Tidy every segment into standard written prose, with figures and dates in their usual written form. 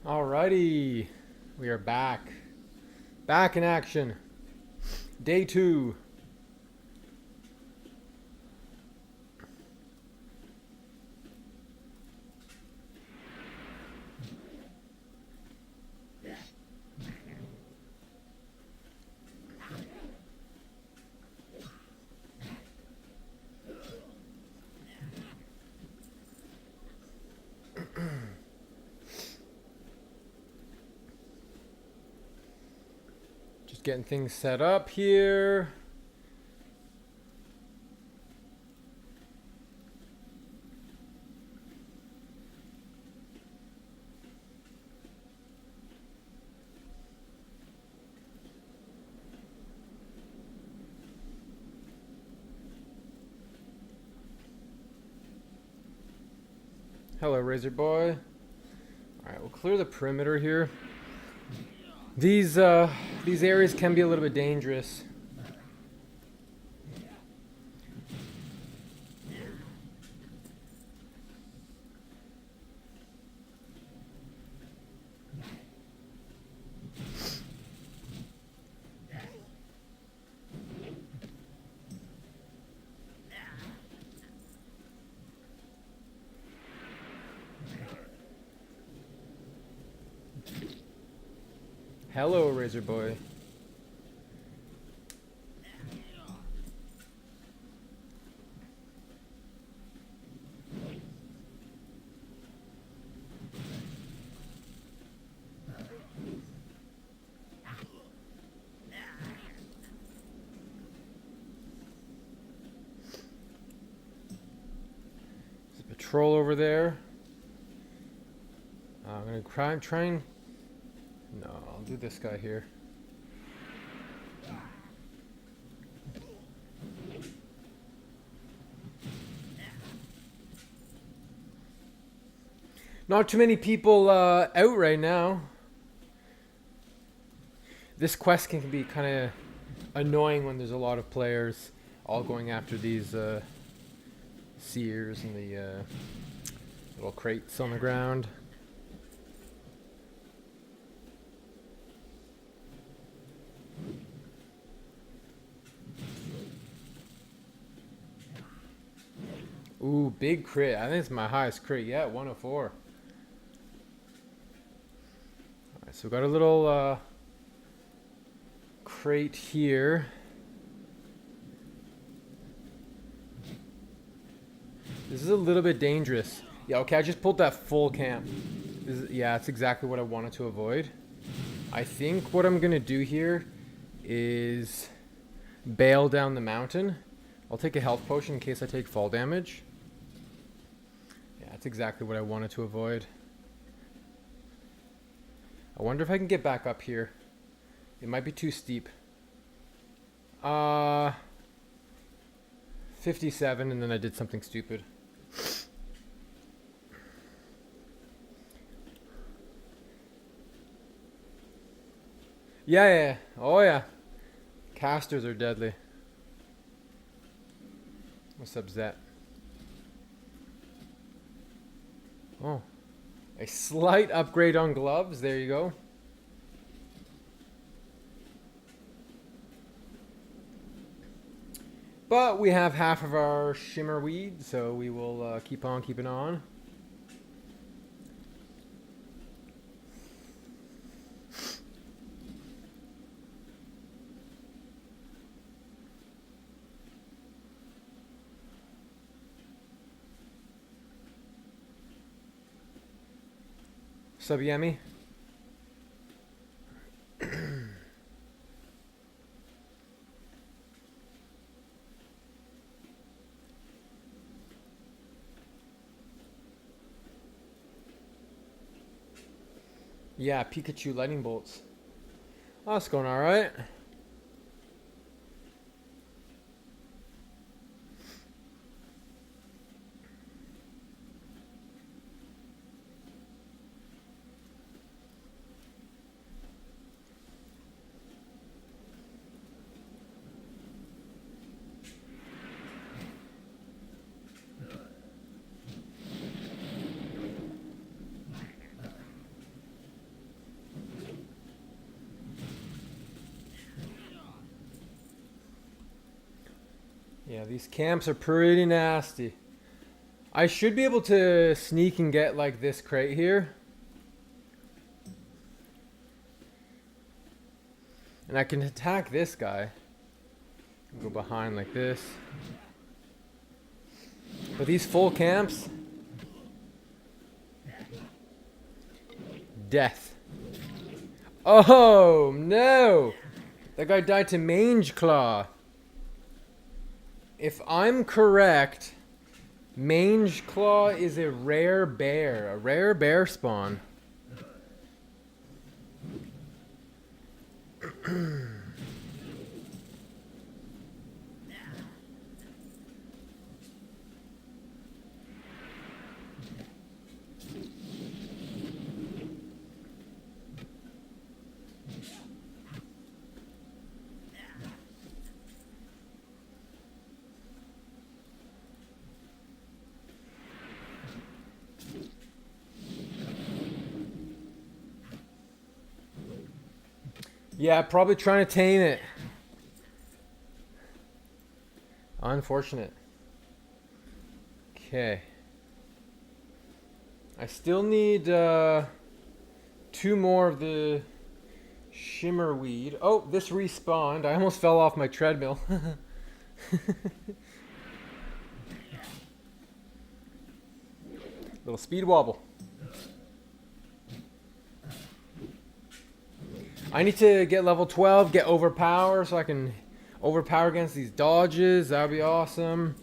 Alrighty, we are back. Back in action. Day 2. Just getting things set up here. Hello, Razor Boy. Alright, we'll clear the perimeter here. These areas can be a little bit dangerous. Hello, Razor Boy. There's a patrol over there. I'm gonna try and... No, I'll do this guy here. Not too many people out right now. This quest can be kind of annoying when there's a lot of players all going after these seers and the little crates on the ground. Ooh, big crit. I think it's my highest crit yet, 104. Alright, so we got a little crate here. This is a little bit dangerous. Yeah, okay, I just pulled that full camp. Yeah, that's exactly what I wanted to avoid. I think what I'm going to do here is bail down the mountain. I'll take a health potion in case I take fall damage. That's exactly what I wanted to avoid. I wonder if I can get back up here. It might be too steep. 57, and then I did something stupid. Yeah. Oh yeah. Casters are deadly. What's up, Zet? Oh, a slight upgrade on gloves. There you go. But we have half of our shimmer weed, so we will keep on keeping on. Sub Yemi. Yeah, Pikachu lightning bolts. Oh, it's going all right. Yeah, these camps are pretty nasty. I should be able to sneak and get like this crate here. And I can attack this guy. Go behind like this. But these full camps... Death. Oh, no! That guy died to Mange Claw. If I'm correct, Mange Claw is a rare bear spawn. Yeah, probably trying to tame it. Unfortunate. Okay. I still need 2 more of the shimmerweed. Oh, this respawned. I almost fell off my treadmill. Little speed wobble. I need to get level 12, get overpower so I can overpower against these dodges. That would be awesome.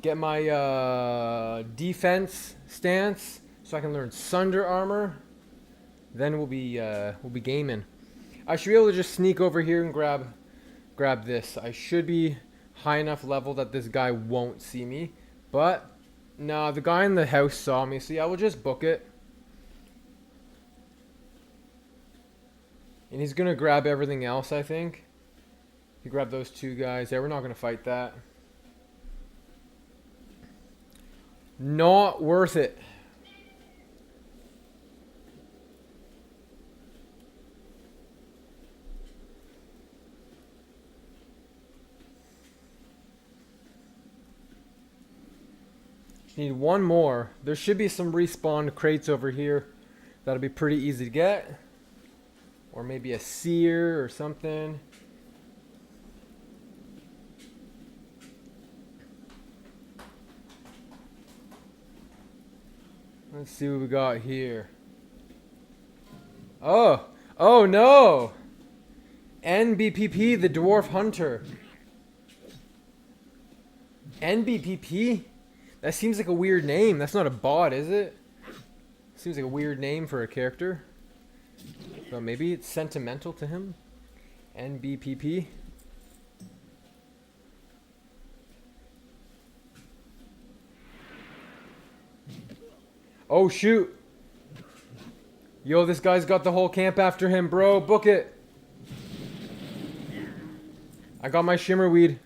Get my defense stance so I can learn Sunder armor. Then we'll be gaming. I should be able to just sneak over here and grab this. I should be high enough level that this guy won't see me. But no, the guy in the house saw me, so yeah, we'll just book it. And he's going to grab everything else, I think. He grabbed those 2 guys. Yeah, we're not going to fight that. Not worth it. Just need 1 more. There should be some respawned crates over here. That'll be pretty easy to get. Or maybe a seer or something. Let's see what we got here. Oh! Oh no! NBPP, the Dwarf Hunter. NBPP? That seems like a weird name. That's not a bot, is it? Seems like a weird name for a character. So maybe it's sentimental to him. NBPP. Oh shoot. Yo, this guy's got the whole camp after him, bro. Book it. I got my shimmerweed.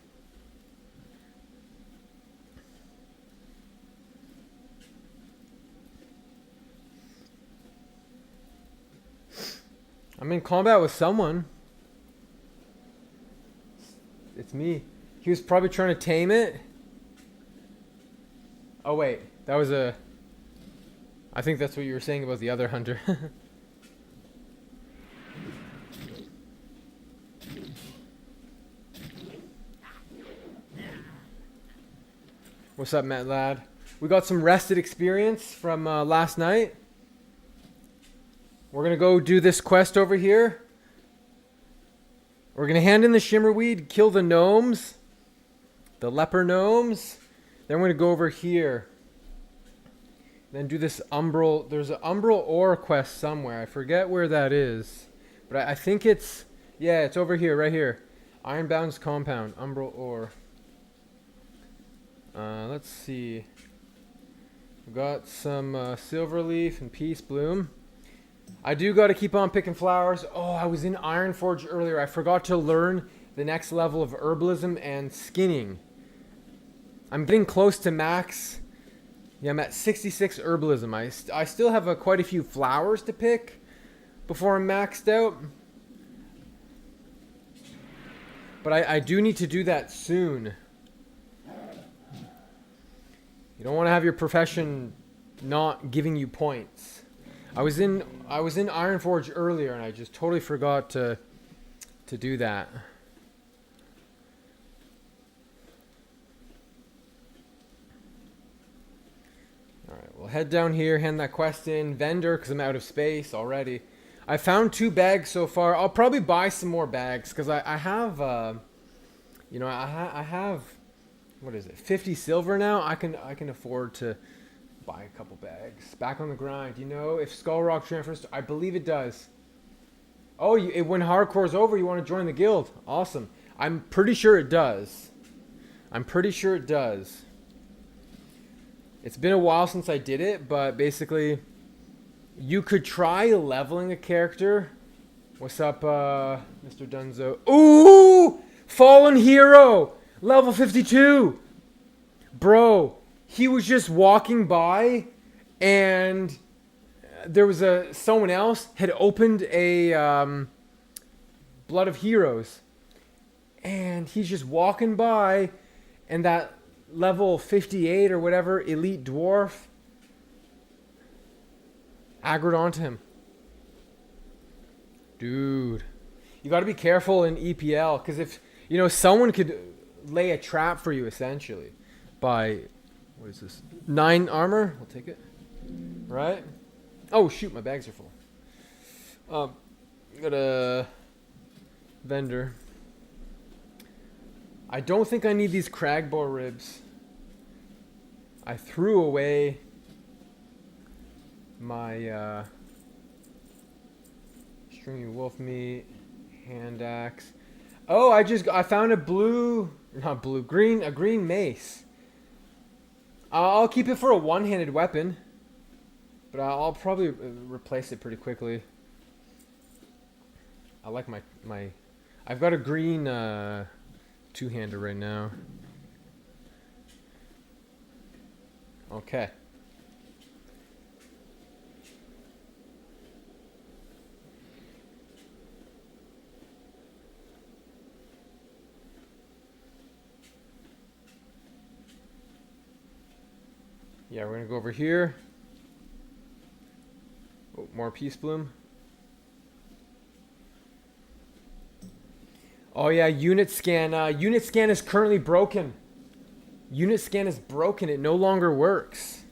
I'm in combat with someone. It's me. He was probably trying to tame it. Oh wait, that was a... I think that's what you were saying about the other hunter. What's up, Matt lad? We got some rested experience from last night. We're going to go do this quest over here. We're going to hand in the shimmerweed, kill the gnomes. The leper gnomes. Then we're going to go over here. Then do this umbral. There's an umbral ore quest somewhere. I forget where that is. But I think it's... Yeah, it's over here, right here. Ironbound's compound. Umbral ore. Let's see. We've got some silverleaf and peace bloom. I do got to keep on picking flowers. Oh, I was in Ironforge earlier. I forgot to learn the next level of herbalism and skinning. I'm getting close to max. Yeah, I'm at 66 herbalism. I still have quite a few flowers to pick before I'm maxed out. But I do need to do that soon. You don't want to have your profession not giving you points. I was in Ironforge earlier and I just totally forgot to do that. Alright, we'll head down here, hand that quest in. Vendor, because I'm out of space already. I found 2 bags so far. I'll probably buy some more bags because I have, you know, I have, what is it, 50 silver now? I can afford to buy a couple bags. Back on the grind. You know, if Skull Rock transfers, I believe it does. Oh, when hardcore's over, you want to join the guild. Awesome. I'm pretty sure it does. I'm pretty sure it does. It's been a while since I did it, but basically, you could try leveling a character. What's up, Mr. Dunzo? Ooh! Fallen Hero! Level 52! Bro, he was just walking by, and there was someone else had opened a Blood of Heroes. And he's just walking by, and that level 58 or whatever elite dwarf aggroed onto him. Dude, you got to be careful in EPL, because if you know, someone could lay a trap for you essentially by, what is this, 9 armor. I'll take it. Right? Oh shoot, my bags are full. Got a vendor. I don't think I need these cragboar ribs. I threw away my stringy wolf meat, hand axe. Oh, I found a green mace. I'll keep it for a one-handed weapon, but I'll probably replace it pretty quickly. I like my I've got a green two-hander right now. Okay. Yeah, we're gonna go over here. Oh, more peace bloom. Oh yeah, unit scan. Unit scan is currently broken. Unit scan is broken. It no longer works.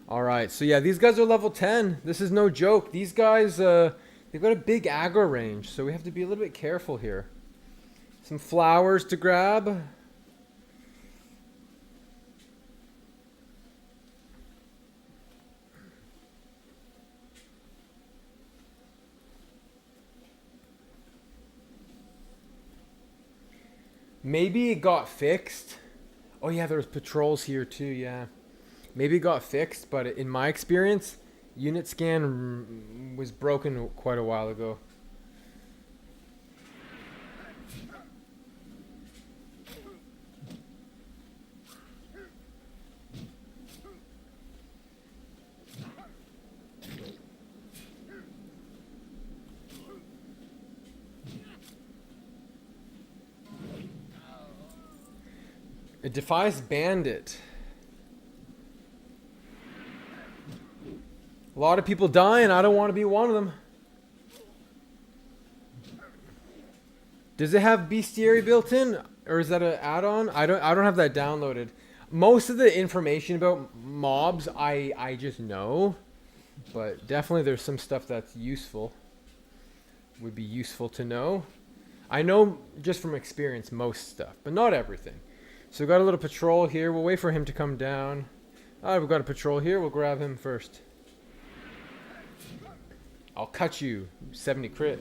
Alright, so yeah, these guys are level 10. This is no joke. These guys, they've got a big aggro range, so we have to be a little bit careful here. Some flowers to grab. Maybe it got fixed. Oh yeah, there's patrols here too, yeah. Maybe it got fixed, but in my experience, unit scan was broken quite a while ago. It defies bandit. A lot of people dying. I don't want to be one of them. Does it have bestiary built in, or is that an add-on? I don't have that downloaded. Most of the information about mobs I just know, but definitely there's some stuff that's useful. Would be useful to know. I know just from experience most stuff, but not everything. So we've got a little patrol here. We'll wait for him to come down. Alright, we've got a patrol here. We'll grab him first. I'll cut you. 70 crit.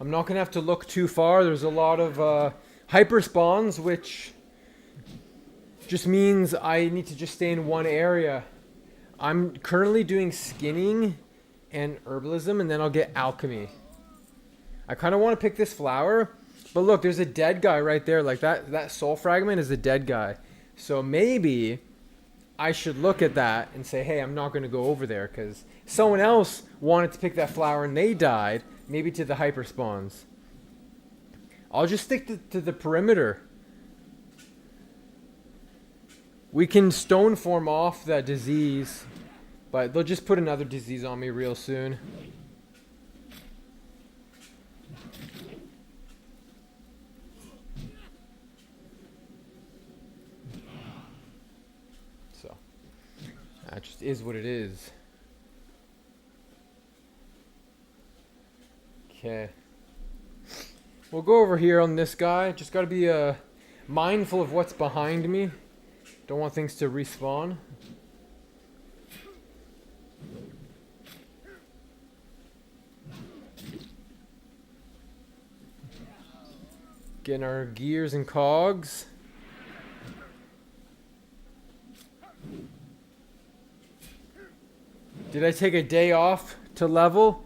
I'm not going to have to look too far. There's a lot of hyper spawns, which just means I need to just stay in one area. I'm currently doing skinning and herbalism, and then I'll get alchemy. I kind of want to pick this flower, but look, there's a dead guy right there. Like that soul fragment is a dead guy. So maybe I should look at that and say, hey, I'm not going to go over there because someone else wanted to pick that flower and they died. Maybe to the hyper spawns. I'll just stick to the perimeter. We can stone form off that disease, but they'll just put another disease on me real soon. So, that just is what it is. Okay. We'll go over here on this guy. Just got to be mindful of what's behind me. Don't want things to respawn. Getting our gears and cogs. Did I take a day off to level?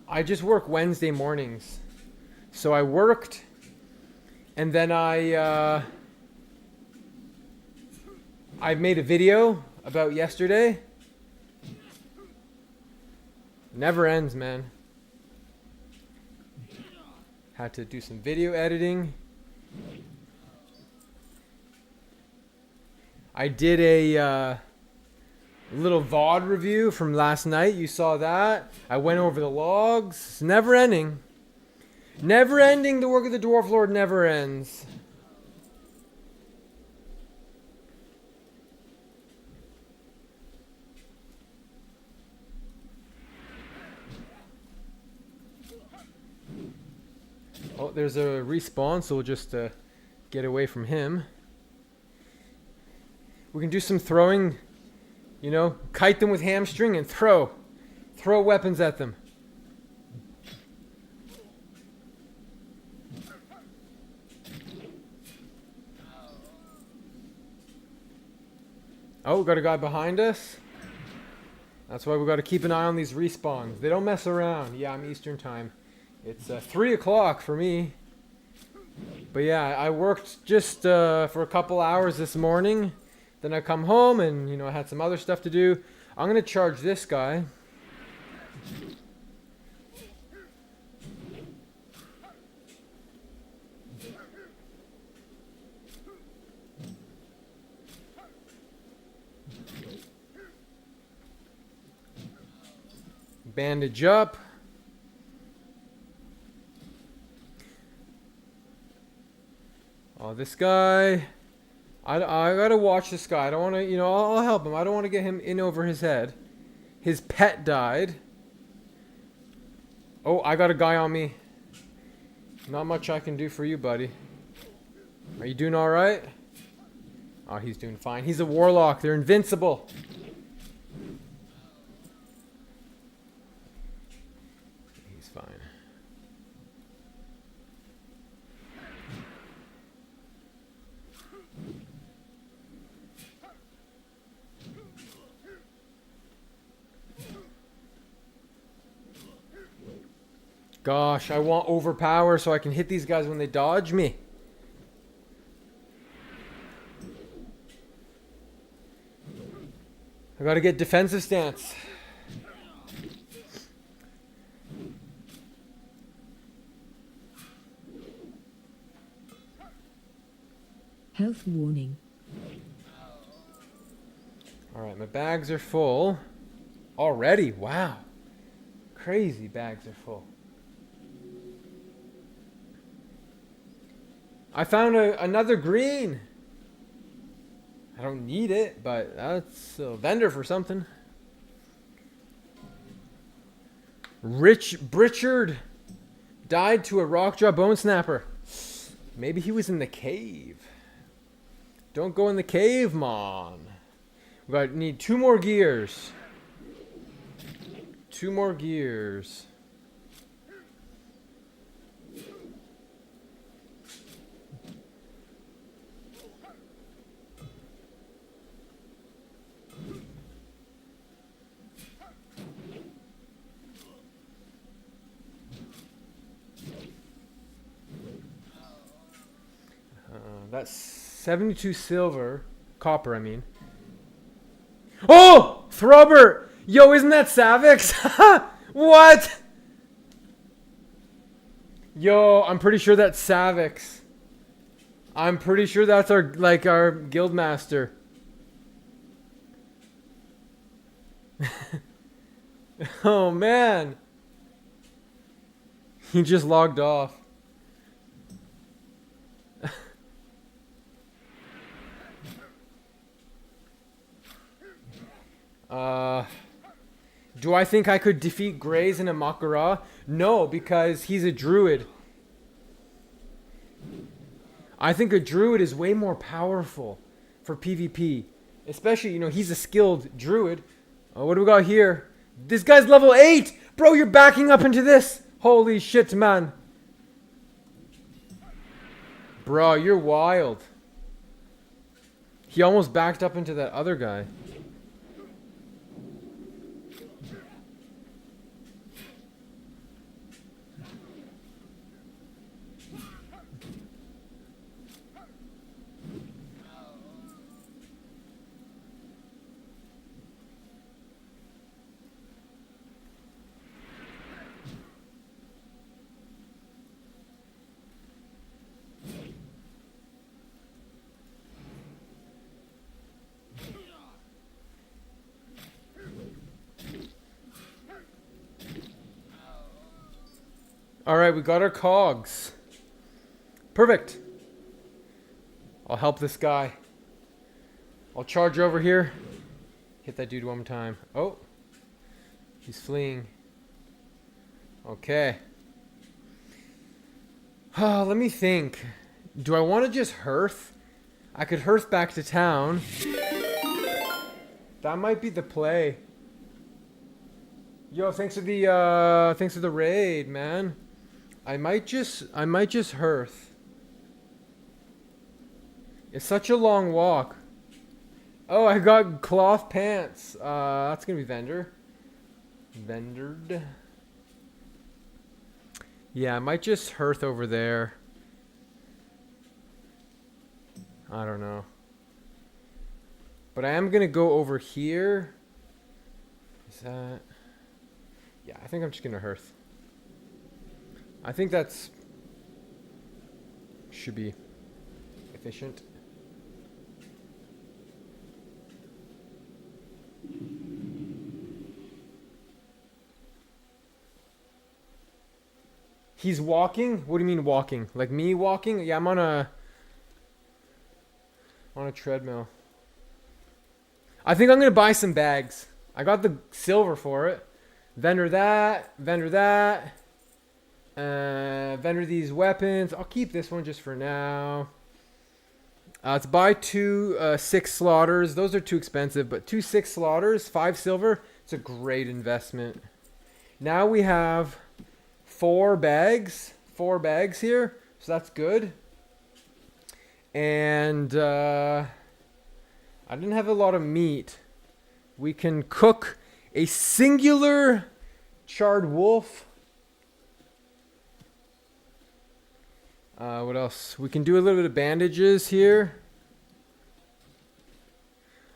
I just work Wednesday mornings. So I worked, and then I made a video about yesterday. Never ends, man. Had to do some video editing. I did a little VOD review from last night. You saw that. I went over the logs. It's never ending. Never ending. The work of the Dwarflord never ends. Oh, there's a respawn, so we'll just get away from him. We can do some throwing. You know, kite them with hamstring and throw weapons at them. Oh, got a guy behind us. That's why we got to keep an eye on these respawns. They don't mess around. Yeah, I'm Eastern time. It's 3 o'clock for me. But yeah, I worked just for a couple hours this morning. Then I come home and, you know, I had some other stuff to do. I'm going to charge this guy. Bandage up. Oh, this guy. I gotta watch this guy. I don't want to, you know, I'll help him. I don't want to get him in over his head. His pet died. Oh, I got a guy on me. Not much I can do for you, buddy. Are you doing all right? Oh, he's doing fine. He's a warlock. They're invincible. He's fine. Gosh, I want overpower so I can hit these guys when they dodge me. I gotta get defensive stance. Health warning. Alright, my bags are full. Already? Wow. Crazy bags are full. I found another green. I don't need it, but that's a vendor for something. Richard died to a rockjaw bone snapper. Maybe he was in the cave. Don't go in the cave, man. We need 2 more gears. 2 more gears. That's 72 silver. Copper, I mean. Oh! Throbber! Yo, isn't that Savix? What? Yo, I'm pretty sure that's Savix. I'm pretty sure that's our guild master. Oh man. He just logged off. Do I think I could defeat Grays in a Makara? No, because he's a druid. I think a druid is way more powerful for PvP. Especially, you know, he's a skilled druid. What do we got here? This guy's level 8! Bro, you're backing up into this! Holy shit, man. Bro, you're wild. He almost backed up into that other guy. Alright, we got our cogs. Perfect. I'll help this guy. I'll charge over here. Hit that dude one more time. Oh. He's fleeing. Okay. Let me think. Do I want to just hearth? I could hearth back to town. That might be the play. Yo, thanks for the raid, man. I might just hearth. It's such a long walk. Oh, I got cloth pants. That's gonna be vendor. Vendored. Yeah, I might just hearth over there. I don't know. But I am gonna go over here. Is that? Yeah, I think I'm just gonna hearth. I think that's should be efficient. He's walking? What do you mean walking? Like me walking? Yeah, I'm on a treadmill. I think I'm gonna buy some bags. I got the silver for it. Vendor that. Vendor that. Vendor these weapons. I'll keep this one just for now. Let's buy 2 6 slaughters. Those are too expensive, but 2 6 slaughters, 5 silver. It's a great investment. Now we have 4 bags. 4 bags here, so that's good. And I didn't have a lot of meat. We can cook a singular charred wolf. What else? We can do a little bit of bandages here.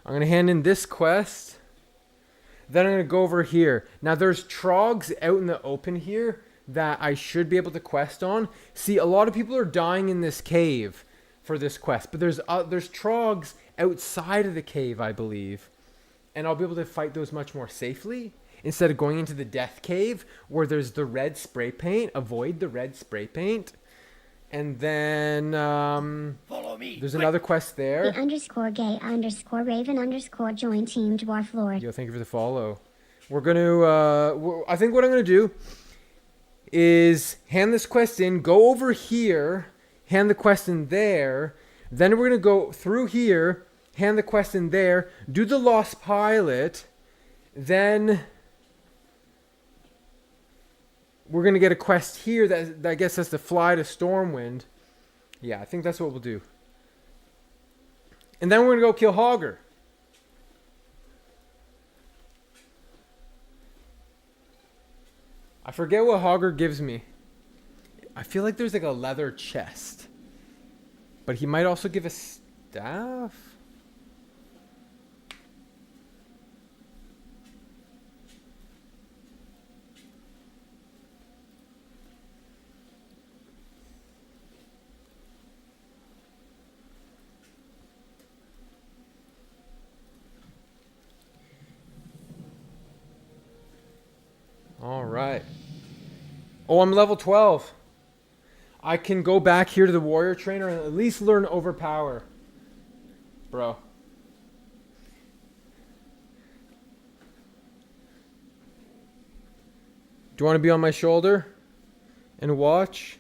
I'm going to hand in this quest. Then I'm going to go over here. Now there's trogs out in the open here that I should be able to quest on. See, a lot of people are dying in this cave for this quest. But there's trogs outside of the cave, I believe. And I'll be able to fight those much more safely. Instead of going into the death cave where there's the red spray paint. Avoid the red spray paint. And then Follow me. There's another quest there. _gay_raven_ join team Dwarflord. Yo, thank you for the follow. We're gonna I think what I'm gonna do is hand this quest in, go over here, hand the quest in there, then we're gonna go through here, hand the quest in there, do the lost pilot, then we're gonna get a quest here that gets us to fly to Stormwind. Yeah, I think that's what we'll do. And then we're gonna go kill Hogger. I forget what Hogger gives me. I feel like there's like a leather chest. But he might also give a staff? All right. Oh, I'm level 12. I can go back here to the warrior trainer and at least learn overpower. Bro. Do you want to be on my shoulder and watch?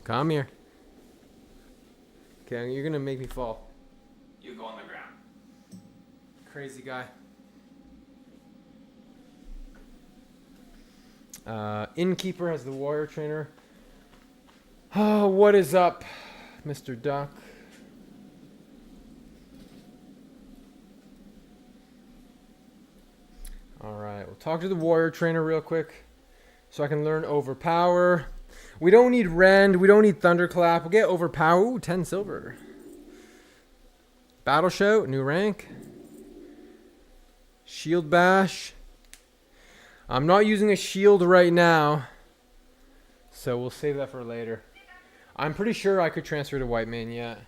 Come here. Okay, you're gonna make me fall. You go on the ground. Crazy guy. Innkeeper has the warrior trainer. Oh, what is up, Mr. Duck? Alright, we'll talk to the warrior trainer real quick so I can learn overpower. We don't need Rend. We don't need Thunderclap. We'll get overpower. Ooh, 10 silver. Battle Shout, new rank. Shield Bash. I'm not using a shield right now, so we'll save that for later. I'm pretty sure I could transfer to Whitemane yet.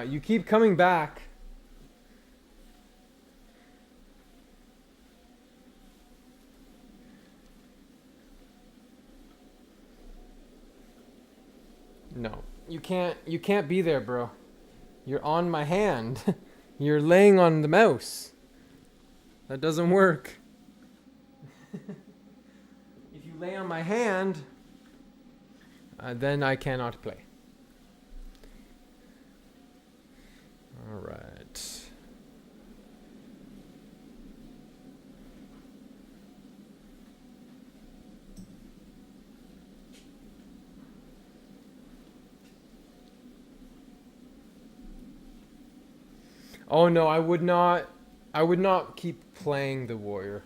You keep coming back. No, you can't be there, bro. You're on my hand. You're laying on the mouse. That doesn't work. If you lay on my hand, then I cannot play. All right. Oh no, I would not keep playing the warrior.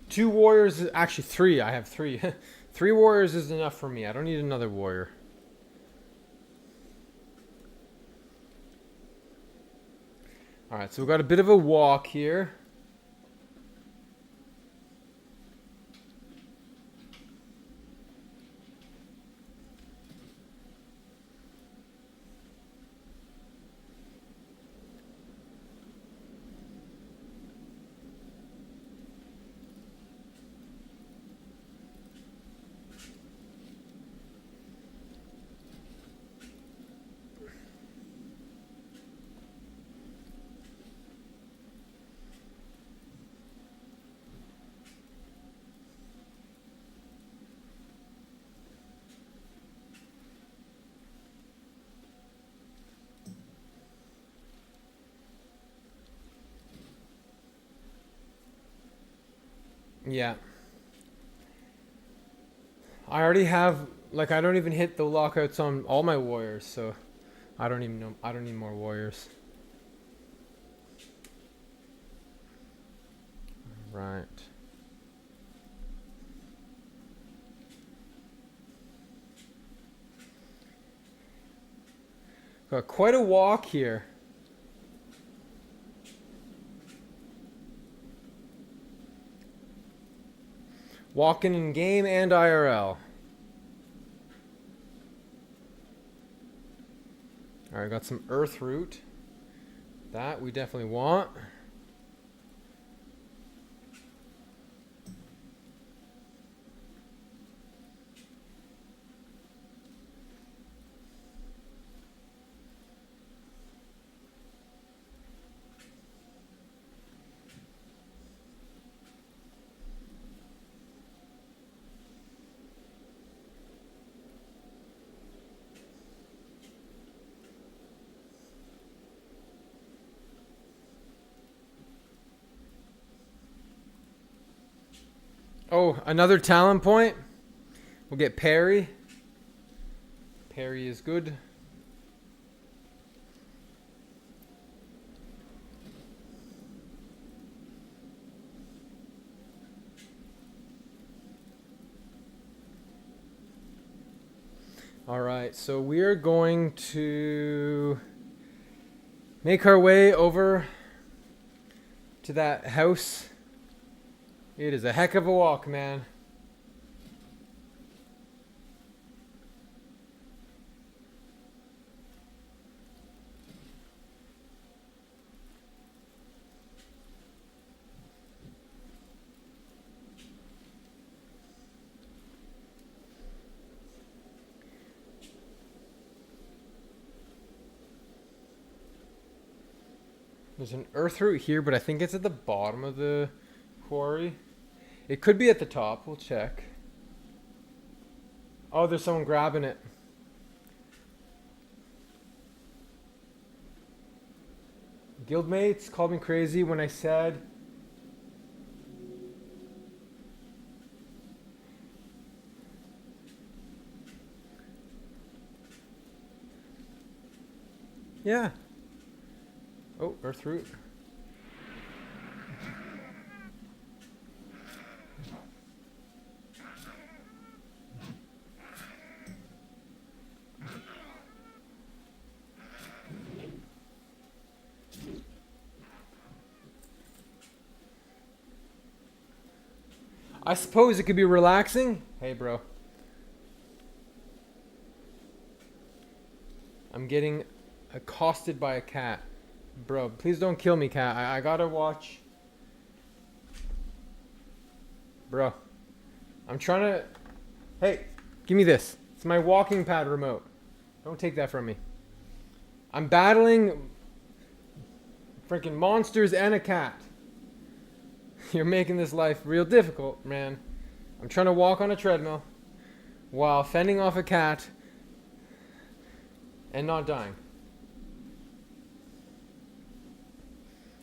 Two warriors, actually three. I have three. Three warriors is enough for me. I don't need another warrior. Alright, so we've got a bit of a walk here. Yeah. I already have, like, I don't even hit the lockouts on all my warriors, so I don't even know. I don't need more warriors. Right. Got quite a walk here. Walking in game and IRL. Alright, got some earth root. That we definitely want. Oh, another talent point. We'll get parry. Parry is good. All right, so we're going to make our way over to that house. It is a heck of a walk, man. There's an earth root here, but I think it's at the bottom of the quarry. It could be at the top. We'll check. Oh, there's someone grabbing it. Guildmates called me crazy when I said yeah. Oh, earth root. I suppose it could be relaxing. Hey, bro. I'm getting accosted by a cat. Bro, please don't kill me, cat. I gotta watch. Bro. I'm trying to... Hey, give me this. It's my walking pad remote. Don't take that from me. I'm battling freaking monsters and a cat. You're making this life real difficult, man. I'm trying to walk on a treadmill while fending off a cat and not dying.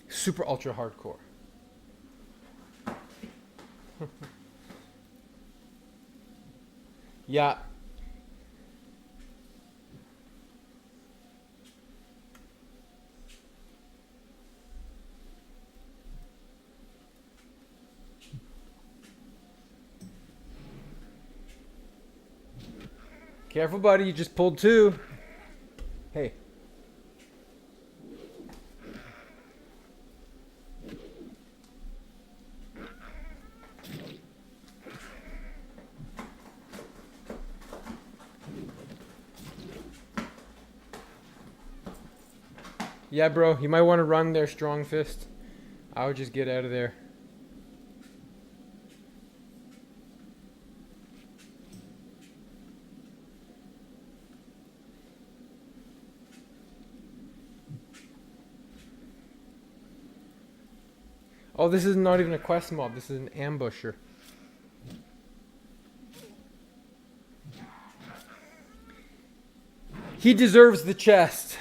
Super ultra hardcore. Yeah. Careful, buddy. You just pulled two. Hey. Yeah, bro. You might want to run there, strong fist. I would just get out of there. Oh, this is not even a quest mob. This is an ambusher. He deserves the chest.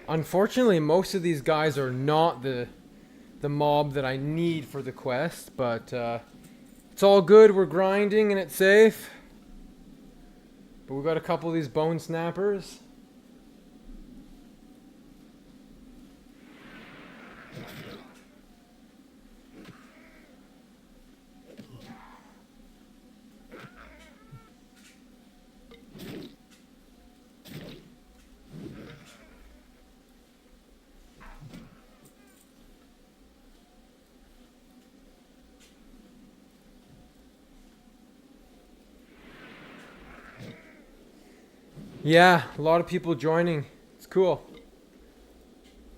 Unfortunately, most of these guys are not the mob that I need for the quest, but It's all good. We're grinding and it's safe. But we got a couple of these bone snappers. Yeah, a lot of people joining. It's cool.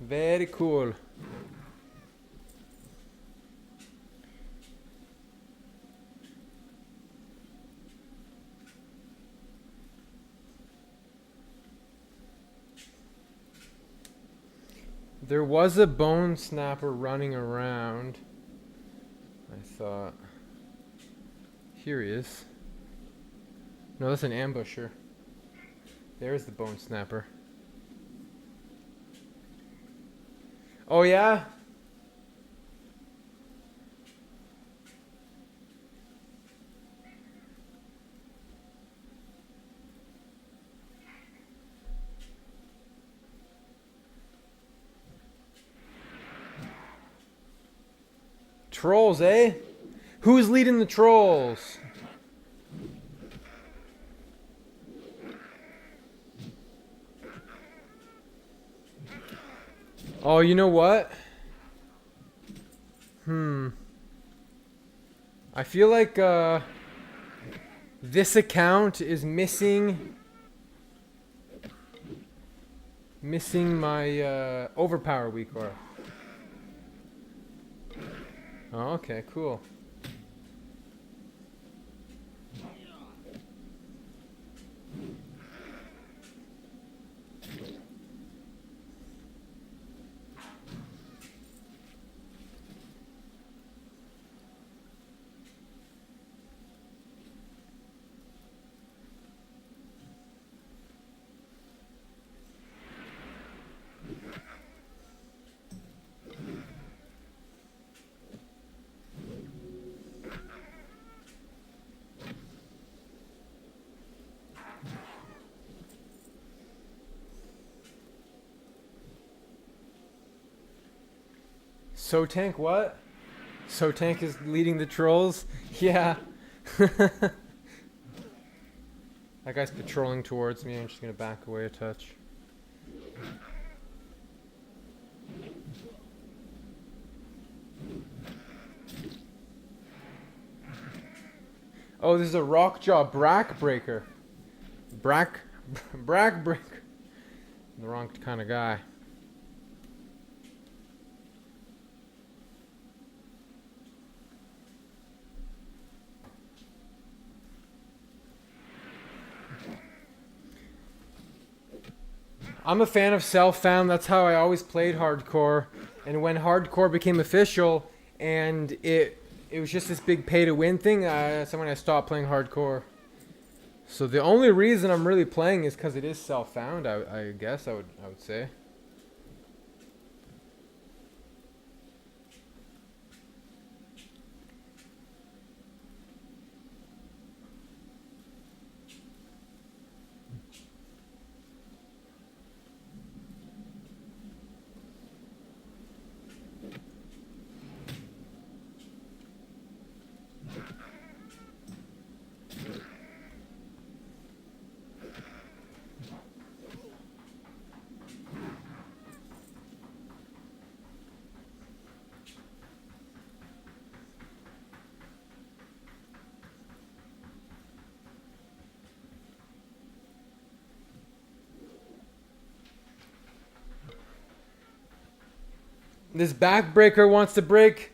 Very cool. There was a bone snapper running around. I thought. Here he is. No, that's an ambusher. There's the bone snapper. Oh yeah? Trolls, eh? Who's leading the trolls? Oh, you know what? I feel like this account is missing my overpower weak aura. Oh, okay, cool. So Tank what? So Tank is leading the trolls? Yeah. That guy's patrolling towards me. I'm just gonna back away a touch. Oh, this is a Rockjaw Brack Breaker. Brack Breaker. The wrong kind of guy. I'm a fan of self-found. That's how I always played hardcore. And when hardcore became official and it was just this big pay-to-win thing, that's when I stopped playing hardcore. So the only reason I'm really playing is because it is self-found, I guess I would say. This backbreaker wants to break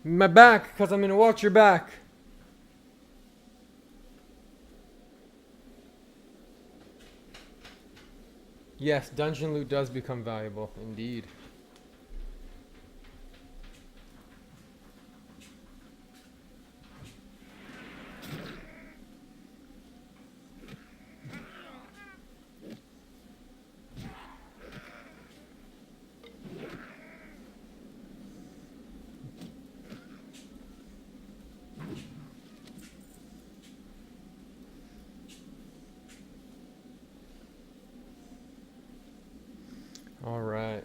my back because I'm going to watch your back. Yes, dungeon loot does become valuable, indeed. All right.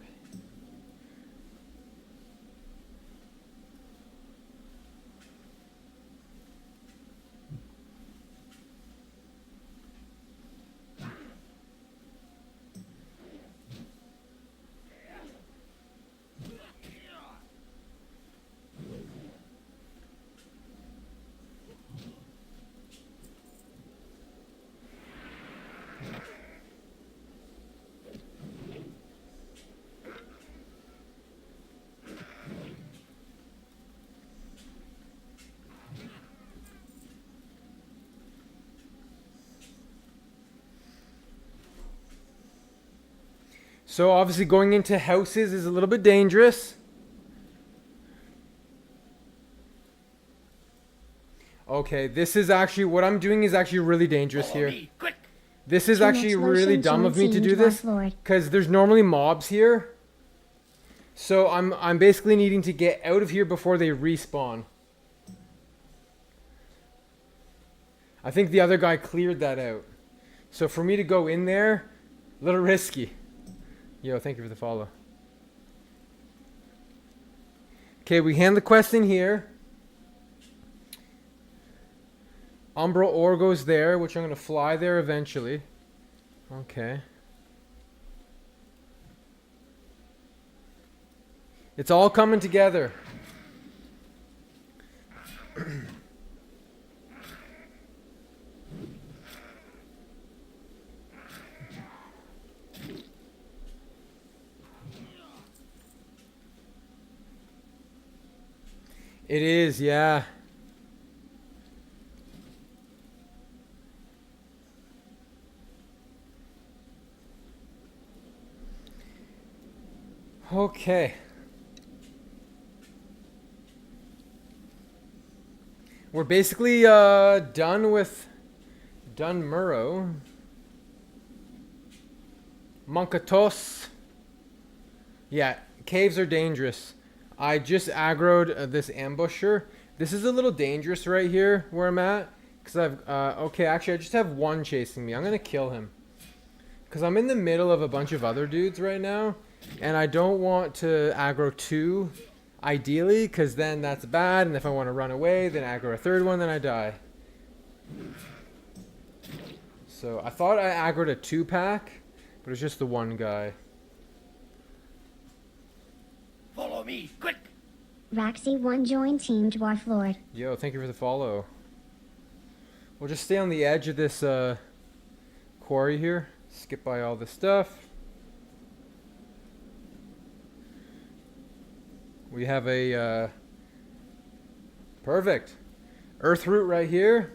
So obviously going into houses is a little bit dangerous. Okay, this is actually, what I'm doing is actually really dangerous here. This is actually really dumb of me to do this, because there's normally mobs here. So I'm basically needing to get out of here before they respawn. I think the other guy cleared that out. So for me to go in there, a little risky. Yo, thank you for the follow. Okay, we hand the quest in here. Umbral ore goes there, which I'm going to fly there eventually. Okay. It's all coming together. It is, yeah. Okay. We're basically done with Dun Morogh. Monkatos. Yeah, caves are dangerous. I just aggroed this ambusher. This is a little dangerous right here where I'm at. Because I've, okay, actually I just have one chasing me. I'm going to kill him. Because I'm in the middle of a bunch of other dudes right now. And I don't want to aggro two, ideally, because then that's bad. And if I want to run away, then aggro a third one, then I die. So I thought I aggroed a 2-pack, but it's just the one guy. Follow me, quick! Raxi1 joined Team Dwarflord. Yo, thank you for the follow. We'll just stay on the edge of this quarry here. Skip by all this stuff. We have a perfect earth root right here.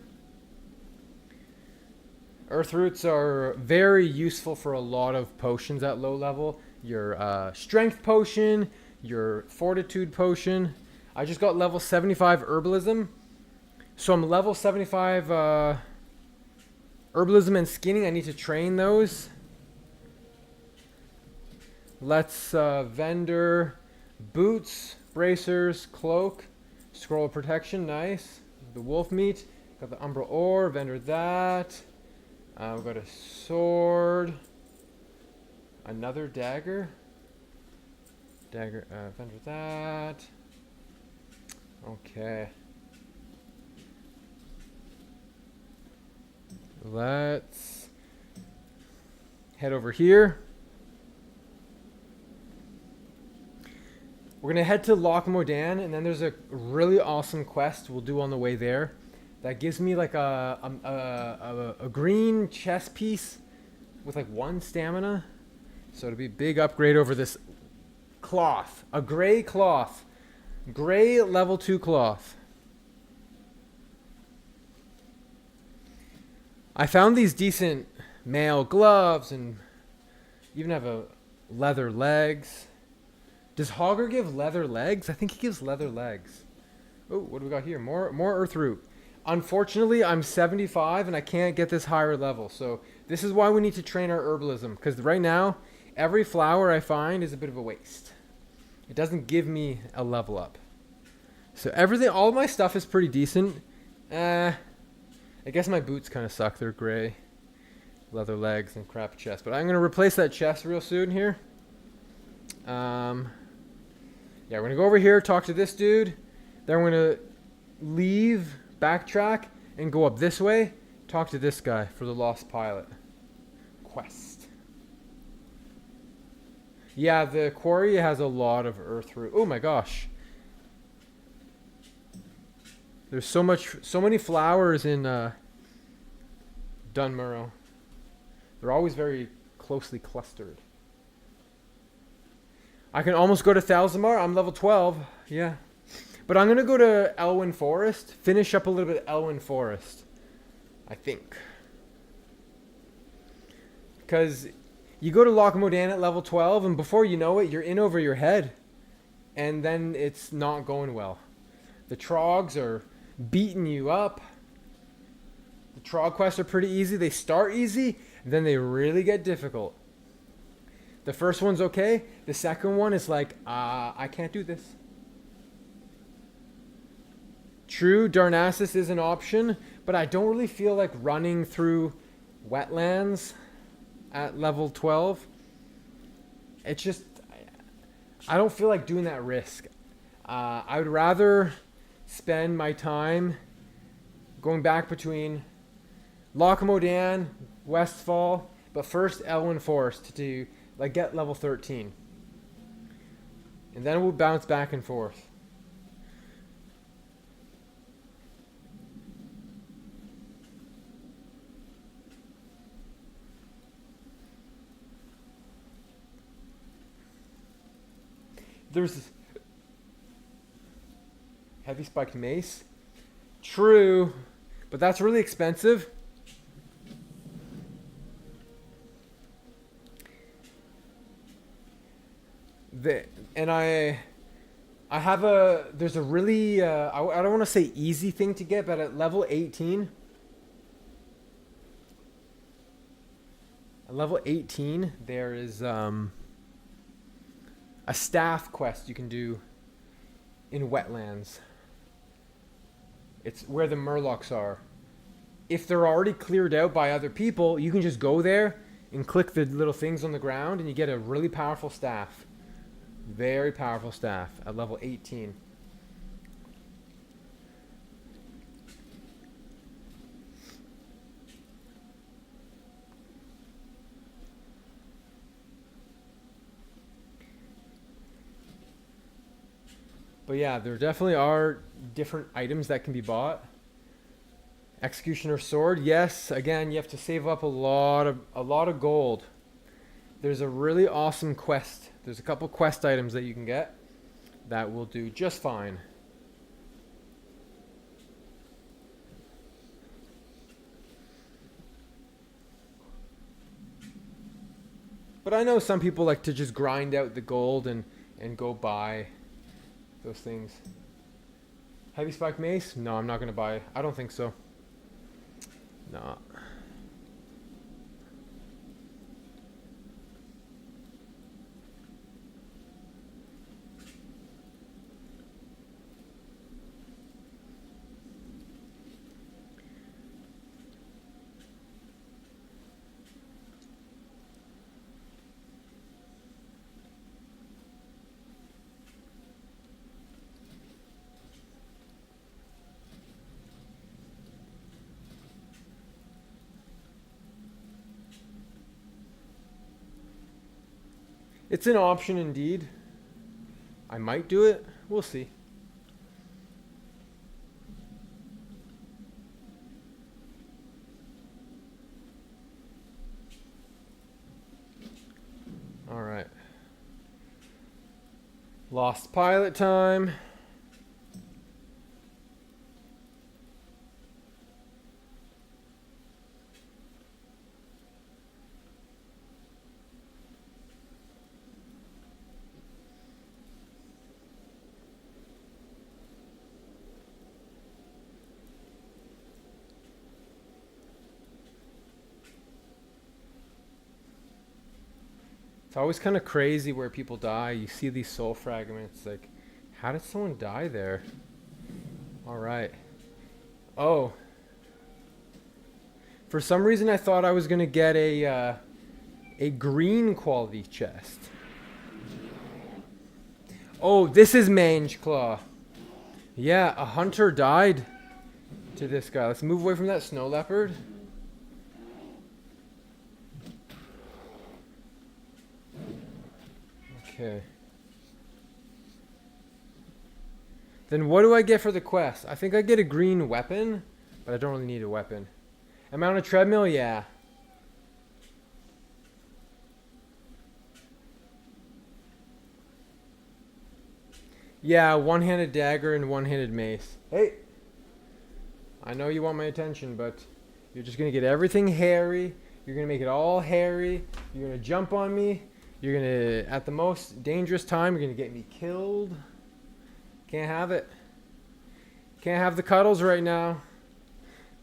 Earth roots are very useful for a lot of potions at low level. Your strength potion, your fortitude potion. I just got level 75 herbalism. So I'm level 75 herbalism and skinning. I need to train those. Let's vendor boots, bracers, cloak, scroll of protection, nice. The wolf meat, got the umbral ore, vendor that. We've got a sword, another dagger. Vendor that. Okay. Let's head over here. We're going to head to Loch Modan, and then there's a really awesome quest we'll do on the way there that gives me like a green chest piece with like 1 stamina. So it'll be a big upgrade over this cloth. A gray cloth. Gray level 2 cloth. I found these decent mail gloves and even have a leather legs. Does Hogger give leather legs? I think he gives leather legs. Oh, what do we got here? More earth root. Unfortunately, I'm 75 and I can't get this higher level. So this is why we need to train our herbalism. Because right now, every flower I find is a bit of a waste. It doesn't give me a level up. So everything, all my stuff is pretty decent. I guess my boots kind of suck. They're gray. Leather legs and crap chest. But I'm going to replace that chest real soon here. Yeah, we're gonna go over here, talk to this dude. Then we're gonna leave, backtrack, and go up this way. Talk to this guy for the lost pilot quest. Yeah, the quarry has a lot of earth root. Oh my gosh. There's so many flowers in Dun Morogh. They're always very closely clustered. I can almost go to Thalzamar. I'm level 12. Yeah. But I'm going to go to Elwynn Forest. Finish up a little bit of Elwynn Forest. I think. Because you go to Loch Modan at level 12, and before you know it, you're in over your head. And then it's not going well. The Trogs are beating you up. The Trog quests are pretty easy. They start easy, and then they really get difficult. The first one's okay. The second one is like, I can't do this. True, Darnassus is an option, but I don't really feel like running through wetlands at level 12. It's just, I don't feel like doing that risk. I would rather spend my time going back between Loch Modan, Westfall, but first Elwynn Forest to like get level 13. And then we'll bounce back and forth. There's heavy spiked mace. True, but that's really expensive. I have there's a really I don't want to say easy thing to get, but at level 18 there is a staff quest you can do in wetlands. It's where the murlocs are. If they're already cleared out by other people, you can just go there and click the little things on the ground and you get a really powerful staff. Very powerful staff at level 18. But yeah, there definitely are different items that can be bought. Executioner sword, yes. Again, you have to save up a lot of gold. There's a really awesome quest. There's a couple quest items that you can get that will do just fine. But I know some people like to just grind out the gold and go buy those things. Heavy spike mace? No, I'm not going to buy. I don't think so. No. It's an option indeed. I might do it. We'll see. All right. Lost pilot time. It's always kind of crazy where people die. You see these soul fragments. Like, how did someone die there? All right. Oh. For some reason, I thought I was going to get a green quality chest. Oh, this is Mange Claw. Yeah, a hunter died to this guy. Let's move away from that snow leopard. Okay. Then what do I get for the quest? I think I get a green weapon, but I don't really need a weapon. Am I on a treadmill? Yeah. Yeah, one-handed dagger and one-handed mace. Hey! I know you want my attention, but you're just gonna get everything hairy. You're gonna make it all hairy. You're gonna jump on me. You're gonna, at the most dangerous time, you're gonna get me killed. Can't have it. Can't have the cuddles right now.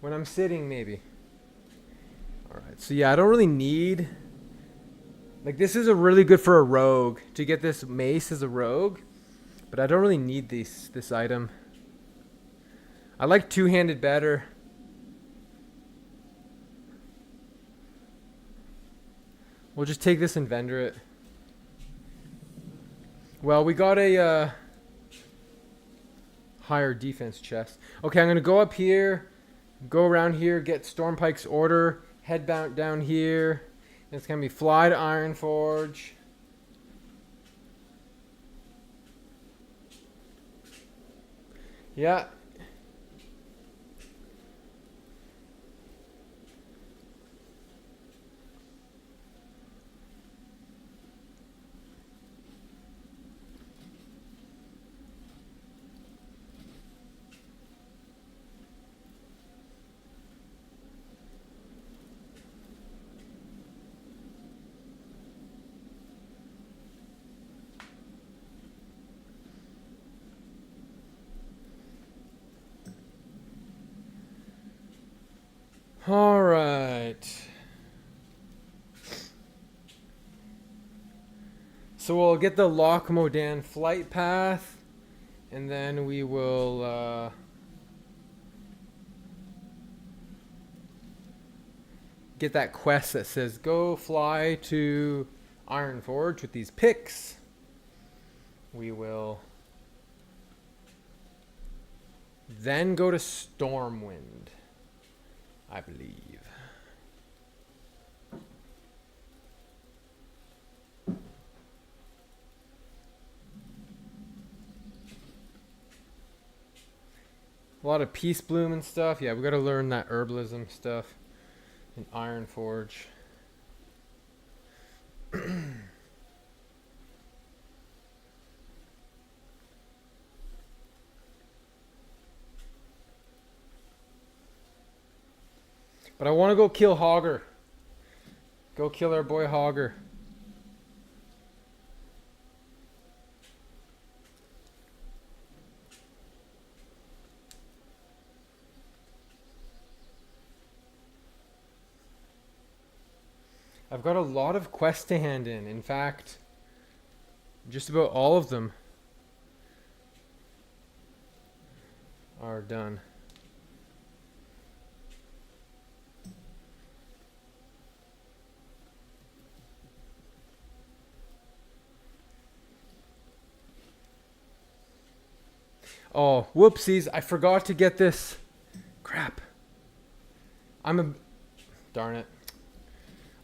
When I'm sitting, maybe. Alright, so yeah, I don't really need... Like, this is a really good for a rogue. To get this mace as a rogue. But I don't really need this item. I like two-handed better. We'll just take this and vendor it. Well, we got a higher defense chest. Okay, I'm going to go up here, go around here, get Stormpike's order, head down here. And it's going to be fly to Ironforge. Yeah. All right. So we'll get the Loch Modan flight path, and then we will get that quest that says go fly to Ironforge with these picks. We will then go to Stormwind, I believe. A lot of Peace Bloom and stuff. Yeah, we got to learn that herbalism stuff in Ironforge. But I want to go kill Hogger. Go kill our boy Hogger. I've got a lot of quests to hand in. In fact, just about all of them are done. Oh, whoopsies. I forgot to get this. Crap. Darn it.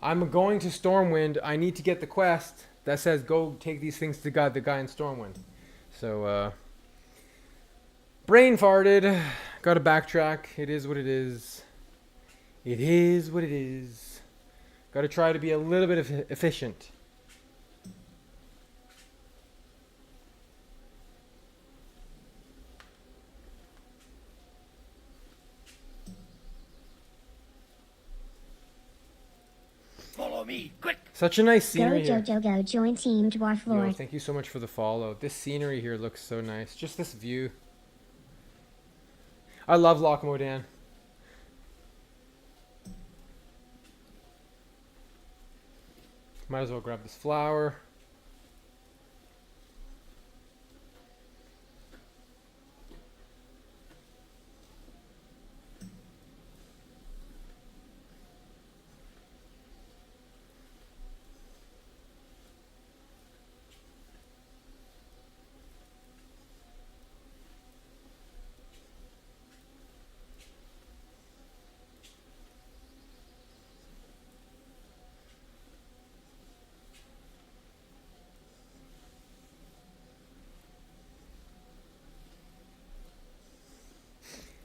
I'm going to Stormwind. I need to get the quest that says go take these things to the guy in Stormwind. So, brain farted. Gotta backtrack. It is what it is. It is what it is. Gotta try to be a little bit efficient. Follow me, quick! Such a nice Go, scenery here. Jojo, go. Join Team Yo, Dwarflord. thank you so much for the follow. This scenery here looks so nice. Just this view. I love Loch Modan. Might as well grab this flower.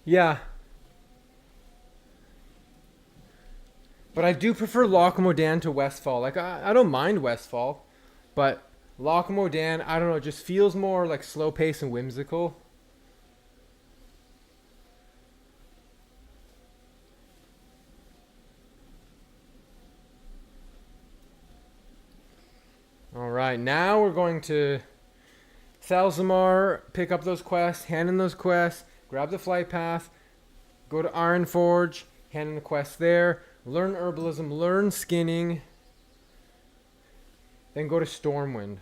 Yeah. But I do prefer Loch Modan to Westfall. Like, I don't mind Westfall. But Loch Modan, I don't know, it just feels more like slow paced and whimsical. Alright, now we're going to Thalzamar, pick up those quests, hand in those quests, grab the flight path, go to Ironforge, hand in the quest there, learn herbalism, learn skinning, then go to Stormwind.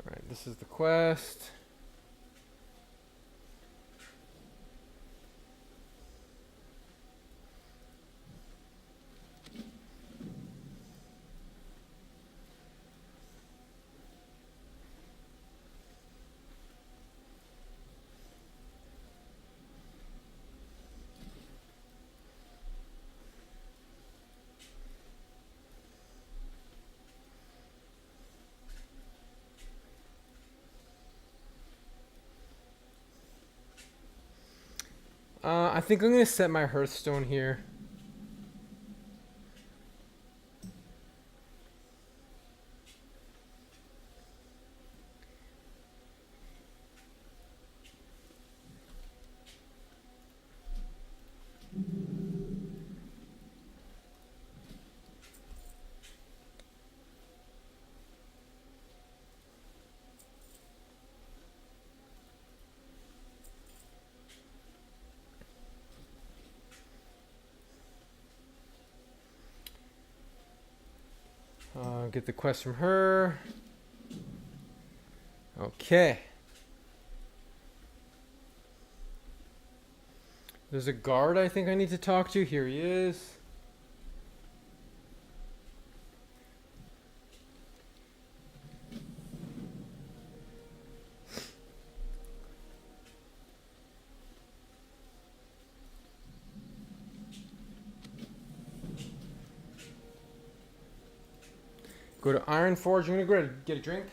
Alright, this is the quest. I think I'm going to set my Hearthstone here. Get the quest from her. Okay. There's a guard I think I need to talk to. Here he is. Go to Ironforge. I'm gonna go get a drink.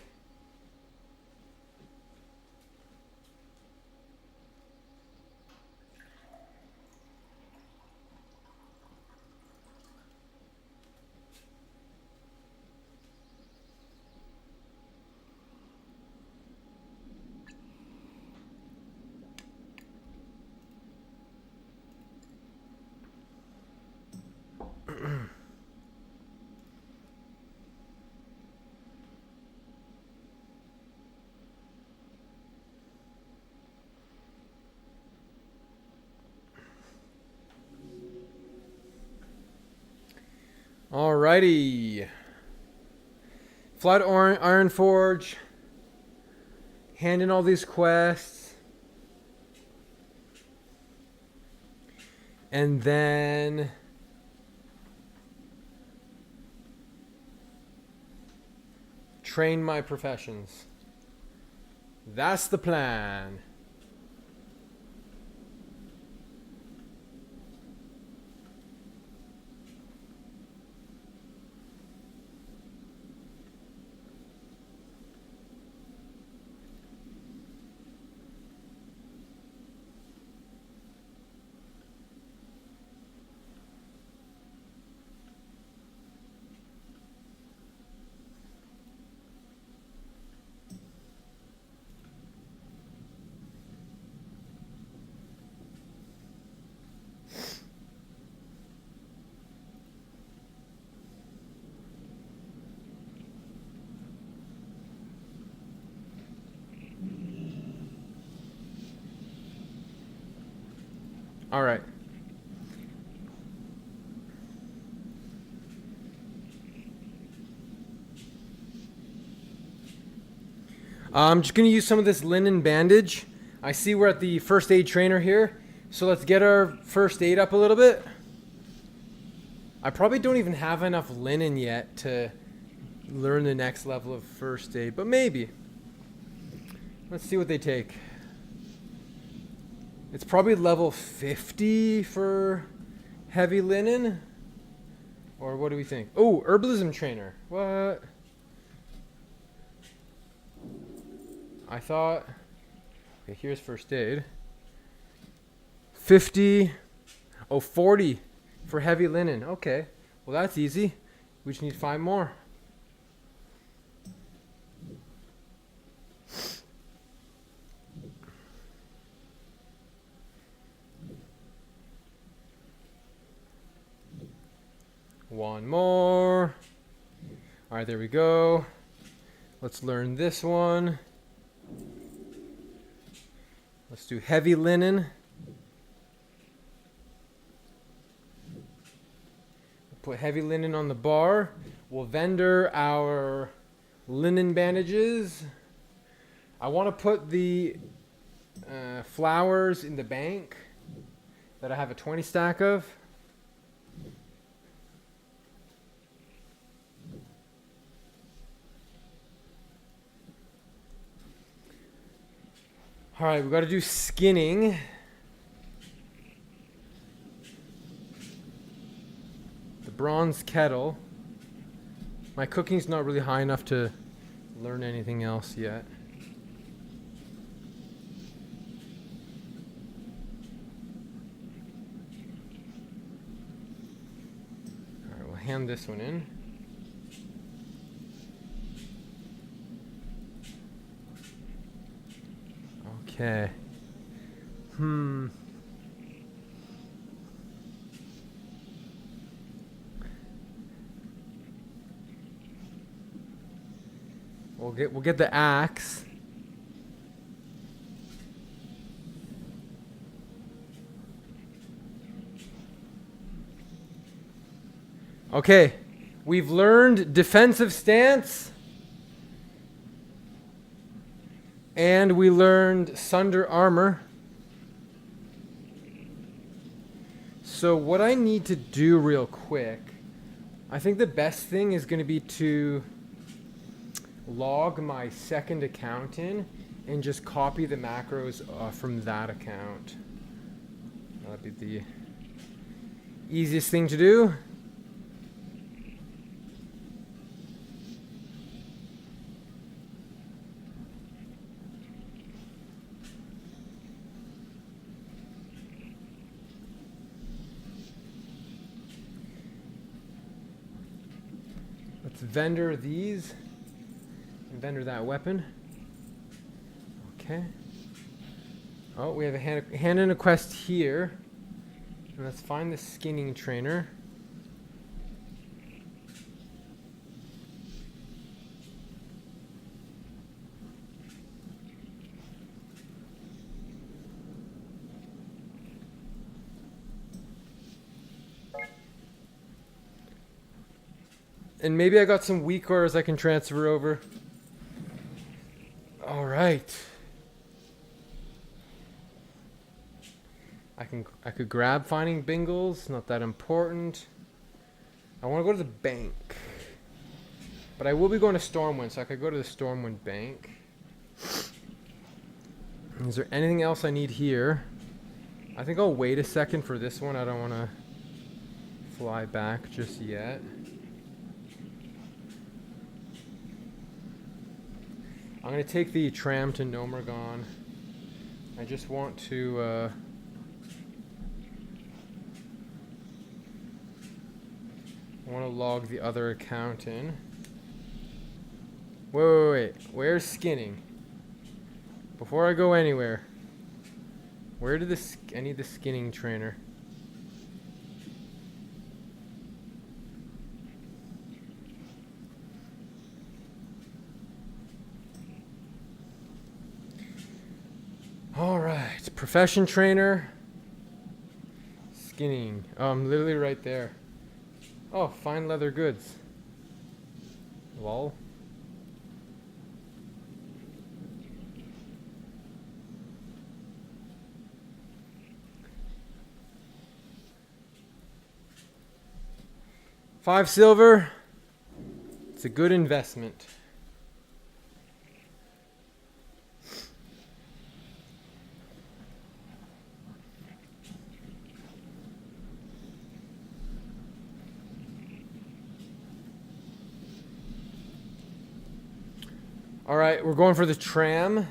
Alrighty. Fly to Ironforge. Hand in all these quests. And then train my professions. That's the plan. All right. I'm just gonna use some of this linen bandage. I see we're at the first aid trainer here, so let's get our first aid up a little bit. I probably don't even have enough linen yet to learn the next level of first aid, but maybe. Let's see what they take. It's probably level 50 for heavy linen. Or what do we think? Oh, herbalism trainer. What? I thought... Okay, here's first aid. 50. Oh, 40 for heavy linen. Okay. Well, that's easy. We just need 5 more. One more. All right, there we go. Let's learn this one. Let's do heavy linen. Put heavy linen on the bar. We'll vendor our linen bandages. I want to put the flowers in the bank that I have a 20 stack of. All right, we got to do skinning. The bronze kettle. My cooking's not really high enough to learn anything else yet. All right, we'll hand this one in. Okay. We'll get the axe. Okay. We've learned defensive stance. And we learned Sunder Armor. So what I need to do real quick, I think the best thing is going to be to log my second account in and just copy the macros from that account. That'd be the easiest thing to do. Let's vendor these and vendor that weapon. Okay. Oh, we have a hand in a quest here. And let's find the skinning trainer. And maybe I got some weak auras I can transfer over. All right. I could grab finding Bingles, not that important. I want to go to the bank. But I will be going to Stormwind, so I could go to the Stormwind bank. Is there anything else I need here? I think I'll wait a second for this one. I don't want to fly back just yet. I'm going to take the tram to Dun Morogh. I just want to... I want to log the other account in. Wait. Where's skinning? Before I go anywhere, where did I need the skinning trainer? All right, profession trainer. Skinning. Oh, I'm literally right there. Oh, fine leather goods. Lol. $5 silver. It's a good investment. All right, we're going for the tram.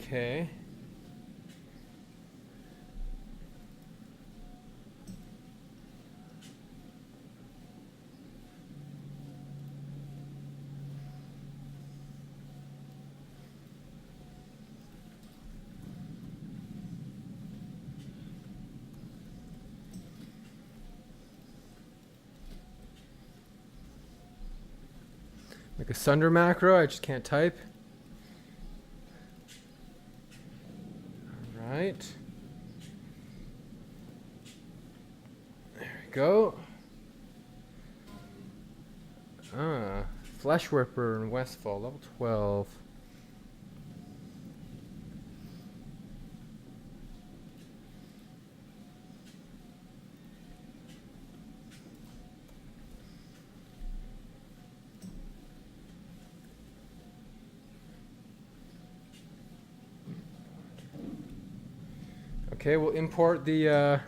Okay. Like a sunder macro, I just can't type. Right. There we go. Flesh Ripper in Westfall, level 12. Okay, we'll import the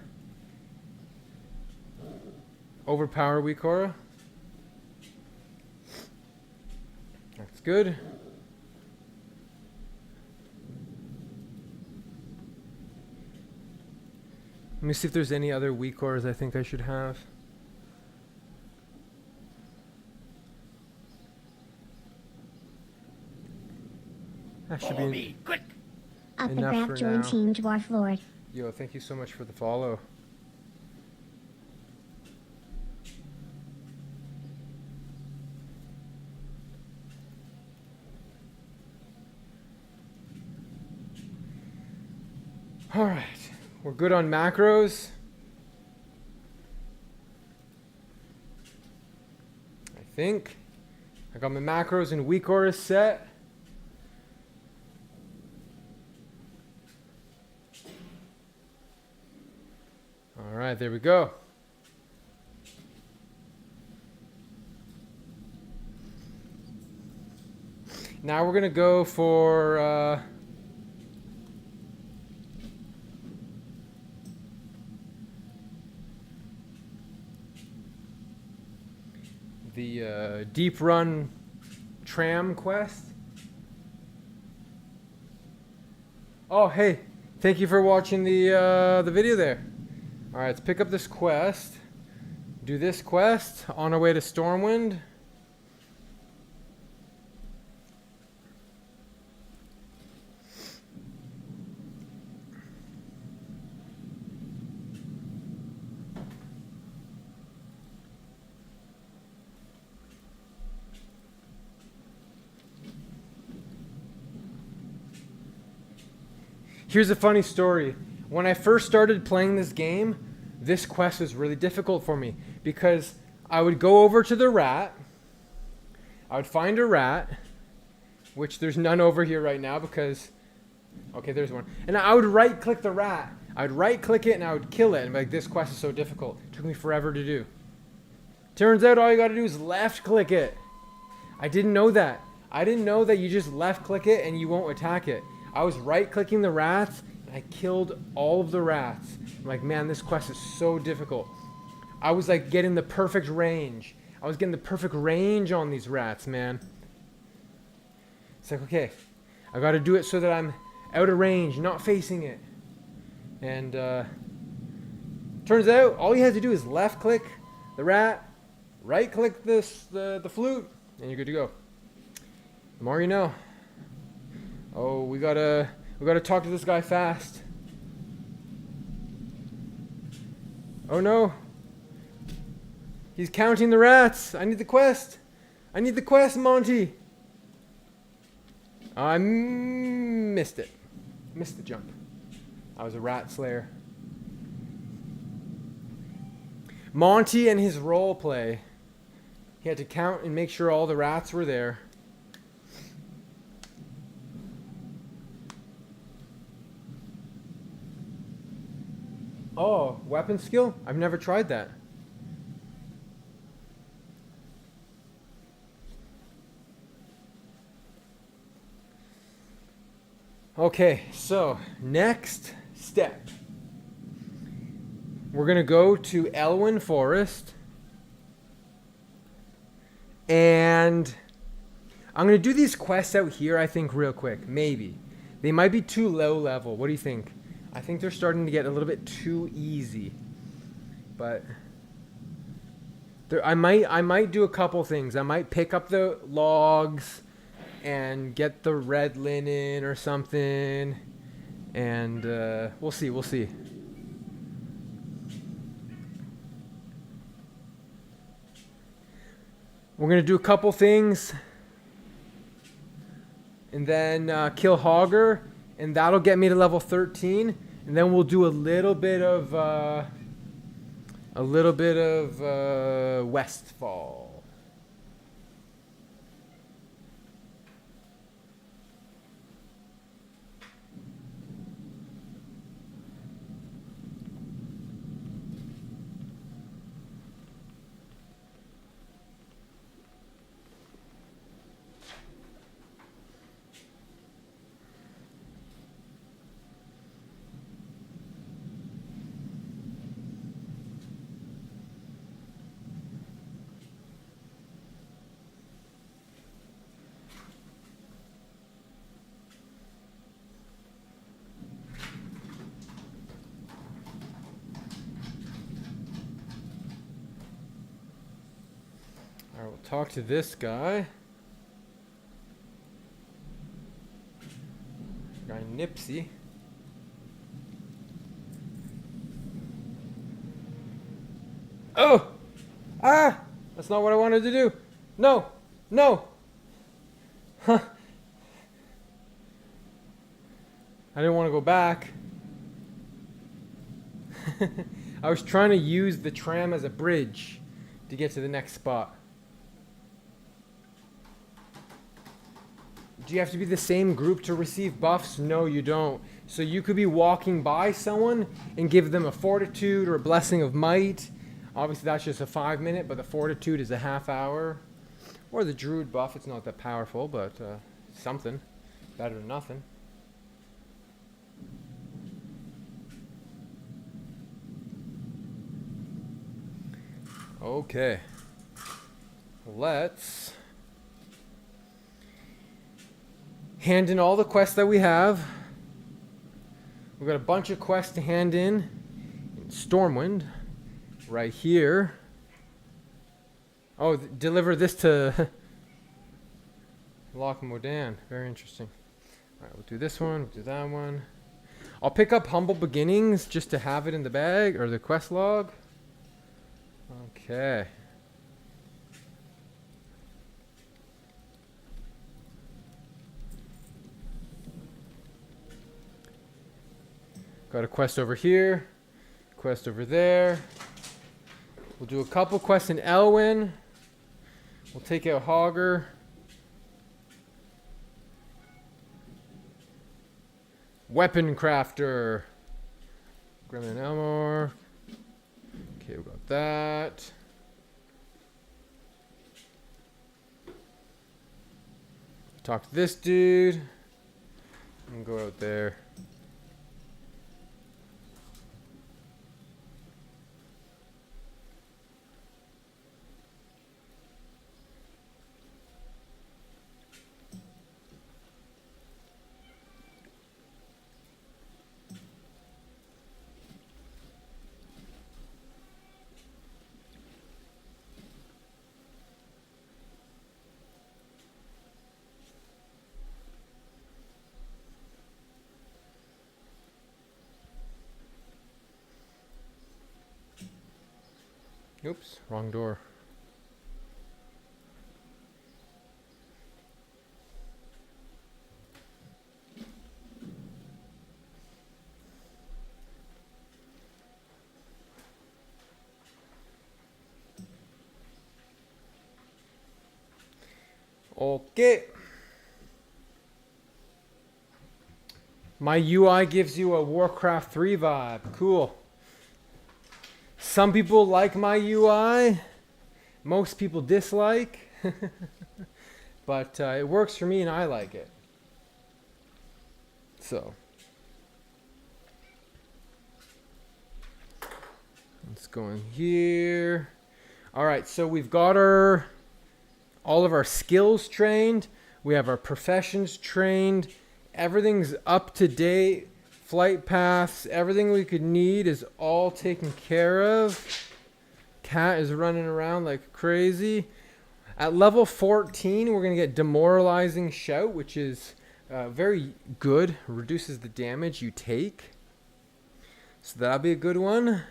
overpower Weakora. That's good. Let me see if there's any other Weakoras I think I should have. That should Follow be me, quick! Up and Enough back for join now. Team Dwarflord. Yo, thank you so much for the follow. All right, we're good on macros. I think I got my macros and Weakora set. All right, there we go. Now we're gonna go for the Deeprun tram quest. Oh, hey, thank you for watching the video there. All right, let's pick up this quest. Do this quest on our way to Stormwind. Here's a funny story. When I first started playing this game, this quest was really difficult for me because I would go over to the rat, I would find a rat, which there's none over here right now because, okay, there's one. And I would right click the rat. I would right click it and I would kill it. And be like, this quest is so difficult. It took me forever to do. Turns out all you gotta do is left click it. I didn't know that. I didn't know that you just left click it and you won't attack it. I was right clicking the rats and I killed all of the rats. I'm like, man, this quest is so difficult. I was like getting the perfect range. I was getting the perfect range on these rats, man. It's like, okay, I gotta do it so that I'm out of range, not facing it. And turns out all you have to do is left click the rat, right click the flute, and you're good to go. The more you know. Oh, we gotta talk to this guy fast. Oh no. He's counting the rats. I need the quest. I need the quest, Monty. I missed it. Missed the jump. I was a rat slayer. Monty and his role play. He had to count and make sure all the rats were there. Oh, weapon skill? I've never tried that. Okay, so next step. We're going to go to Elwynn Forest. And I'm going to do these quests out here, I think, real quick. Maybe. They might be too low level. What do you think? I think they're starting to get a little bit too easy. But I might do a couple things. I might pick up the logs and get the red linen or something. And we'll see. We're going to do a couple things. And then kill Hogger. And that'll get me to level 13. And then we'll do a little bit of Westfall. Alright, we'll talk to this guy. Guy Nipsey. Oh! Ah! That's not what I wanted to do. No! No! Huh. I didn't want to go back. I was trying to use the tram as a bridge to get to the next spot. Do you have to be the same group to receive buffs? No, you don't. So you could be walking by someone and give them a fortitude or a blessing of might. Obviously that's just a 5-minute, but the fortitude is a half hour. Or the druid buff, it's not that powerful, but something. Better than nothing. Okay. Let's hand in all the quests that we have. We've got a bunch of quests to hand in Stormwind right here. Oh, deliver this to Loch Modan. Very interesting. Alright, we'll do this one, we'll do that one. I'll pick up Humble Beginnings just to have it in the bag, or the quest log. Okay. Got a quest over here, quest over there. We'll do a couple quests in Elwynn. We'll take out Hogger. Weapon crafter. Gremlin Elmore. Okay, we got that. Talk to this dude. And go out there. Oops, wrong door. Okay. My UI gives you a Warcraft 3 vibe. Cool. Some people like my UI. Most people dislike. But it works for me and I like it. So. Let's go in here. Alright, so we've got all of our skills trained. We have our professions trained. Everything's up to date. Flight paths, everything we could need is all taken care of. Cat is running around like crazy. At level 14, we're going to get Demoralizing Shout, which is very good. Reduces the damage you take. So that'll be a good one.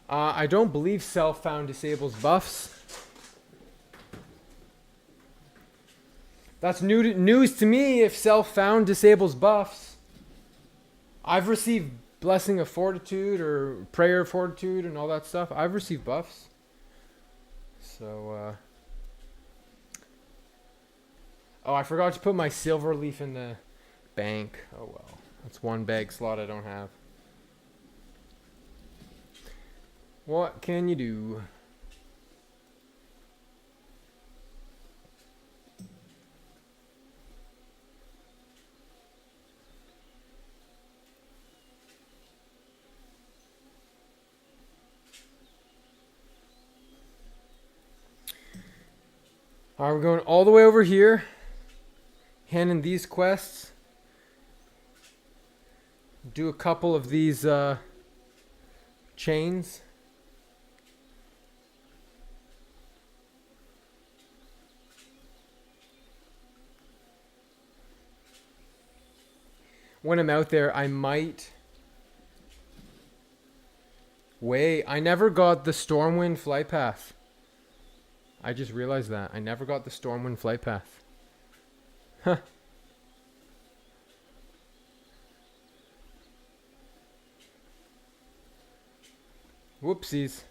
I don't believe self-found disables buffs. That's news to me if self-found disables buffs. I've received Blessing of Fortitude or Prayer of Fortitude and all that stuff. I've received buffs. So, oh, I forgot to put my silver leaf in the bank. Oh well. That's one bag slot I don't have. What can you do? Alright, we're going all the way over here. Handing these quests. Do a couple of these chains. When I'm out there, I might... Wait, I never got the Stormwind flight path. I just realized that. I never got the Stormwind flight path. Huh. Whoopsies.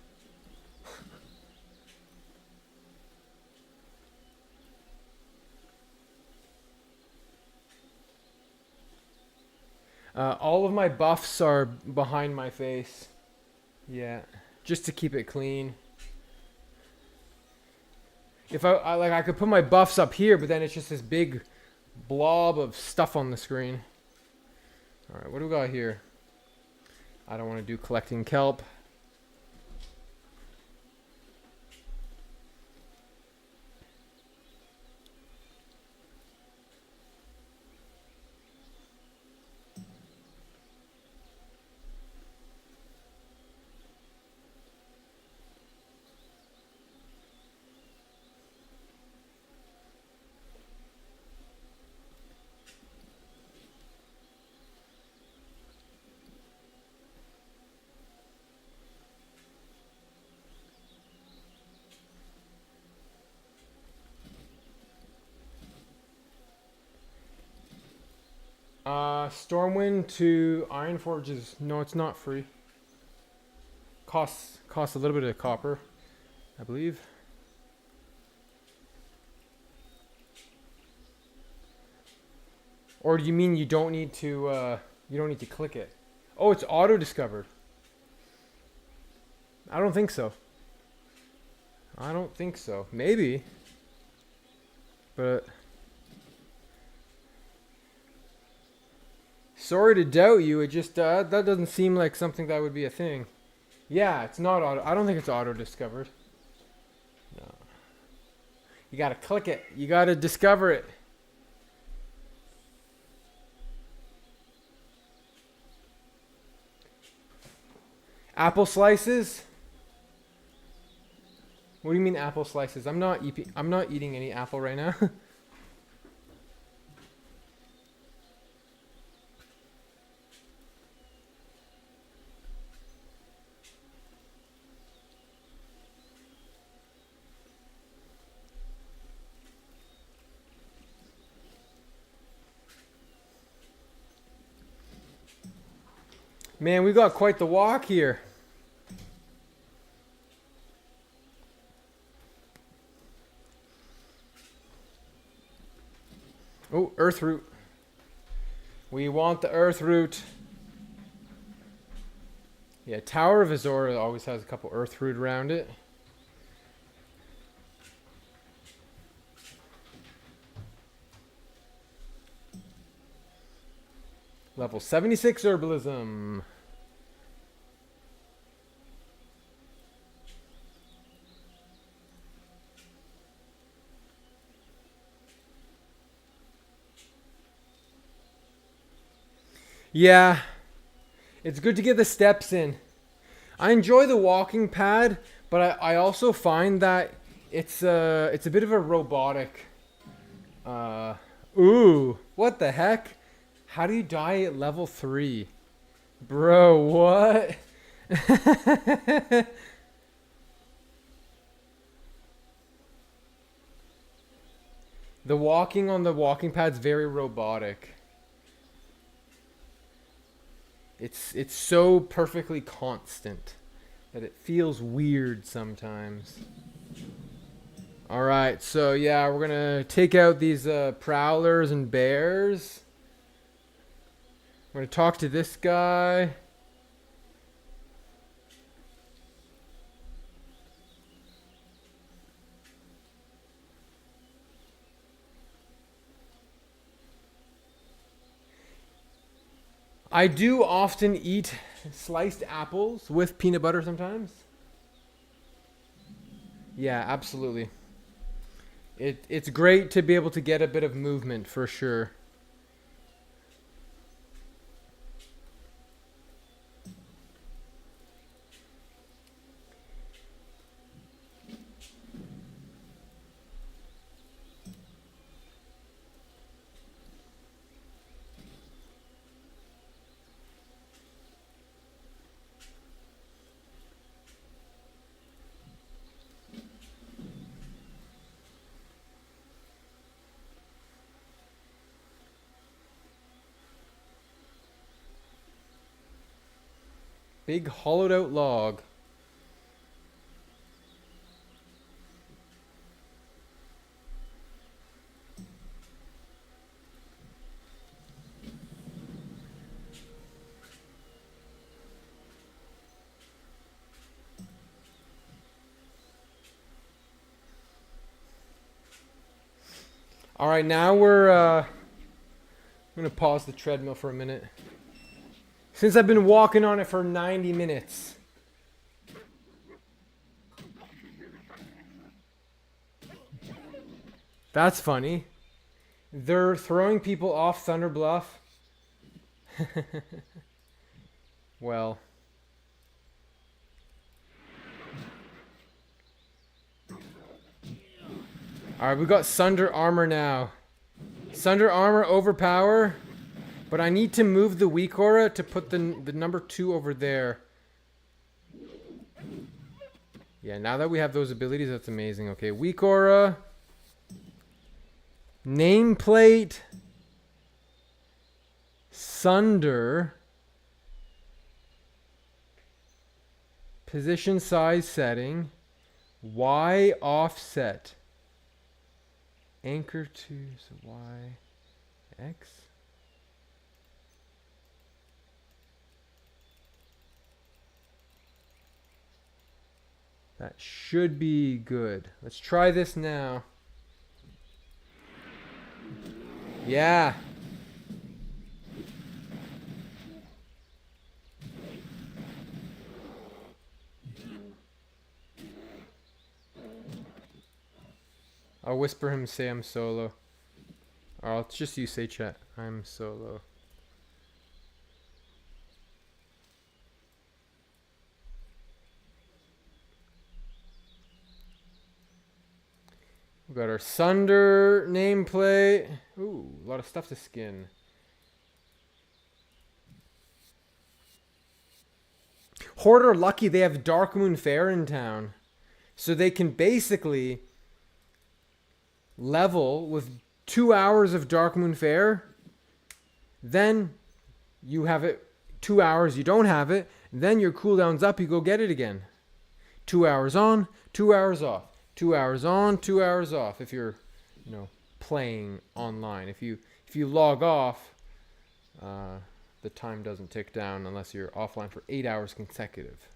All of my buffs are behind my face. Yeah, just to keep it clean. If I could put my buffs up here, but then it's just this big blob of stuff on the screen. All right, what do we got here? I don't want to do collecting kelp. Stormwind to Ironforge is... No, it's not free. Costs a little bit of copper, I believe. Or do you mean you don't need to click it? Oh, it's auto-discovered. I don't think so. I don't think so. Maybe. But... Sorry to doubt you, it just, that doesn't seem like something that would be a thing. Yeah, it's not auto... I don't think it's auto-discovered. No. You gotta click it. You gotta discover it. Apple slices? What do you mean apple slices? I'm not eating any apple right now. Man, we got quite the walk here. Oh, earth root. We want the earth root. Yeah, Tower of Azor always has a couple earth root around it. Level 76 herbalism. Yeah, it's good to get the steps in. I enjoy the walking pad, but I also find that it's a bit of a robotic. Ooh, what the heck? How do you die at level 3? Bro, what? The walking on the walking pad's very robotic. It's so perfectly constant that it feels weird sometimes. Alright, so yeah, we're gonna take out these prowlers and bears. We're gonna talk to this guy. I do often eat sliced apples with peanut butter sometimes. Yeah, absolutely. It's great to be able to get a bit of movement for sure. Big hollowed out log. All right, now I'm gonna pause the treadmill for a minute. Since I've been walking on it for 90 minutes. That's funny. They're throwing people off Thunder Bluff. Well. Alright, we got Sunder Armor now. Sunder Armor overpower. But I need to move the weak aura to put the number 2 over there. Yeah, now that we have those abilities, that's amazing. Okay, weak aura. Nameplate. Sunder. Position size setting. Y offset. Anchor to so Y X. That should be good. Let's try this now. Yeah. I'll whisper him, say I'm solo. Or I'll just use say chat. I'm solo. We got our Sunder nameplate. Ooh, a lot of stuff to skin. Horde are lucky they have Dark Moon Fair in town. So they can basically level with 2 hours of Dark Moon Fair. Then you have it 2 hours, you don't have it. Then your cooldown's up, you go get it again. 2 hours on, 2 hours off. 2 hours on, 2 hours off. If you're, playing online. If you log off, the time doesn't tick down unless you're offline for 8 hours consecutive.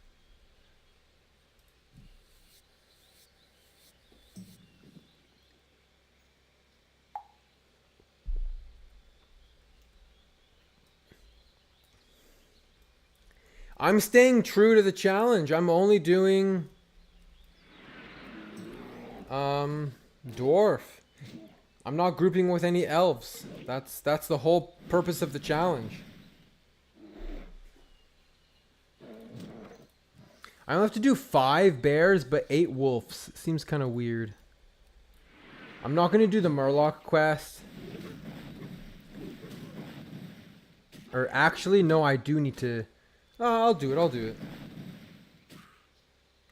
I'm staying true to the challenge. I'm only doing dwarf. I'm not grouping with any elves. That's the whole purpose of the challenge. I don't have to do 5 bears, but 8 wolves. Seems kind of weird. I'm not going to do the Murloc quest. Or actually, no, I do need to... Oh, I'll do it.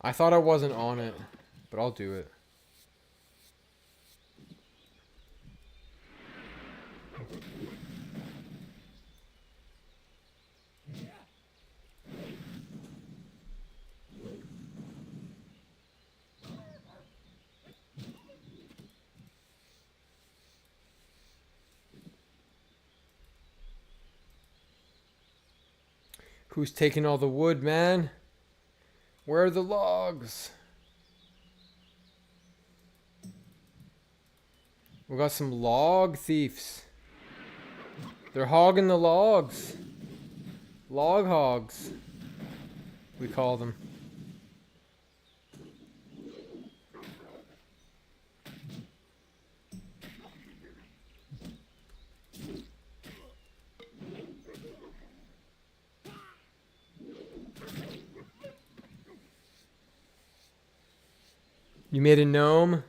I thought I wasn't on it, but I'll do it. Who's taking all the wood, man? Where are the logs? We got some log thieves. They're hogging the logs. Log hogs, we call them. You made a gnome?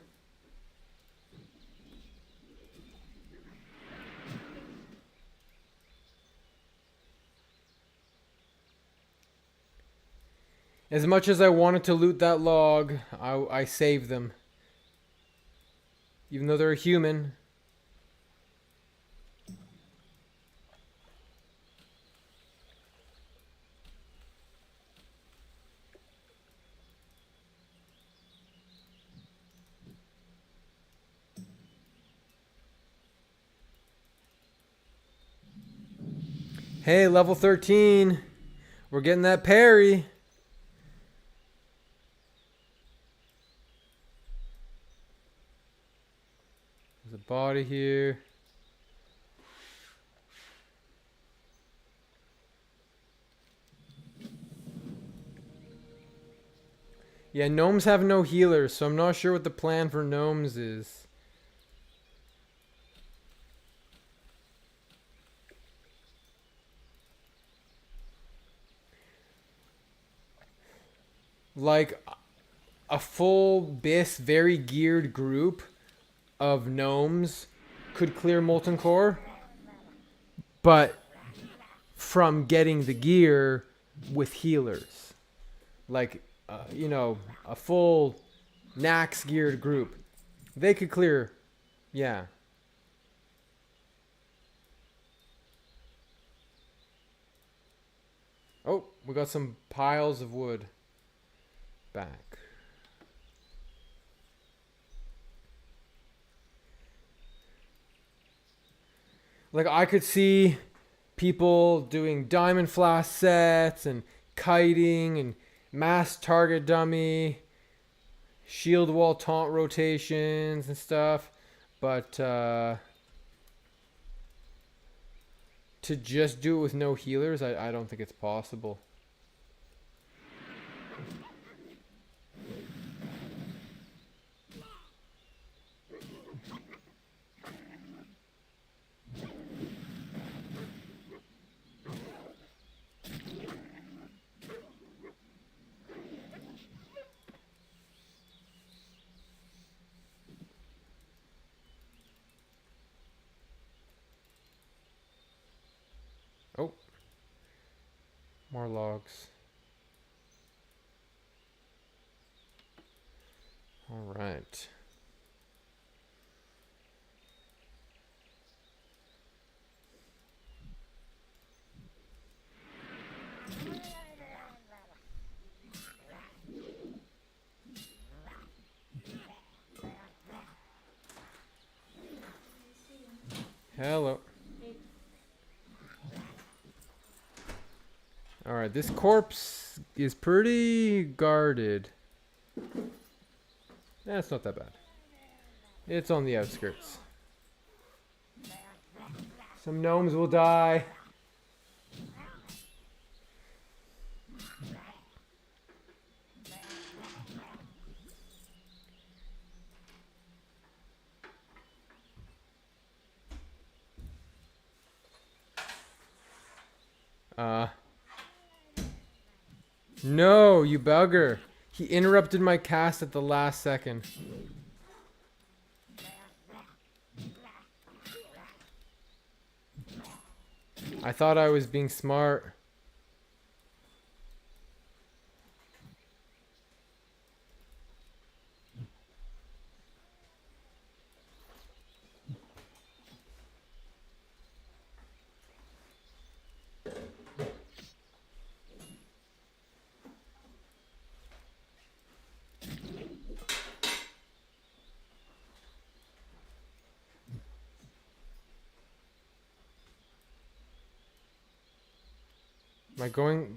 As much as I wanted to loot that log, I saved them. Even though they're a human. Hey, level 13. We're getting that parry. There's a body here. Yeah, gnomes have no healers, so I'm not sure what the plan for gnomes is. Like a full bis, very geared group of gnomes could clear Molten Core, but from getting the gear with healers. Like, a full Nax geared group. They could clear, yeah. Oh, we got some piles of wood back. Like, I could see people doing diamond flash sets and kiting and mass target dummy, shield wall taunt rotations and stuff, but to just do it with no healers, I don't think it's possible. Oh, more logs. All right. Hello. Alright, this corpse is pretty guarded. It's not that bad. It's on the outskirts. Some gnomes will die. No, you bugger. He interrupted my cast at the last second. I thought I was being smart.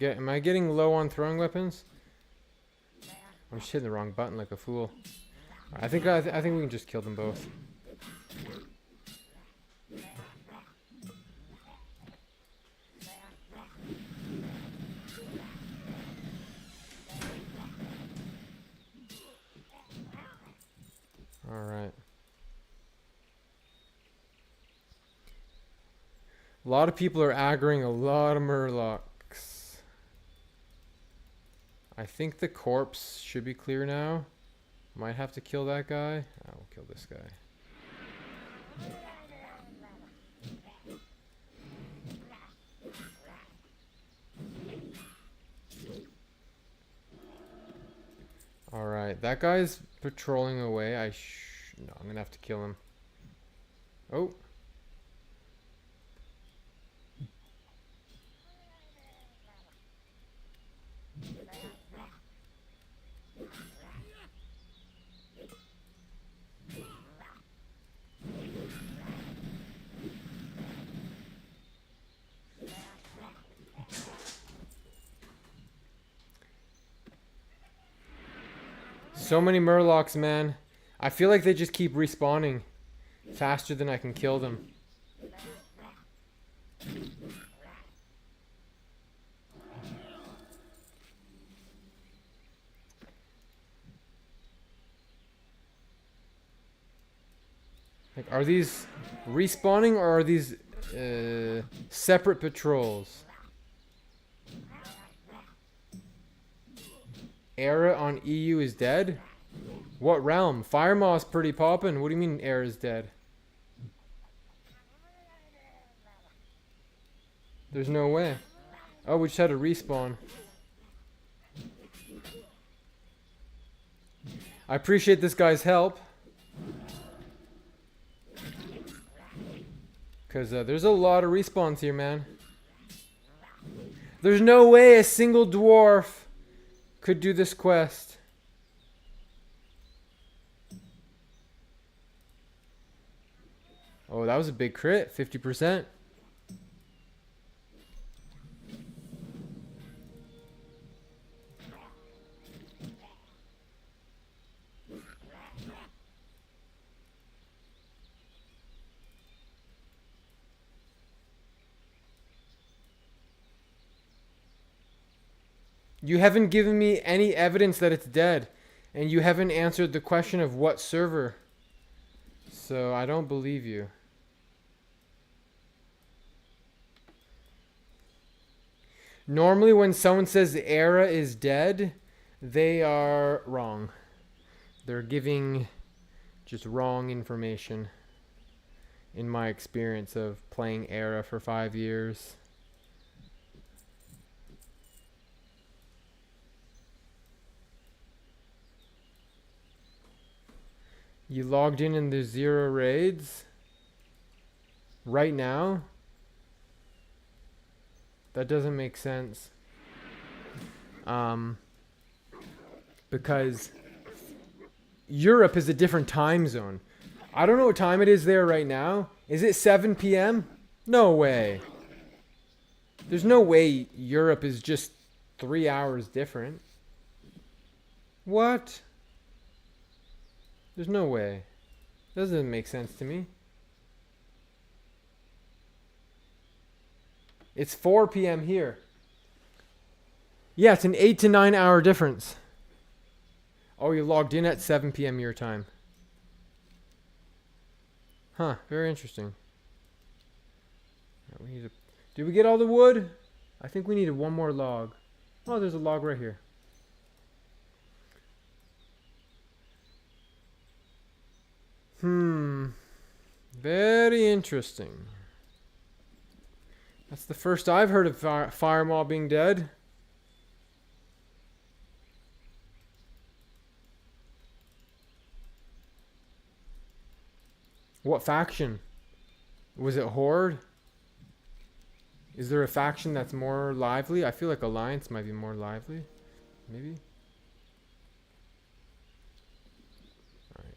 Am I getting low on throwing weapons? I'm just hitting the wrong button like a fool. I think we can just kill them both. All right. A lot of people are aggroing a lot of murlocs. I think the corpse should be clear now. Might have to kill that guy. I will kill this guy. Alright, that guy's patrolling away. No, I'm gonna have to kill him. Oh. So many murlocs, man. I feel like they just keep respawning faster than I can kill them. Like, are these respawning or are these separate patrols? Era on EU is dead? What realm? Firemaw's pretty poppin'. What do you mean Era is dead? There's no way. Oh, we just had a respawn. I appreciate this guy's help. Because there's a lot of respawns here, man. There's no way a single dwarf could do this quest. Oh, that was a big crit. 50%. You haven't given me any evidence that it's dead. And you haven't answered the question of what server. So I don't believe you. Normally when someone says the era is dead, they are wrong. They're giving just wrong information. In my experience of playing era for 5 years. You logged in the 0 raids? Right now? That doesn't make sense. Because Europe is a different time zone. I don't know what time it is there right now. Is it 7 p.m.? No way. There's no way Europe is just 3 hours different. What? There's no way. Doesn't make sense to me. It's 4 p.m. here. Yeah, it's an 8 to 9 hour difference. Oh, you logged in at 7 p.m. your time. Huh, very interesting. We need to, did we get all the wood? I think we needed one more log. Oh, there's a log right here. Very interesting. That's the first I've heard of fire maw being dead. What faction? Was it Horde? Is there a faction that's more lively? I feel like Alliance might be more lively. Maybe.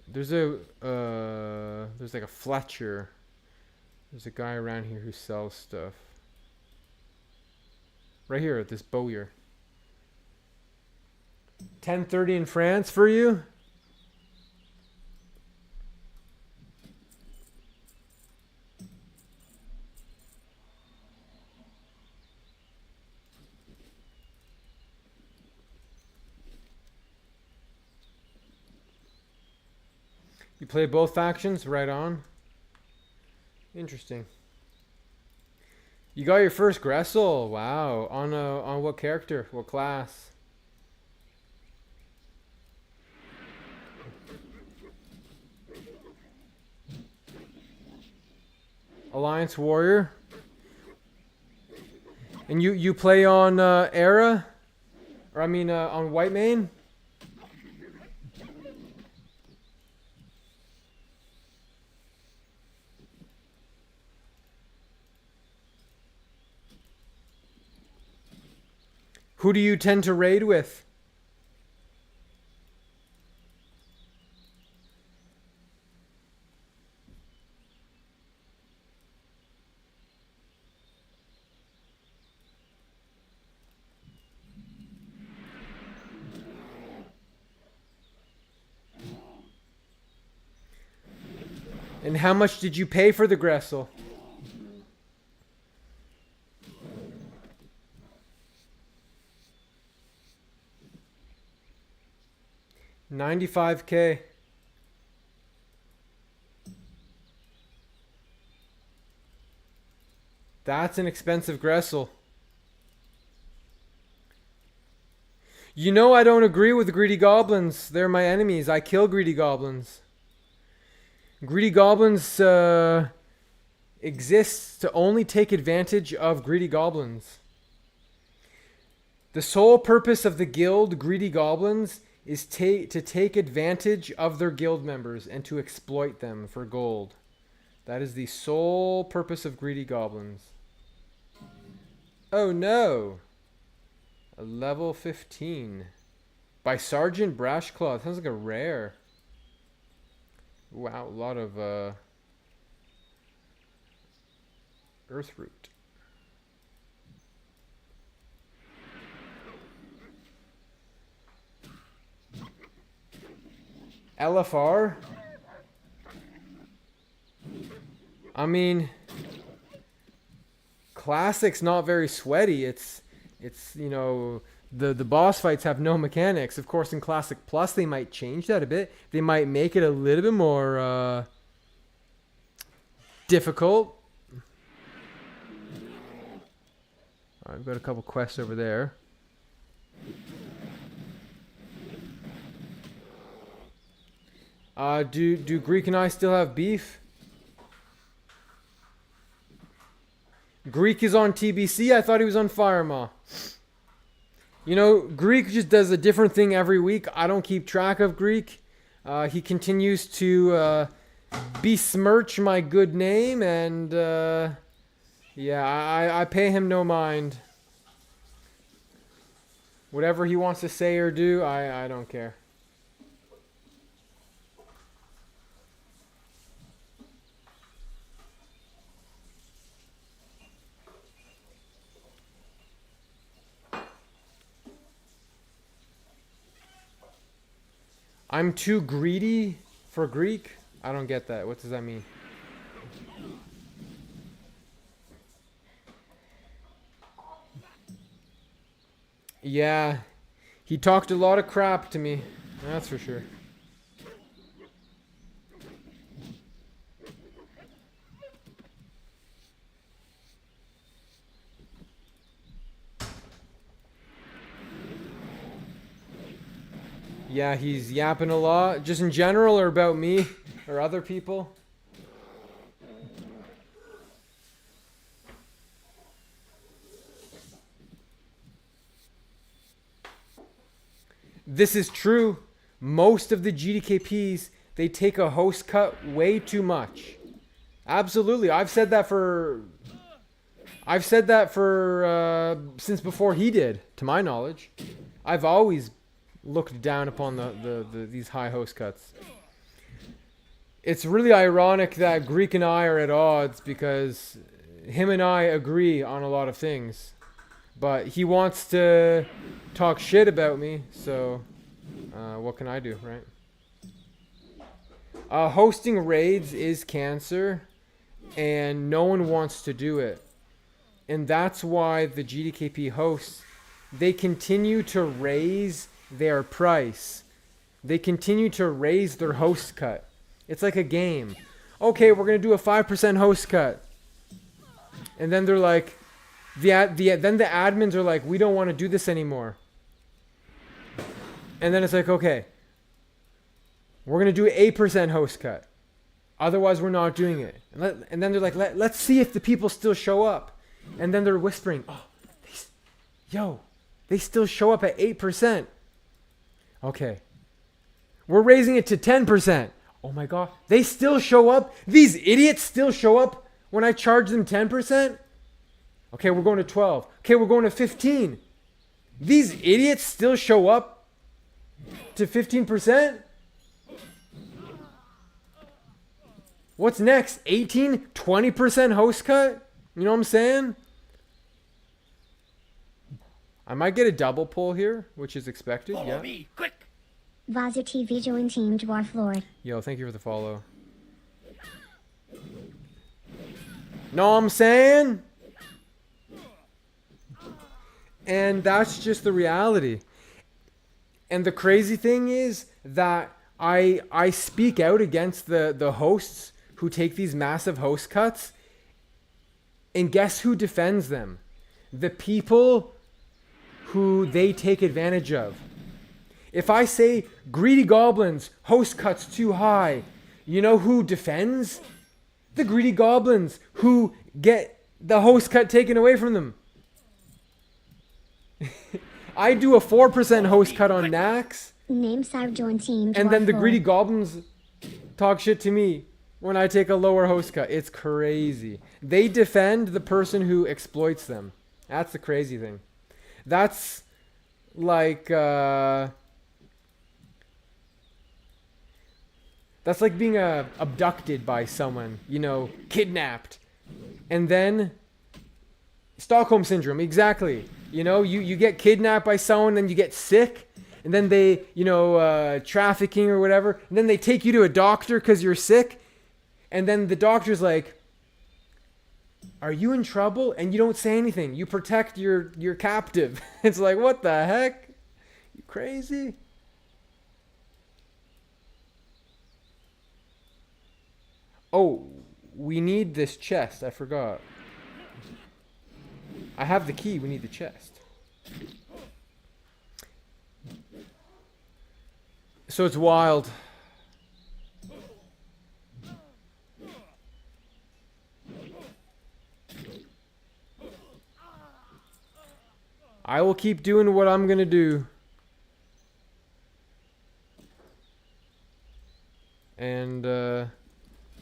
There's like a Fletcher. There's a guy around here who sells stuff. Right here at this bowyer. 10:30 in France for you? You play both factions? Right on. Interesting. You got your first Gressel. Wow. On what character? What class? Alliance Warrior. And you play on Era? Or I mean on Whitemane? Who do you tend to raid with? And how much did you pay for the Gressel? $95K. That's an expensive Gressel. You know I don't agree with greedy goblins. They're my enemies. I kill greedy goblins. Greedy goblins exist to only take advantage of greedy goblins. The sole purpose of the guild, Greedy Goblins, is to take advantage of their guild members and to exploit them for gold. That is the sole purpose of Greedy Goblins. Oh no! A level 15. By Sergeant Brashclaw. Sounds like a rare. Wow, a lot of Earthroot. LFR? I mean, Classic's not very sweaty. It's you know, the boss fights have no mechanics. Of course, in Classic Plus, they might change that a bit. They might make it a little bit more difficult. Alright, I've got a couple quests over there. Do Greek and I still have beef? Greek is on TBC. I thought he was on Firemaw. You know, Greek just does a different thing every week. I don't keep track of Greek. He continues to besmirch my good name, and yeah, I pay him no mind. Whatever he wants to say or do, I don't care. I'm too greedy for Greek? I don't get that. What does that mean? Yeah, he talked a lot of crap to me. That's for sure. Yeah, he's yapping a lot. Just in general or about me or other people? This is true. Most of the GDKPs, they take a host cut way too much. Absolutely. I've said that for since before he did, to my knowledge. I've always looked down upon these high host cuts. It's really ironic that Greek and I are at odds because him and I agree on a lot of things. But he wants to talk shit about me, so what can I do, right? Hosting raids is cancer, and no one wants to do it. And that's why the GDKP hosts, they continue to raise their price. They continue to raise their host cut. It's like a game. Okay, we're going to do a 5% host cut. And then they're like, then the admins are like, we don't want to do this anymore. And then it's like, okay, we're going to do 8% host cut. Otherwise, we're not doing it. And then they're like, let's see if the people still show up. And then they're whispering, oh, they still show up at 8%. Okay. We're raising it to 10%. Oh my God. They still show up? These idiots still show up when I charge them 10%? Okay, we're going to 12. Okay, we're going to 15. These idiots still show up to 15%? What's next? 18? 20% host cut? You know what I'm saying? I might get a double pull here, which is expected. Follow yeah. me, quick! Vaza TV joined Team Dwarflord. Yo, thank you for the follow. Know what I'm saying? And that's just the reality. And the crazy thing is that I speak out against the hosts who take these massive host cuts. And guess who defends them? The people who they take advantage of. If I say greedy goblins, host cuts too high, you know who defends? The greedy goblins who get the host cut taken away from them. I do a 4% host cut on Nax. Name Sav joined Team Dwarflord. And then the greedy goblins talk shit to me when I take a lower host cut. It's crazy. They defend the person who exploits them. That's the crazy thing. That's like that's like being abducted by someone, you know, kidnapped. And then Stockholm syndrome, exactly. You know, you get kidnapped by someone, then you get sick, and then they, you know, trafficking or whatever, and then they take you to a doctor because you're sick, and then the doctor's like, are you in trouble? And you don't say anything. You protect your captive. It's like, what the heck? You crazy? Oh, we need this chest. I forgot. I have the key. We need the chest. So it's wild. I will keep doing what I'm gonna do. And what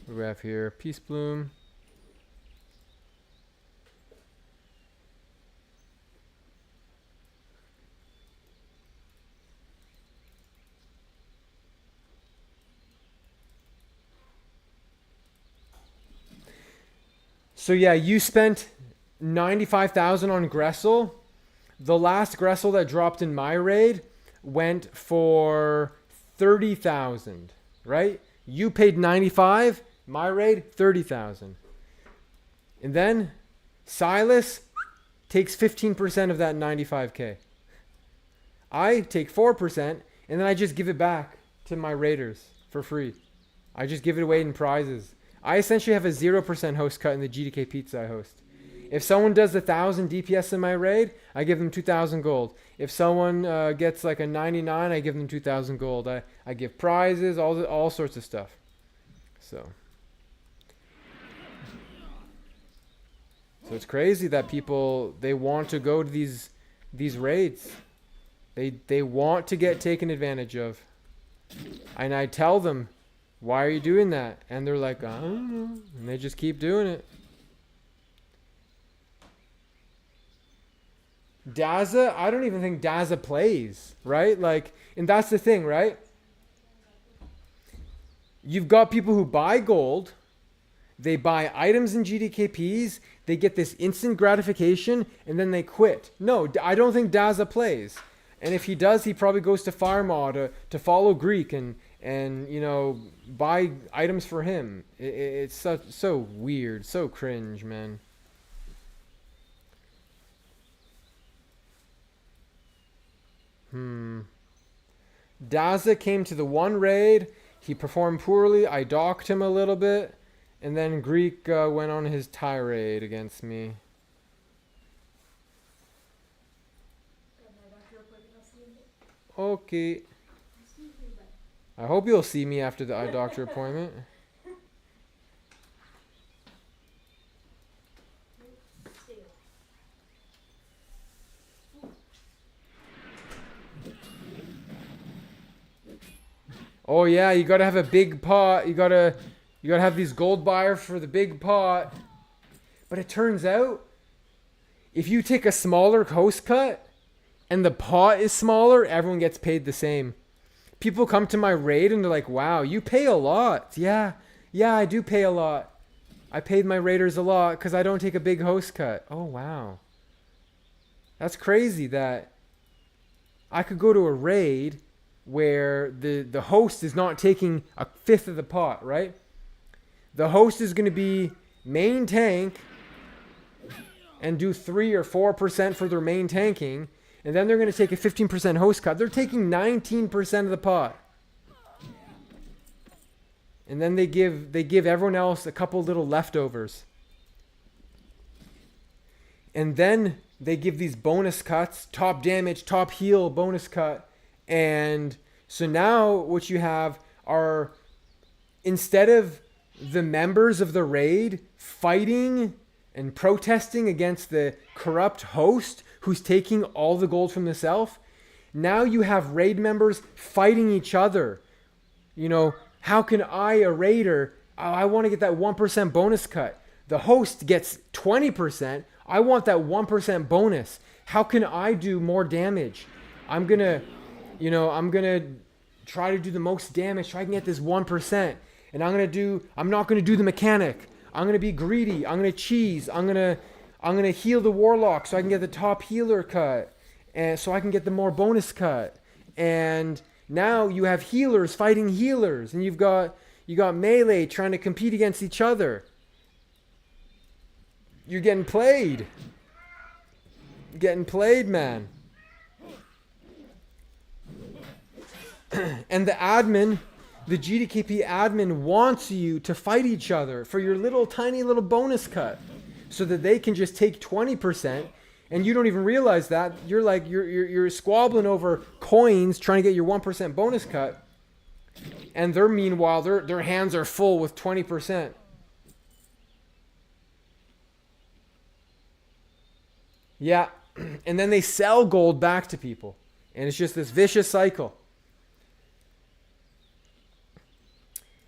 do we have here? Peace Bloom. So yeah, you spent 95,000 on Gressel. The last Gressel that dropped in my raid went for 30,000, right? You paid 95, my raid 30,000. And then Silas takes 15% of that 95k. I take 4% and then I just give it back to my raiders for free. I just give it away in prizes. I essentially have a 0% host cut in the GDK pizza I host. If someone does 1,000 DPS in my raid, I give them 2,000 gold. If someone gets like a 99, I give them 2,000 gold. I give prizes, all sorts of stuff. So it's crazy that people, they want to go to these raids. They want to get taken advantage of. And I tell them, why are you doing that? And they're like, I don't know. And they just keep doing it. Daza, I don't even think Daza plays, right? Like, and that's the thing, right? You've got people who buy gold, they buy items in GDKPs, they get this instant gratification, and then they quit. No, I don't think Daza plays. And if he does, he probably goes to Firemaw to follow Greek and you know, buy items for him. It's so weird, so cringe, man. Daza came to the one raid. He performed poorly. I docked him a little bit. And then Greek went on his tirade against me. Okay. I hope you'll see me after the eye doctor appointment. Oh yeah, you gotta have a big pot. You gotta have these gold buyers for the big pot. But it turns out, if you take a smaller host cut and the pot is smaller, everyone gets paid the same. People come to my raid and they're like, wow, you pay a lot. Yeah, I do pay a lot. I paid my raiders a lot because I don't take a big host cut. Oh, wow. That's crazy that I could go to a raid where the host is not taking a fifth of the pot, right? The host is going to be main tank and do 3 or 4% for their main tanking. And then they're going to take a 15% host cut. They're taking 19% of the pot. And then they give everyone else a couple little leftovers. And then they give these bonus cuts, top damage, top heal bonus cut. And so now what you have are, instead of the members of the raid fighting and protesting against the corrupt host who's taking all the gold from the self, now you have raid members fighting each other. You know, how can I, a raider, I want to get that 1% bonus cut. The host gets 20%. I want that 1% bonus. How can I do more damage? I'm gonna, I'm gonna try to do the most damage so I can get this 1%. And I'm not gonna do the mechanic. I'm gonna be greedy. I'm gonna cheese. I'm gonna heal the warlock so I can get the top healer cut, and so I can get the more bonus cut. And now you have healers fighting healers, and you got melee trying to compete against each other. You're getting played. Getting played, man. And the admin, the GDKP admin wants you to fight each other for your little tiny little bonus cut, so that they can just take 20%, and you don't even realize that. You're squabbling over coins trying to get your 1% bonus cut, and meanwhile their hands are full with 20%. Yeah, and then they sell gold back to people, and it's just this vicious cycle.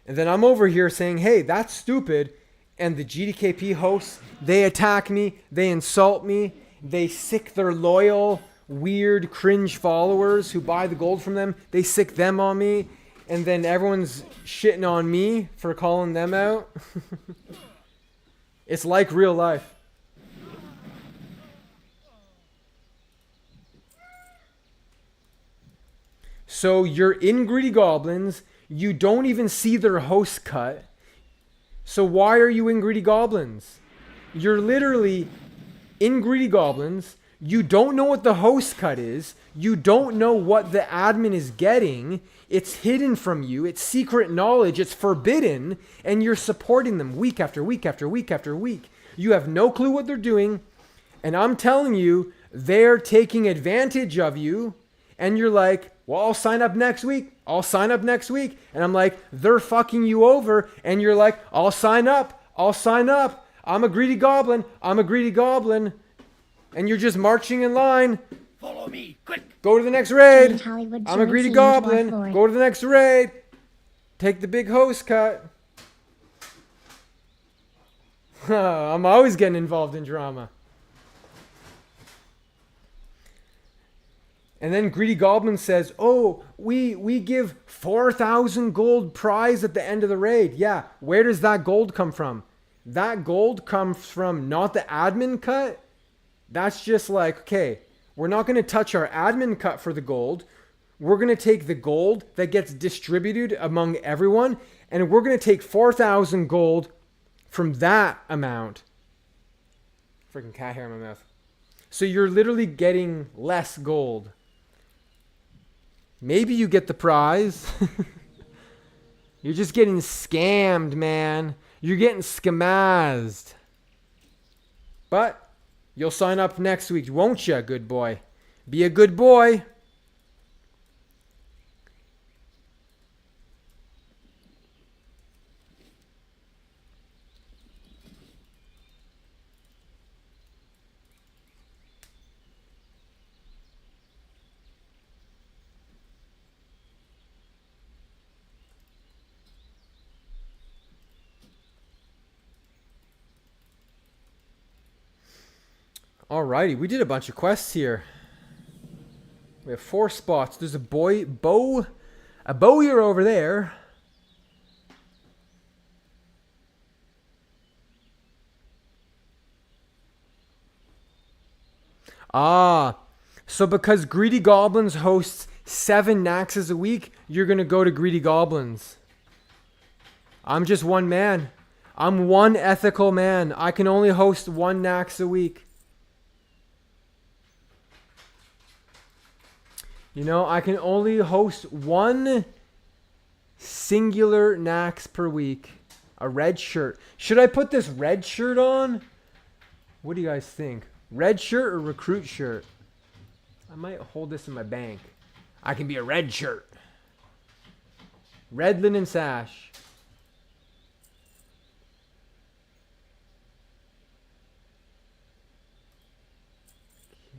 And then I'm over here saying, hey, that's stupid. And the GDKP hosts, they attack me, they insult me, they sick their loyal, weird, cringe followers who buy the gold from them. They sick them on me. And then everyone's shitting on me for calling them out. It's like real life. So you're in Greedy Goblins. You don't even see their host cut. So why are you in Greedy Goblins? You're literally in Greedy Goblins. You don't know what the host cut is. You don't know what the admin is getting. It's hidden from you. It's secret knowledge. It's forbidden. And you're supporting them week after week after week after week. You have no clue what they're doing. And I'm telling you, they're taking advantage of you. And you're like, well, I'll sign up next week. I'll sign up next week. And I'm like, they're fucking you over. And you're like, I'll sign up. I'll sign up. I'm a greedy goblin. I'm a greedy goblin. And you're just marching in line. Follow me, quick. Go to the next raid. Hollywood I'm a greedy Jones goblin. Dwarflord. Go to the next raid. Take the big host cut. I'm always getting involved in drama. And then Greedy Goblin says, oh, we give 4,000 gold prize at the end of the raid. Yeah, where does that gold come from? That gold comes from not the admin cut. That's just like, okay, we're not going to touch our admin cut for the gold. We're going to take the gold that gets distributed among everyone, and we're going to take 4,000 gold from that amount. Freaking cat hair in my mouth. So you're literally getting less gold. Maybe you get the prize. You're just getting scammed, man. You're getting scamazed. But you'll sign up next week, won't you, good boy? Be a good boy. Alrighty, we did a bunch of quests here. We have 4 spots. There's a bowyer over there. Ah, so because Greedy Goblins hosts 7 Naxes a week, you're going to go to Greedy Goblins. I'm just one man. I'm one ethical man. I can only host 1 Nax a week. You know, I can only host 1 singular Nax per week. A red shirt. Should I put this red shirt on? What do you guys think? Red shirt or recruit shirt? I might hold this in my bank. I can be a red shirt. Red linen sash.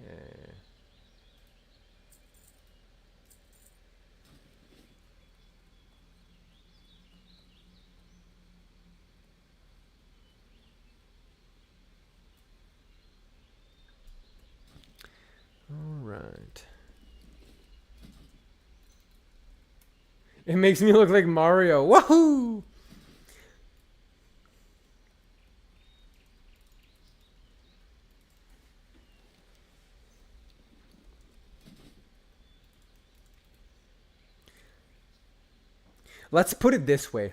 Okay. All right. It makes me look like Mario. Woohoo! Let's put it this way.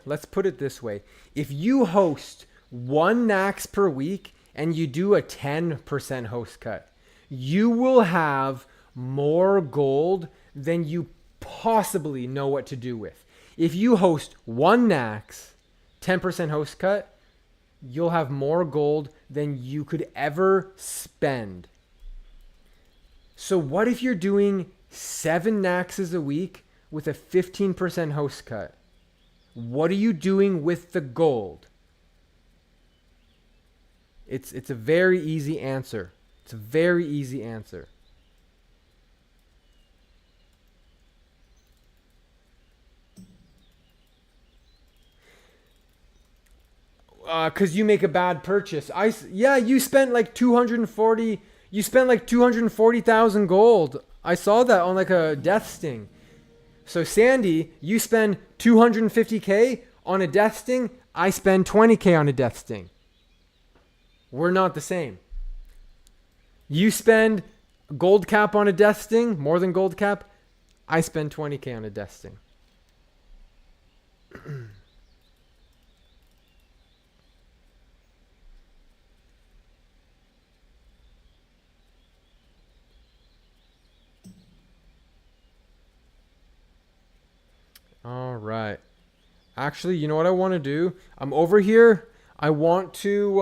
If you host 1 Nax per week and you do a 10% host cut, you will have more gold than you possibly know what to do with. If you host 1 Nax, 10% host cut, you'll have more gold than you could ever spend. So what if you're doing 7 Naxes a week with a 15% host cut? What are you doing with the gold? It's a very easy answer. It's a very easy answer. Cause you make a bad purchase. You spent like 240. You spent like 240,000 gold. I saw that on like a death sting. So Sandy, you spend 250k on a death sting. I spend 20k on a death sting. We're not the same. You spend gold cap on a death sting, more than gold cap. I spend 20k on a death sting. All right. Actually, you know what I want to do? I'm over here. I want to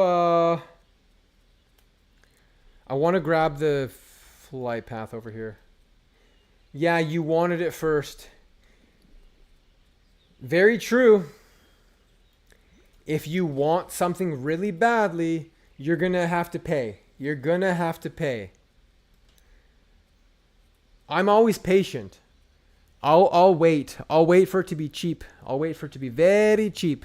grab the flight path over here. Yeah, you wanted it first. Very true. If you want something really badly, you're going to have to pay. You're going to have to pay. I'm always patient. I'll wait. I'll wait for it to be cheap. I'll wait for it to be very cheap.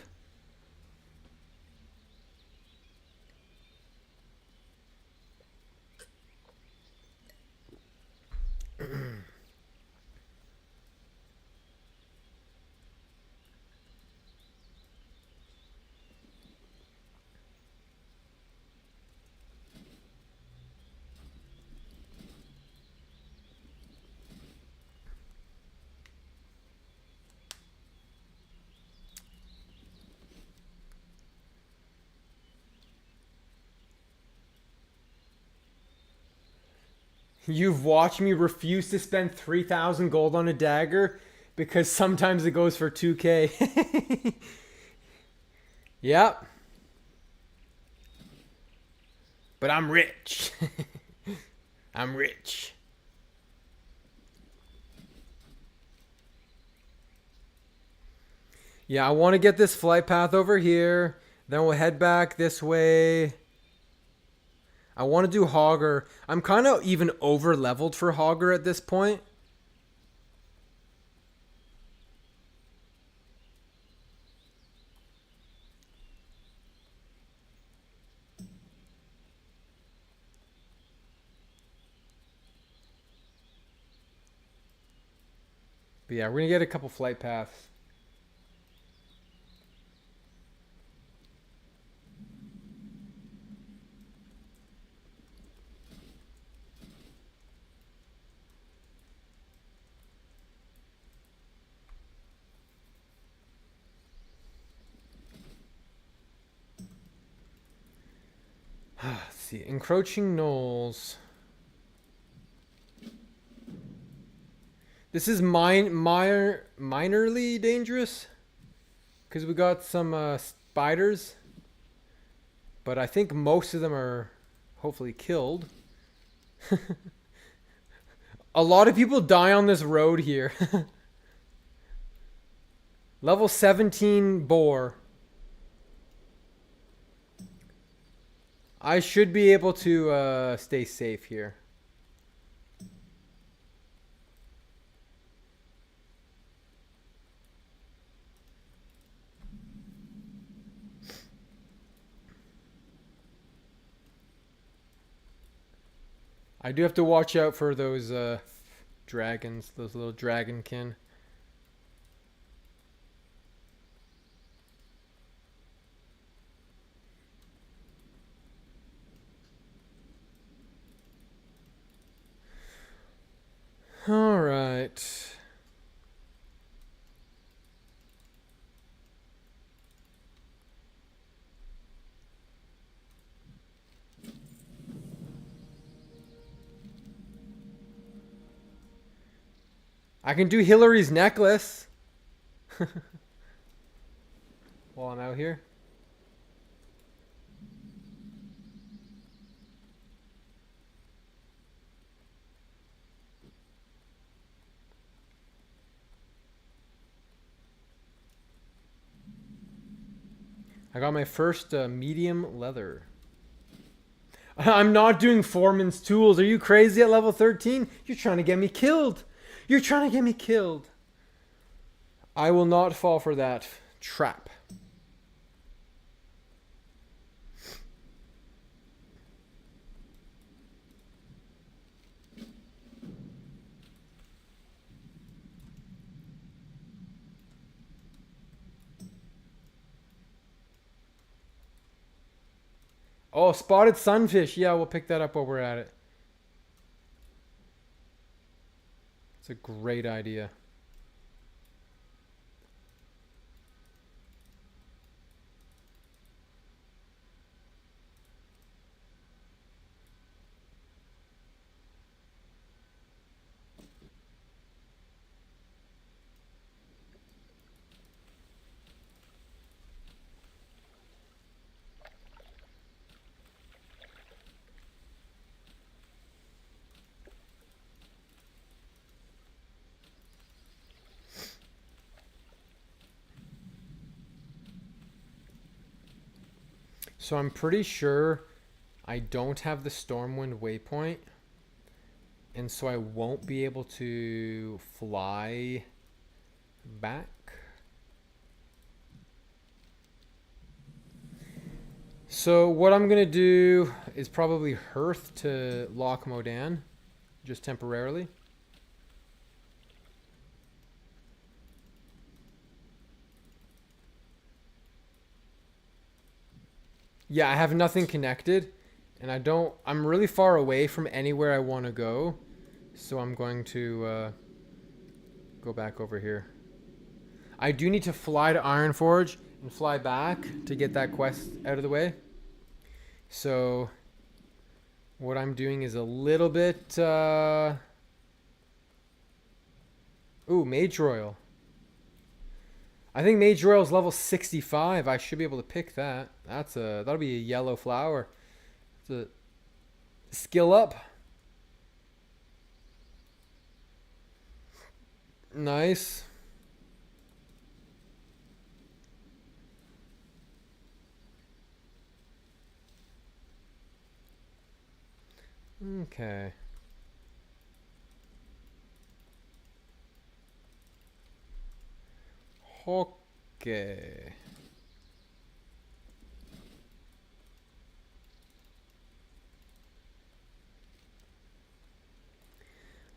You've watched me refuse to spend 3,000 gold on a dagger because sometimes it goes for 2k. Yep. But I'm rich. I'm rich. Yeah, I want to get this flight path over here. Then we'll head back this way. I want to do Hogger. I'm kind of even over leveled for Hogger at this point. But yeah, we're going to get a couple flight paths. Let's see, encroaching knolls. This is minorly dangerous because we got some spiders, but I think most of them are hopefully killed. A lot of people die on this road here. Level 17 boar. I should be able to stay safe here. I do have to watch out for those dragons, those little dragonkin. All right. I can do Hillary's necklace while I'm out here. I got my first medium leather. I'm not doing Foreman's tools. Are you crazy at level 13? You're trying to get me killed. You're trying to get me killed. I will not fall for that trap. Oh, spotted sunfish. Yeah, we'll pick that up while we're at it. It's a great idea. So I'm pretty sure I don't have the Stormwind waypoint, and so I won't be able to fly back. So what I'm gonna do is probably Hearth to Loch Modan, just temporarily. Yeah, I have nothing connected, and I'm really far away from anywhere I want to go, so I'm going to go back over here. I do need to fly to Ironforge and fly back to get that quest out of the way. So what I'm doing is a little bit ooh, Mage Royal. I think Mage Royal's level 65. I should be able to pick that. That'll be a yellow flower. It's a skill up. Nice. Okay. Okay.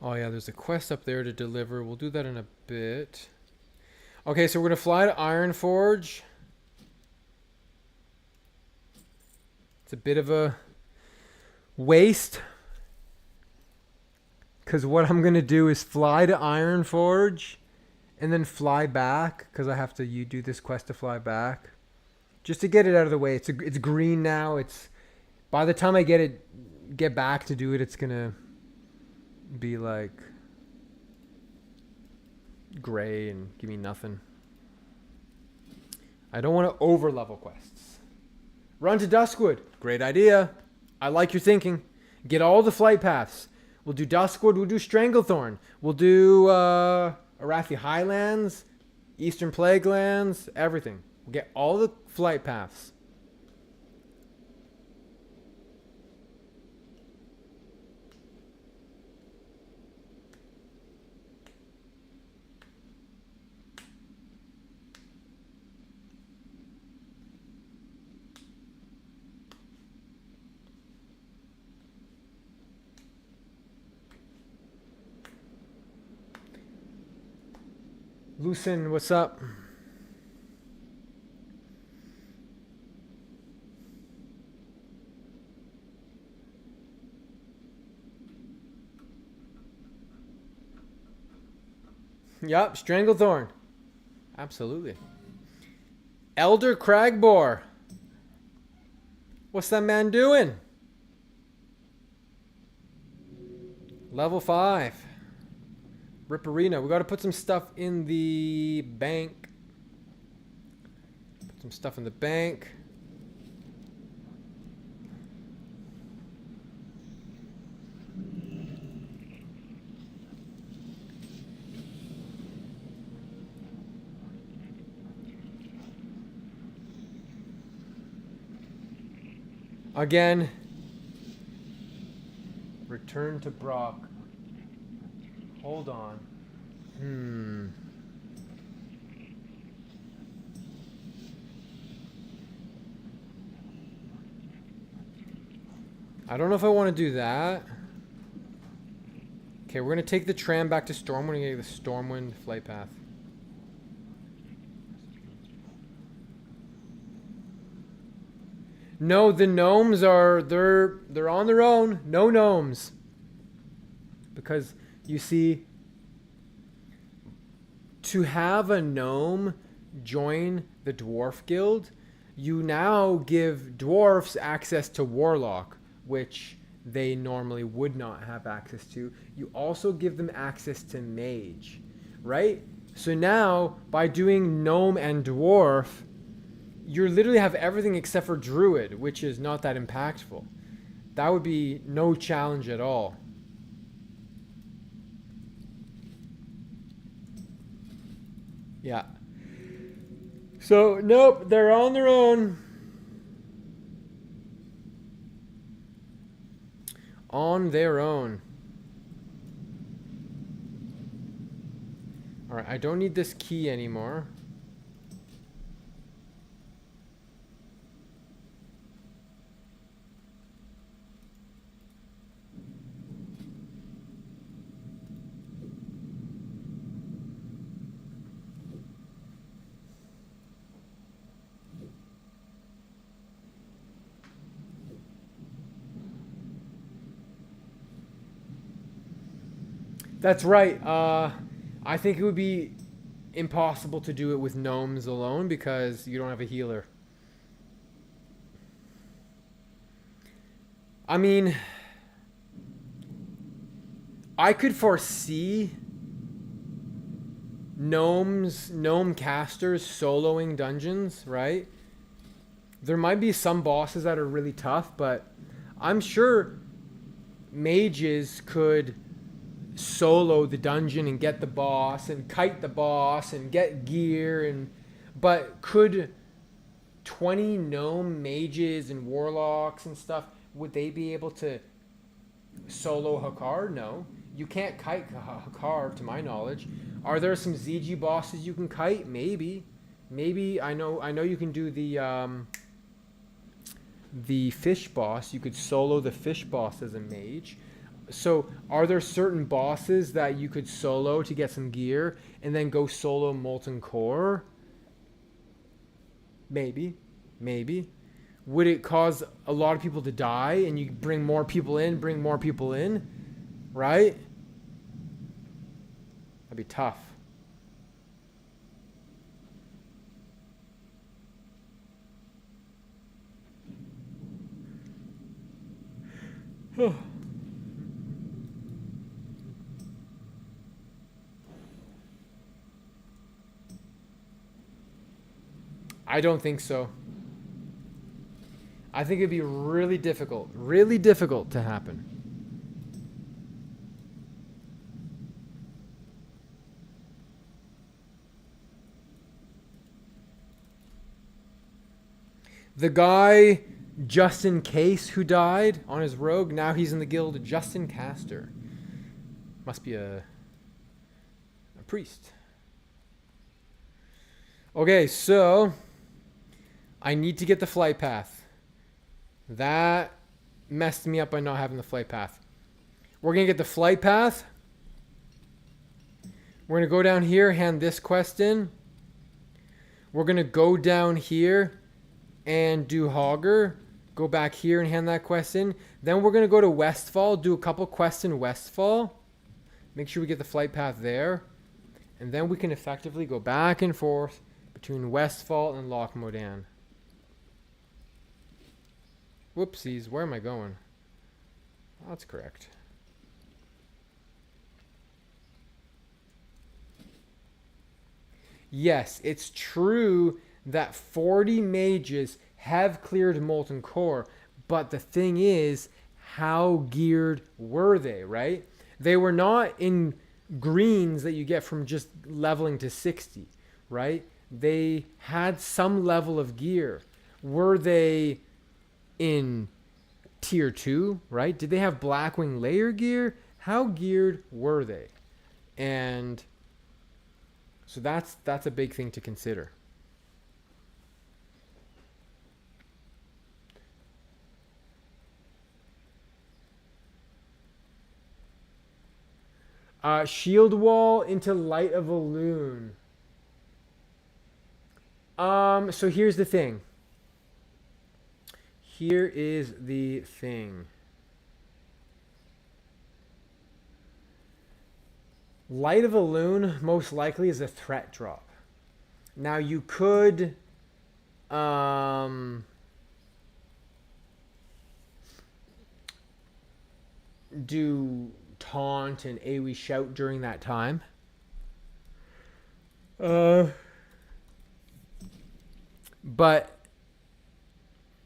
Oh yeah, there's a quest up there to deliver. We'll do that in a bit. Okay, so we're gonna fly to Ironforge. It's a bit of a waste, because what I'm gonna do is fly to Ironforge and then fly back, because I have to do this quest to fly back, just to get it out of the way. It's green now. It's by the time I get back to do it, it's gonna be like gray and give me nothing. I don't want to over level quests. Run to Duskwood. Great idea. I like your thinking. Get all the flight paths. We'll do Duskwood. We'll do Stranglethorn. We'll do Arathi Highlands, Eastern Plaguelands, everything. We'll get all the flight paths. Lucin, what's up? Yep, Stranglethorn. Absolutely. Elder Cragboar. What's that man doing? Level 5. Ripperina. We got to put some stuff in the bank. Put some stuff in the bank. Again, return to Brock. Hold on. I don't know if I want to do that. Okay, we're going to take the tram back to Stormwind and get the Stormwind flight path. No, the gnomes are they're on their own. No gnomes. Because you see, to have a gnome join the dwarf guild, you now give dwarfs access to warlock, which they normally would not have access to. You also give them access to mage, right? So now by doing gnome and dwarf, you literally have everything except for druid, which is not that impactful. That would be no challenge at all. Yeah. So, nope, they're on their own. On their own. Alright, I don't need this key anymore. That's right. I think it would be impossible to do it with gnomes alone because you don't have a healer. I mean, I could foresee gnome casters soloing dungeons, right? There might be some bosses that are really tough, but I'm sure mages could solo the dungeon and get the boss and kite the boss and get gear, but could 20 gnome mages and warlocks and stuff, would they be able to solo Hogger? No, you can't kite Hogger to my knowledge. Are there some ZG bosses you can kite? Maybe I know you can do the fish boss. You could solo the fish boss as a mage. So are there certain bosses that you could solo to get some gear and then go solo Molten Core? Maybe. Would it cause a lot of people to die and you bring more people in, right? That'd be tough. I don't think so. I think it'd be really difficult to happen. The guy, just in case, who died on his rogue, now he's in the guild Justin Caster. Must be a priest. Okay, so I need to get the flight path. That messed me up by not having the flight path. We're going to get the flight path. We're going to go down here, hand this quest in. We're going to go down here and do Hogger. Go back here and hand that quest in. Then we're going to go to Westfall, do a couple quests in Westfall. Make sure we get the flight path there. And then we can effectively go back and forth between Westfall and Loch Modan. Whoopsies, where am I going? That's correct. Yes, it's true that 40 mages have cleared Molten Core, but the thing is, how geared were they, right? They were not in greens that you get from just leveling to 60, right? They had some level of gear. Were they in tier 2, right? Did they have Blackwing layer gear? How geared were they? And so that's a big thing to consider. Shield wall into Light of Elwynn. So here's the thing. Here is the thing. Light of Elwynn most likely is a threat drop. Now you could do taunt and AoE shout during that time. But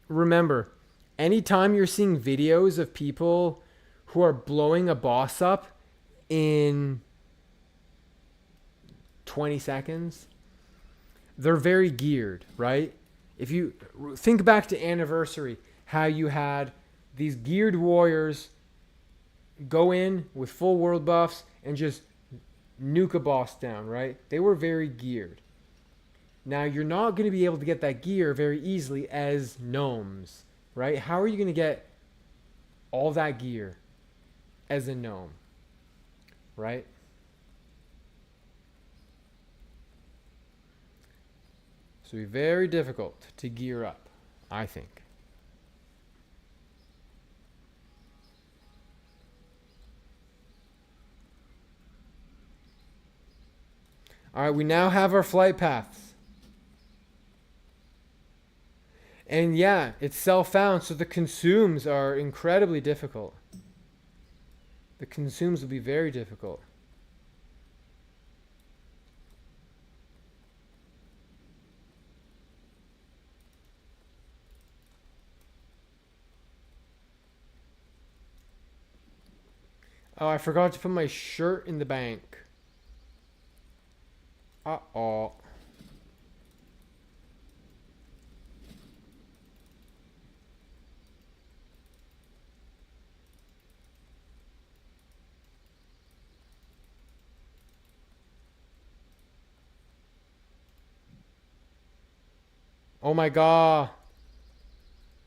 remember, anytime you're seeing videos of people who are blowing a boss up in 20 seconds, they're very geared, right? If you think back to Anniversary, how you had these geared warriors go in with full world buffs and just nuke a boss down, right? They were very geared. Now, you're not going to be able to get that gear very easily as gnomes, right? How are you going to get all that gear as a gnome, right? So it'll be very difficult to gear up, I think. All right, we now have our flight paths. And yeah, it's self-found, so the consumes are incredibly difficult. The consumes will be very difficult. Oh, I forgot to put my shirt in the bank. Uh-oh. Oh my god.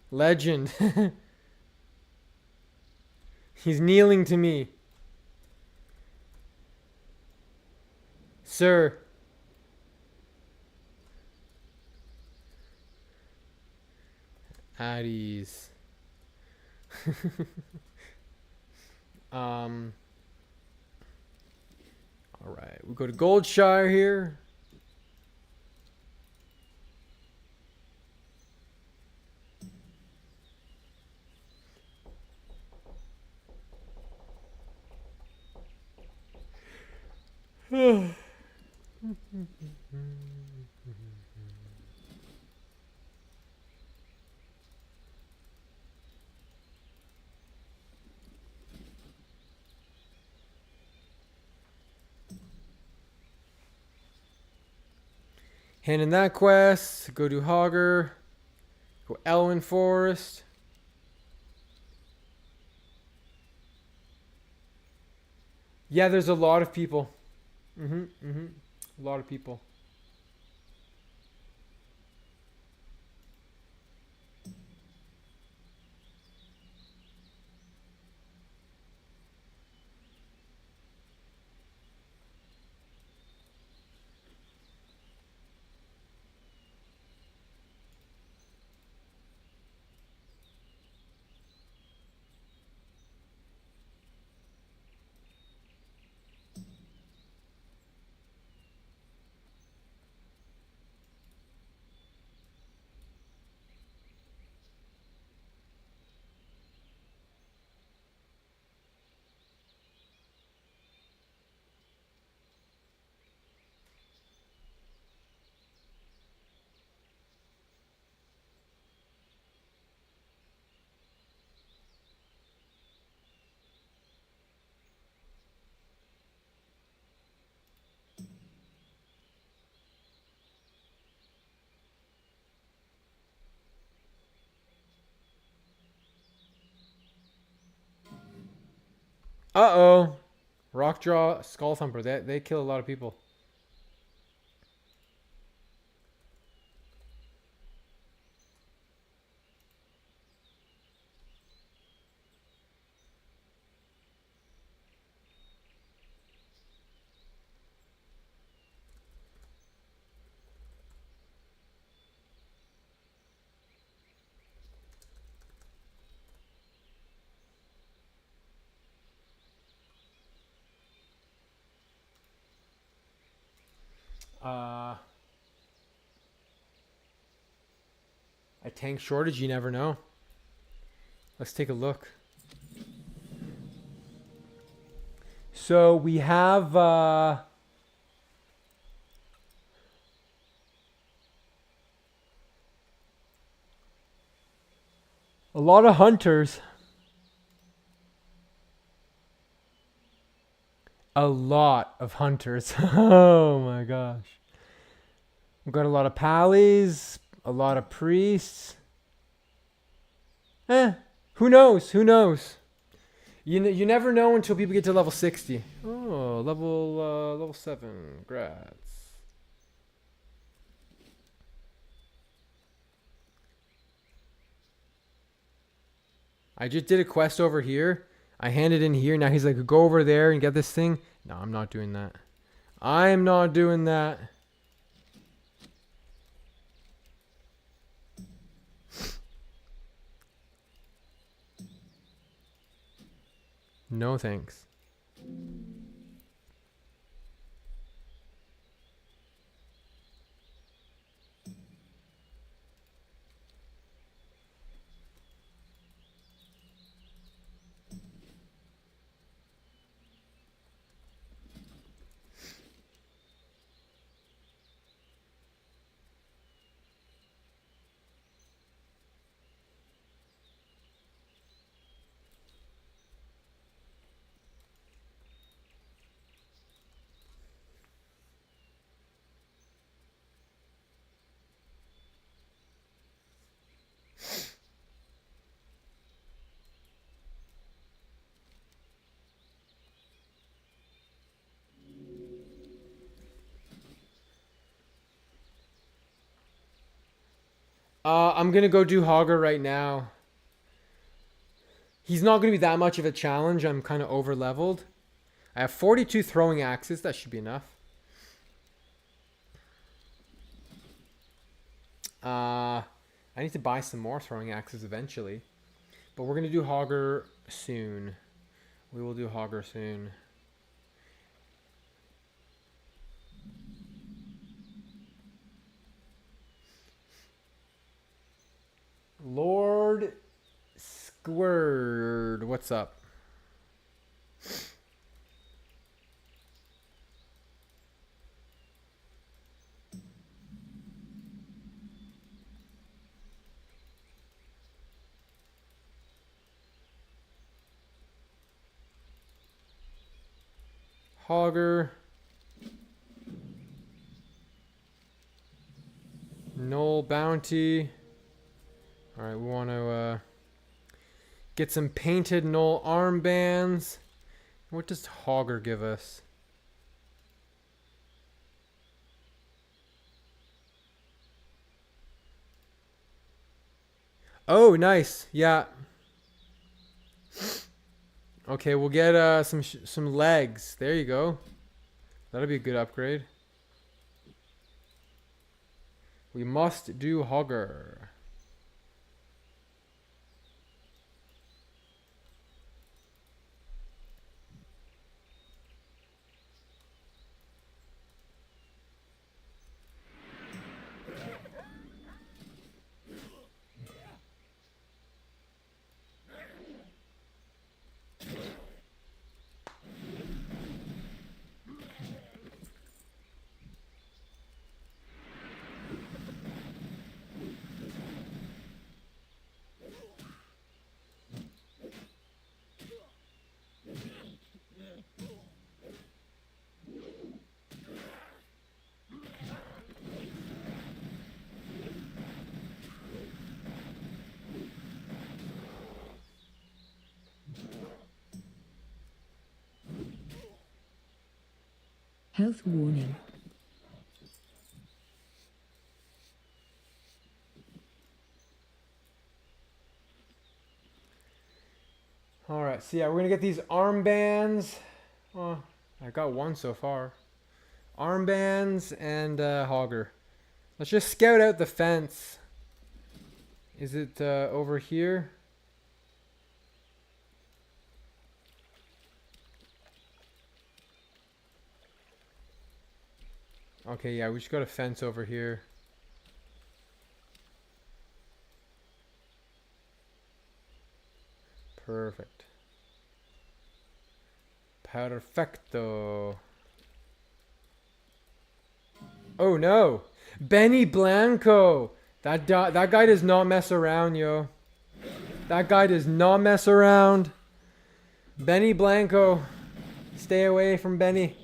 Legend. He's kneeling to me. Sir. At ease. All right, we go to Goldshire here. Hand in that quest. Go to Hogger. Go Elwynn Forest. Yeah, there's a lot of people. A lot of people. Uh-oh. Rockjaw, Skull Thumper. They kill a lot of people. A tank shortage, you never know. Let's take a look. So we have a lot of hunters. A lot of hunters. Oh my gosh. We've got a lot of pallies, a lot of priests. Who knows? Who knows? You never know until people get to level 60. Oh, level 7. Grats. I just did a quest over here. I handed in here. Now he's like, go over there and get this thing. No, I'm not doing that. I am not doing that. No thanks. I'm gonna go do Hogger right now. He's not gonna be that much of a challenge. I'm kind of over leveled. I have 42 throwing axes. That should be enough. I need to buy some more throwing axes eventually. But we're gonna do Hogger soon. We will do Hogger soon. Lord Squird, what's up? Hogger. Null bounty. Alright, we want to get some painted null armbands. What does Hogger give us? Oh, nice. Yeah. Okay, we'll get some legs. There you go. That'll be a good upgrade. We must do Hogger. Health warning. Alright, so yeah, we're gonna get these armbands. Oh, I got one so far. Armbands and Hogger. Let's just scout out the fence. Is it over here? Okay, yeah, we just got a fence over here. Perfect. Perfecto. Oh no! Benny Blanco! That guy does not mess around, yo. That guy does not mess around. Benny Blanco. Stay away from Benny.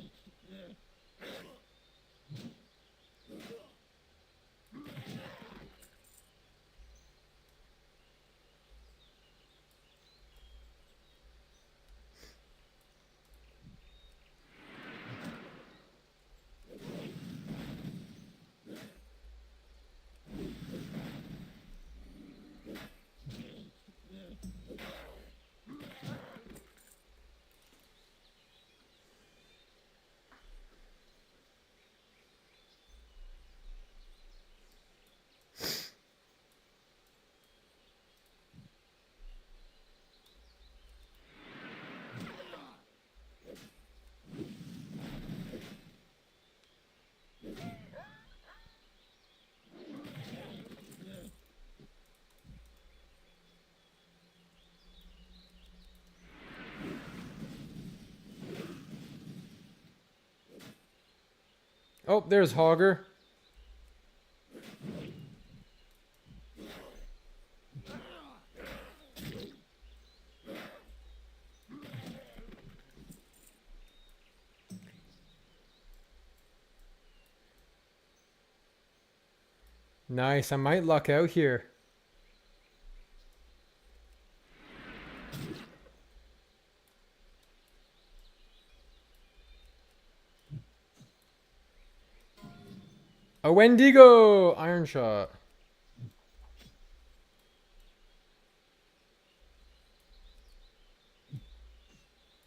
Oh, there's Hogger. Nice, I might luck out here. A Wendigo! Iron shot.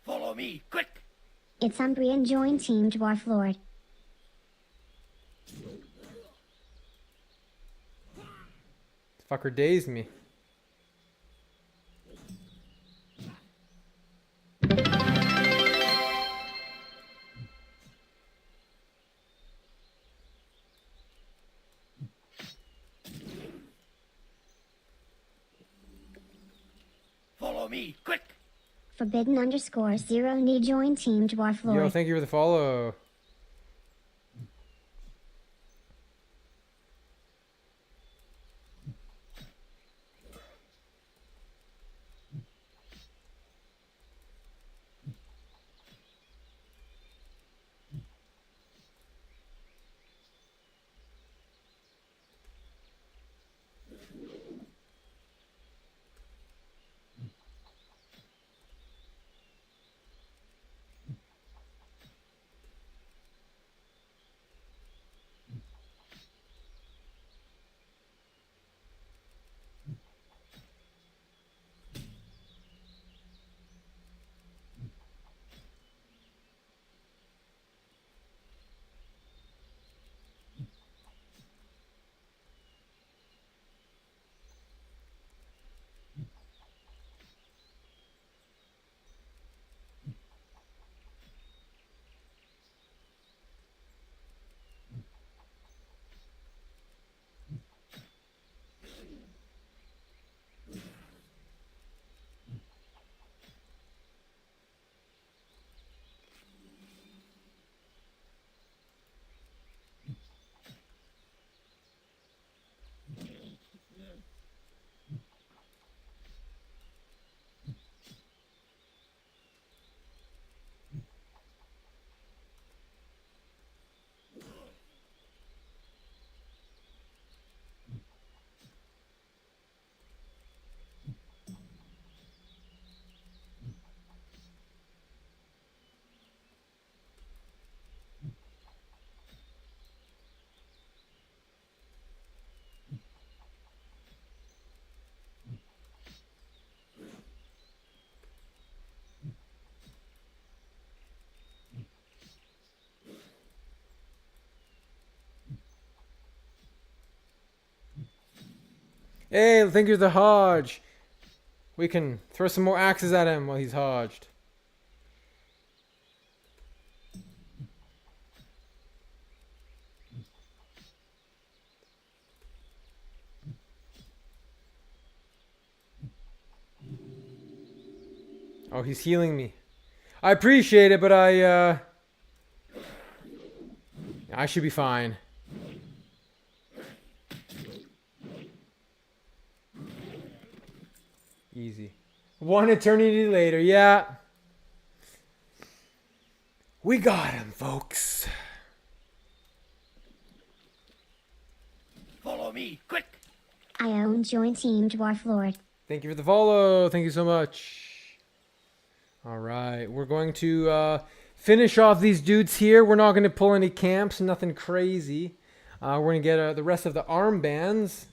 Follow me, quick! It's Umbrian join Team Dwarflord. Fucker dazed me. Follow me, quick! Forbidden_0 need join Team Yo, Dwarflord. thank you for the follow. Hey, thank you to the Hodge. We can throw some more axes at him while he's hodged. Oh, he's healing me. I appreciate it, but I should be fine. Easy. One eternity later, yeah. We got him, folks. Follow me, quick! I own join team Dwarflord. Thank you for the follow. Thank you so much. All right, we're going to finish off these dudes here. We're not going to pull any camps, nothing crazy. We're going to get the rest of the armbands.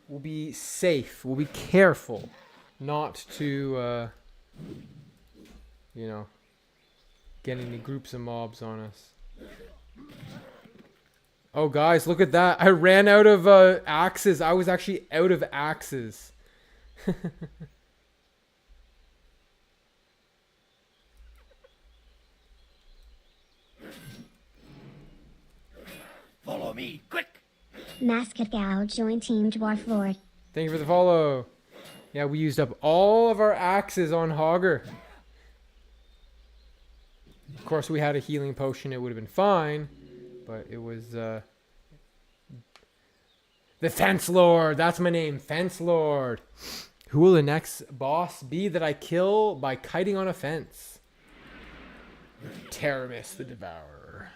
We'll be safe. We'll be careful not to, you know, get any groups of mobs on us. Oh, guys, look at that. I ran out of axes. I was actually out of axes. Follow me, quick! Mascot Gal join team Dwarflord. Thank you for the follow. Yeah, we used up all of our axes on Hogger. Of course, we had a healing potion. It would have been fine. But it was the Fence Lord. That's my name, Fence Lord. Who will the next boss be that I kill by kiting on a fence? Taramis the Devourer.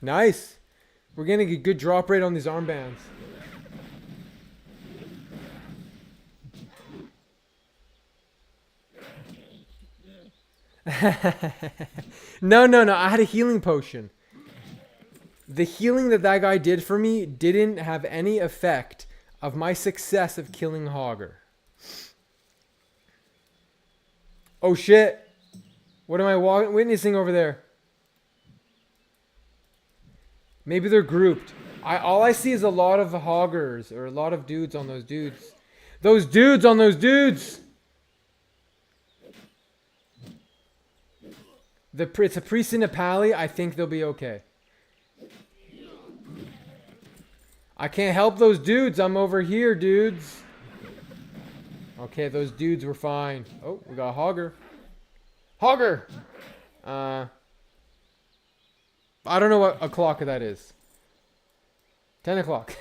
Nice. We're getting a good drop rate on these armbands. No. I had a healing potion. The healing that guy did for me didn't have any effect of my success of killing Hogger. Oh shit. What am I witnessing over there? Maybe they're grouped. All I see is a lot of Hoggers, or a lot of dudes on those dudes. Those dudes on those dudes! It's a priest in a pally. I think they'll be okay. I can't help those dudes. I'm over here, dudes. Okay, those dudes were fine. Oh, we got a Hogger. Hogger! I don't know what o'clock that is. 10 o'clock.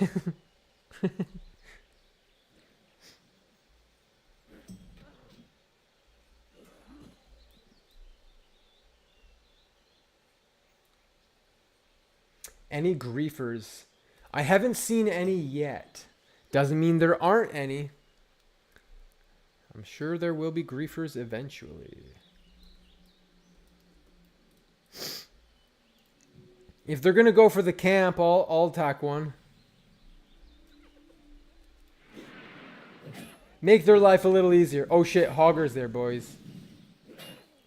Any griefers? I haven't seen any yet. Doesn't mean there aren't any. I'm sure there will be griefers eventually. If they're gonna go for the camp, I'll attack one. Make their life a little easier. Oh shit, Hogger's there, boys.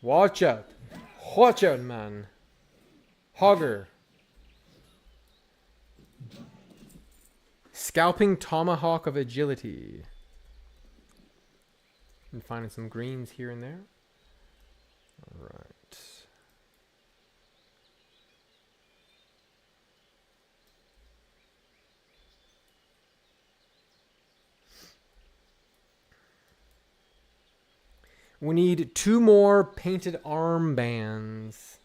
Watch out. Watch out, man. Hogger. Scalping Tomahawk of Agility. And finding some greens here and there. Alright. We need 2 more painted armbands.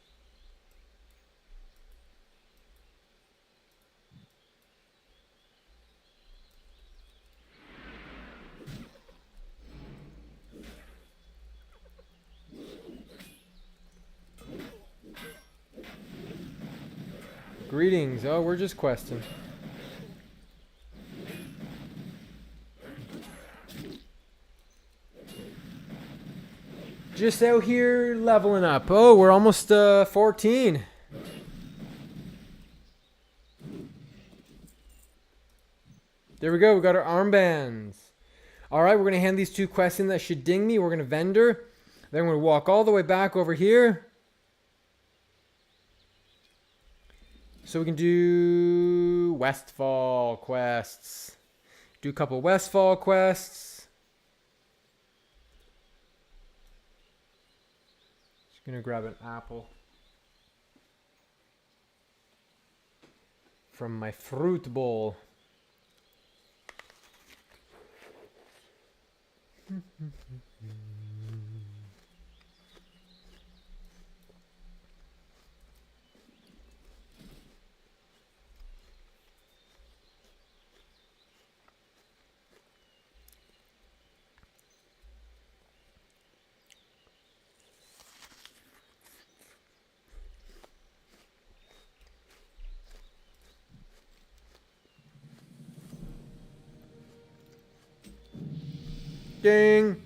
Greetings. Oh, we're just questing. Just out here leveling up. Oh, we're almost 14. There we go. We got our armbands. All right, we're going to hand these 2 quests in that should ding me. We're going to vendor. Then we're going to walk all the way back over here. So we can do Westfall quests. Do a couple Westfall quests. Just going to grab an apple from my fruit bowl. Ding.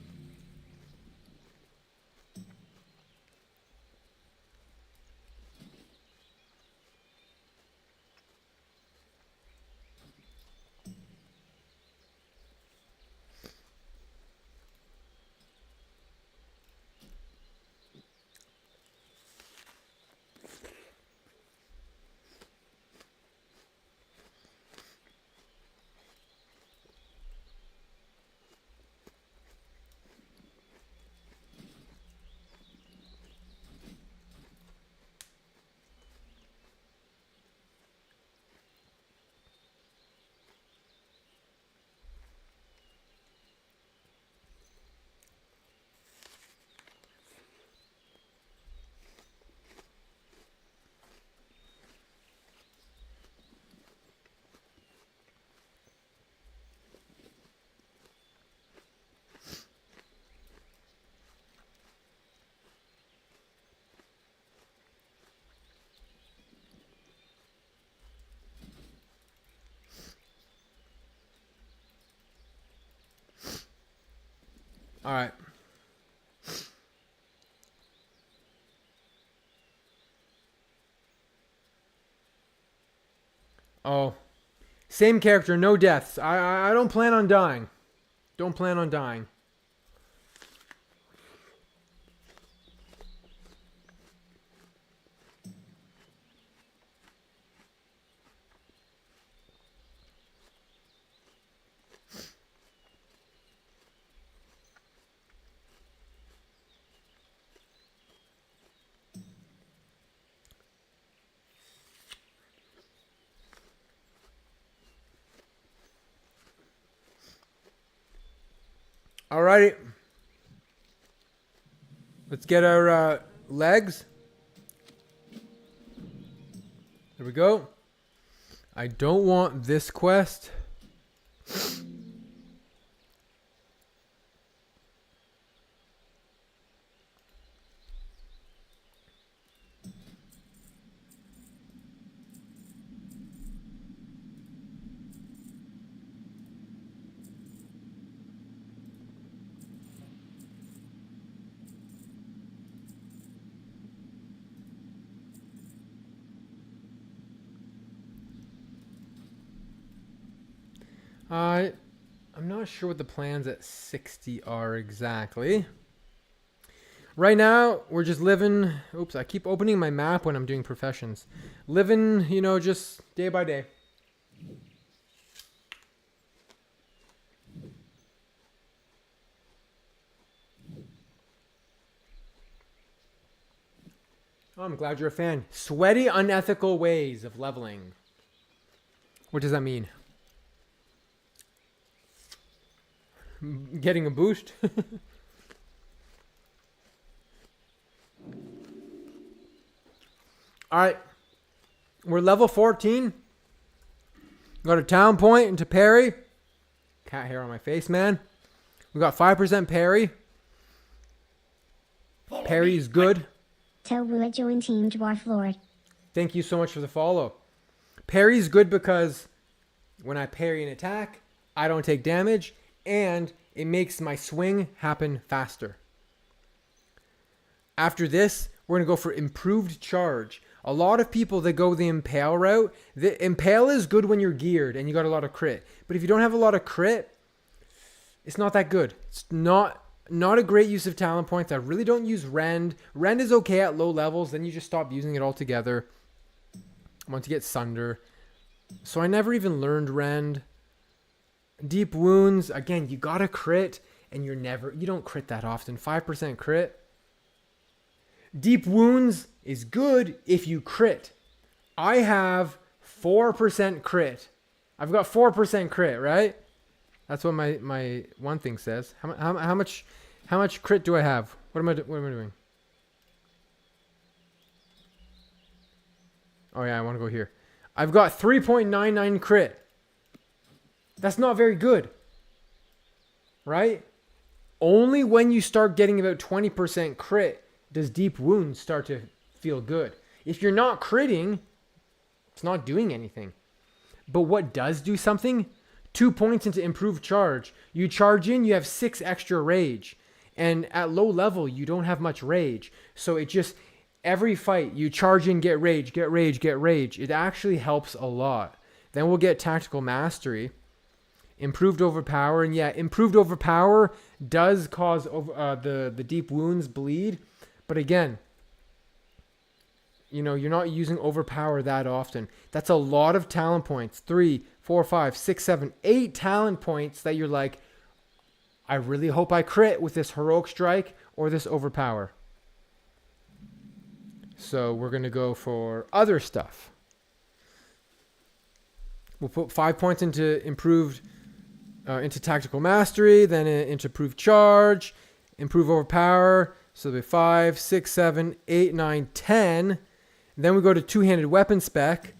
All right. Oh. Same character, no deaths. I don't plan on dying. Don't plan on dying. Alrighty. Let's get our legs. There we go. I don't want this quest. I'm not sure what the plans at 60 are exactly. Right now, we're just living... Oops, I keep opening my map when I'm doing professions. Living, you know, just day by day. Oh, I'm glad you're a fan. Sweaty, unethical ways of leveling. What does that mean? Getting a boost? Alright. We're level 14. Got a town point into parry. Cat hair on my face, man. We got 5% parry. Parry is good. Tell Woo join Team Dwarflord. Thank you so much for the follow. Parry is good because when I parry an attack, I don't take damage. And it makes my swing happen faster. After this, we're going to go for improved charge. A lot of people that go the impale route, the impale is good when you're geared and you got a lot of crit. But if you don't have a lot of crit, It's not that good. It's not a great use of talent points. I really don't use Rend. Rend is okay at low levels. Then you just stop using it altogether once you get Sunder. So I never even learned Rend. Deep Wounds, again, you gotta crit, and you don't crit that often. 5% crit. Deep Wounds is good if you crit. I have 4% crit. I've got 4% crit, right? That's what my one thing says. How much crit do I have? What am I doing? Oh yeah, I want to go here. I've got 3.99 crit. That's not very good. Right? Only when you start getting about 20% crit does Deep Wounds start to feel good. If you're not critting, it's not doing anything. But what does do something? 2 points into improved charge. You charge in, you have 6 extra rage. And at low level, you don't have much rage. So it just, every fight, you charge in, get rage, get rage, get rage. It actually helps a lot. Then we'll get Tactical Mastery. Improved Overpower. And yeah, Improved Overpower does cause the Deep Wounds bleed. But again, you know, you're not using Overpower that often. That's a lot of talent points. 3, 4, 5, 6, 7, 8 talent points that you're like, I really hope I crit with this Heroic Strike or this Overpower. So we're going to go for other stuff. We'll put 5 points into into Tactical Mastery, then into Improved Charge, Improve Overpower. So it'll be 5, 6, 7, 8, 9, 10. Then we go to Two-Handed Weapon Spec,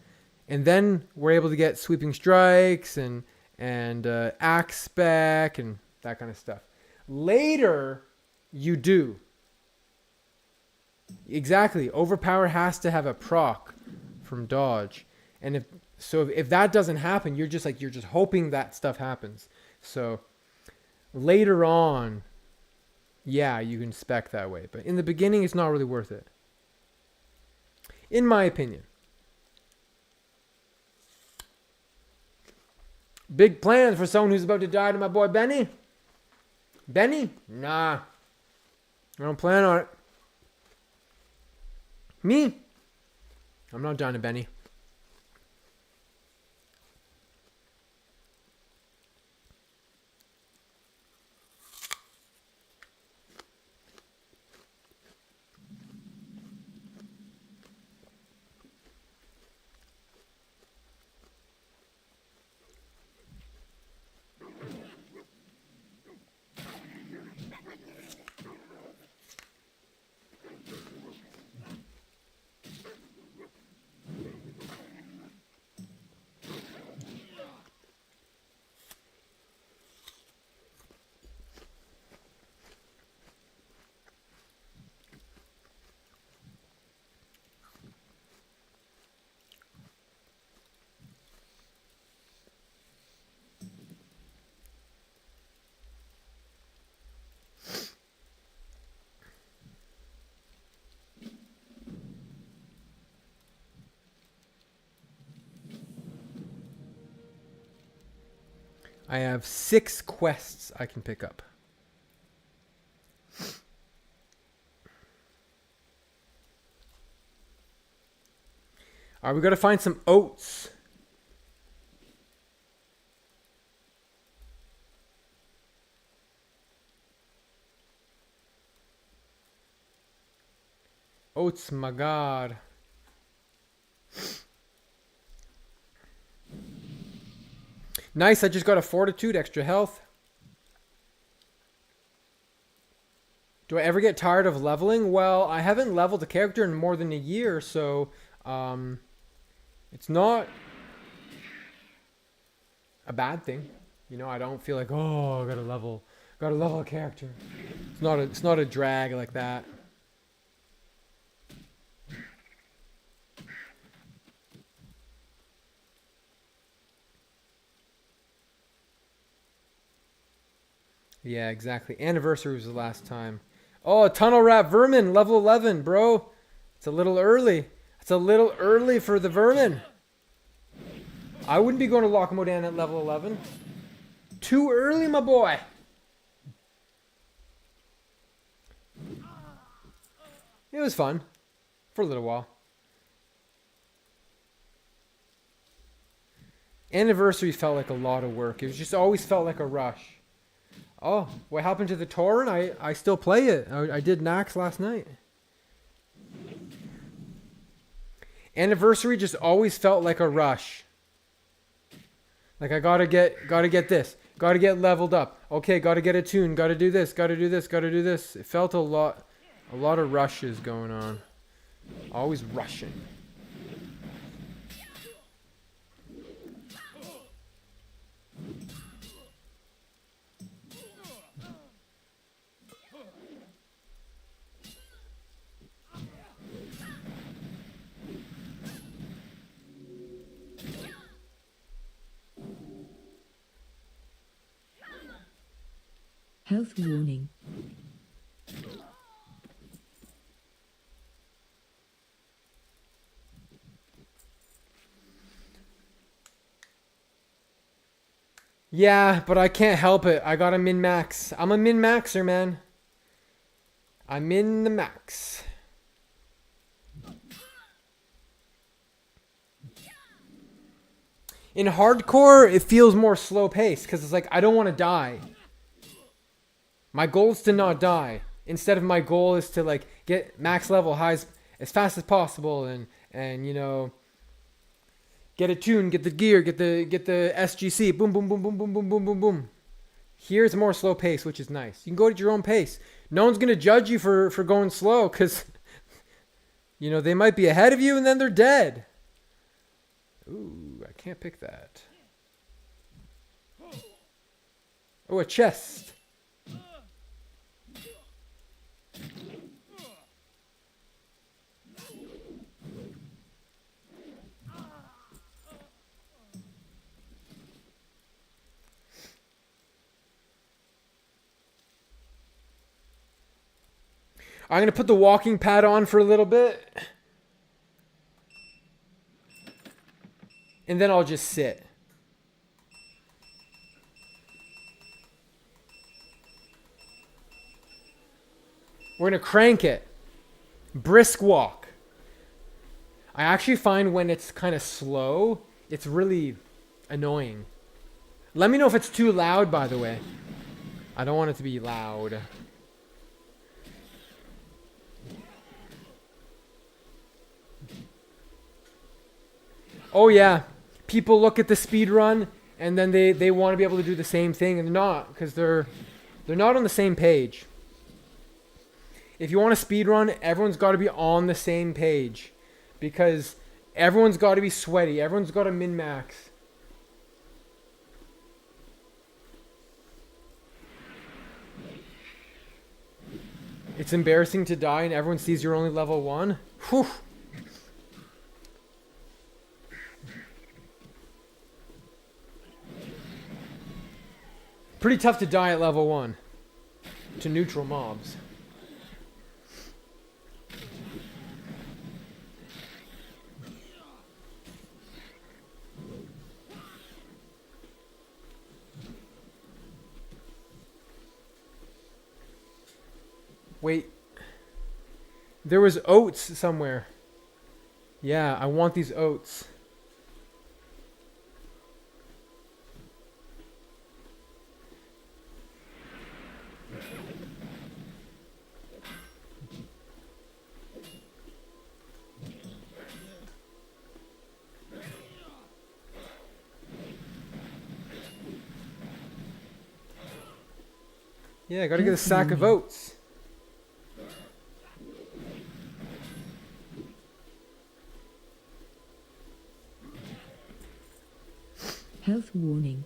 and then we're able to get Sweeping Strikes and Axe Spec and that kind of stuff. Later, you do. Exactly. Overpower has to have a proc from dodge. And if that doesn't happen, you're just hoping that stuff happens. So later on, yeah, you can spec that way. But in the beginning, it's not really worth it. In my opinion. Big plans for someone who's about to die to my boy Benny? Benny? Nah. I don't plan on it. Me? I'm not dying to Benny. I have 6 quests I can pick up. Alright, we got to find some oats. Oats, my god. Nice, I just got a Fortitude, extra health. Do I ever get tired of leveling? Well, I haven't leveled a character in more than a year, so it's not a bad thing. You know, I don't feel like, oh, I gotta level a character. It's not a drag like that. Yeah, exactly. Anniversary was the last time. Oh, Tunnel Rat Vermin, level 11, bro. It's a little early. It's a little early for the Vermin. I wouldn't be going to Lock Modan at level 11. Too early, my boy. It was fun for a little while. Anniversary felt like a lot of work. It was just always felt like a rush. Oh, what happened to the torrent? I still play it. I did Nax last night. Anniversary just always felt like a rush. Like I gotta get this, gotta get leveled up. Okay, gotta get a tune, gotta do this, gotta do this, gotta do this. It felt a lot of rushes going on. Always rushing. Health warning. Yeah, but I can't help it. I got a min-max. I'm a min-maxer, man. I'm in the max. In hardcore, it feels more slow paced because it's like I don't want to die. My goal is to not die. Instead of my goal is to like get max level highs as fast as possible and you know, get a tune, get the gear, get the SGC, boom boom boom boom boom boom boom boom boom. Here's more slow pace, which is nice. You can go at your own pace. No one's gonna judge you for going slow because you know they might be ahead of you and then they're dead. Ooh, I can't pick that. Oh, a chest. I'm going to put the walking pad on for a little bit. And then I'll just sit. We're going to crank it. Brisk walk. I actually find when it's kind of slow, it's really annoying. Let me know if it's too loud, by the way. I don't want it to be loud. Oh yeah, people look at the speed run and then they want to be able to do the same thing and they're not because they're not on the same page. If you want to speed run, everyone's got to be on the same page because everyone's got to be sweaty. Everyone's got to min-max. It's embarrassing to die and everyone sees you're only level 1. Whew. Pretty tough to die at level 1 to neutral mobs. Wait. There was oats somewhere. Yeah, I want these oats. Yeah, I gotta get a sack of oats. Health warning.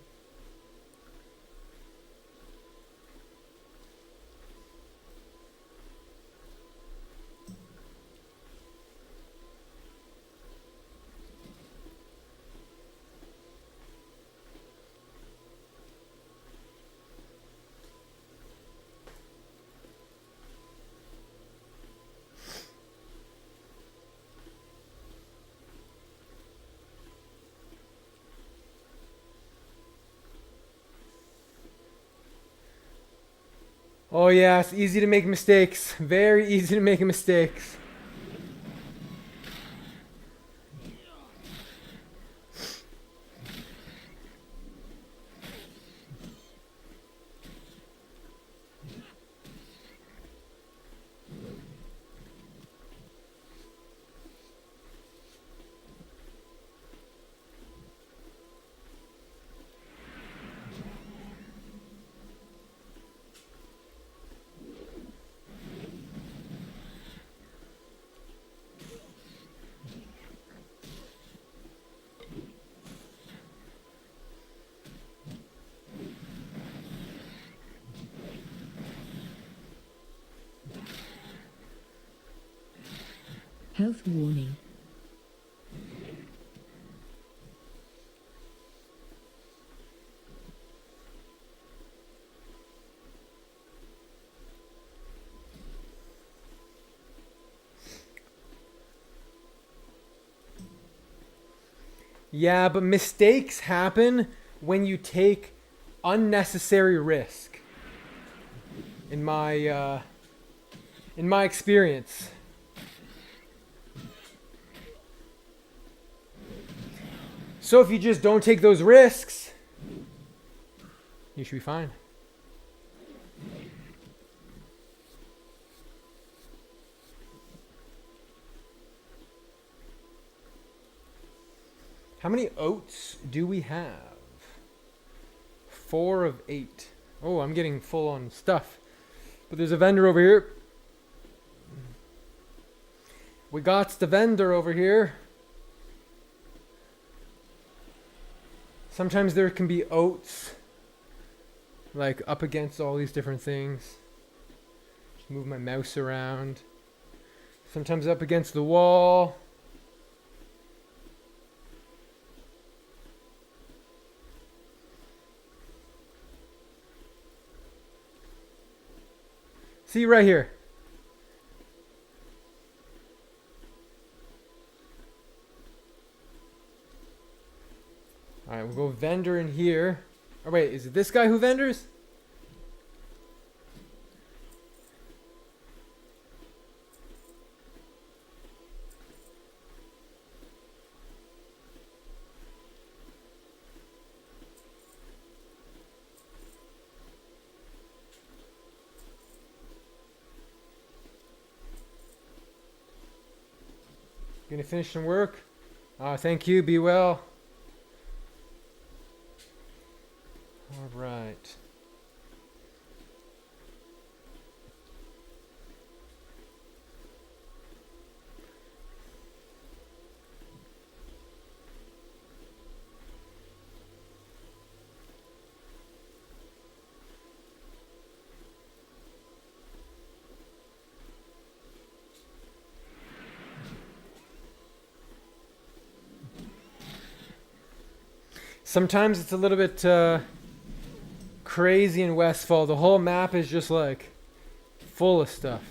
Oh yeah, it's easy to make mistakes. Very easy to make mistakes. Health warning. Yeah, but mistakes happen when you take unnecessary risk. In my experience. So if you just don't take those risks, you should be fine. How many oats do we have? 4 of 8. Oh, I'm getting full on stuff. But there's a vendor over here. We got the vendor over here. Sometimes there can be oats, like up against all these different things. Just move my mouse around. Sometimes up against the wall. See right here. Alright, we'll go vendor in here. Oh wait, is it this guy who vendors? Gonna finish some work? Thank you, be well. Alright. Sometimes it's a little bit crazy in Westfall. The whole map is just like full of stuff.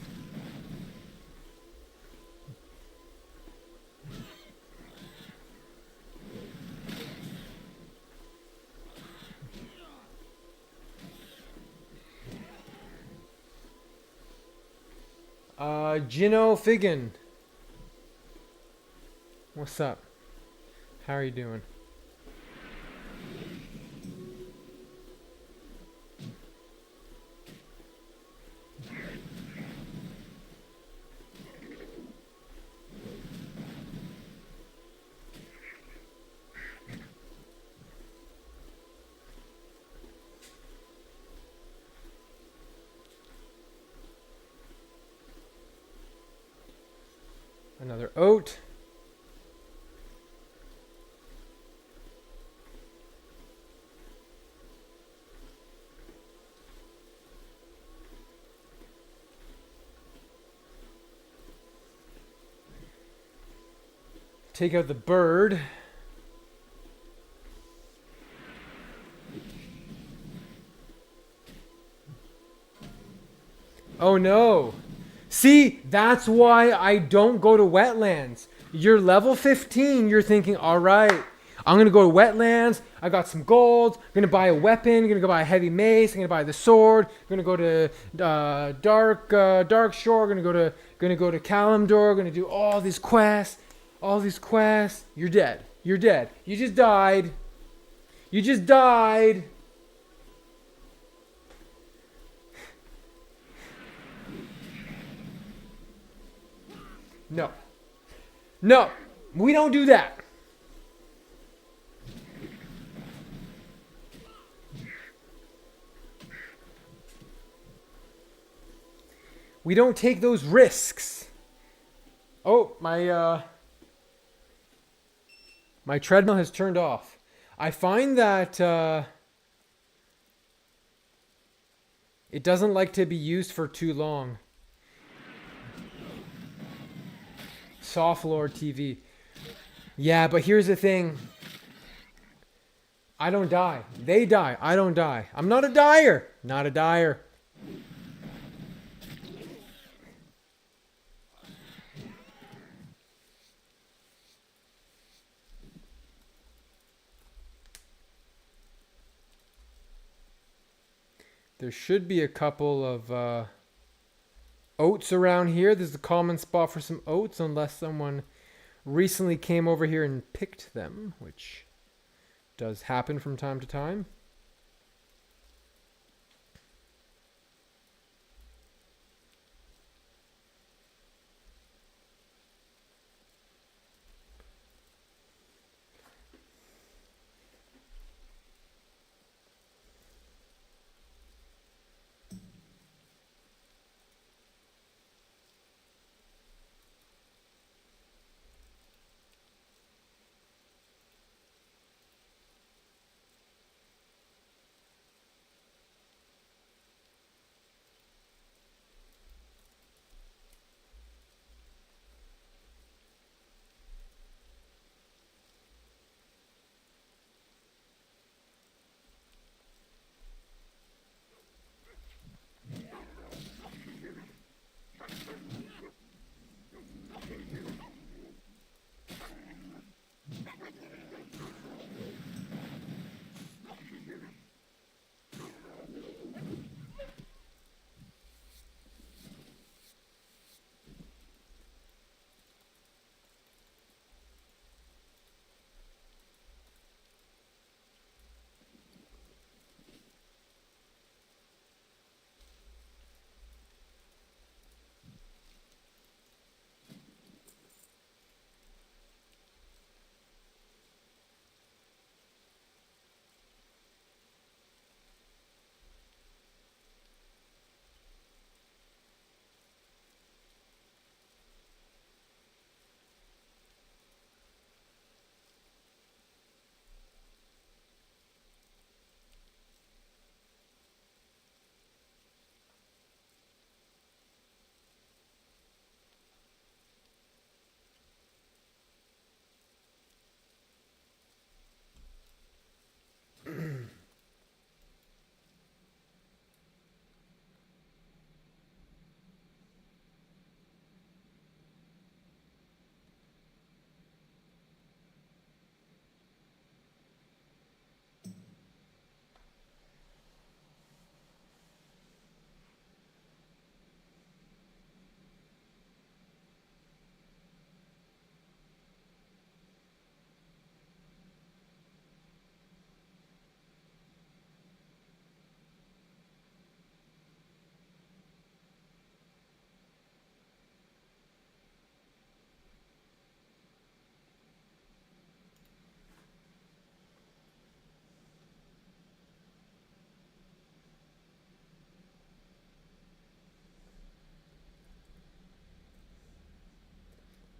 Gino Figgin. What's up? How are you doing? Another oat. Take out the bird. Oh no. See, that's why I don't go to wetlands. You're level 15, you're thinking, all right, I'm gonna go to wetlands. I got some gold. I'm gonna buy a weapon. I'm gonna go buy a heavy mace. I'm gonna buy the sword. I'm gonna go to Dark Shore. Gonna go to Kalimdor. Gonna do all these quests. All these quests. You're dead. You're dead. You just died. You just died. No. No. We don't do that. We don't take those risks. Oh, my treadmill has turned off. I find that it doesn't like to be used for too long. Softlord TV. Yeah, but here's the thing. I don't die. They die. I don't die. I'm not a dyer. Not a dyer. There should be a couple of oats around here. There's a common spot for some oats unless someone recently came over here and picked them, which does happen from time to time.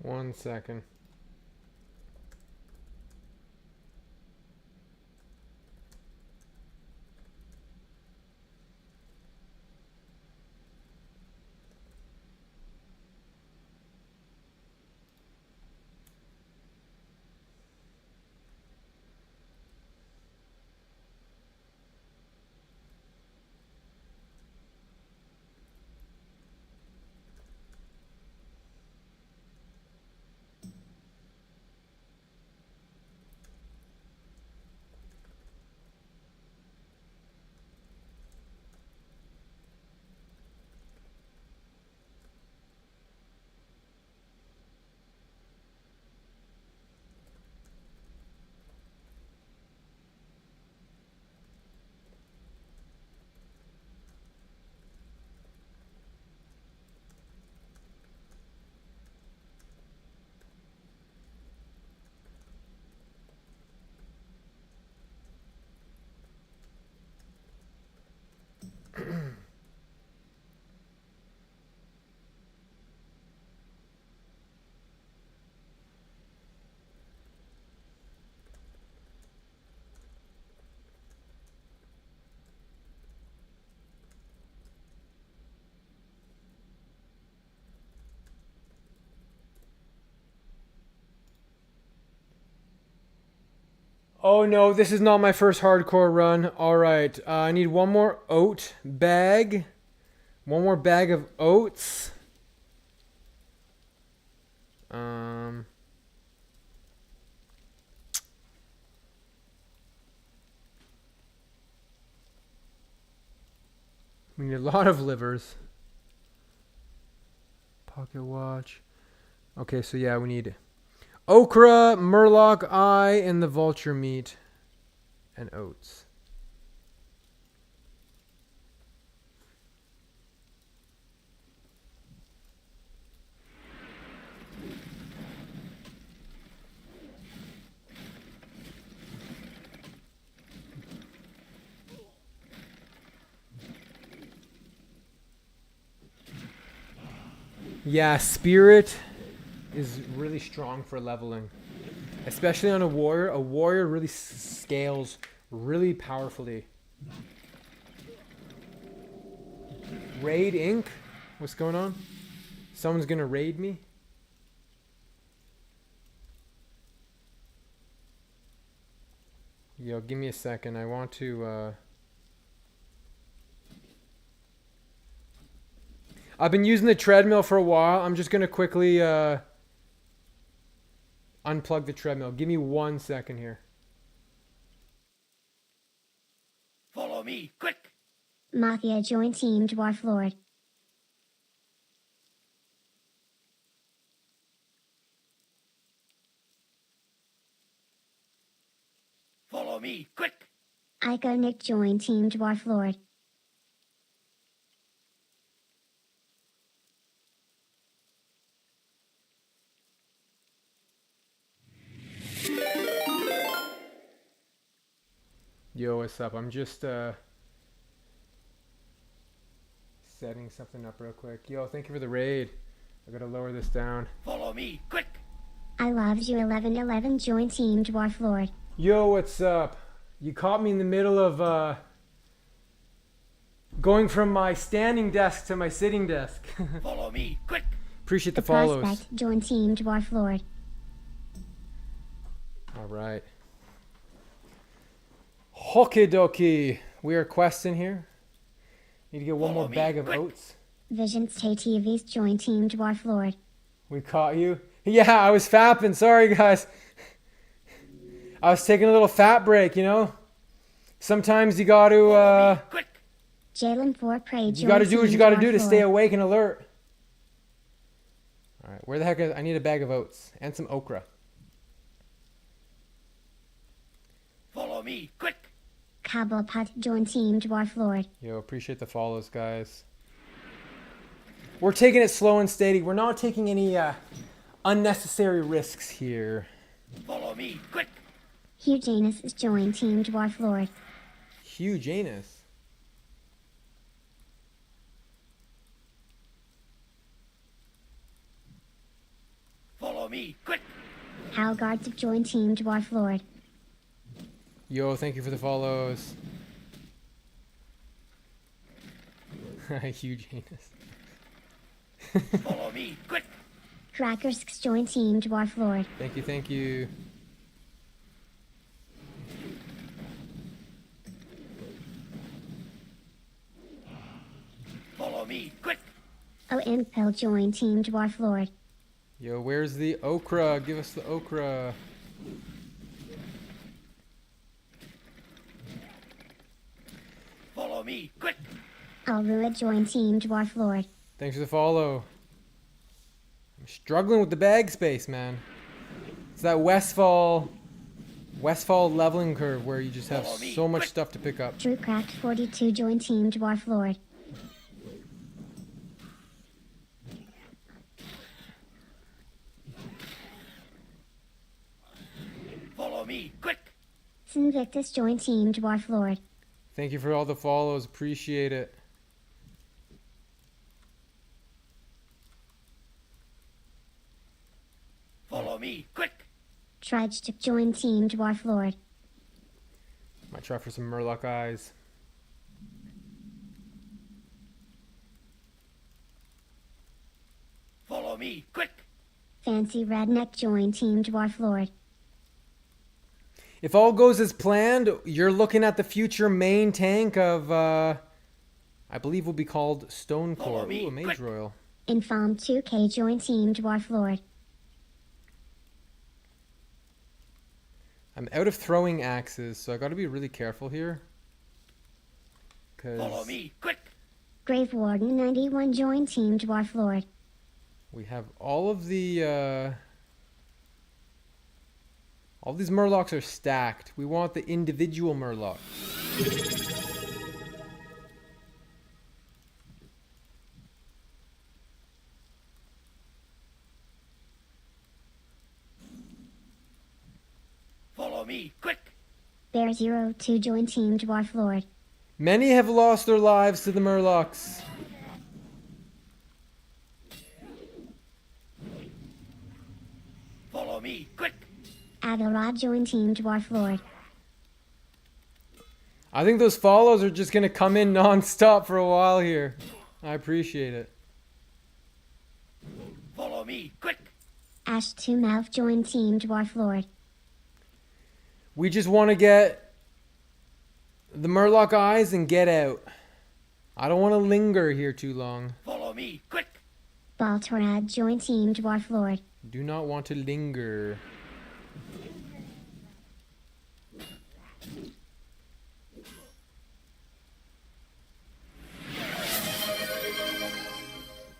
One second. Oh no, this is not my first hardcore run. Alright, I need one more oat bag. One more bag of oats. We need a lot of livers. Pocket watch. Okay, so yeah, we need okra, murloc eye, and the vulture meat. And oats. Yeah, spirit is really strong for leveling. Especially on a warrior. A warrior really scales really powerfully. Raid Inc. What's going on? Someone's gonna raid me? Yo, give me a second. I want to, I've been using the treadmill for a while. I'm just gonna quickly, unplug the treadmill. Give me 1 second here. Follow me, quick! Mafia join Team Dwarflord. Follow me, quick! Iconic join Team Dwarflord. Yo, what's up? I'm just, setting something up real quick. Yo, thank you for the raid. I gotta lower this down. Follow me, quick! I love you 1111 join Team Dwarflord. Yo, what's up? You caught me in the middle of, going from my standing desk to my sitting desk. Follow me, quick! Appreciate the The follows. Prospect join Team Dwarflord. Alright. Okie dokie. We are questing here. Need to get one Follow more me, bag of quick. oats. Visions TV's join Team Dwarflord. We caught you. Yeah, I was fapping. Sorry, guys. I was taking a little fat break, you know? Sometimes you got to, Follow me, quick! Jalen 4 Prey join you got to do what Team you got to do to stay Dwarflord. awake and alert. All right, where the heck is... I need a bag of oats and some okra. Follow me, quick! Cobblepot join Team Dwarflord. Yo, appreciate the follows, guys. We're taking it slow and steady. We're not taking any unnecessary risks here. Follow me, quick! Hugh Janus is join Team Dwarflord. Huge anus. Follow me, quick! Halgard to join Team Dwarflord. Yo, thank you for the follows. Huge anus. Follow me, quick! Crackersk join Team Dwarflord. Thank you, thank you. Follow me, quick! O Impel join Team Dwarflord. Yo, where's the okra? Give us the okra. Follow me, quick! Alrua join Team Dwarflord. Thanks for the follow. I'm struggling with the bag space, man. It's that Westfall leveling curve where you just have Follow me, so much quick. stuff to pick up. Truecraft 42 join Team Dwarflord. Follow me, quick! Sinvictus join Team Dwarflord. Thank you for all the follows. Appreciate it. Follow me, quick! Trudge to join Team Dwarflord. Might try for some Murloc eyes. Follow me, quick! Fancy Redneck join Team Dwarflord. If all goes as planned, you're looking at the future main tank of, I believe will be called Stonecore. Follow me, Ooh, a Mage quick. Royal. Inform 2K join team Dwarflord. I'm out of throwing axes, so I gotta be really careful here. Follow Because me, quick. Grave Warden 91 join team Dwarflord. we have all these Murlocs are stacked. We want the individual Murlocs. Follow me, quick. Bear 02 join team Dwarflord. Many have lost their lives to the Murlocs. Follow me, quick. Agarod join team Dwarflord. I think those follows are just gonna come in non-stop for a while here. I appreciate it. Follow me, quick. Ash 2 Mouth join team Dwarflord. We just want to get the Murloc eyes and get out. I don't want to linger here too long. Follow me, quick. Baltorad join team Dwarflord. Do not want to linger.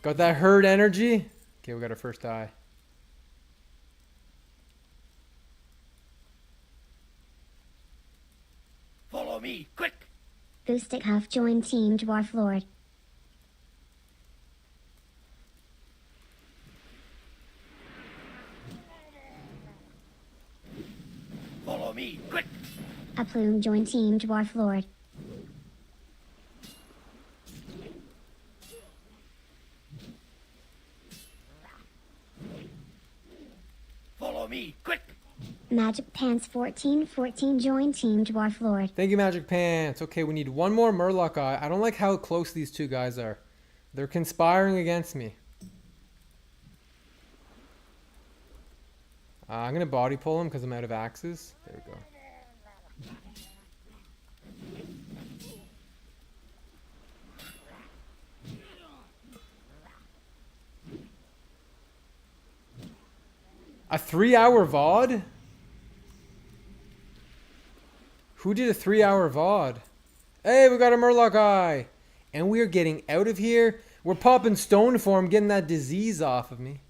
Got that herd energy? Okay, we got our first eye. Follow me, quick. Boostic Huff join team Dwarflord. Follow me, quick. A Plume join team Dwarflord. Follow me, quick. Magic Pants 1414 join team Dwarflord. Thank you, Magic Pants. Okay, we need one more Murloc eye. I don't like how close these two guys are. They're conspiring against me. I'm going to body pull him because I'm out of axes. There we go. A 3-hour VOD? Who did a 3-hour VOD? Hey, we got a Murloc eye! And we're getting out of here. We're popping stone form, getting that disease off of me.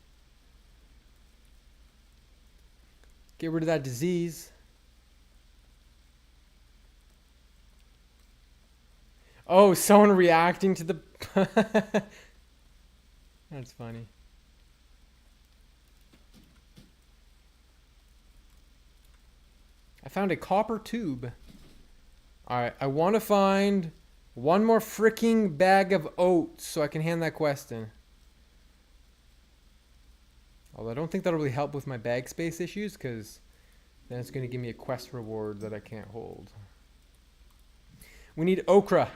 Get rid of that disease. Oh, someone reacting to the... That's funny. I found a copper tube. Alright, I want to find one more freaking bag of oats so I can hand that quest in. Although I don't think that'll really help with my bag space issues, because then it's going to give me a quest reward that I can't hold. We need okra.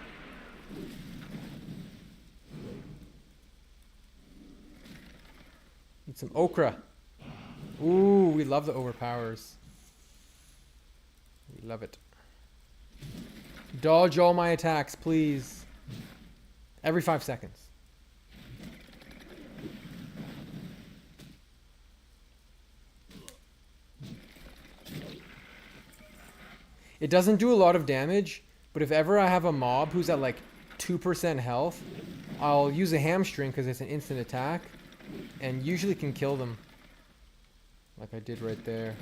Need some okra. Ooh, we love the overpowers. We love it. Dodge all my attacks, please. Every 5 seconds. It doesn't do a lot of damage, but if ever I have a mob who's at like 2% health, I'll use a hamstring because it's an instant attack and usually can kill them. Like I did right there.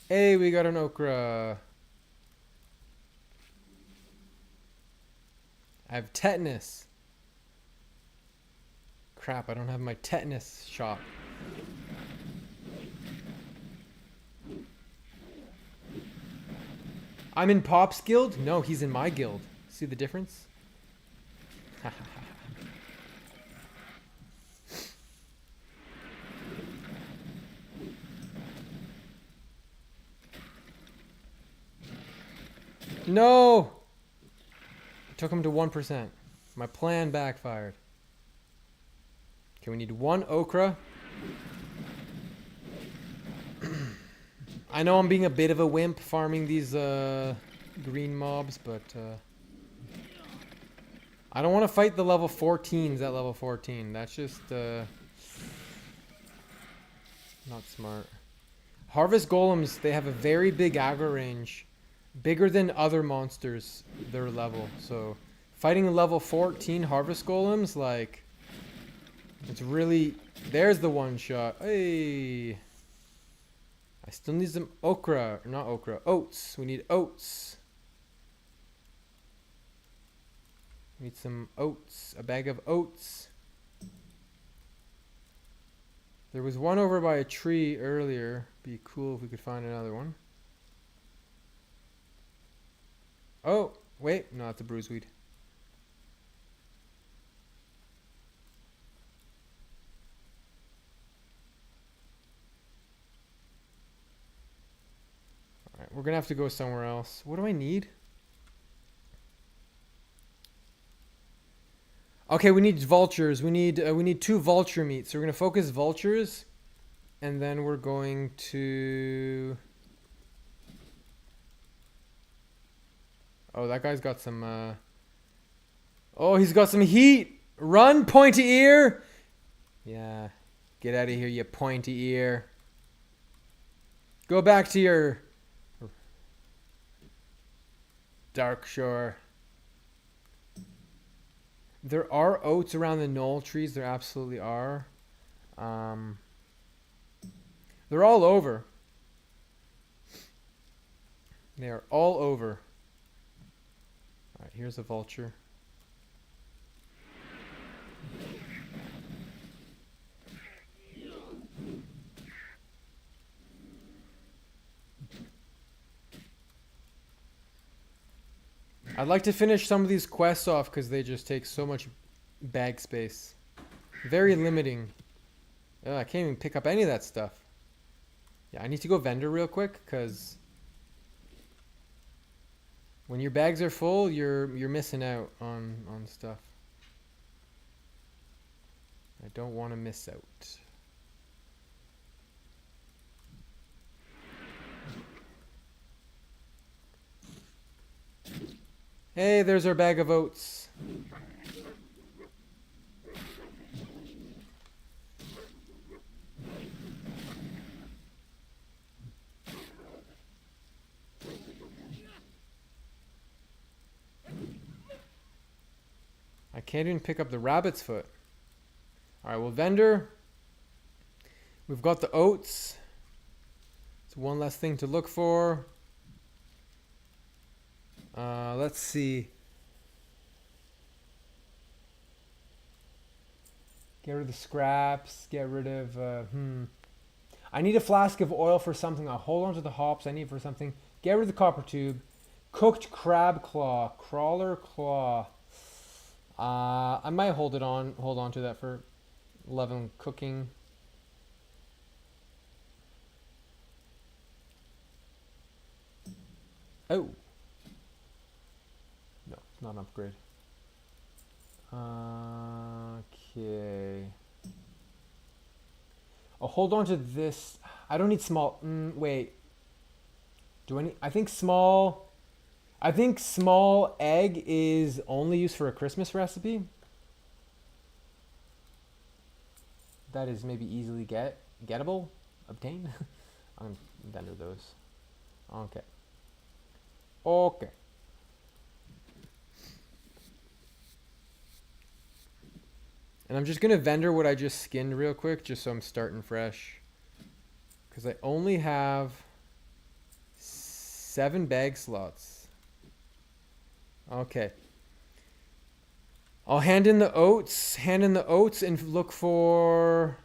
Hey, we got an okra. I have tetanus. Crap, I don't have my tetanus shot. I'm in Pop's guild? No, he's in my guild. See the difference? No! I took him to 1%. My plan backfired. Okay, we need 1 okra. I know I'm being a bit of a wimp farming these green mobs, but I don't want to fight the level 14s at level 14. That's just not smart. Harvest golems, they have a very big aggro range. Bigger than other monsters, their level. So fighting level 14 harvest golems, like, it's really... There's the one shot. Hey! I still need some okra. Not okra. Oats. We need oats. We need some oats. A bag of oats. There was one over by a tree earlier. Be cool if we could find another one. Oh, wait. No, it's a bruiseweed. Alright, we're gonna have to go somewhere else. What do I need? Okay, we need vultures. We need 2 vulture meat. So we're gonna focus vultures, and then we're going to... Oh, that guy's got some, Oh, he's got some heat! Run, pointy ear! Yeah. Get out of here, you pointy ear. Go back to your... Dark Shore. There are oats around the knoll trees. There absolutely are. They're all over. They are all over. Alright, here's a vulture. I'd like to finish some of these quests off because they just take so much bag space. Very limiting. I can't even pick up any of that stuff. Yeah, I need to go vendor real quick because when your bags are full, you're missing out on stuff. I don't want to miss out. Hey, there's our bag of oats. I can't even pick up the rabbit's foot. Alright, well, vendor. We've got the oats. It's one less thing to look for. Let's see. Get rid of the scraps. Get rid of... I need a flask of oil for something. I'll hold on to the hops I need for something. Get rid of the copper tube. Cooked crab claw. Crawler claw. I might hold on to that for 11 cooking. Oh. No, it's not an upgrade. Okay. I'll hold on to this. I don't need small. Wait. Do I need? I think small egg is only used for a Christmas recipe. That is maybe easily gettable, obtain. I'm gonna vendor those. Okay. Okay. And I'm just gonna vendor what I just skinned real quick, just so I'm starting fresh. Because I only have 7 bag slots. Okay. I'll hand in the oats and look for...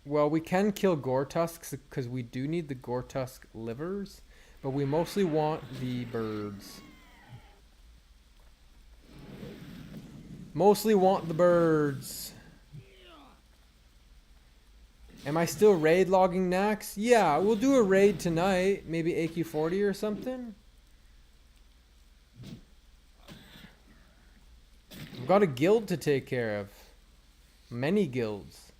Well, we can kill gore tusks because we do need the gore tusk livers. But we mostly want the birds. Mostly want the birds. Am I still raid logging Nax? Yeah, we'll do a raid tonight. Maybe AQ40 or something. I've got a guild to take care of. Many guilds.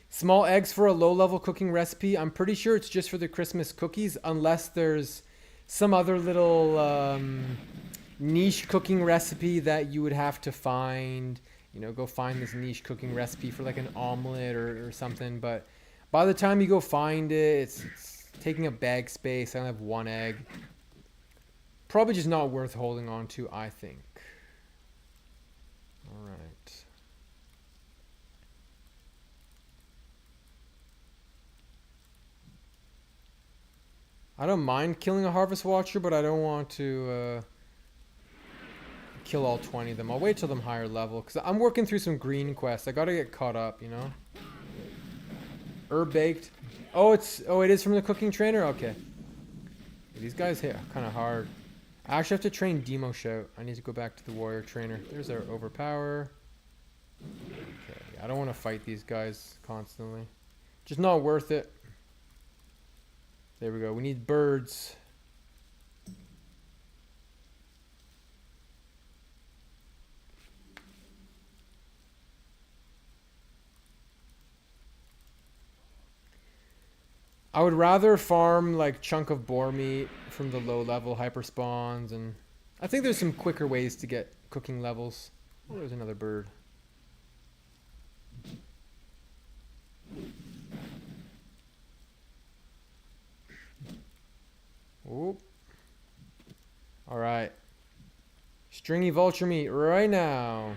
Small eggs for a low-level cooking recipe. I'm pretty sure it's just for the Christmas cookies, unless there's some other little niche cooking recipe that you would have to find. You know, go find this niche cooking recipe for like an omelet or something. But by the time you go find it, it's taking up bag space. I only have one egg. Probably just not worth holding on to, I think. All right. I don't mind killing a Harvest Watcher, but I don't want to kill all 20 of them. I'll wait till I'm higher level, because I'm working through some green quests. I gotta get caught up, you know? Herb baked. Oh, it is from the cooking trainer? Okay. These guys hit kind of hard. I actually have to train Demo Shout. I need to go back to the warrior trainer. There's our overpower. Okay, I don't want to fight these guys constantly. Just not worth it. There we go. We need birds. I would rather farm like chunk of boar meat from the low level hyper spawns, and I think there's some quicker ways to get cooking levels. Oh, there's another bird. Oop. All right. Stringy vulture meat right now.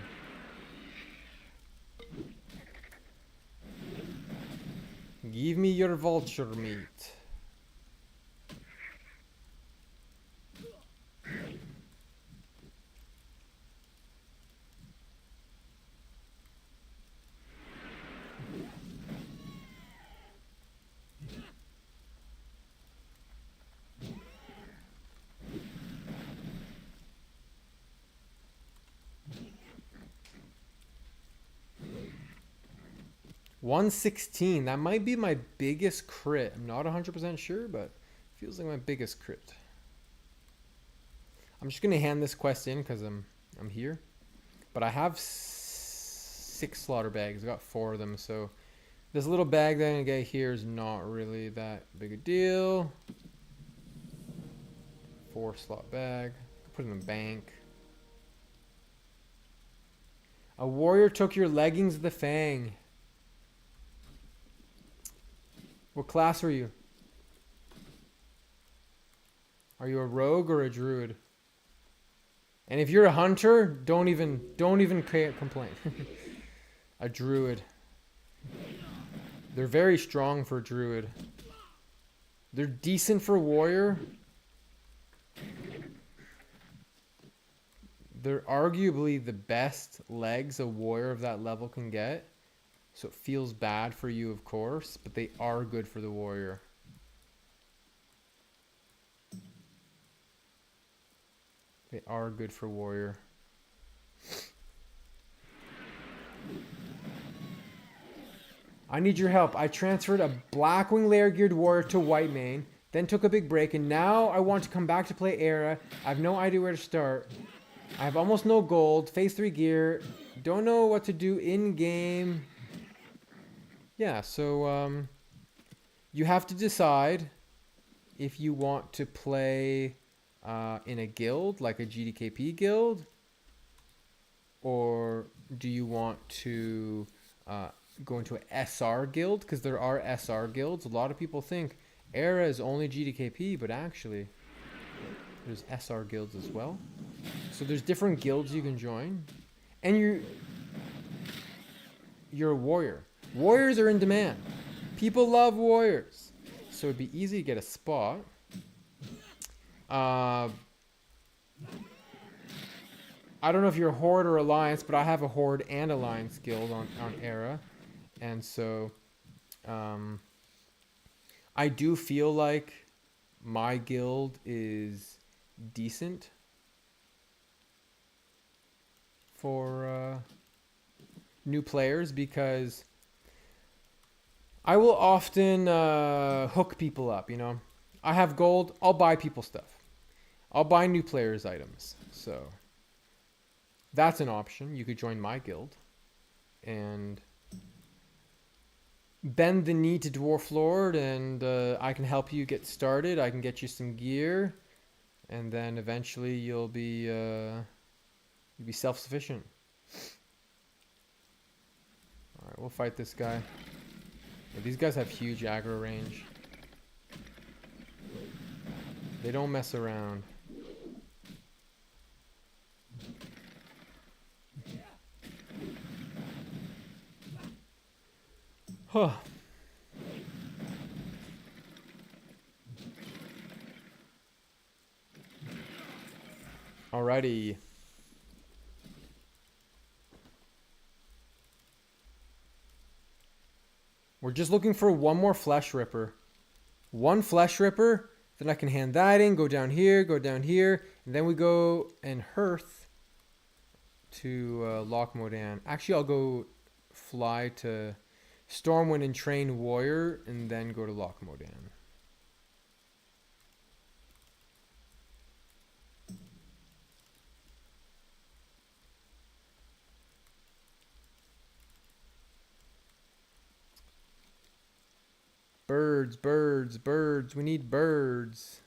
Give me your vulture meat. $116. That might be my biggest crit. I'm not 100% sure, but feels like my biggest crit. I'm just gonna hand this quest in because I'm here. But I have 6 slaughter bags. I got 4 of them, so this little bag that I'm gonna get here is not really that big a deal. 4 slot bag. Put it in the bank. A warrior took your leggings of the Fang. What class are you? Are you a rogue or a druid? And if you're a hunter, don't even complain. A druid. They're very strong for a druid. They're decent for warrior. They're arguably the best legs a warrior of that level can get. So it feels bad for you, of course, but they are good for the warrior. They are good for warrior. I need your help. I transferred a Blackwing Lair Geared Warrior to Whitemane, then took a big break, and now I want to come back to play Era. I have no idea where to start. I have almost no gold, phase 3 gear, don't know what to do in-game. Yeah, so you have to decide if you want to play in a guild, like a GDKP guild, or do you want to go into an SR guild, because there are SR guilds. A lot of people think Era is only GDKP, but actually there's SR guilds as well. So there's different guilds you can join, and you're a warrior. Warriors are in demand. People love warriors. So it'd be easy to get a spot. I don't know if you're Horde or Alliance, but I have a Horde and Alliance guild on Era. And so I do feel like my guild is decent for new players, because I will often hook people up, you know. I have gold, I'll buy people stuff. I'll buy new players items. So that's an option. You could join my guild and bend the knee to Dwarflord, and I can help you get started. I can get you some gear, and then eventually you'll be self-sufficient. All right, we'll fight this guy. Yeah, these guys have huge aggro range. They don't mess around. Huh. Alrighty. We're just looking for one more flesh ripper. One flesh ripper, then I can hand that in, go down here, and then we go and hearth to Loch Modan. Actually, I'll go fly to Stormwind and train warrior, and then go to Loch Modan. Birds, birds, birds. We need birds.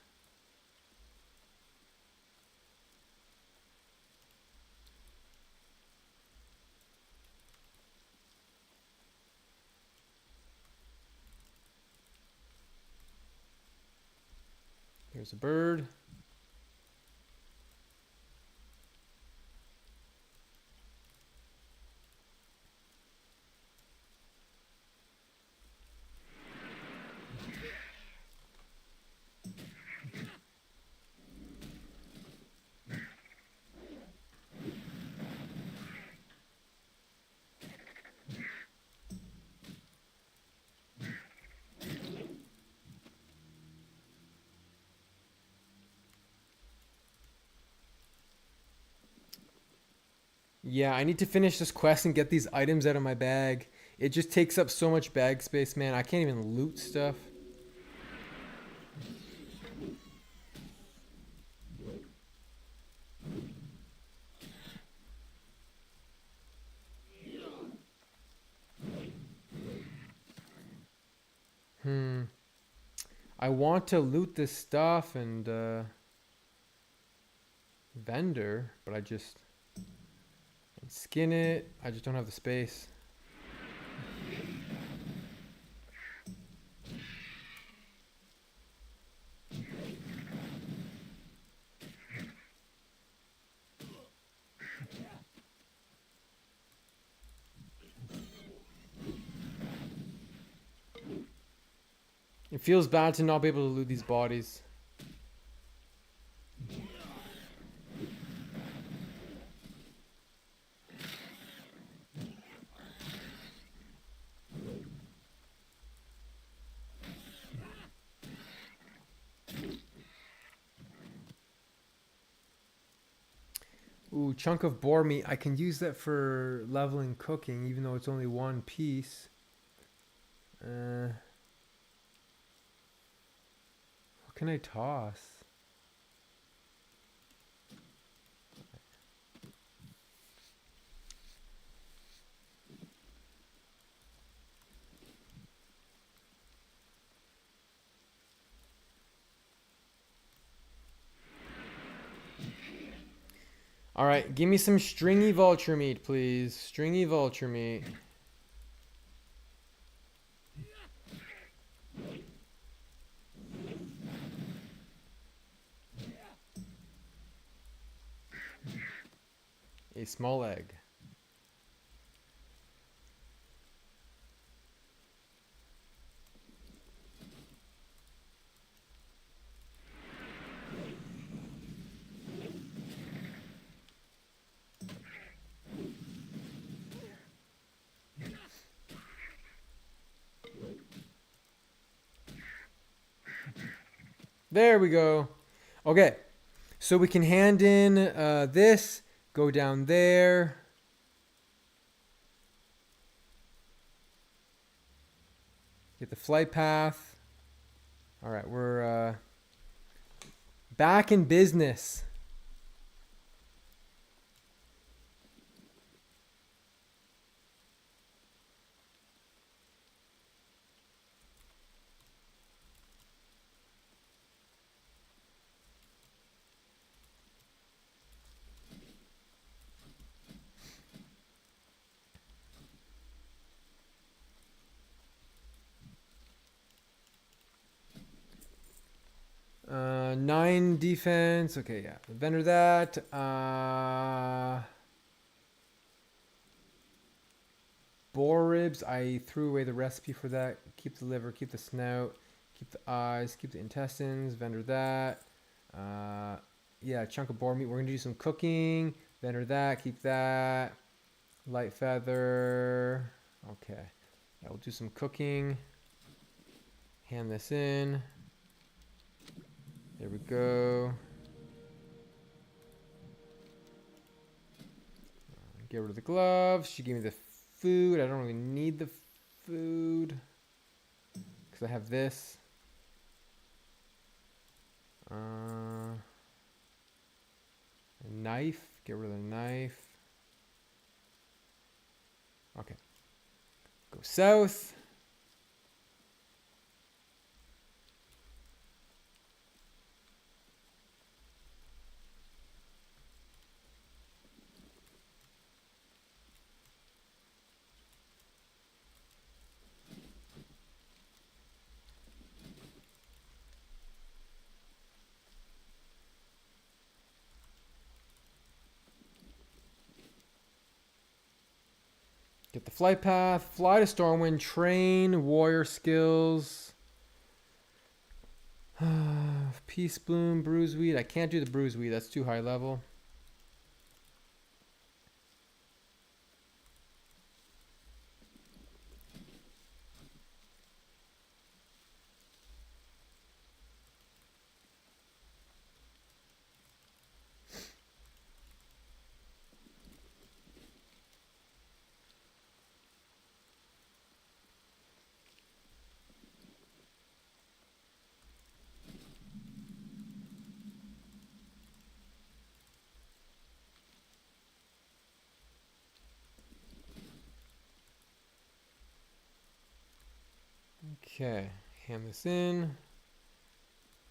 There's a bird. Yeah, I need to finish this quest and get these items out of my bag. It just takes up so much bag space, man. I can't even loot stuff. I want to loot this stuff and vendor, but I just skin it. I just don't have the space. It feels bad to not be able to loot these bodies. Ooh, chunk of boar meat. I can use that for leveling cooking, even though it's only one piece. What can I toss? All right, give me some stringy vulture meat, please. Stringy vulture meat. A small egg. There we go. Okay. So we can hand in this, go down there. Get the flight path. All right, we're back in business. Nine defense. Okay, yeah. Vendor that. Boar ribs. I threw away the recipe for that. Keep the liver. Keep the snout. Keep the eyes. Keep the intestines. Vendor that. Yeah, chunk of boar meat. We're gonna do some cooking. Vendor that. Keep that. Light feather. Okay. Yeah, we'll do some cooking. Hand this in. There we go. Get rid of the gloves. She gave me the food. I don't really need the food because I have this. A knife. Get rid of the knife. Okay. Go south. Get the flight path. Fly to Stormwind. Train warrior skills. Peace bloom. Bruiseweed. I can't do the bruiseweed. That's too high level. Okay, hand this in.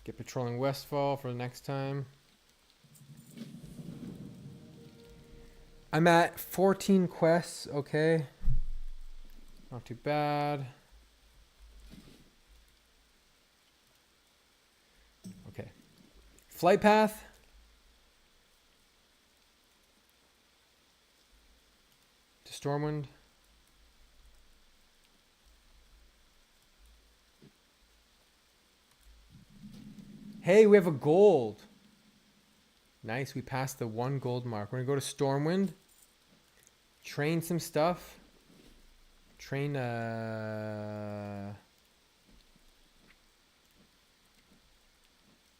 Get patrolling Westfall for the next time. I'm at 14 quests, okay. Not too bad. Okay. Flight path. To Stormwind. Hey, we have a gold. Nice, we passed the 1 gold mark. We're gonna go to Stormwind. Train some stuff. Train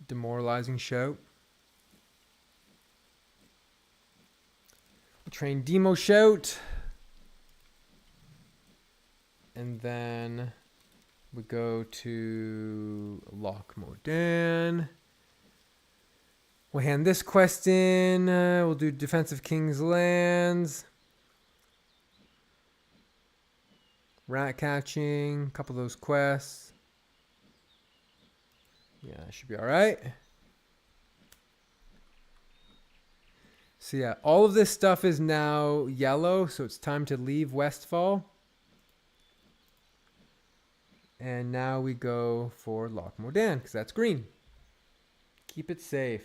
demoralizing shout. We'll train demo shout. And then we go to Loch Modan. We'll hand this quest in. We'll do Defensive King's Lands. Rat catching. A couple of those quests. Yeah, that should be alright. So yeah, all of this stuff is now yellow, so it's time to leave Westfall. And now we go for Loch Modan, because that's green. Keep it safe.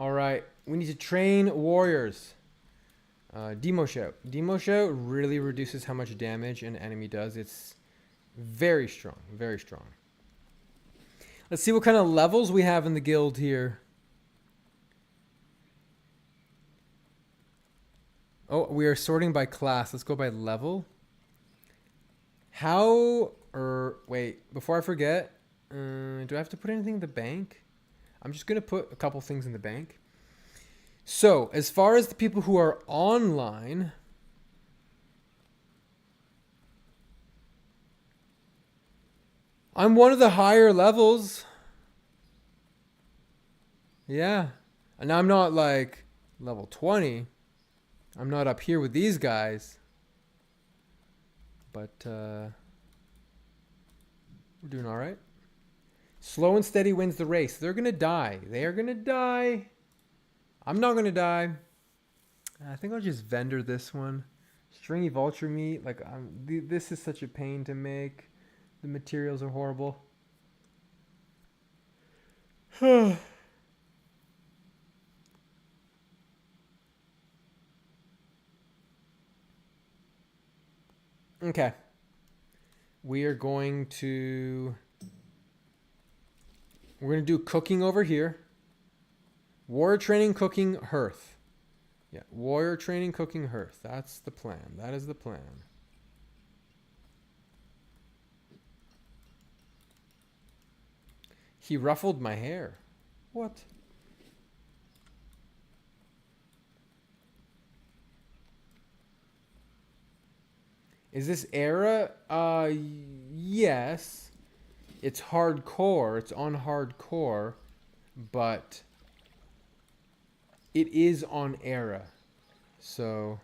All right, we need to train warriors. Demo shout. Demo shout really reduces how much damage an enemy does. It's very strong, very strong. Let's see what kind of levels we have in the guild here. Oh, we are sorting by class. Let's go by level. Wait, before I forget, do I have to put anything in the bank? I'm just going to put a couple things in the bank. So, as far as the people who are online, I'm one of the higher levels. Yeah. And I'm not like level 20. I'm not up here with these guys. But we're doing all right. Slow and steady wins the race. They're going to die. They are going to die. I'm not going to die. I think I'll just vendor this one. Stringy vulture meat. Like, this is such a pain to make. The materials are horrible. Okay. We're going to do cooking over here. Warrior training, cooking, hearth. Yeah, warrior training, cooking, hearth. That's the plan. That is the plan. He ruffled my hair. What? Is this era? Yes. It's hardcore. It's on hardcore, but it is on era. So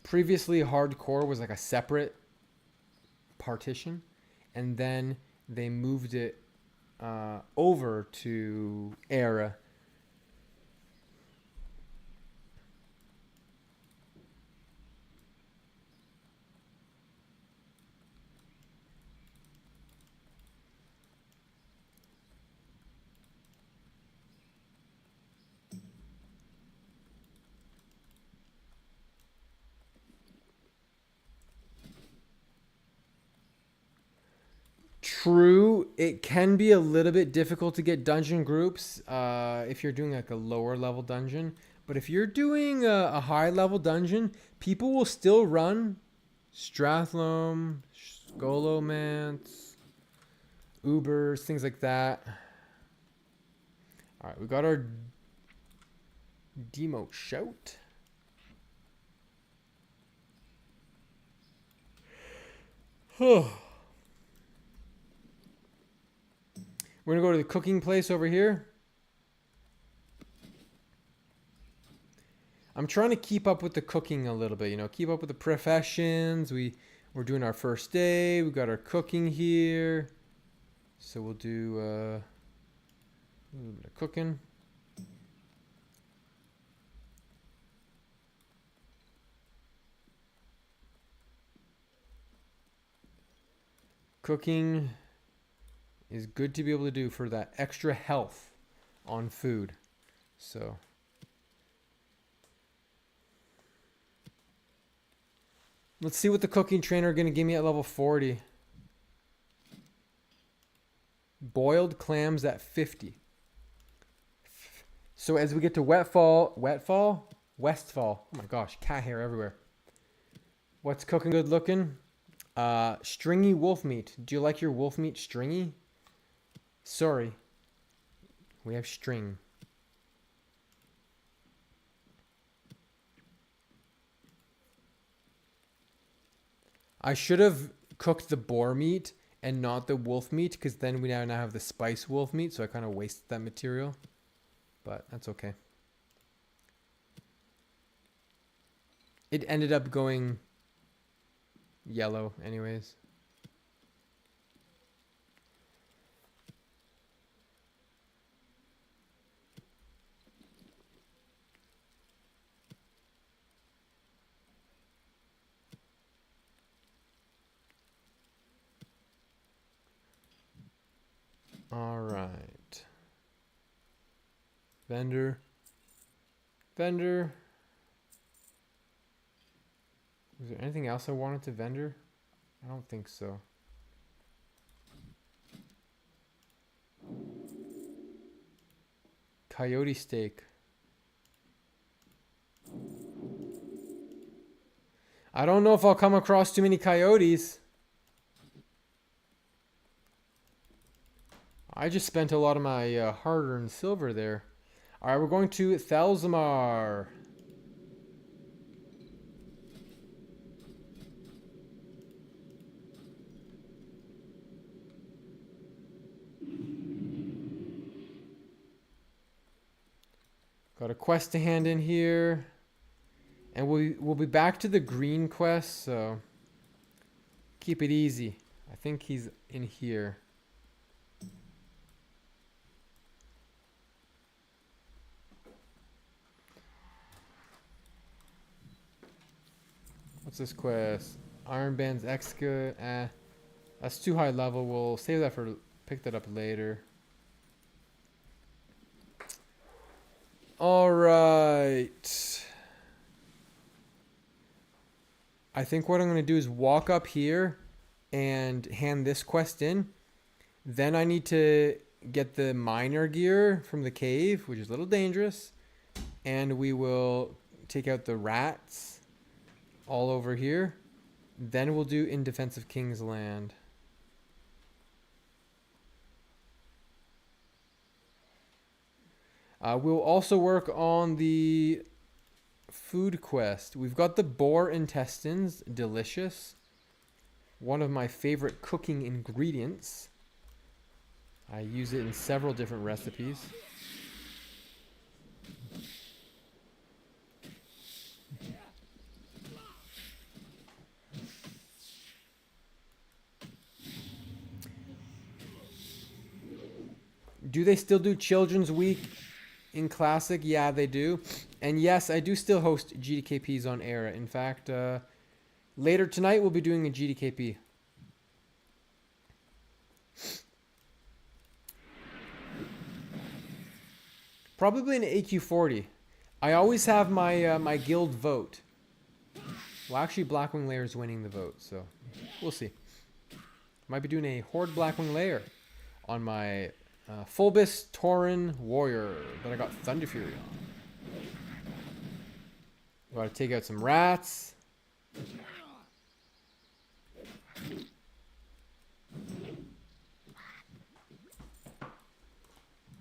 previously hardcore was like a separate partition, and then they moved it over to era. True, it can be a little bit difficult to get dungeon groups if you're doing like a lower level dungeon. But if you're doing a high level dungeon, people will still run Strathlome, Skolomance, Ubers, things like that. All right, we got our demo shout. We're going to go to the cooking place over here. I'm trying to keep up with the cooking a little bit, you know, keep up with the professions. We're doing our first day. We got our cooking here. So we'll do a little bit of cooking. Cooking is good to be able to do for that extra health on food. So let's see what the cooking trainer are going to give me at level 40. Boiled clams at 50. So as we get to Westfall. Oh my gosh, cat hair everywhere. What's cooking good looking? Stringy wolf meat. Do you like your wolf meat stringy? Sorry. We have string. I should have cooked the boar meat and not the wolf meat, because then we now have the spice wolf meat, so I kind of wasted that material. But that's okay. It ended up going yellow anyways. All right. Vendor. Vendor. Was there anything else I wanted to vendor? I don't think so. Coyote steak. I don't know if I'll come across too many coyotes. I just spent a lot of my hard-earned silver there. Alright, we're going to Thelzamar. Got a quest to hand in here. And we'll be back to the green quest, so keep it easy. I think he's in here. What's this quest? Iron Bands Exca. That's too high level. We'll save that for pick that up later. All right. I think what I'm going to do is walk up here and hand this quest in. Then I need to get the miner gear from the cave, which is a little dangerous. And we will take out the rats all over here. Then we'll do In Defense of King's Land. We'll also work on the food quest. We've got the boar intestines, delicious. One of my favorite cooking ingredients. I use it in several different recipes. Do they still do Children's Week in Classic? Yeah, they do. And yes, I do still host GDKPs on Era. In fact, later tonight we'll be doing a GDKP. Probably an AQ40. I always have my my guild vote. Well, actually, Blackwing Lair is winning the vote, so we'll see. Might be doing a Horde Blackwing Lair on my Fulbus Tauren Warrior that I got Thunder Fury on. Gotta take out some rats.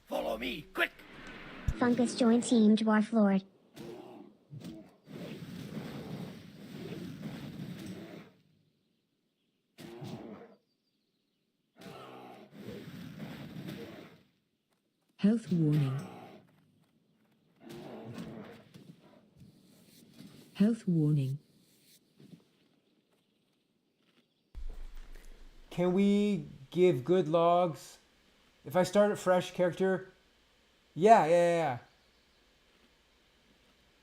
Follow me, quick! Fungus join Team Dwarflord. Health warning. Health warning. Can we give good logs? If I start a fresh character, yeah.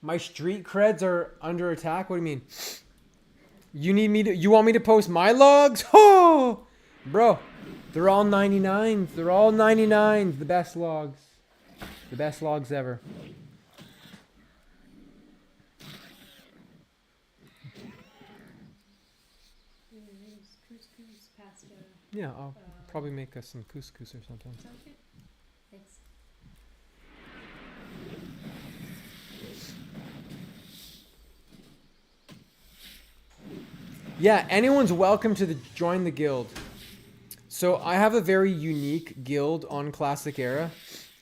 My street creds are under attack. What do you mean? You want me to post my logs? Oh, bro, they're all 99s. They're all 99s. The best logs. The best logs ever. Yeah, I'll probably make us some couscous or something. Sounds good. Thanks. Yeah, anyone's welcome to join the guild. So I have a very unique guild on Classic Era.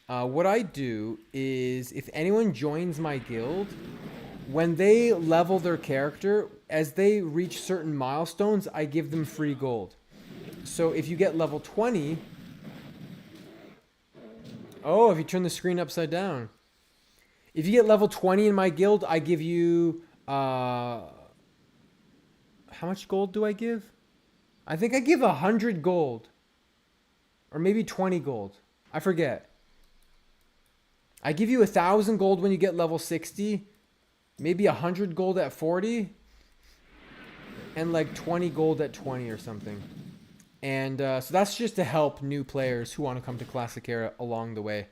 What I do is if anyone joins my guild, when they level their character, as they reach certain milestones, I give them free gold. So if you get level 20... Oh, if you turn the screen upside down. If you get level 20 in my guild, I give you... how much gold do I give? I think I give 100 gold. Or maybe 20 gold. I forget. I give you 1,000 gold when you get level 60. Maybe 100 gold at 40. And like 20 gold at 20 or something. And so that's just to help new players who want to come to Classic Era along the way.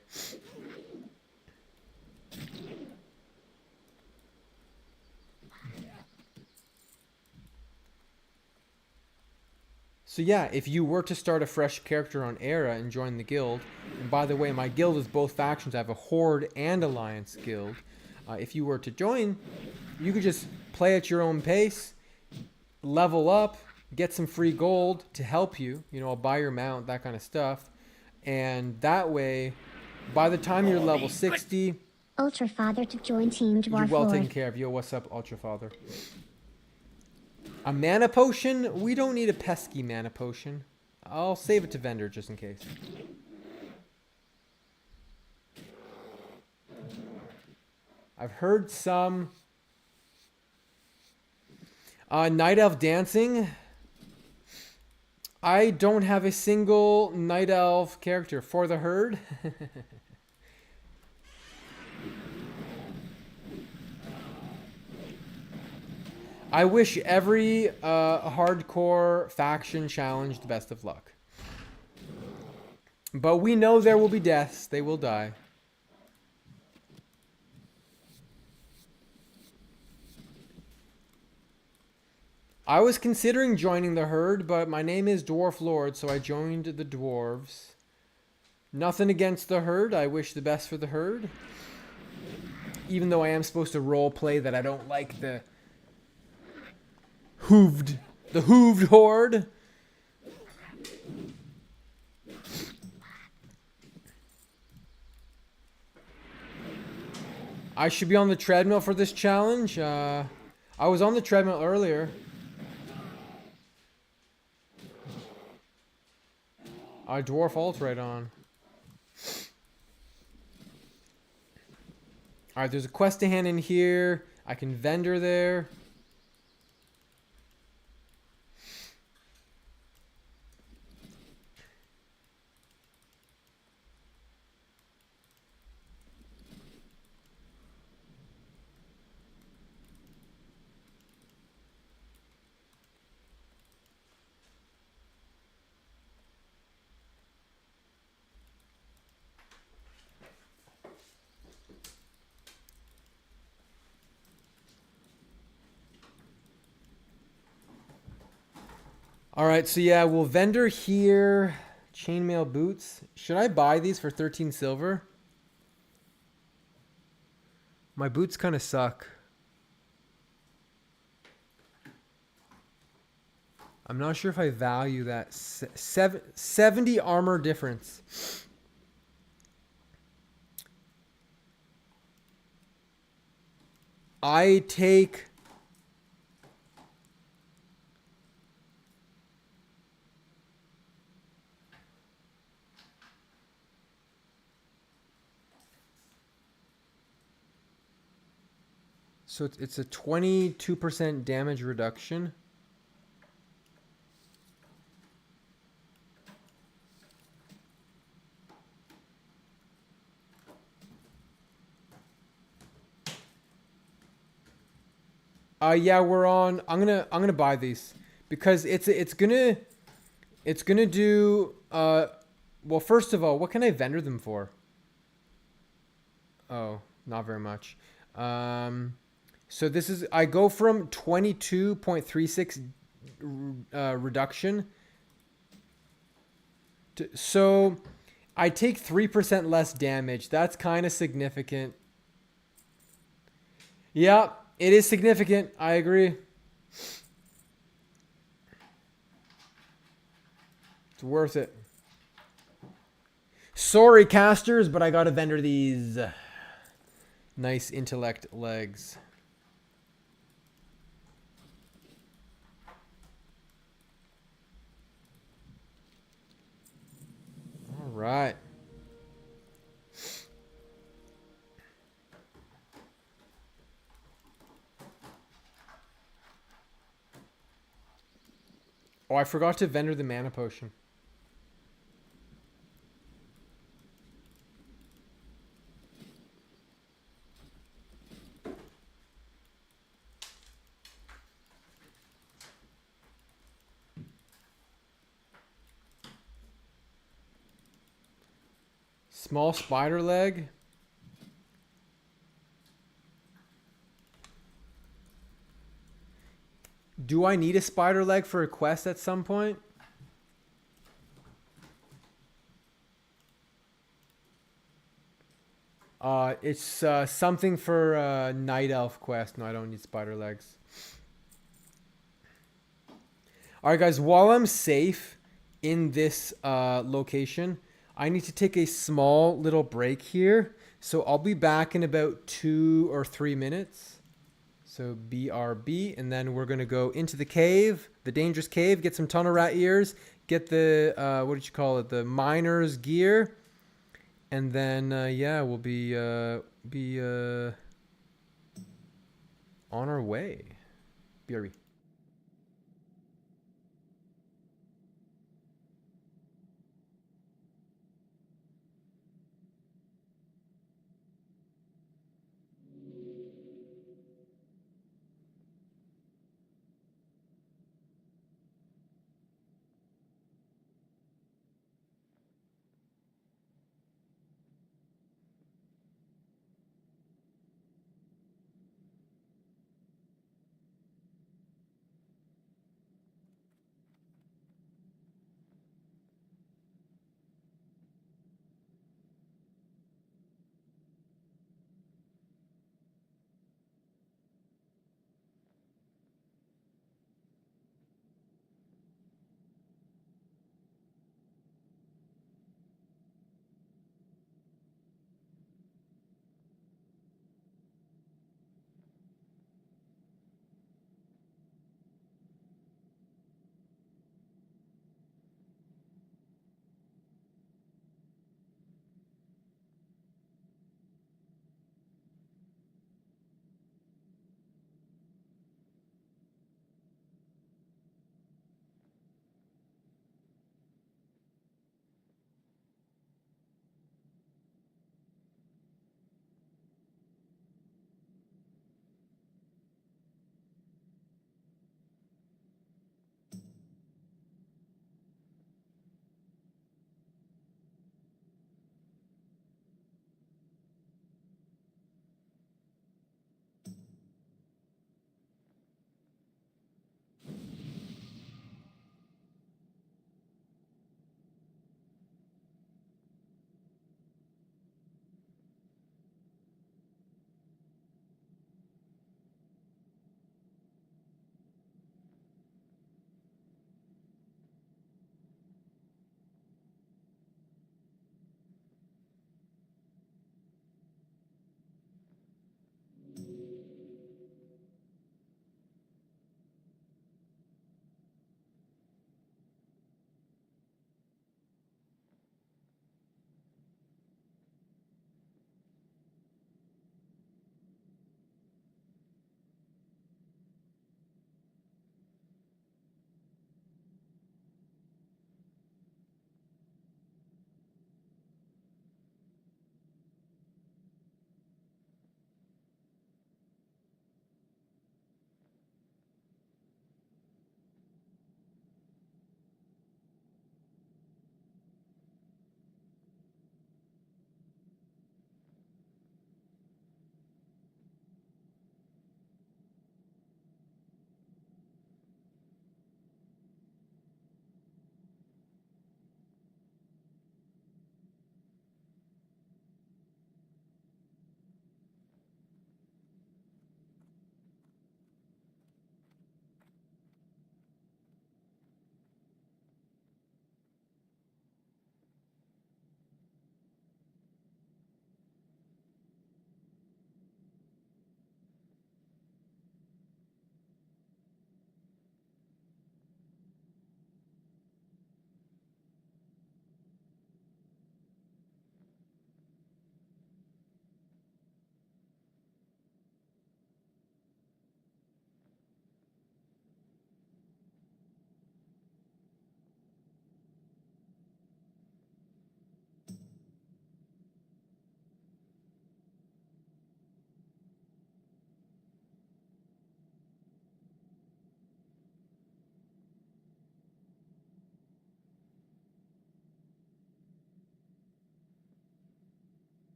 So yeah, if you were to start a fresh character on Era and join the guild, and by the way, my guild is both factions. I have a Horde and Alliance guild. If you were to join, you could just play at your own pace, level up, get some free gold to help you. You know, I'll buy your mount, that kind of stuff. And that way, by the time you're level 60, Ultra Father to join Team you're well taken Dwarflord. care of. Yo, what's up, Ultra Father? A mana potion? We don't need a pesky mana potion. I'll save it to vendor just in case. I've heard some Night Elf dancing. I don't have a single Night Elf character for the herd. I wish every hardcore faction challenge the best of luck. But we know there will be deaths. They will die. I was considering joining the herd, but my name is Dwarflord, so I joined the dwarves. Nothing against the herd. I wish the best for the herd. Even though I am supposed to roleplay that I don't like the hooved horde. I should be on the treadmill for this challenge. I was on the treadmill earlier. I dwarf ult right on. Alright, there's a quest to hand in here. I can vendor there. Alright, so yeah, we'll vendor here. Chainmail boots. Should I buy these for 13 silver? My boots kind of suck. I'm not sure if I value that. 70 armor difference. I take... So it's a 22% damage reduction. Yeah, we're on. I'm gonna buy these because it's gonna do. Well, first of all, what can I vendor them for? Oh, not very much. So this is, I go from 22.36 reduction to, so I take 3% less damage. That's kind of significant. Yeah, it is significant. I agree. It's worth it. Sorry, casters, but I gotta vendor these nice intellect legs. All right. Oh, I forgot to vendor the mana potion. Small spider leg. Do I need a spider leg for a quest at some point? It's something for night elf quest. No, I don't need spider legs. All right, guys. While I'm safe in this location, I need to take a small little break here. So I'll be back in about 2 or 3 minutes. So BRB, and then we're gonna go into the cave, the dangerous cave, get some tunnel rat ears, get the what did you call it, the miner's gear, and then yeah, we'll be on our way. BRB.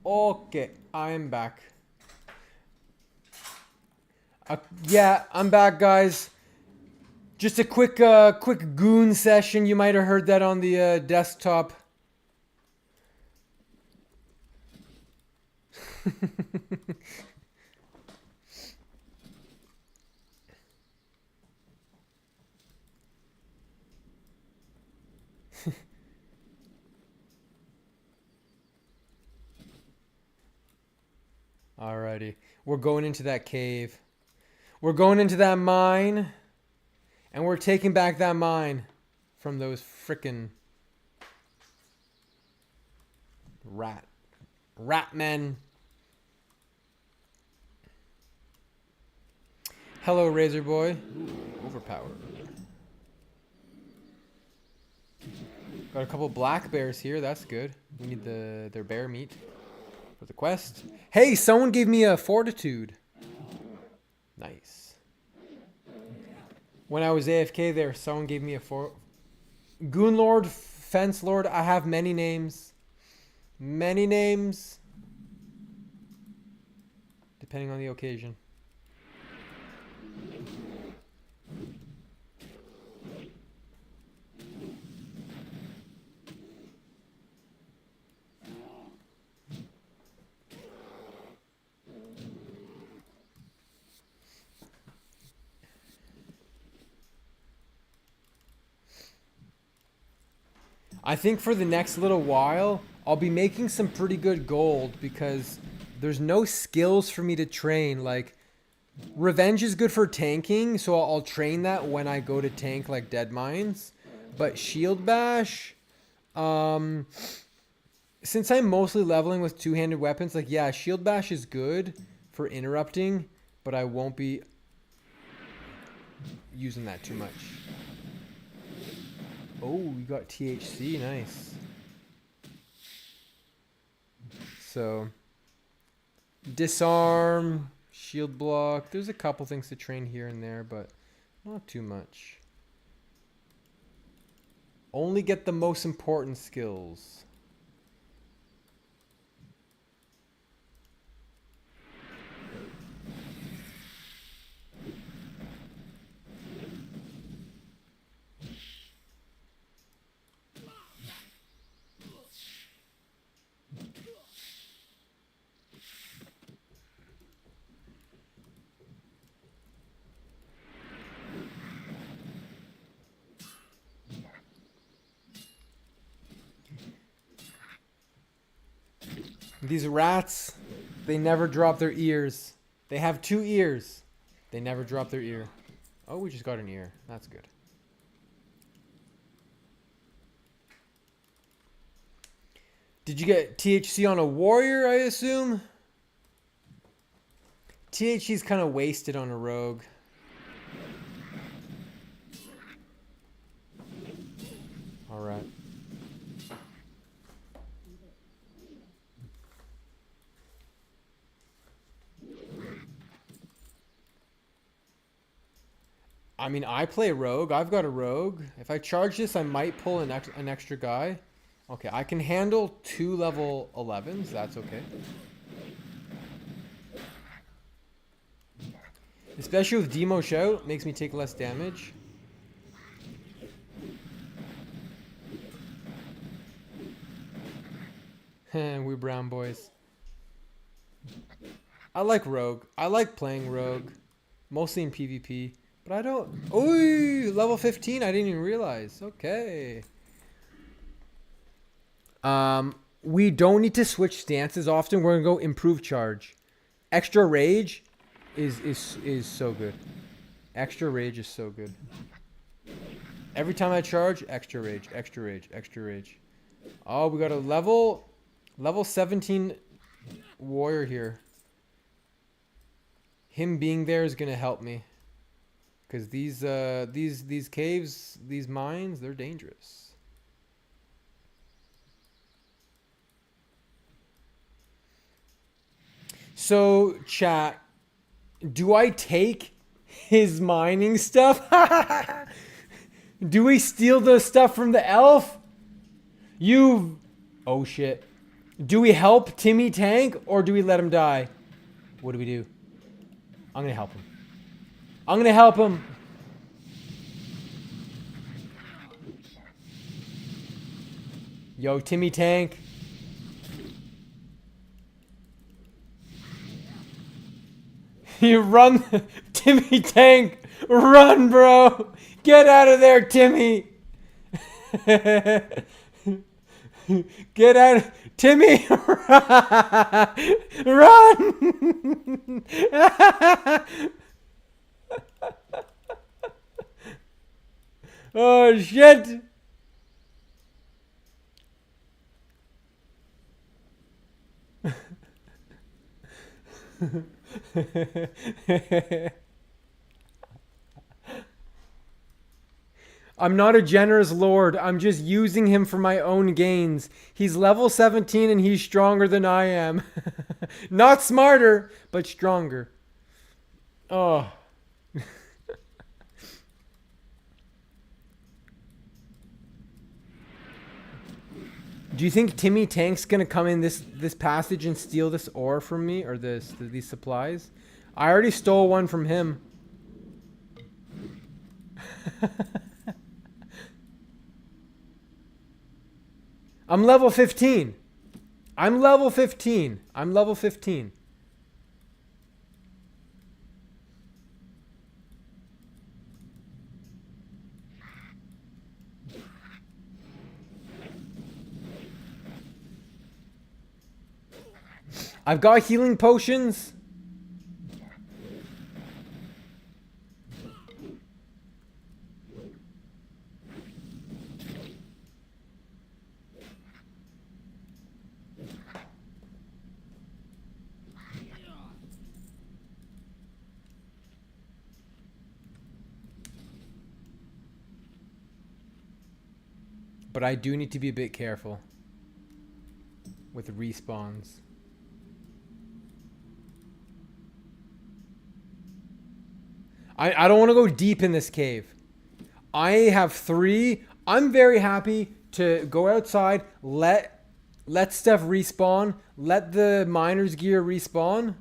Okay, I'm back. Yeah, I'm back, guys. Just a quick goon session. You might have heard that on the desktop. Alrighty, we're going into that cave. We're going into that mine, and we're taking back that mine from those frickin' rat men. Hello, Razor Boy. Ooh, overpowered. Got a couple black bears here. That's good. We need their bear meat for the quest. Hey, someone gave me a fortitude. Nice. When I was AFK there, someone gave me a Goon Lord, Fence Lord. I have many names. Many names. Depending on the occasion. I think for the next little while, I'll be making some pretty good gold because there's no skills for me to train. Like, Revenge is good for tanking, so I'll train that when I go to tank like Dead Mines. But Shield Bash, since I'm mostly leveling with two-handed weapons, like, yeah, Shield Bash is good for interrupting, but I won't be using that too much. Oh, we got THC, nice. So, disarm, shield block. There's a couple things to train here and there, but not too much. Only get the most important skills. These rats, they never drop their ears. They have 2 ears. They never drop their ear. Oh, we just got an ear. That's good. Did you get THC on a warrior, I assume? THC's kind of wasted on a rogue. Alright. I mean, I play rogue. I've got a rogue. If I charge this, I might pull an extra guy. Okay, I can handle 2 level 11s. That's okay. Especially with Demo Shout. Makes me take less damage. We brown boys. I like rogue. I like playing rogue. Mostly in PvP. But I don't... Ooh, level 15. I didn't even realize. Okay. We don't need to switch stances often. We're going to go improve charge. Extra rage is so good. Extra rage is so good. Every time I charge, extra rage, extra rage, extra rage. Oh, we got a level 17 warrior here. Him being there is going to help me. Because these caves, these mines, they're dangerous. So, chat, do I take his mining stuff? Do we steal the stuff from the elf? Oh shit. Do we help Timmy tank or do we let him die? What do we do? I'm gonna help him. I'm gonna help him. Yo, Timmy tank. You run, Timmy tank. Run, bro. Get out of there, Timmy. Get out, Timmy. Run. Oh, shit. I'm not a generous lord. I'm just using him for my own gains. He's level 17 and he's stronger than I am. Not smarter, but stronger. Oh. Do you think Timmy Tank's gonna come in this passage and steal this ore from me, or these supplies? I already stole one from him. I'm level 15. I'm level 15. I'm level 15. I've got healing potions. But I do need to be a bit careful with respawns. I don't want to go deep in this cave. I have 3. I'm very happy to go outside, let stuff respawn, let the miner's gear respawn.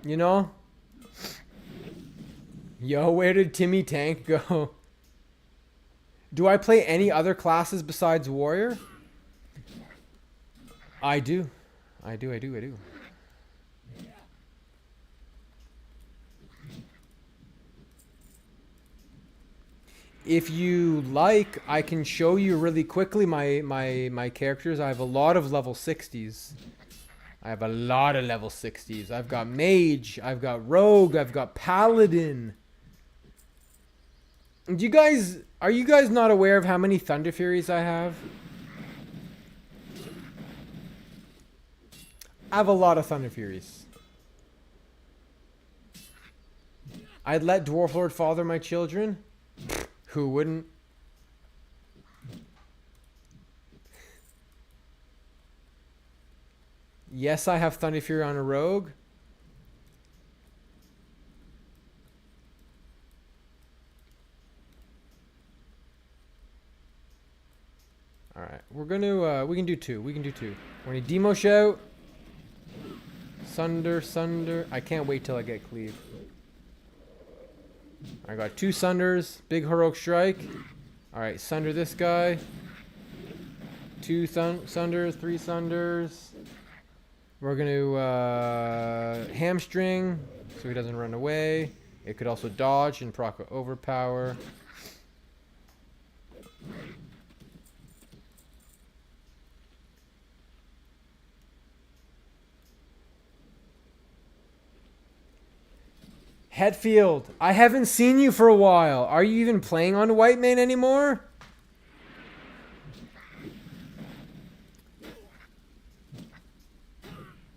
You know? Yo, where did Timmy Tank go? Do I play any other classes besides warrior? I do. I do. If you like, I can show you really quickly my characters. I have a lot of level 60s. I have a lot of level 60s. I've got mage, I've got rogue, I've got paladin. Do you guys, are you guys not aware of how many Thunder Furies I have? I have a lot of Thunder Furies. I'd let Dwarflord father my children. Who wouldn't? Yes, I have Thunder Fury on a rogue. All right, we're gonna we can do 2. We can do 2. We're gonna demo shout. Sunder. I can't wait till I get cleave. I got 2 Sunders, big heroic strike. Alright, Sunder this guy. 2 Sunders, 3 Sunders. We're gonna hamstring so he doesn't run away. It could also dodge and proc overpower. Hetfield, I haven't seen you for a while. Are you even playing on Whitemane anymore?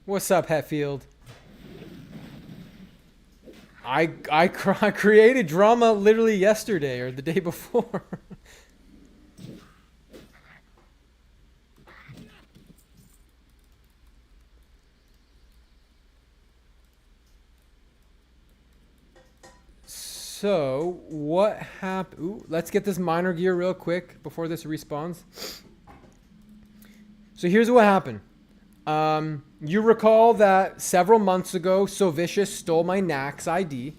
What's up, Hetfield? I created drama literally yesterday or the day before. So, what happened? Ooh, let's get this miner gear real quick before this respawns. So here's what happened. You recall that several months ago, So Vicious stole my Nax ID.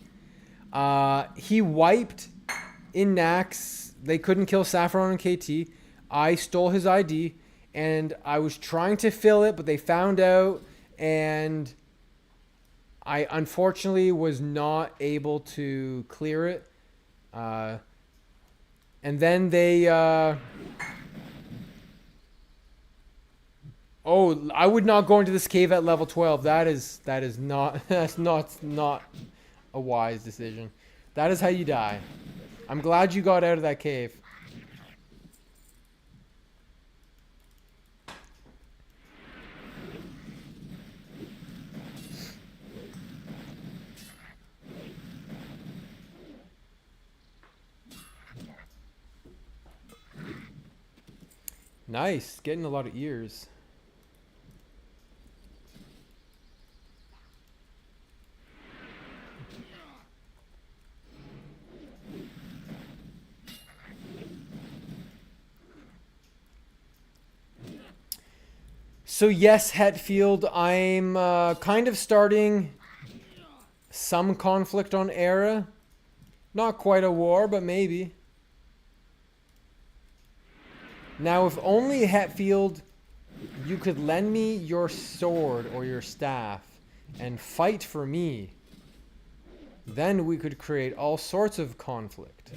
He wiped in Nax. They couldn't kill Saffron and KT. I stole his ID, and I was trying to fill it, but they found out, and I unfortunately was not able to clear it. And then they... Oh, I would not go into this cave at level 12. That is not that's not a wise decision. That is how you die. I'm glad you got out of that cave. Nice, getting a lot of ears. So yes, Hetfield, I'm kind of starting some conflict on Era. Not quite a war, but maybe. Now, if only Hetfield, you could lend me your sword or your staff and fight for me, then we could create all sorts of conflict.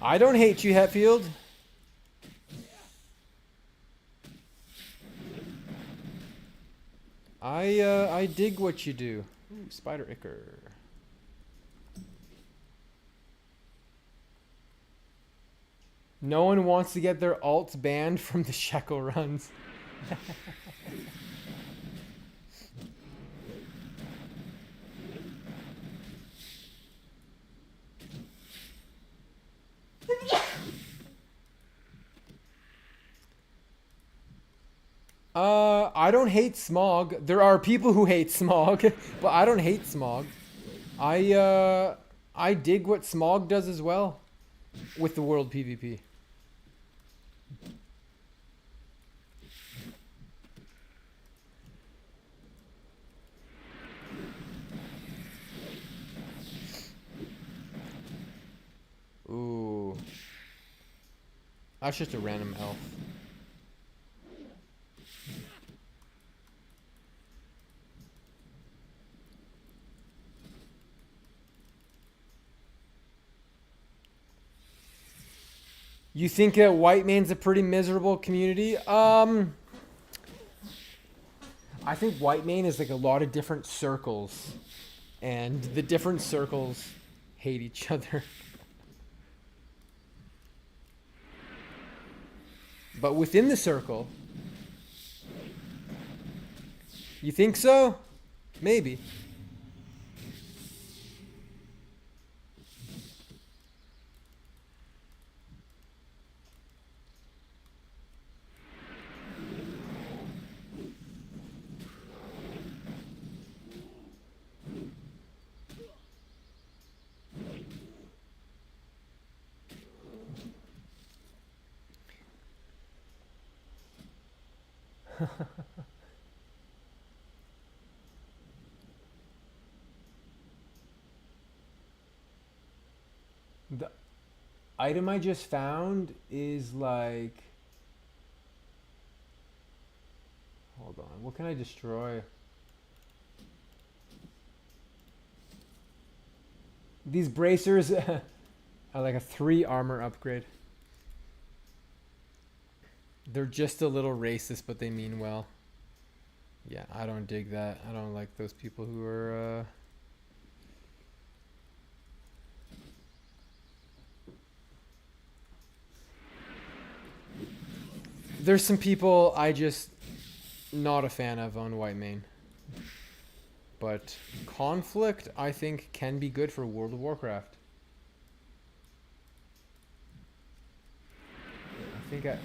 I don't hate you, Hetfield. I dig what you do. Ooh, Spider Icker. No one wants to get their alts banned from the Shekel runs. I don't hate Smog. There are people who hate Smog, but I don't hate Smog. I dig what Smog does as well with the world PvP. Ooh. That's just a random elf. You think that Whitemane's a pretty miserable community? I think Whitemane is like a lot of different circles, and the different circles hate each other. But within the circle, you think so? Maybe. The item I just found is like... Hold on, what can I destroy? These bracers are like a 3 armor upgrade. They're just a little racist, but they mean well. Yeah, I don't dig that. I don't like those people who are... There's some people I just not a fan of on Whitemane. But conflict, I think, can be good for World of Warcraft. I think I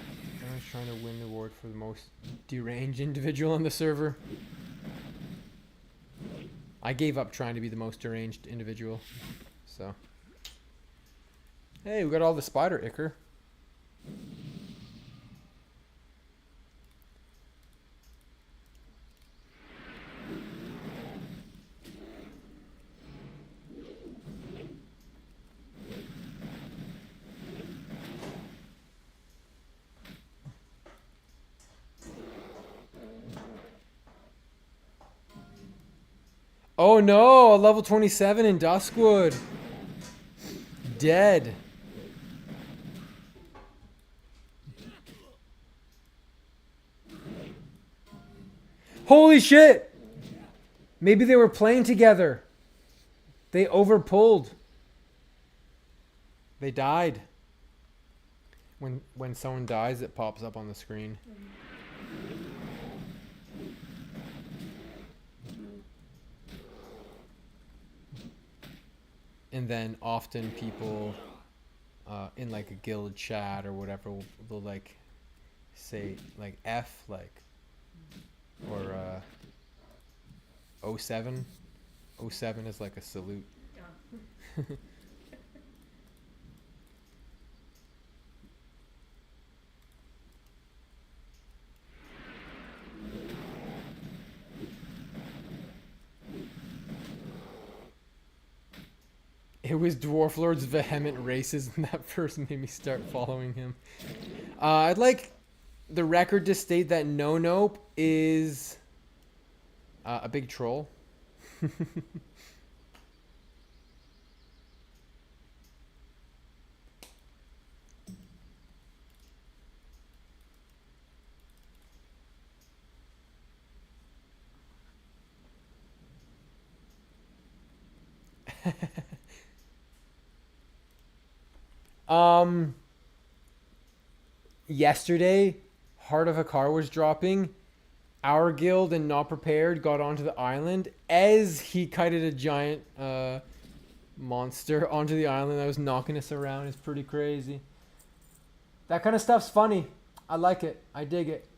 was trying to win the award for the most deranged individual on the server. I gave up trying to be the most deranged individual. So. Hey, we got all the spider ichor. Oh no, a level 27 in Duskwood. Dead. Holy shit! Maybe they were playing together. They overpulled. They died. When someone dies, it pops up on the screen. And then often people in like a guild chat or whatever will like say like F like or 07. 07 is like a salute. It was Dwarflord's vehement racism that first made me start following him. I'd like the record to state that No Nope is a big troll. Yesterday, Heart of Hakar was dropping. Our guild and Not Prepared got onto the island as he kited a giant monster onto the island that was knocking us around. It's pretty crazy. That kind of stuff's funny. I like it. I dig it.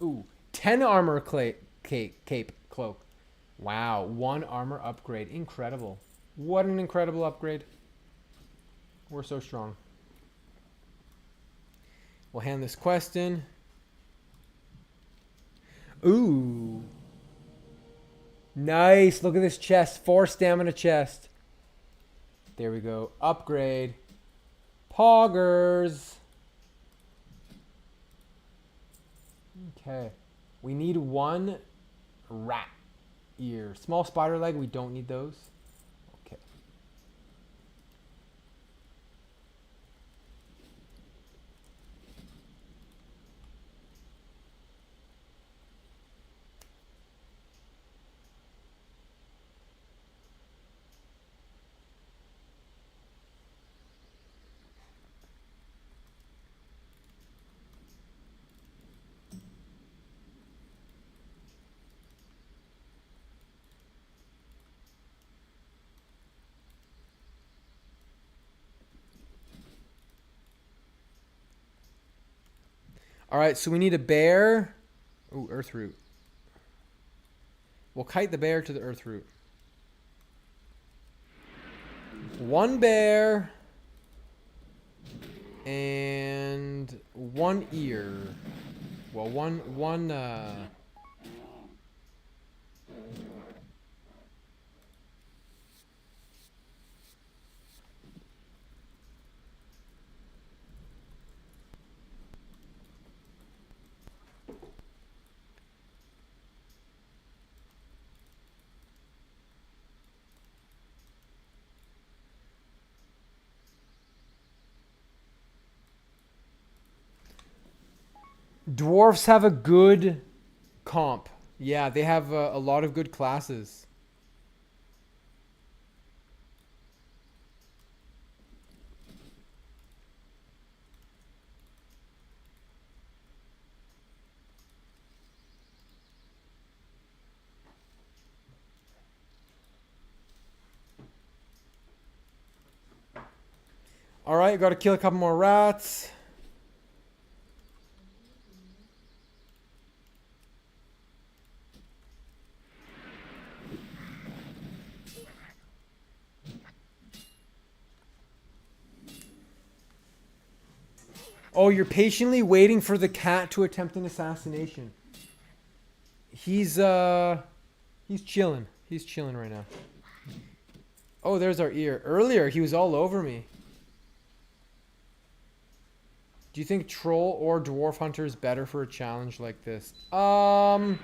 Ooh, 10 armor cape cloak. Wow, 1 armor upgrade. Incredible. What an incredible upgrade. We're so strong. We'll hand this quest in. Ooh. Nice. Look at this chest. 4 stamina chest. There we go. Upgrade. Poggers. Okay. We need 1 rat ear. Small spider leg. We don't need those. Okay. All right, so we need a bear. Ooh, earth root. We'll kite the bear to the earth root. 1 bear and 1 ear. Well, one. Dwarfs have a good comp. Yeah, they have a lot of good classes. Alright, gotta kill a couple more rats. Oh, you're patiently waiting for the cat to attempt an assassination. He's chilling. He's chilling right now. Oh, there's our ear. Earlier, he was all over me. Do you think troll or dwarf hunter is better for a challenge like this? Well,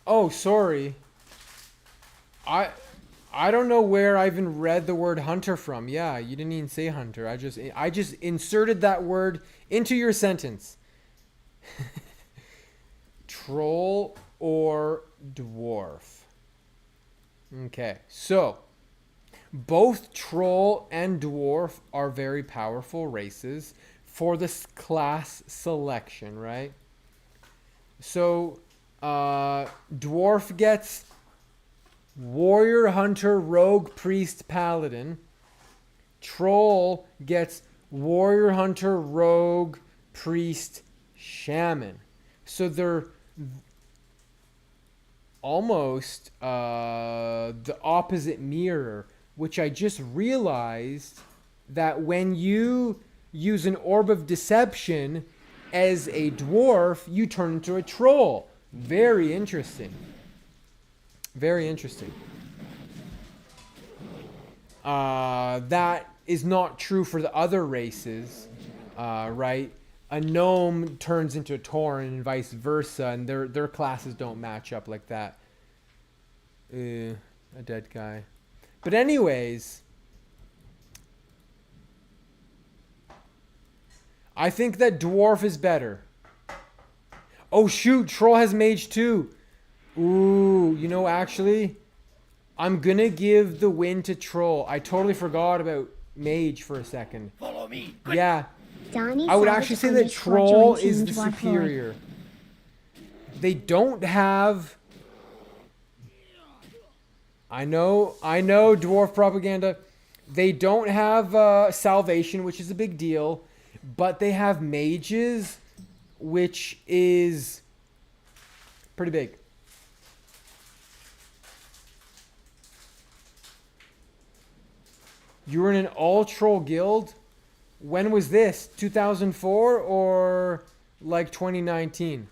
oh, sorry. I don't know where I even read the word hunter from. Yeah, you didn't even say hunter. I just inserted that word into your sentence. Troll or dwarf. Okay, so both troll and dwarf are very powerful races for this class selection, right? So dwarf gets warrior, hunter, rogue, priest, paladin. Troll gets warrior, hunter, rogue, priest, shaman. So they're almost the opposite mirror, which I just realized that when you use an orb of deception as a dwarf, you turn into a troll. Very interesting. Very interesting. That is not true for the other races, right? A gnome turns into a tauren and vice versa, and their classes don't match up like that. A dead guy. But anyways, I think that dwarf is better. Oh shoot, troll has mage too. Ooh, you know, actually, I'm gonna give the win to troll. I totally forgot about mage for a second. Follow me, quick. Yeah, Donnie I would Savage actually say that underscore troll joined is Team the Dwarflord. superior. They don't have... I know, dwarf propaganda. They don't have salvation, which is a big deal. But they have mages, which is pretty big. You were in an all-troll guild? When was this? 2004 or like 2019?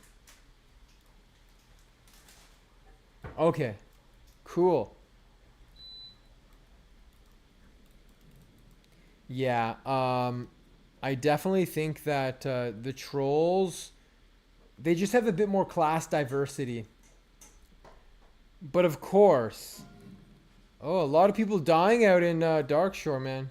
Okay. Cool. Yeah, I definitely think that the trolls, they just have a bit more class diversity. But of course... Oh, a lot of people dying out in Darkshore, man.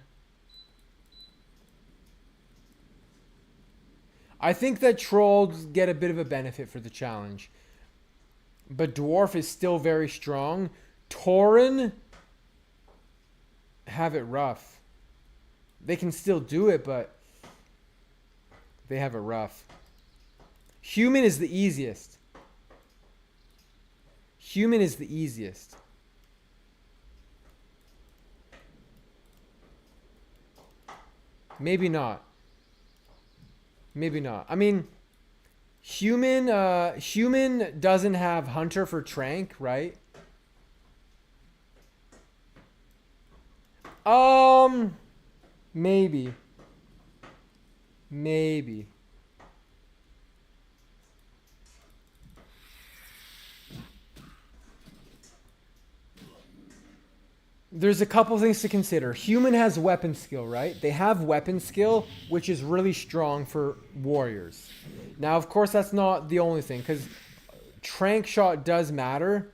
I think that trolls get a bit of a benefit for the challenge. But dwarf is still very strong. Tauren have it rough. They can still do it, but they have it rough. Human is the easiest. Human is the easiest. Maybe not. Maybe not. I mean, human doesn't have hunter for trank, right? Maybe. Maybe. There's a couple things to consider. Human has weapon skill, right? They have weapon skill, which is really strong for warriors. Now, of course, that's not the only thing, because trank shot does matter.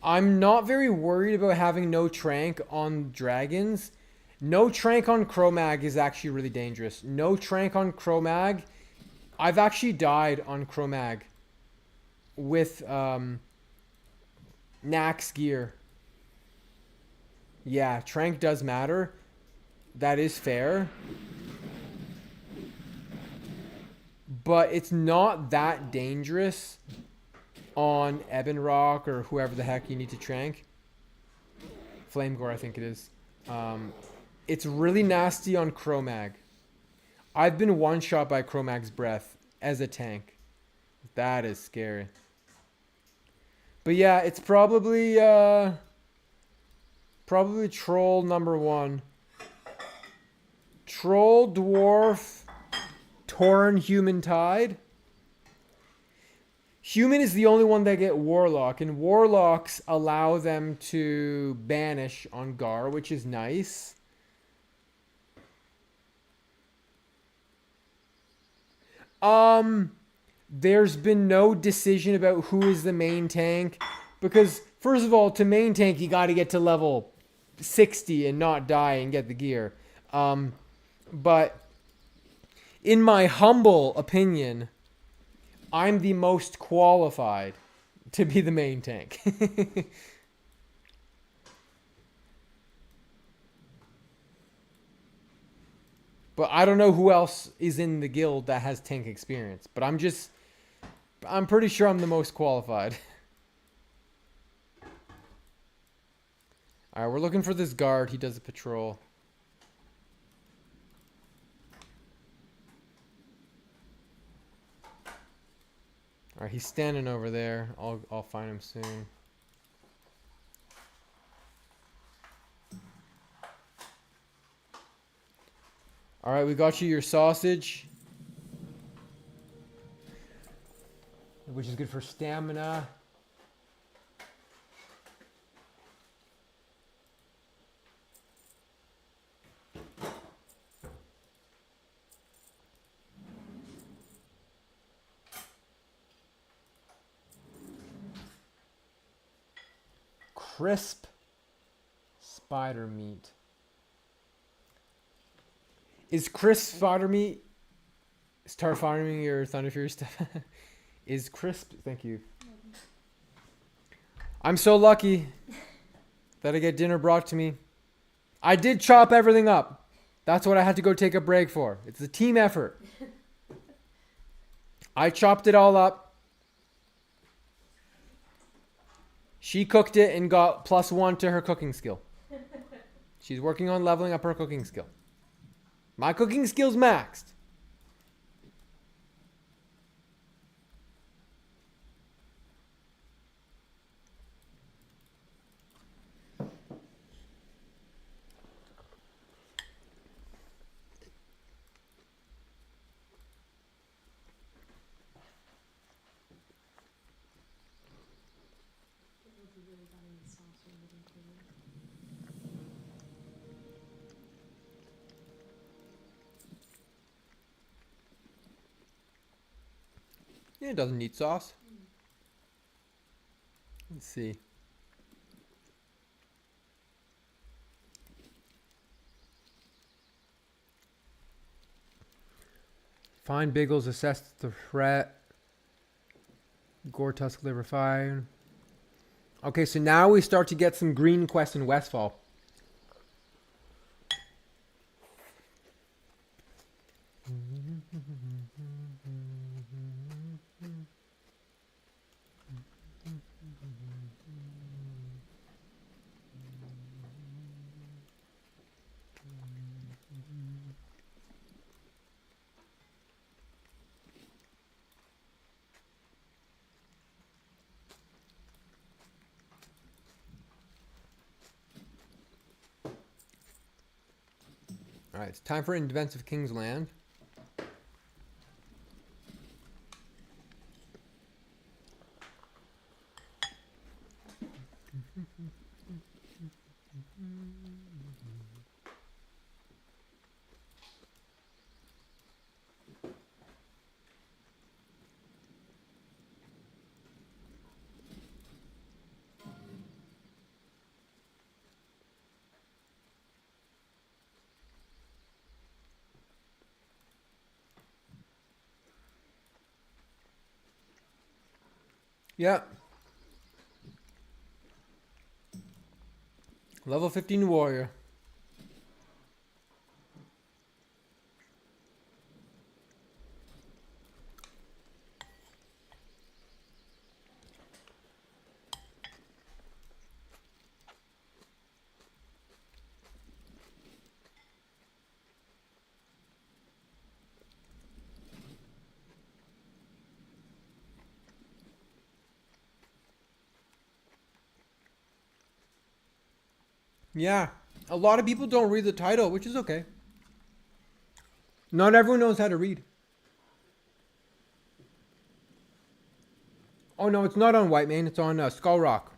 I'm not very worried about having no trank on dragons. No trank on Cro-Mag is actually really dangerous. No trank on Cro-Mag. I've actually died on Cro-Mag with Nax gear. Yeah, Trank does matter. That is fair. But it's not that dangerous on Ebon Rock or whoever the heck you need to Trank. Flamegore, I think it is. It's really nasty on Chromag. I've been one-shot by Chromag's Breath as a tank. That is scary. But yeah, it's probably Troll number 1. Troll, Dwarf, Tauren, Human, Tide. Human is the only one that get Warlock, and Warlocks allow them to banish on Gar, which is nice. There's been no decision about who is the main tank, because first of all, to main tank you got to get to level 60 and not die and get the gear. But in my humble opinion, I'm the most qualified to be the main tank. But I don't know who else is in the guild that has tank experience. But I'm pretty sure I'm the most qualified. Alright, we're looking for this guard. He does a patrol. Alright, he's standing over there. I'll find him soon. Alright, we got you your sausage. Which is good for stamina. Crisp spider meat. Is crisp spider meat? Start farming your Thunder Fury stuff. Is crisp? Thank you. I'm so lucky that I get dinner brought to me. I did chop everything up. That's what I had to go take a break for. It's a team effort. I chopped it all up. She cooked it and got +1 to her cooking skill. She's working on leveling up her cooking skill. My cooking skill's maxed. Yeah, it doesn't need sauce. Let's see. Find Biggles, assess the threat. Gore Tusk liver fire. Okay, so now we start to get some green quests in Westfall. Alright, it's time for In Defense of King's Land. Yeah. Level 15 warrior. Yeah, a lot of people don't read the title, which is okay. Not everyone knows how to read. Oh no, it's not on Whitemane, it's on Skull Rock.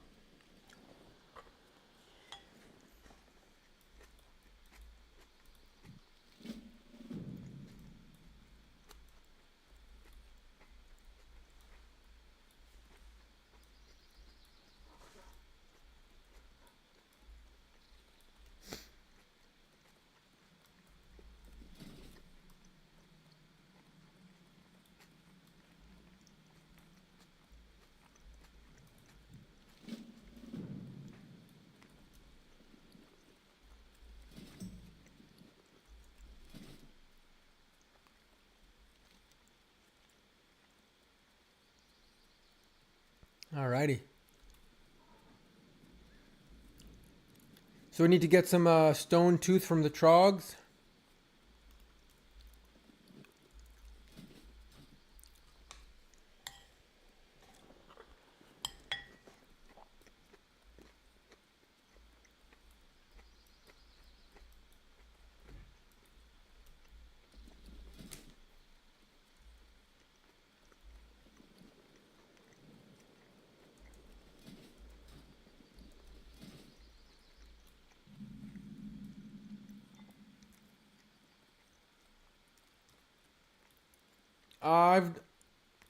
Alrighty. So we need to get some stone tooth from the trogs.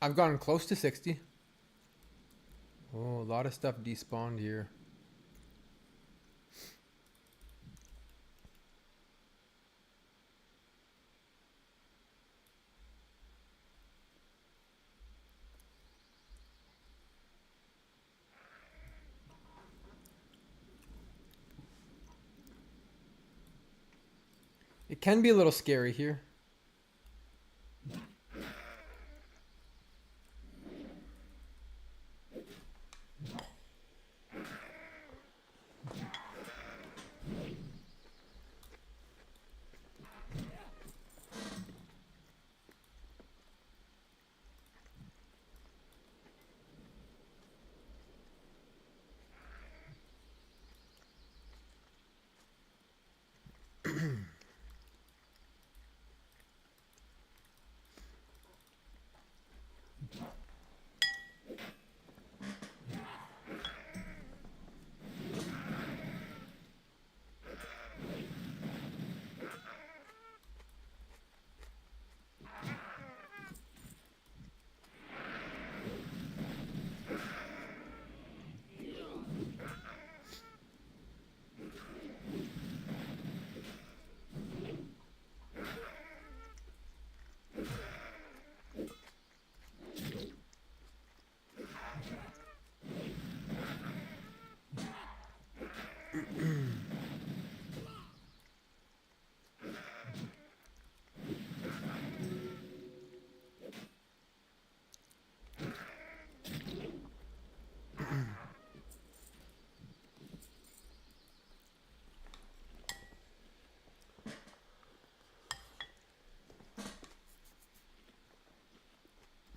I've gotten close to 60. Oh, a lot of stuff despawned here. It can be a little scary here.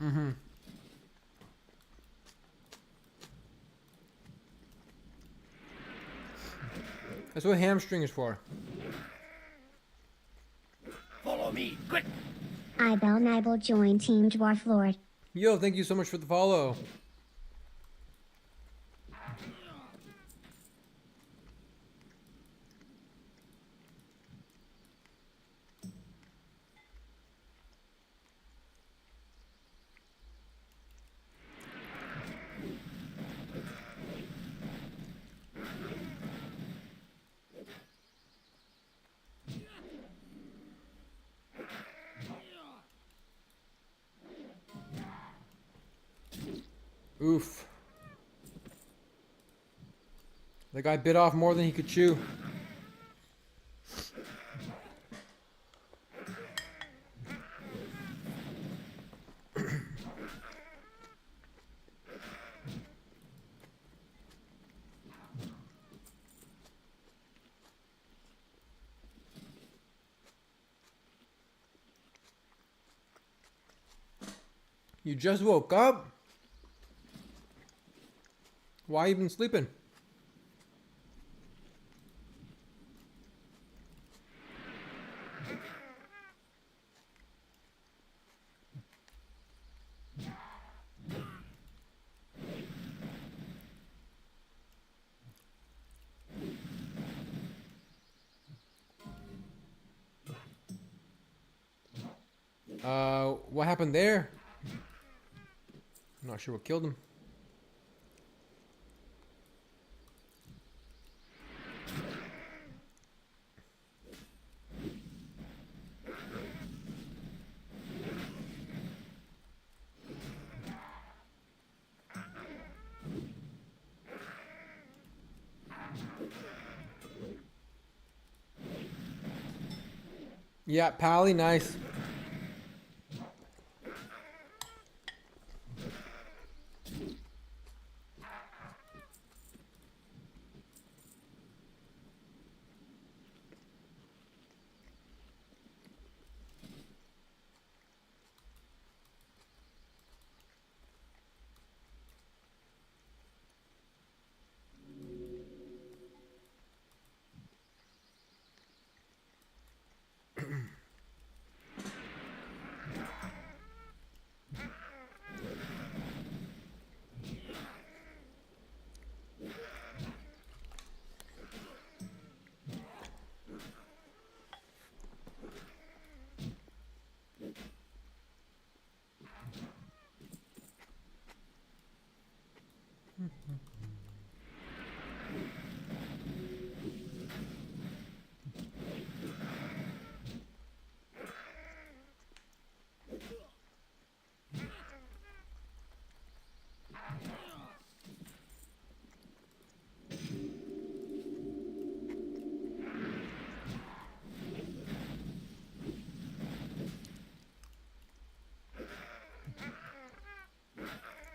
Mm-hmm. That's what hamstring is for. Follow me, quick! Ibel Nibel joined Team Dwarflord. Yo, thank you so much for the follow. Oof. The guy bit off more than he could chew. You just woke up? Why you been sleeping? What happened there? I'm not sure what killed him. Yeah, Pally, nice.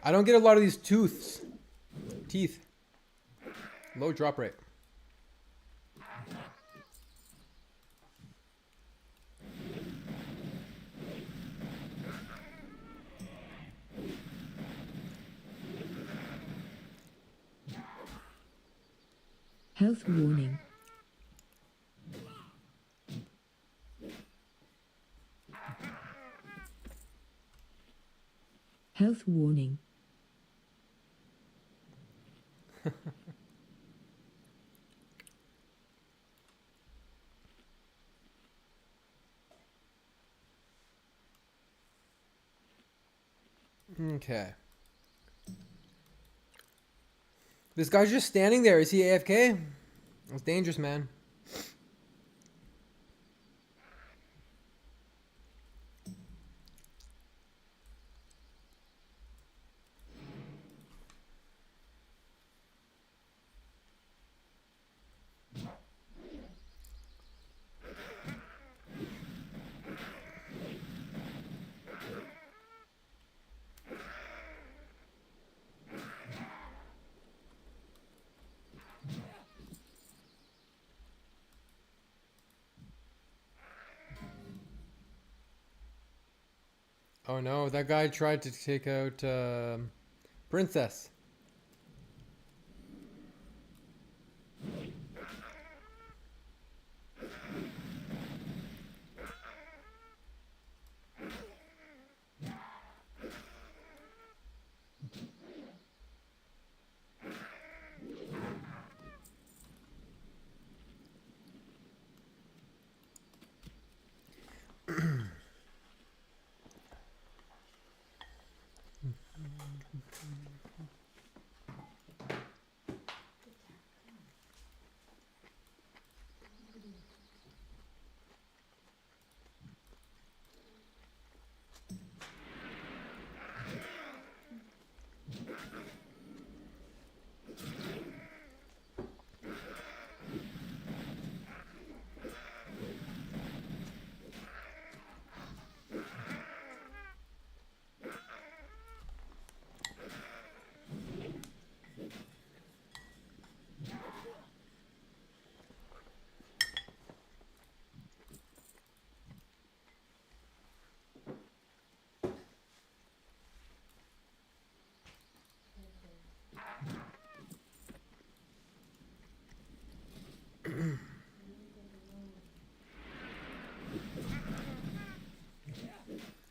I don't get a lot of these teeth. Low drop rate. Health warning. Health warning. Okay. This guy's just standing there. Is he AFK? That's dangerous, man. Oh no, that guy tried to take out Princess.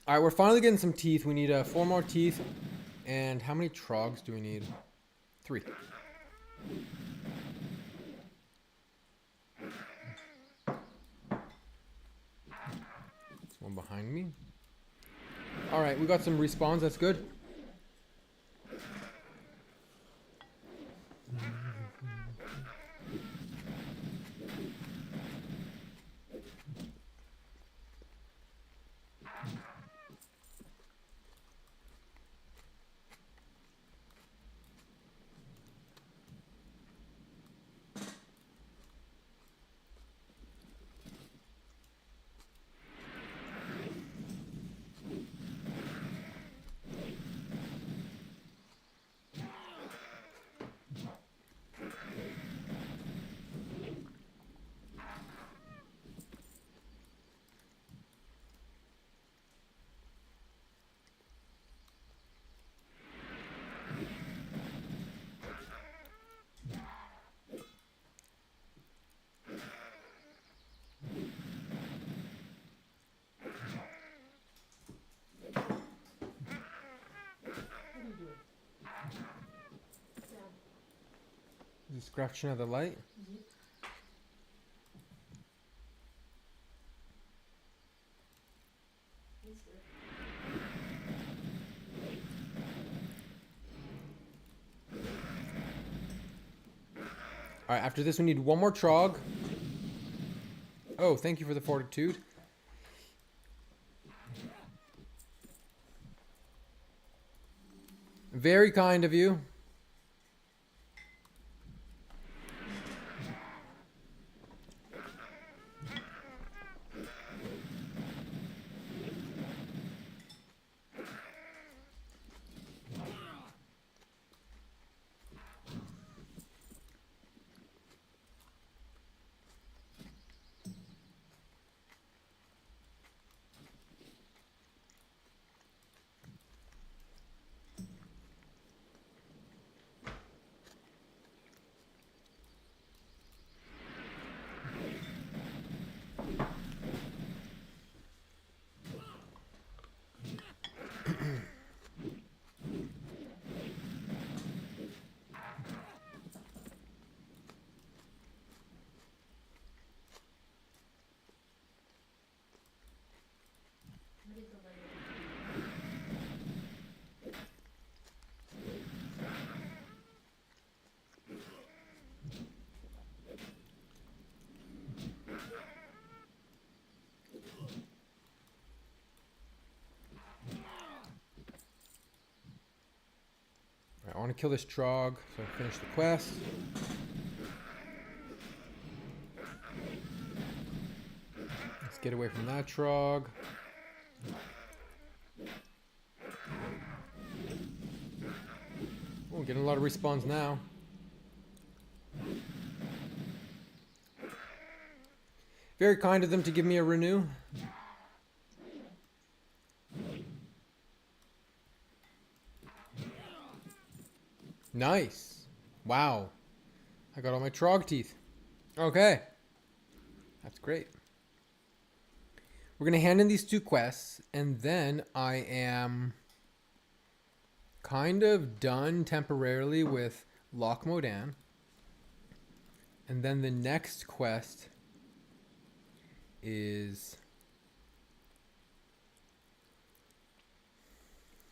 All right, we're finally getting some teeth. We need 4 more teeth. And how many trogs do we need? 3. There's one behind me. All right, we got some respawns. That's good. Is scratching at the light? All right, after this we need 1 more trog. Oh, thank you for the fortitude. Very kind of you. I want to kill this trog so I can finish the quest. Let's get away from that trog. Oh, getting a lot of respawns now. Very kind of them to give me a renew. Nice. Wow. I got all my trog teeth. Okay. That's great. We're going to hand in these 2 quests, and then I am kind of done temporarily with Loch Modan. And then the next quest is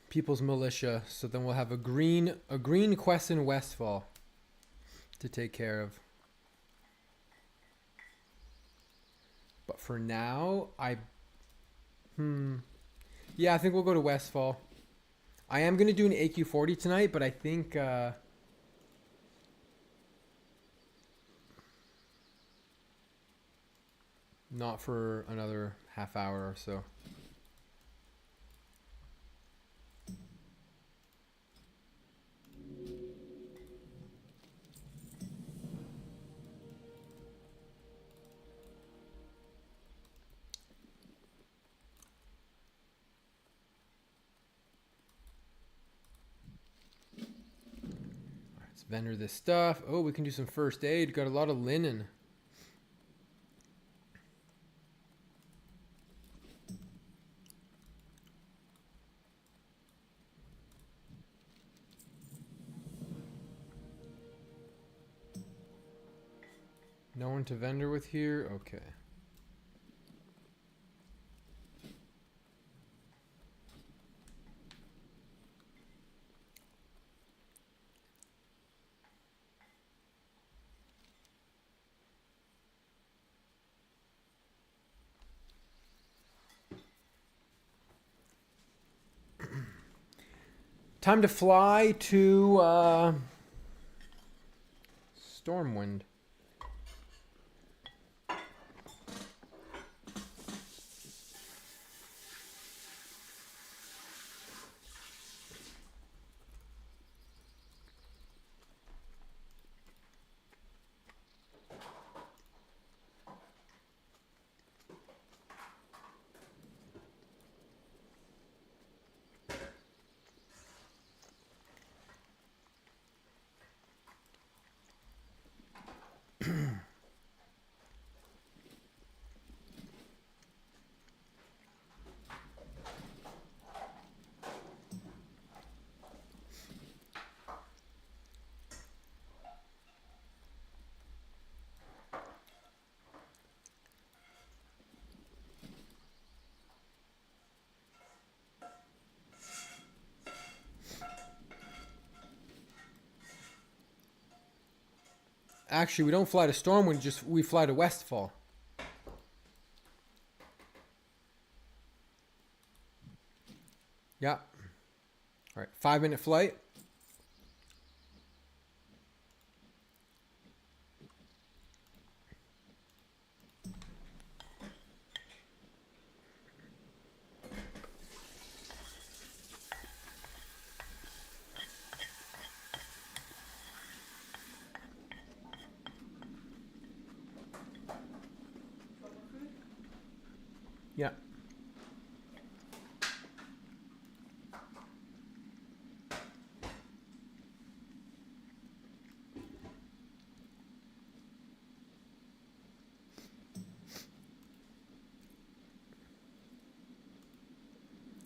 People's Militia. So then we'll have a green quest in Westfall to take care of. But for now, yeah, I think we'll go to Westfall. I am going to do an AQ40 tonight, but I think not for another half hour or so. Let's vendor this stuff. Oh, we can do some first aid. Got a lot of linen. No one to vendor with here? Okay. Time to fly to Stormwind. Actually, we don't fly to Stormwind, just we fly to Westfall. Yeah. All right, 5-minute flight. Yeah.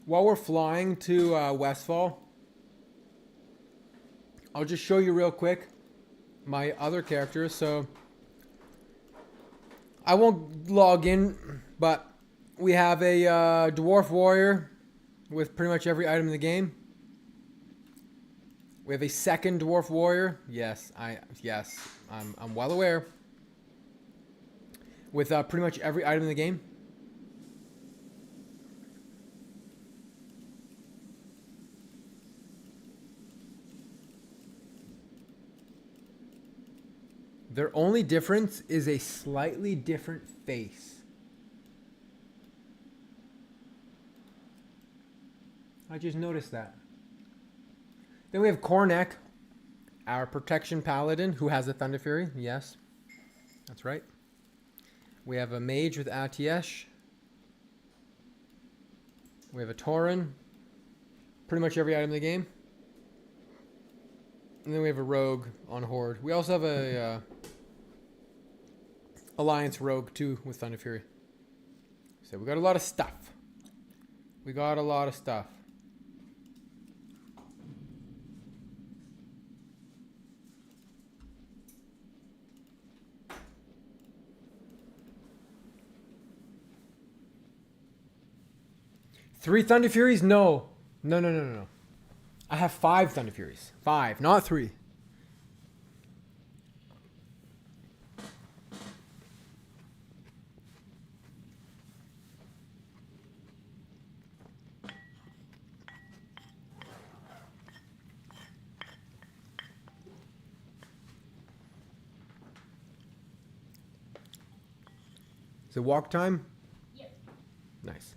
While we're flying to Westfall, I'll just show you real quick my other characters. So I won't log in, but we have a dwarf warrior with pretty much every item in the game. We have a second dwarf warrior. Yes, I'm well aware. With pretty much every item in the game. Their only difference is a slightly different face. I just noticed that. Then we have Cornac, our protection paladin, who has a Thunder Fury. Yes, that's right. We have a mage with Atiesh. We have a Tauren. Pretty much every item in the game. And then we have a rogue on Horde. We also have a Alliance rogue too with Thunder Fury. So we got a lot of stuff. We got a lot of stuff. Three Thunder Furies? No. No. I have 5 Thunder Furies. 5, not 3. Is it walk time? Yep. Nice.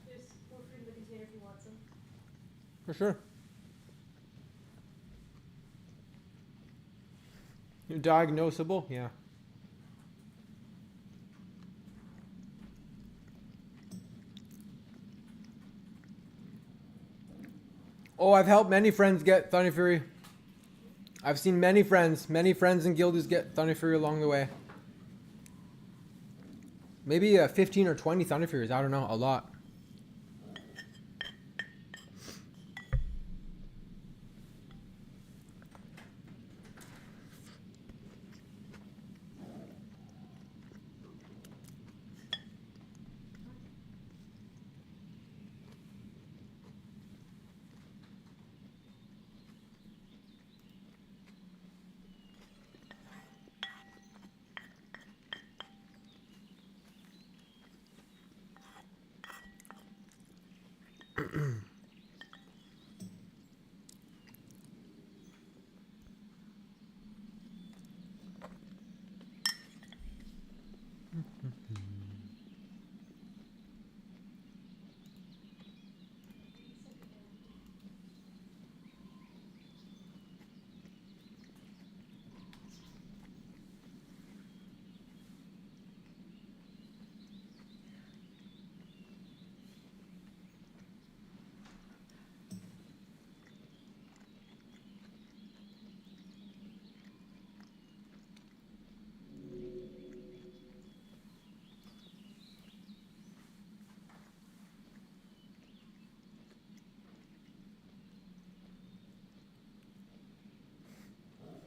There's more food in the container if you want some. For sure. You're diagnosable? Yeah. Oh, I've helped many friends get Thunder Fury. I've seen many friends in guilds get Thunder Fury along the way. Maybe 15 or 20 Thunder Furies, I don't know, a lot.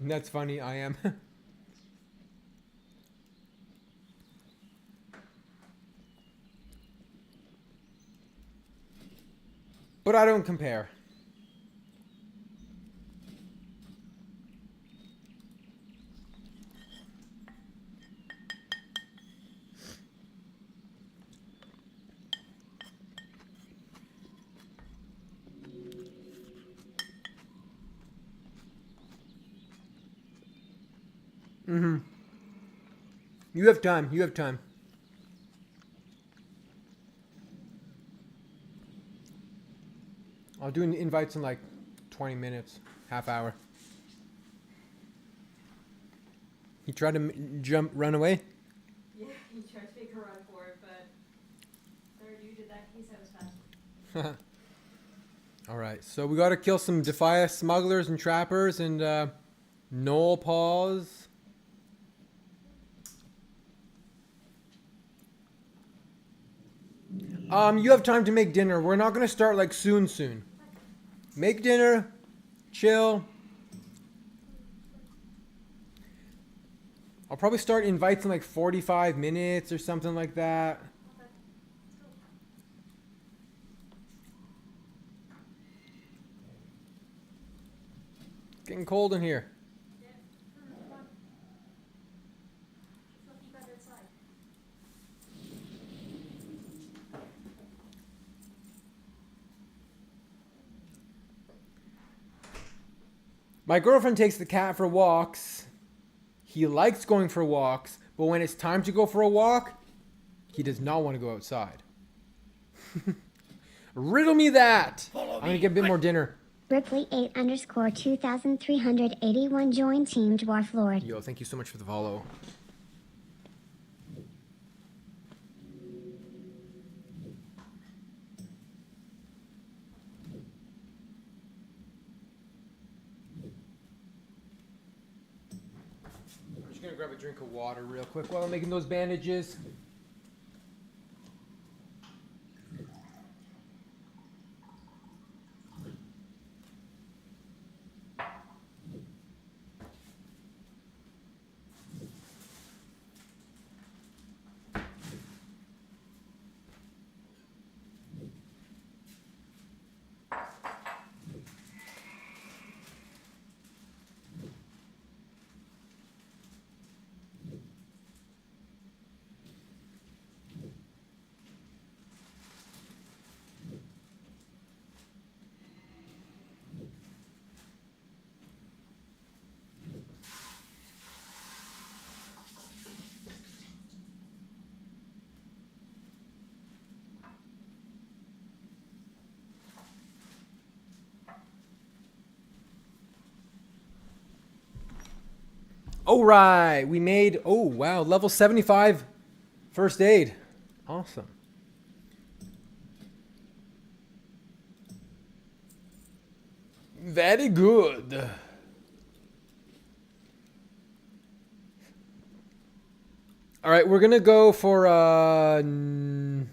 That's funny, I am. But I don't compare. Mm-hmm. You have time. You have time. I'll do invites in like 20 minutes, half hour. He tried to run away? Yeah, he tried to make a run for it, but third you did that case, I was fast. Alright, so we gotta kill some Defia smugglers and trappers and Knoll Paws. You have time to make dinner. We're not gonna start like soon. Make dinner, chill. I'll probably start invites in like 45 minutes or something like that. Okay, let's go. It's getting cold in here. Yeah, come on. Let's not keep that inside. My girlfriend takes the cat for walks. He likes going for walks, but when it's time to go for a walk, he does not want to go outside. Riddle me that! I'm gonna get a bit more dinner. Ripley 8_2381 join Team Dwarflord. Yo, thank you so much for the follow. I'm just gonna grab a drink of water real quick while I'm making those bandages. All right, we made, oh wow, level 75 first aid. Awesome. Very good. All right, we're gonna go for I don't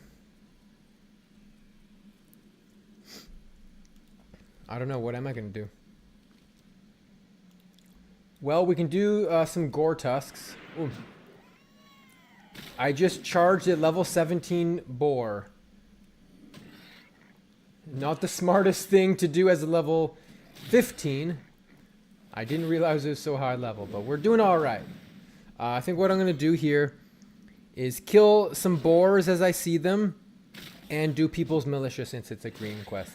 know, what am I gonna do? Well, we can do some gore tusks. Ooh. I just charged at level 17 boar. Not the smartest thing to do as a level 15. I didn't realize it was so high level, but we're doing all right. I think what I'm going to do here is kill some boars as I see them and do people's militia since it's a green quest.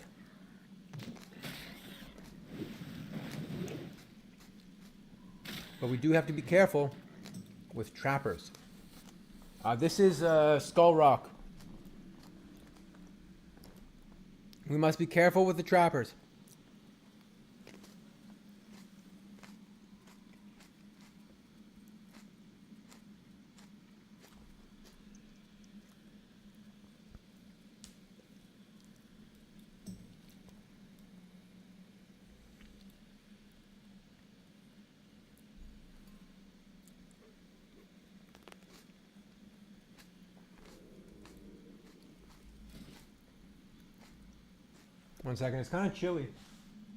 But we do have to be careful with trappers. This is Skull Rock. We must be careful with the trappers. One second, it's kind of chilly.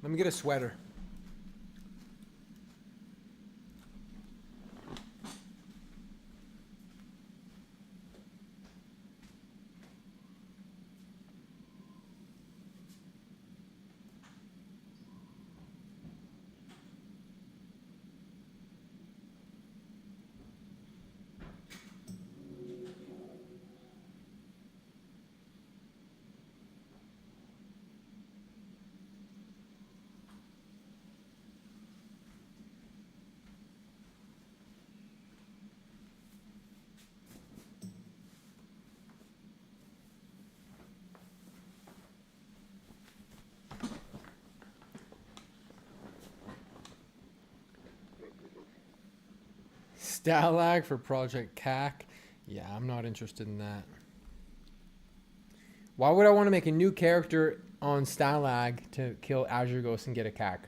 Let me get a sweater. Stalag for Project CAC. Yeah, I'm not interested in that. Why would I want to make a new character on Stalag to kill Azure Ghost and get a CAC?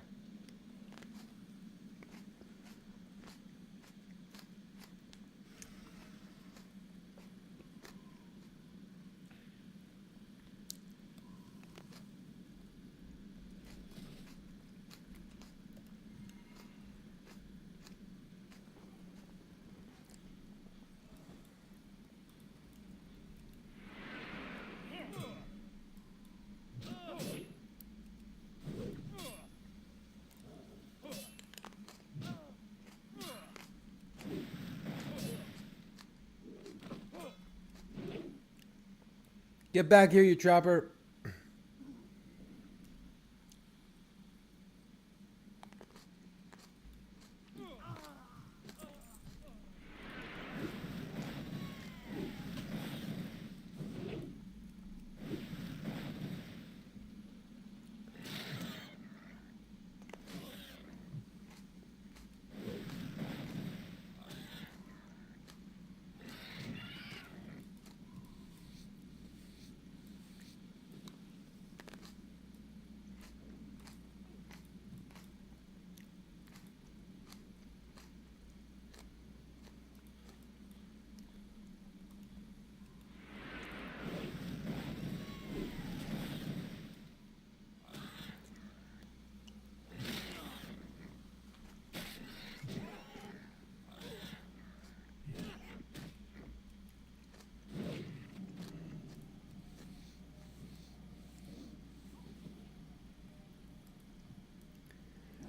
Get back here, you trapper.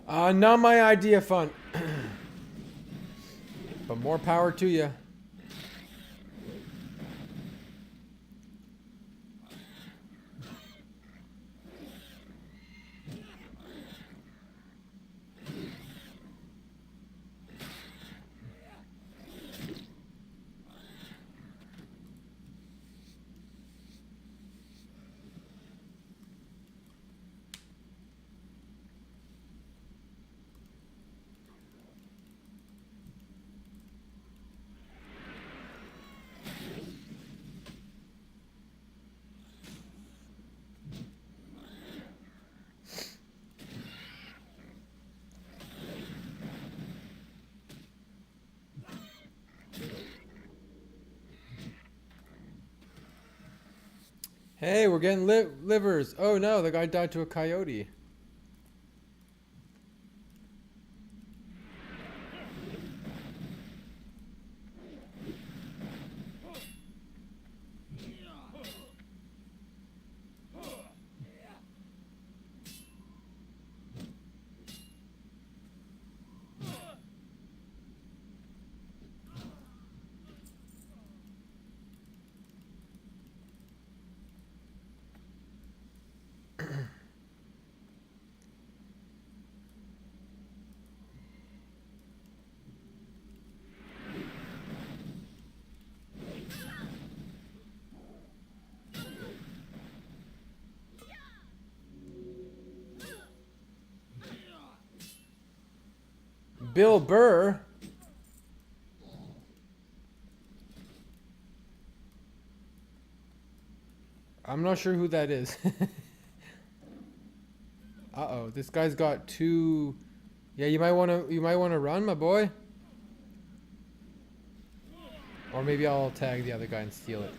Not my idea, fun. But more power to you. Hey, we're getting livers. Oh no, the guy died to a coyote. Bill Burr. I'm not sure who that is. Uh-oh, this guy's got two. Yeah, you might want to run, my boy. Or maybe I'll tag the other guy and steal it.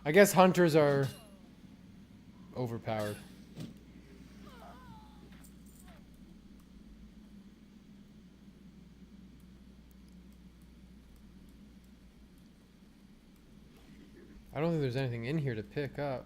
I guess hunters are overpowered. I don't think there's anything in here to pick up.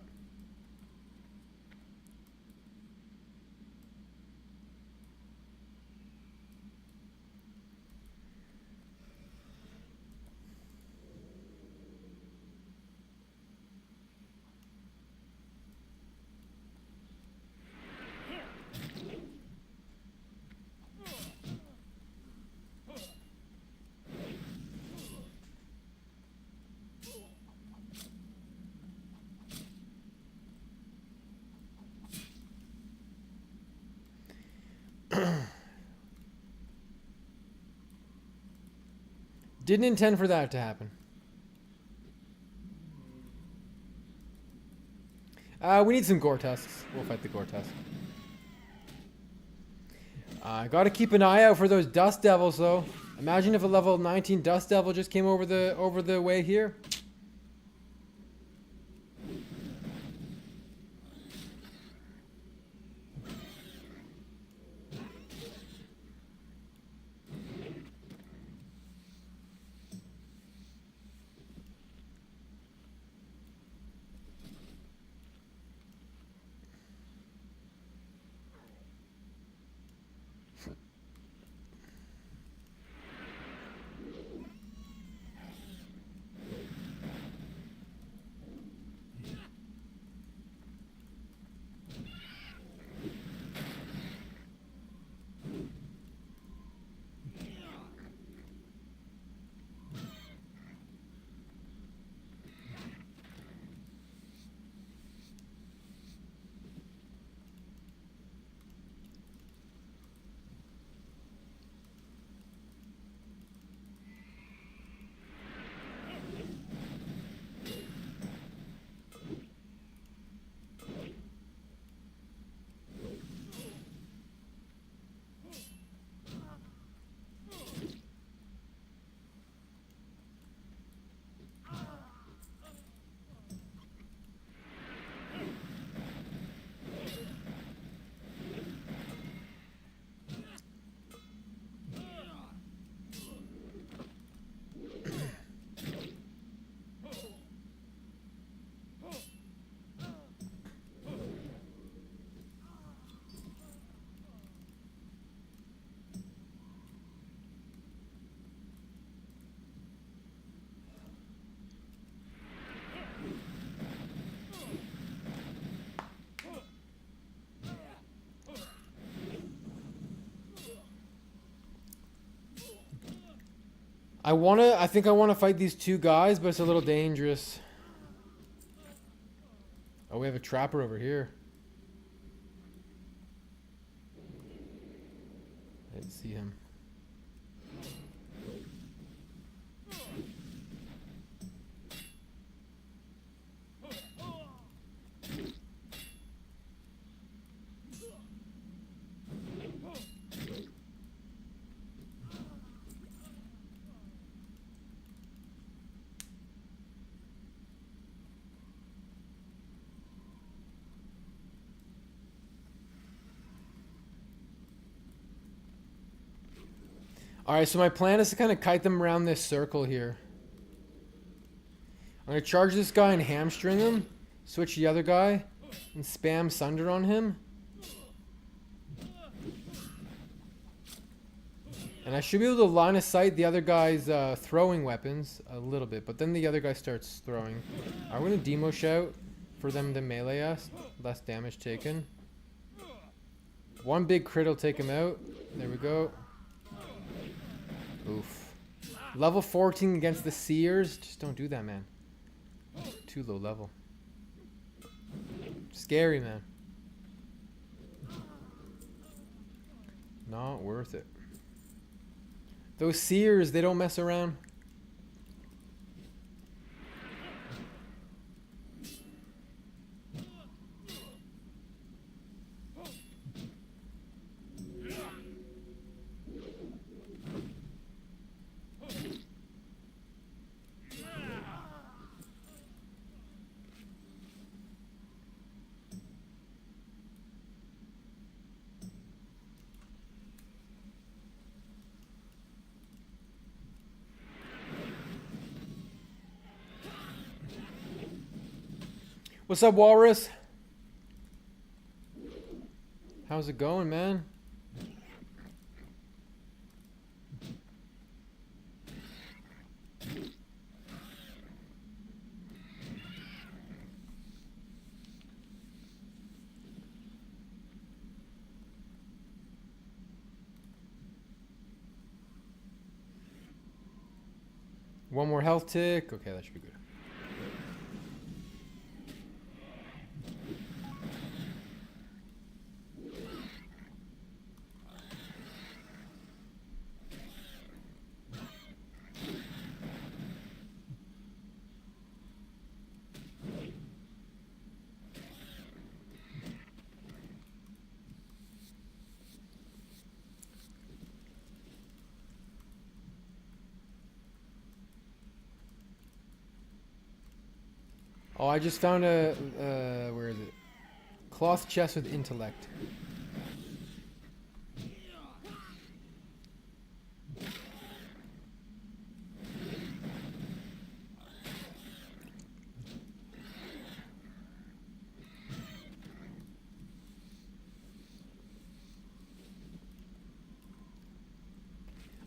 Didn't intend for that to happen. We need some gore tusks. We'll fight the gore tusk. I gotta keep an eye out for those dust devils, though. Imagine if a level 19 dust devil just came over the way here. I think I wanna fight these two guys, but it's a little dangerous. Oh, we have a trapper over here. I didn't see him. Alright, so my plan is to kind of kite them around this circle here. I'm going to charge this guy and hamstring him. Switch the other guy. And spam Sunder on him. And I should be able to line of sight the other guy's throwing weapons a little bit. But then the other guy starts throwing. I'm going to demo shout for them to melee us. Less damage taken. One big crit will take him out. There we go. Oof. Level 14 against the Seers. Just don't do that, man. Too low level. Scary, man. Not worth it. Those Seers, they don't mess around. What's up, Walrus? How's it going, man? One more health tick. Okay, that should be good. Oh, I just found a where is it? Cloth chest with intellect.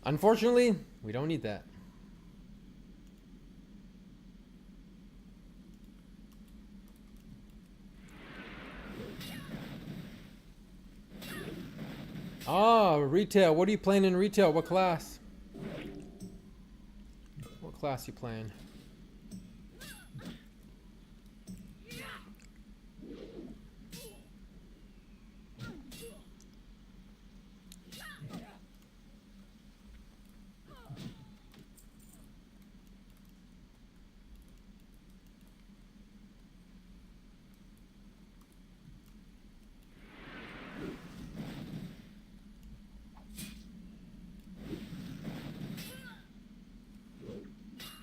Unfortunately, we don't need that. Ah, retail. What are you playing in retail? What class? What class you playing?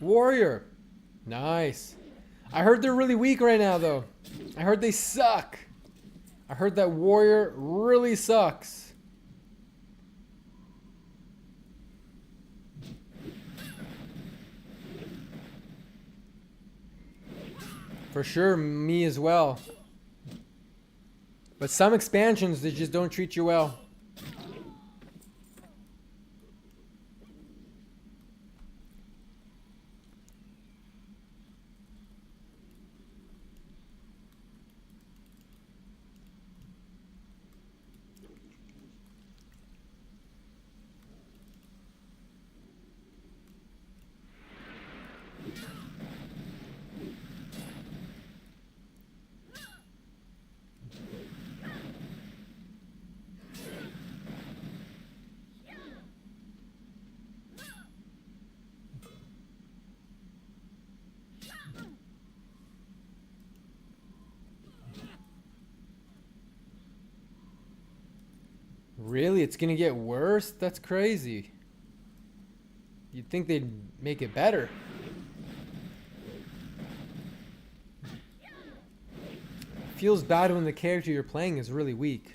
Warrior. Nice. I heard they're really weak right now, though. I heard they suck. I heard that warrior really sucks. For sure, me as well. But some expansions, they just don't treat you well. Really? It's gonna get worse? That's crazy. You'd think they'd make it better. Feels bad when the character you're playing is really weak.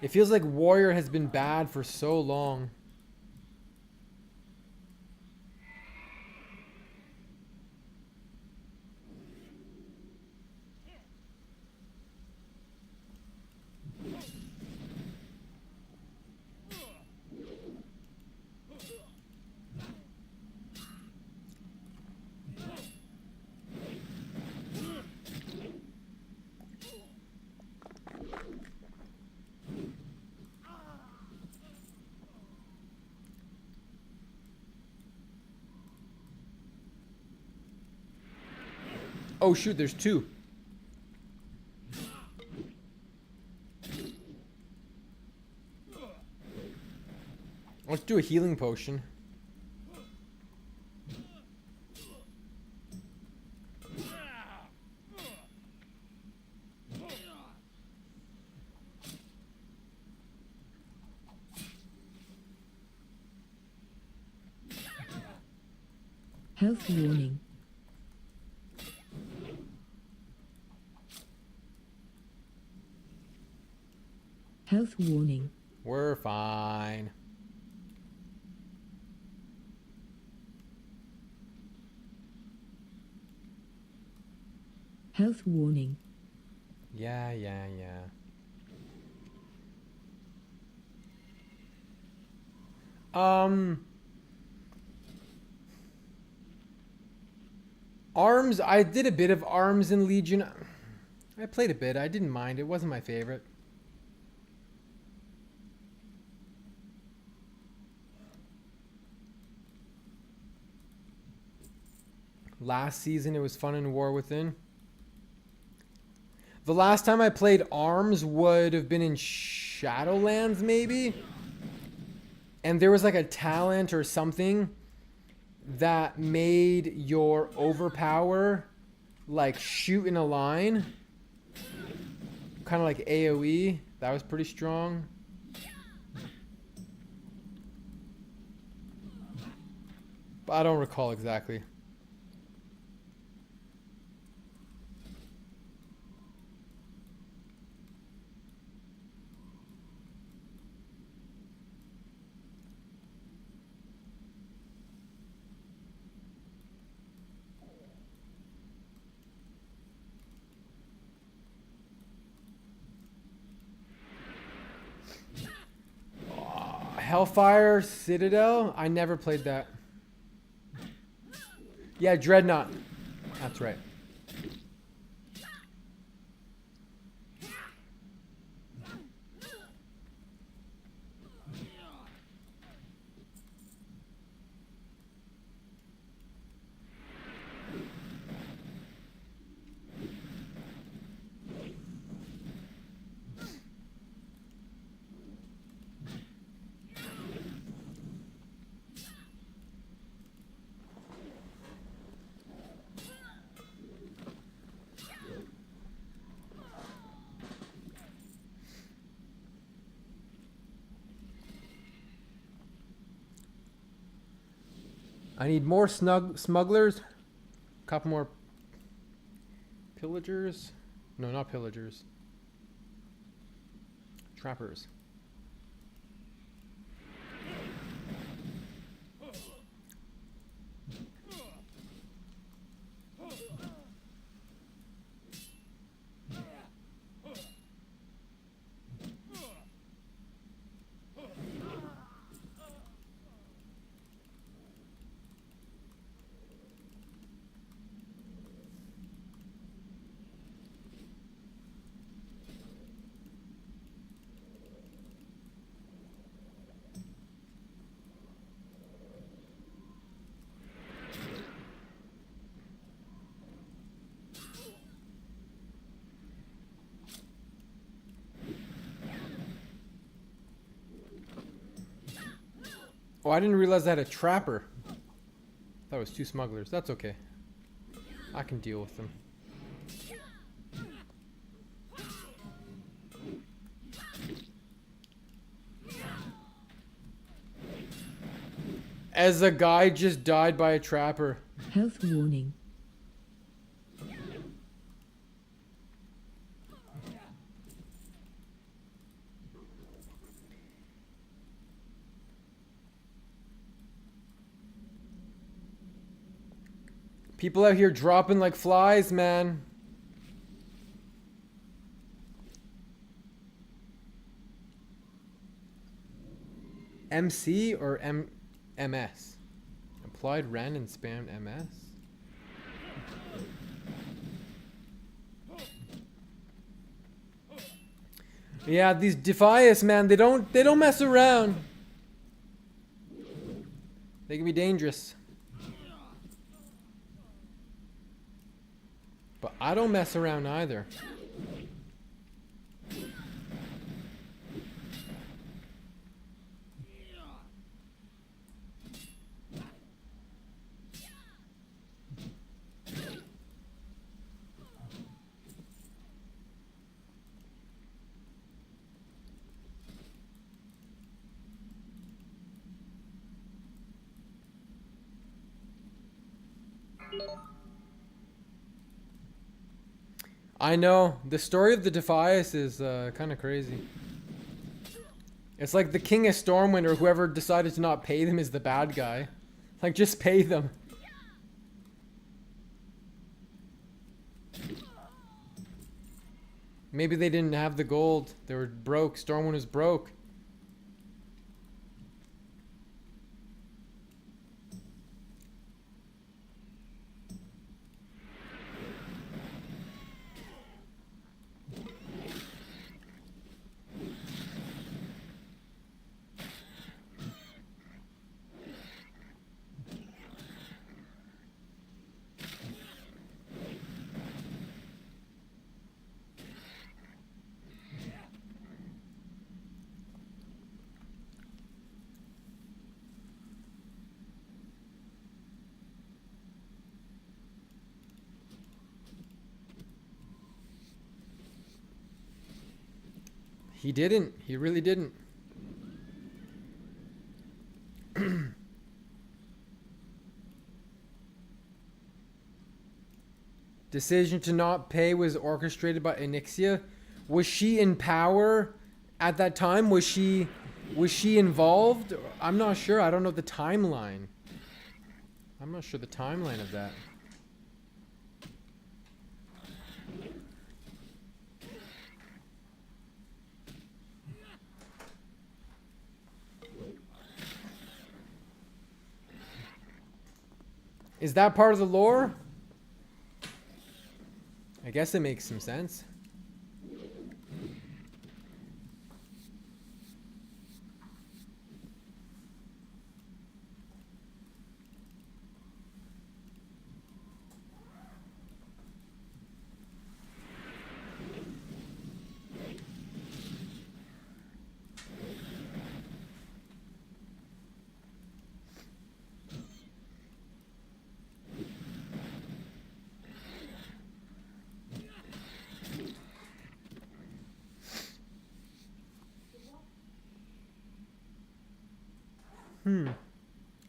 It feels like Warrior has been bad for so long. Oh shoot, there's two. Let's do a healing potion. Health warning. Health warning. We're fine. Health warning. Yeah. Arms, I did a bit of arms in Legion. I played a bit. I didn't mind. It wasn't my favorite. Last season, it was fun in War Within. The last time I played arms would have been in Shadowlands, maybe? And there was like a talent or something that made your overpower like shoot in a line. Kind of like AoE. That was pretty strong. I don't recall exactly. Hellfire Citadel? I never played that. Yeah, Dreadnought. That's right. I need more smugglers. Couple more pillagers. No, not pillagers. Trappers. Oh, I didn't realize I had a trapper. That was 2 smugglers. That's okay. I can deal with them. As a guy just died by a trapper. Health warning. People out here dropping like flies, man. MC or MS? Applied random spam MS? Yeah, these Defias, man, they don't mess around. They can be dangerous. But I don't mess around either. I know. The story of the Defias is kind of crazy. It's like the King of Stormwind or whoever decided to not pay them is the bad guy. Like, just pay them. Maybe they didn't have the gold. They were broke. Stormwind was broke. He didn't. He really didn't. Decision to not pay was orchestrated by Onyxia. Was she in power at that time? Was she involved? I'm not sure. I don't know the timeline. I'm not sure the timeline of that. Is that part of the lore? I guess it makes some sense.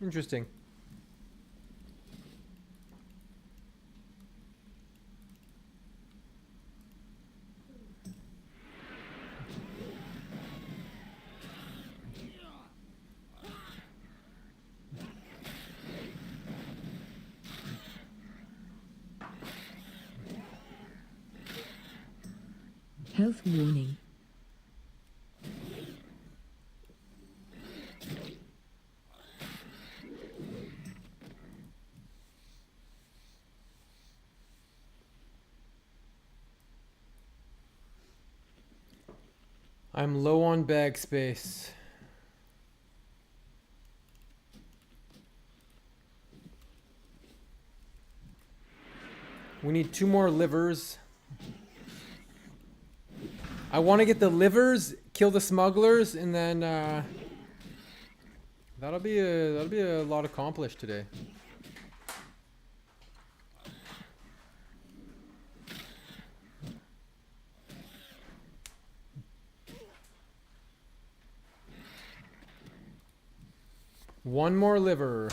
Interesting. Health warning. I'm low on bag space. We need 2 more livers. I want to get the livers, kill the smugglers, and then that'll be a lot accomplished today. One more liver.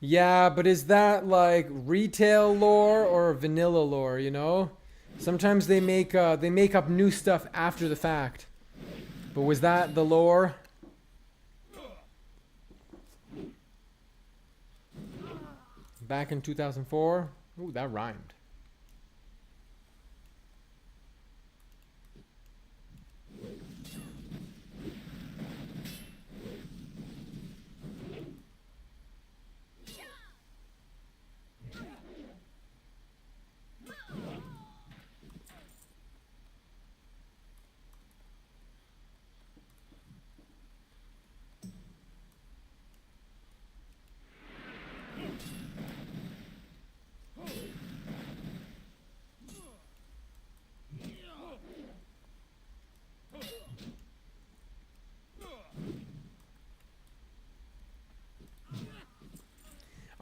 Yeah, but is that like retail lore or vanilla lore, you know? Sometimes they make up new stuff after the fact. But was that the lore? Back in 2004? Ooh, that rhymed.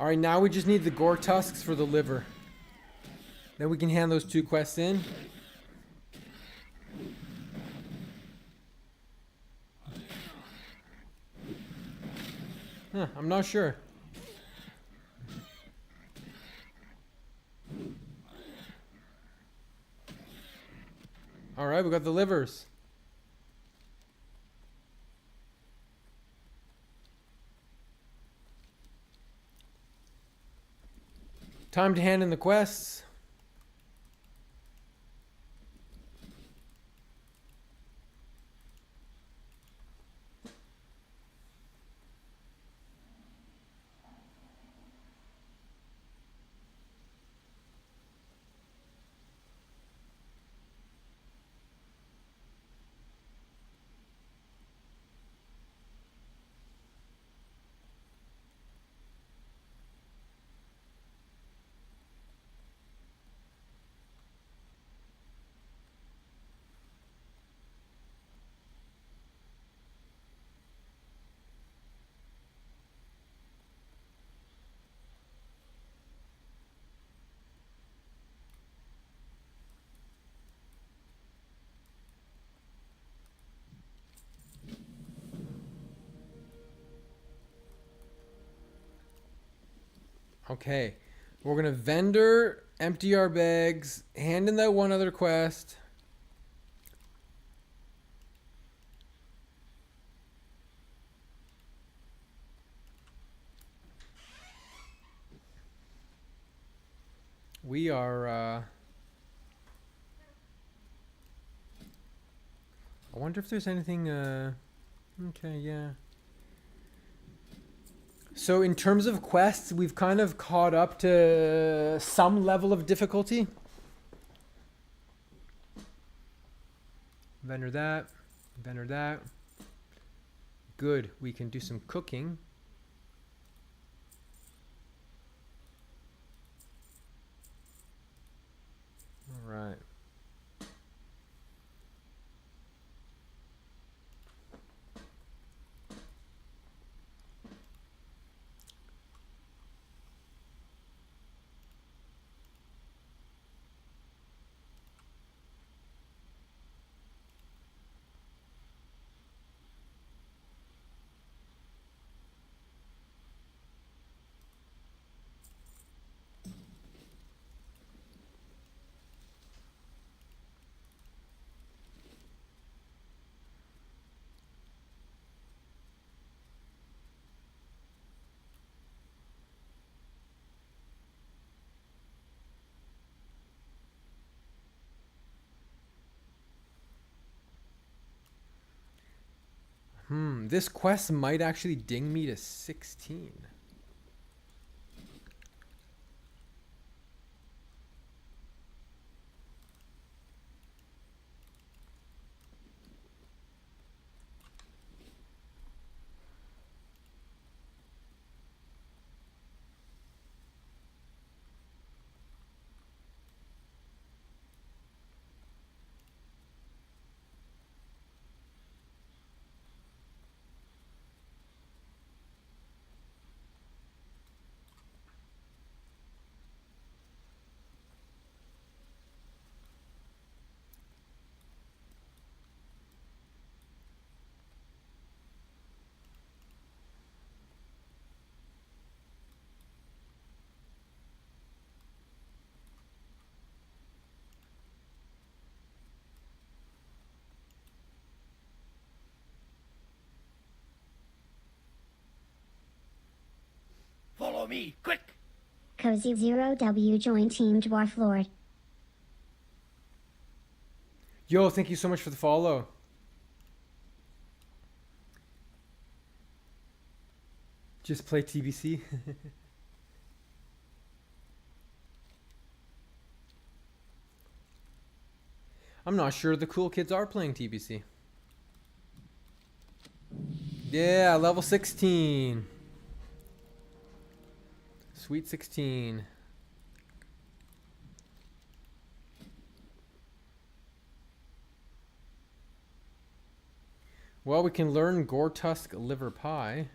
Alright, now we just need the gore tusks for the liver. Then we can hand those 2 quests in. Huh, I'm not sure. Alright, we got the livers. Time to hand in the quests. Okay. We're going to vendor, empty our bags, hand in that one other quest. We are, I wonder if there's anything, okay, yeah. So in terms of quests, we've kind of caught up to some level of difficulty. Vendor that, vendor that. Good, we can do some cooking. All right. This quest might actually ding me to 16. Follow me, quick! Cozy Zero W joined Team Dwarflord. Yo, thank you so much for the follow. Just play TBC. I'm not sure the cool kids are playing TBC. Yeah, level 16. Sweet 16. Well, we can learn Gortusk liver pie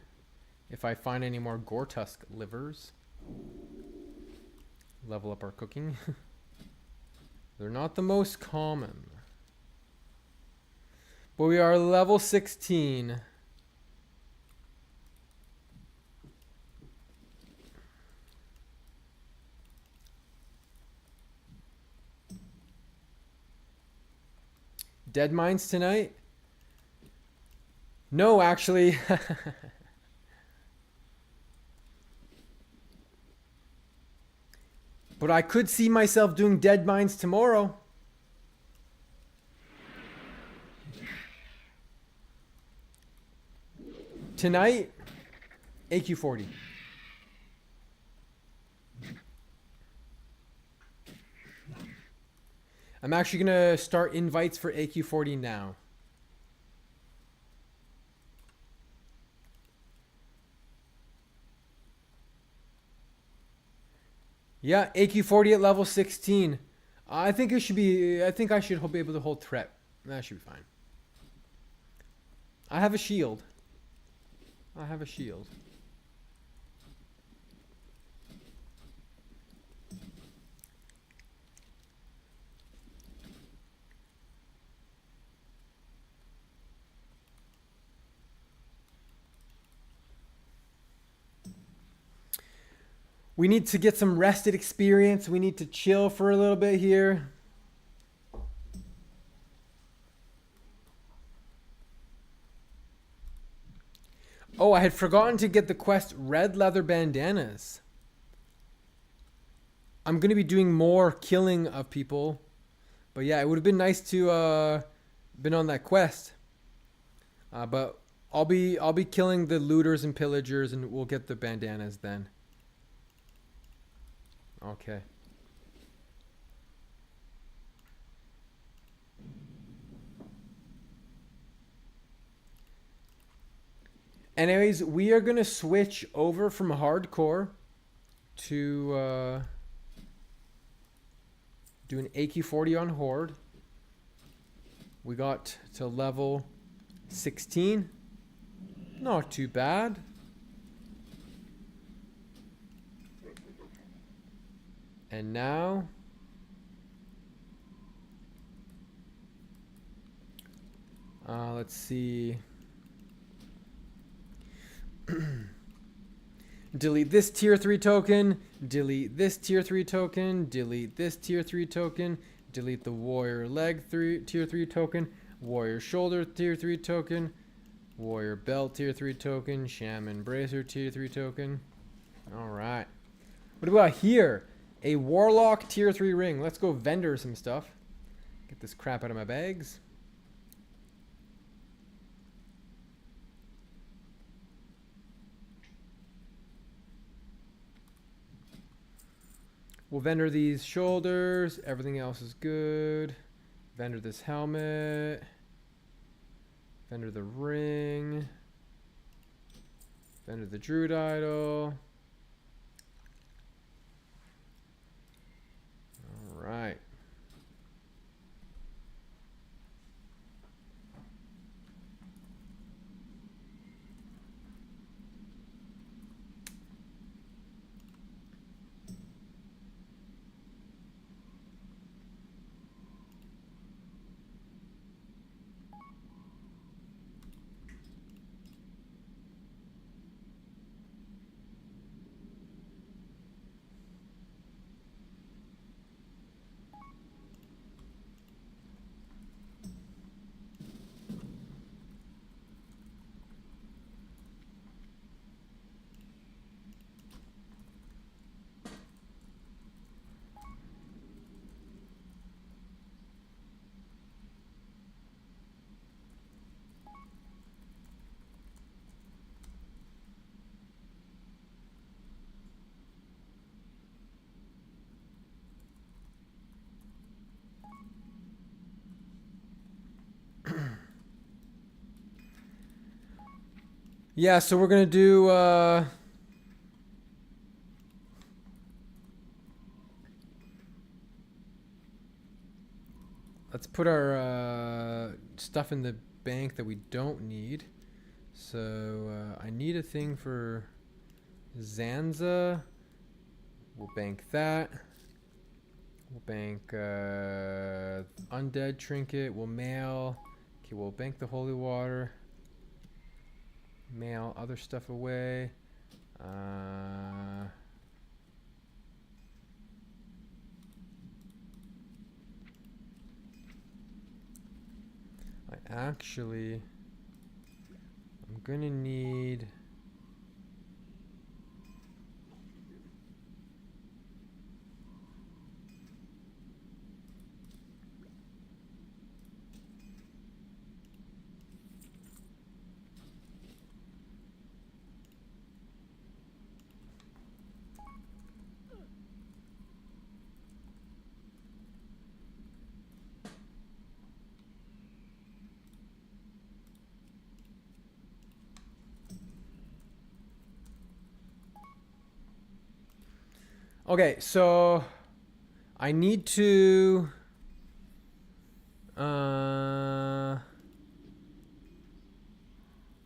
if I find any more Gortusk livers. Level up our cooking. They're not the most common. But we are level 16. Dead mines tonight? No, actually. But I could see myself doing dead mines tomorrow. Tonight, AQ40. I'm actually going to start invites for AQ40 now. Yeah, AQ40 at level 16. I think it should be, I think I should be able to hold threat. That should be fine. I have a shield. I have a shield. We need to get some rested experience. We need to chill for a little bit here. Oh, I had forgotten to get the quest red leather bandanas. I'm going to be doing more killing of people. But yeah, it would have been nice to been on that quest. But I'll be killing the looters and pillagers, and we'll get the bandanas then. Okay. Anyways, we are going to switch over from hardcore to do an AQ40 on Horde. We got to level 16. Not too bad. And now let's see. Delete this tier 3 token, delete this tier 3 token, delete this tier 3 token, delete the warrior leg tier 3 token, warrior shoulder tier 3 token, warrior belt tier 3 token, shaman bracer tier 3 token. Alright. What about here? A warlock tier 3 ring. Let's go vendor some stuff. Get this crap out of my bags. We'll vendor these shoulders. Everything else is good. Vendor this helmet. Vendor the ring. Vendor the druid idol. All right. Yeah, so we're gonna do let's put our stuff in the bank that we don't need. So I need a thing for Zanza. We'll bank that. We'll bank undead trinket. We'll mail. Okay, we'll bank the holy water. Mail other stuff away. I actually, I'm gonna need okay, so I need to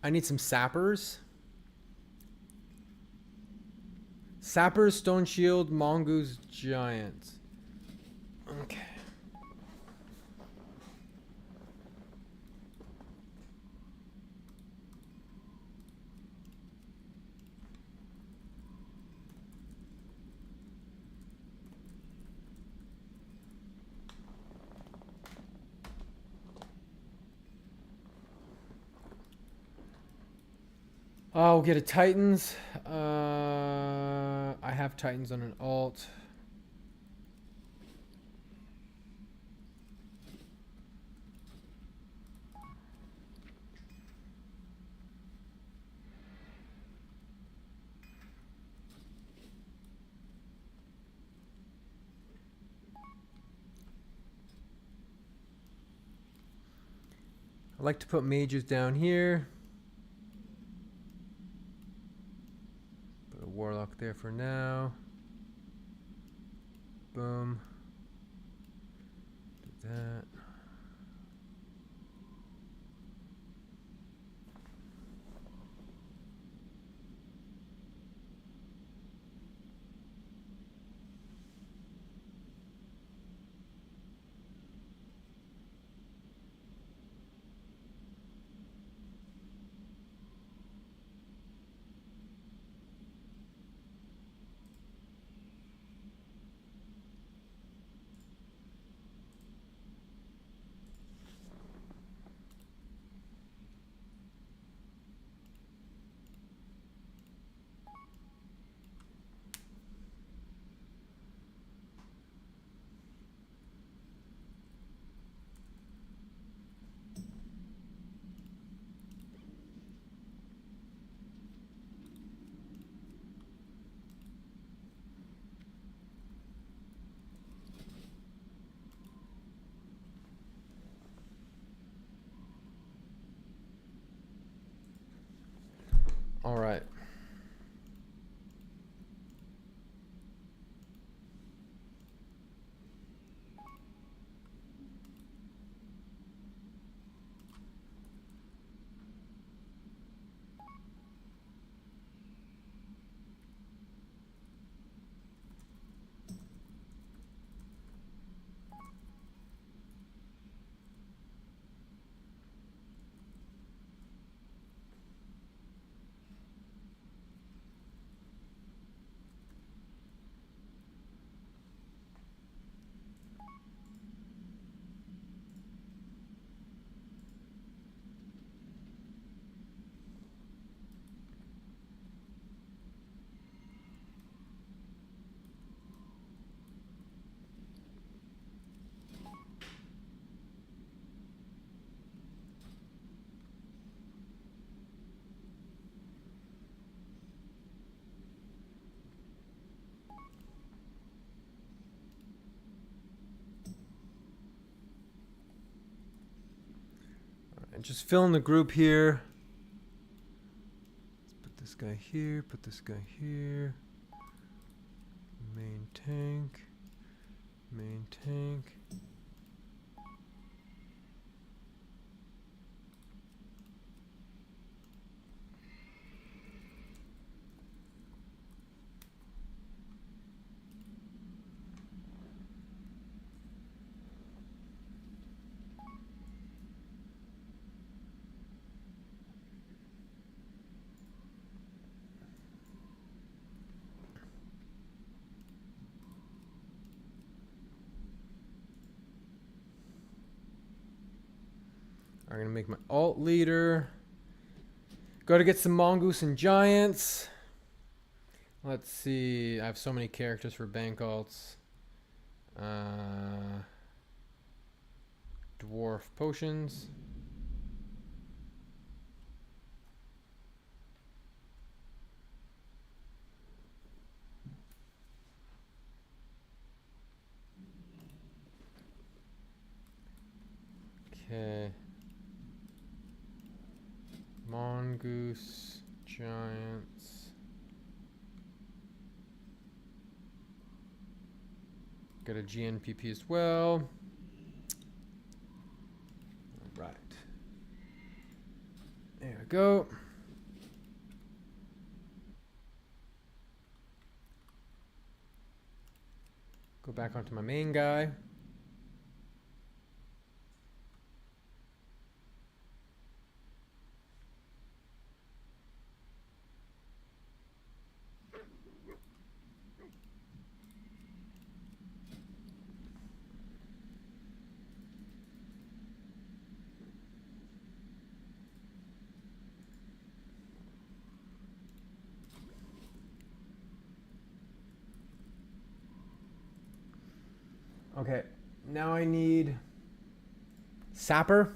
I need some sappers. Sappers, stone shield, mongoose, giants. Okay. Oh, we'll get a Titans. I have Titans on an alt. I like to put mages down here. Put a warlock there for now. Boom. Do that. All right. And just fill in the group here. Let's put this guy here, put this guy here. Main tank. Main tank. I'm gonna make my alt leader. Go to get some mongoose and giants. Let's see. I have so many characters for bank alts. Dwarf potions. Okay. Mongoose, giants. Got a GNPP as well. All right. There we go. Go back onto my main guy. Okay, now I need sapper.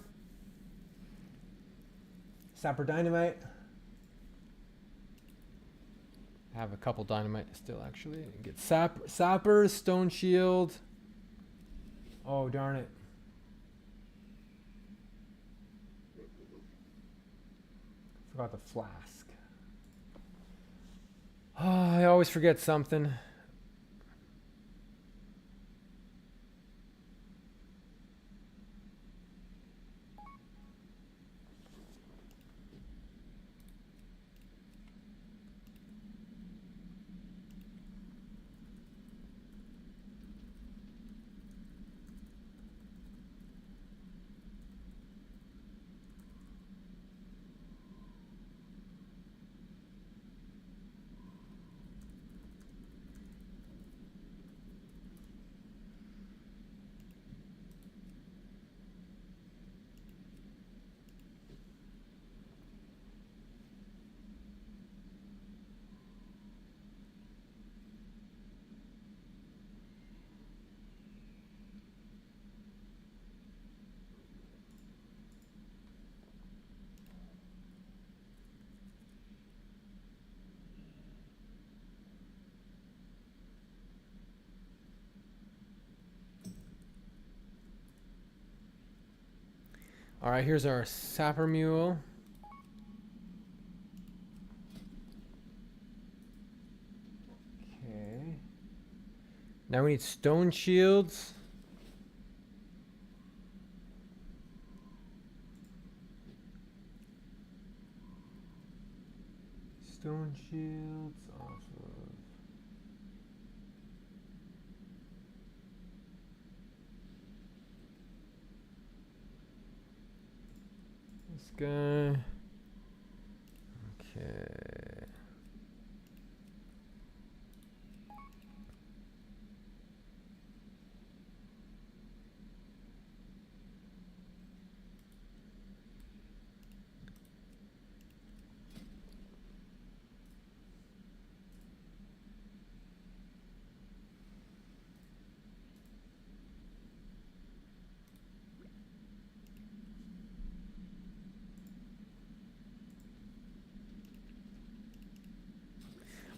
Sapper dynamite. I have a couple dynamite still actually. Get sapper, stone shield. Oh darn it. Forgot the flask. Oh, I always forget something. All right, here's our sapper mule. Okay. Now we need stone shields. Stone shields off of... this guy. Okay.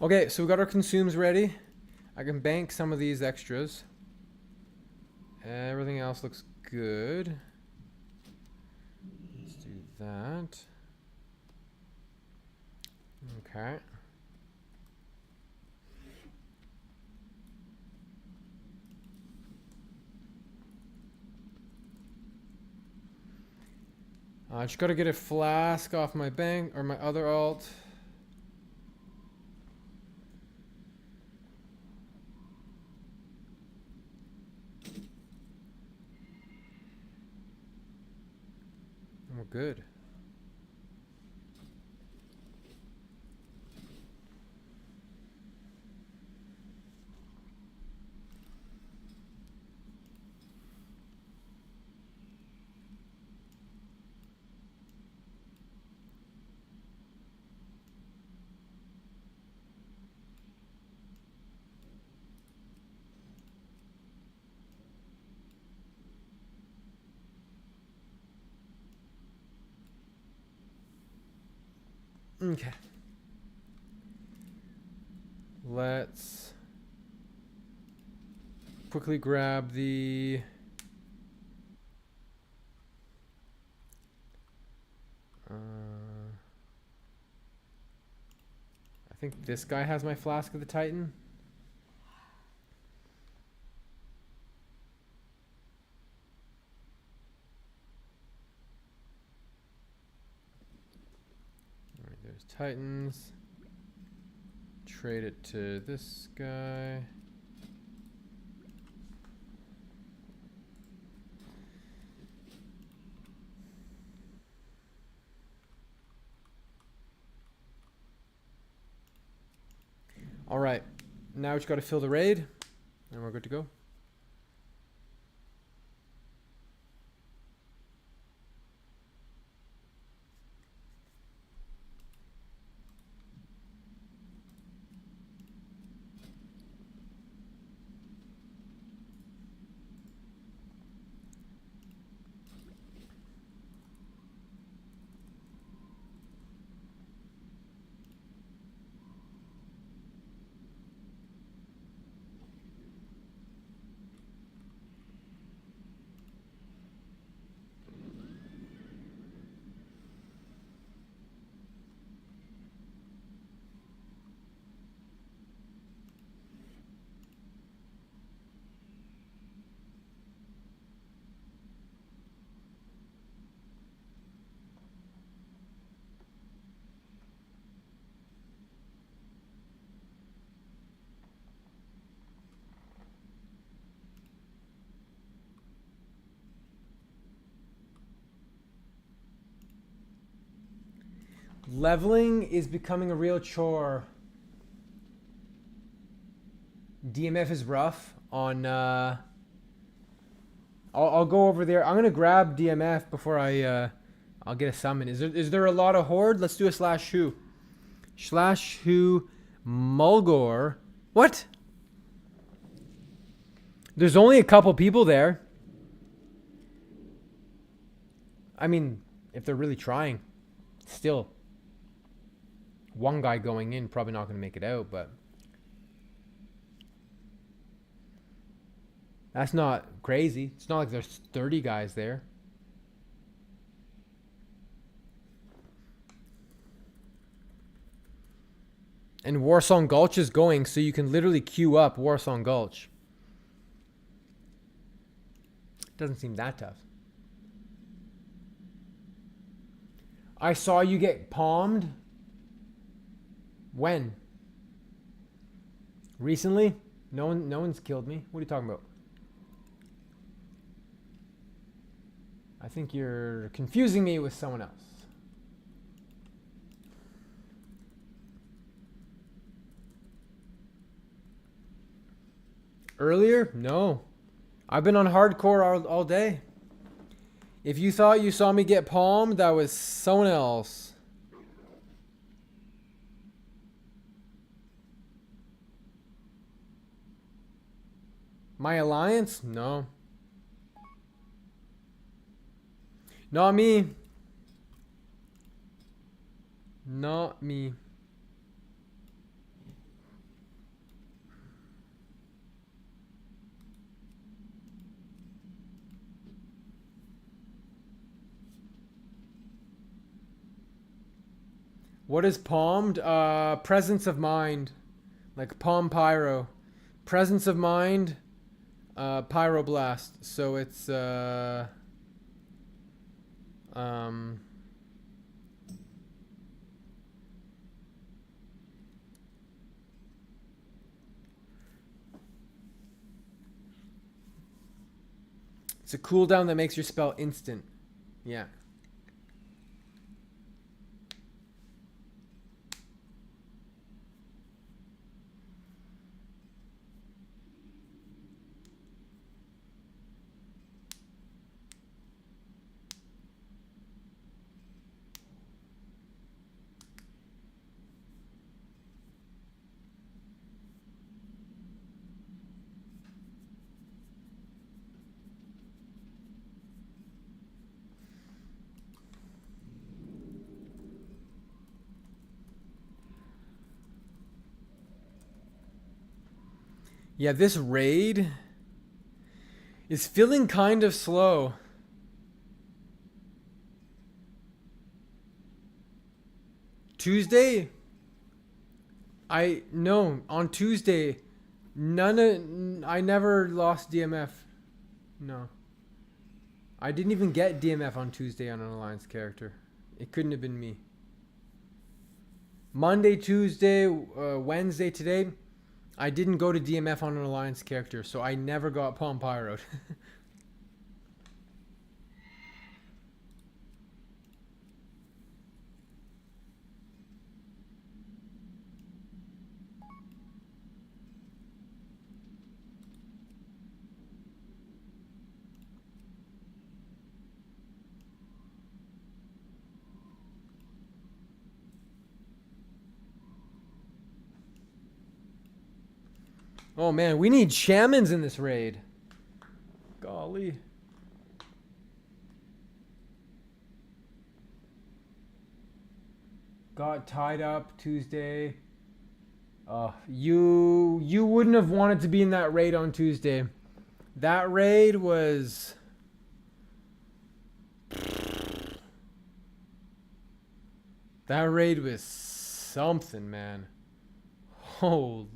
Okay, so we got our consumes ready. I can bank some of these extras. Everything else looks good. Let's do that. Okay. I just gotta get a flask off my bank or my other alt. And we're good. Okay. Let's quickly grab the I think this guy has my Flask of the Titan. Alright, there's Titans. Trade it to this guy. All right, now we just got to fill the raid, and we're good to go. Leveling is becoming a real chore. DMF is rough on I'll go over there. I'm gonna grab DMF before I'll get a summon. Is there a lot of Horde? Let's do a slash who. Slash who Mulgore. What? There's only a couple people there. I mean, if they're really trying, still. One guy going in, probably not going to make it out, but that's not crazy. It's not like there's 30 guys there. And Warsong Gulch is going, so you can literally queue up Warsong Gulch. Doesn't seem that tough. I saw you get palmed. When? Recently? No one's killed me. What are you talking about? I think you're confusing me with someone else. Earlier? No. I've been on hardcore all day. If you thought you saw me get palmed, that was someone else. My alliance? No. Not me. Not me. What is palmed? Presence of mind. Like palm pyro. Presence of mind. Pyroblast. So it's it's a cooldown that makes your spell instant. Yeah. Yeah, this raid is feeling kind of slow. Tuesday? No, on Tuesday, I never lost DMF. No. I didn't even get DMF on Tuesday on an Alliance character. It couldn't have been me. Monday, Tuesday, Wednesday, today, I didn't go to DMF on an Alliance character, so I never got Palm Pyroed. Oh man, we need shamans in this raid. Golly. Got tied up Tuesday. You wouldn't have wanted to be in that raid on Tuesday. That raid was... That raid was something, man. Holy.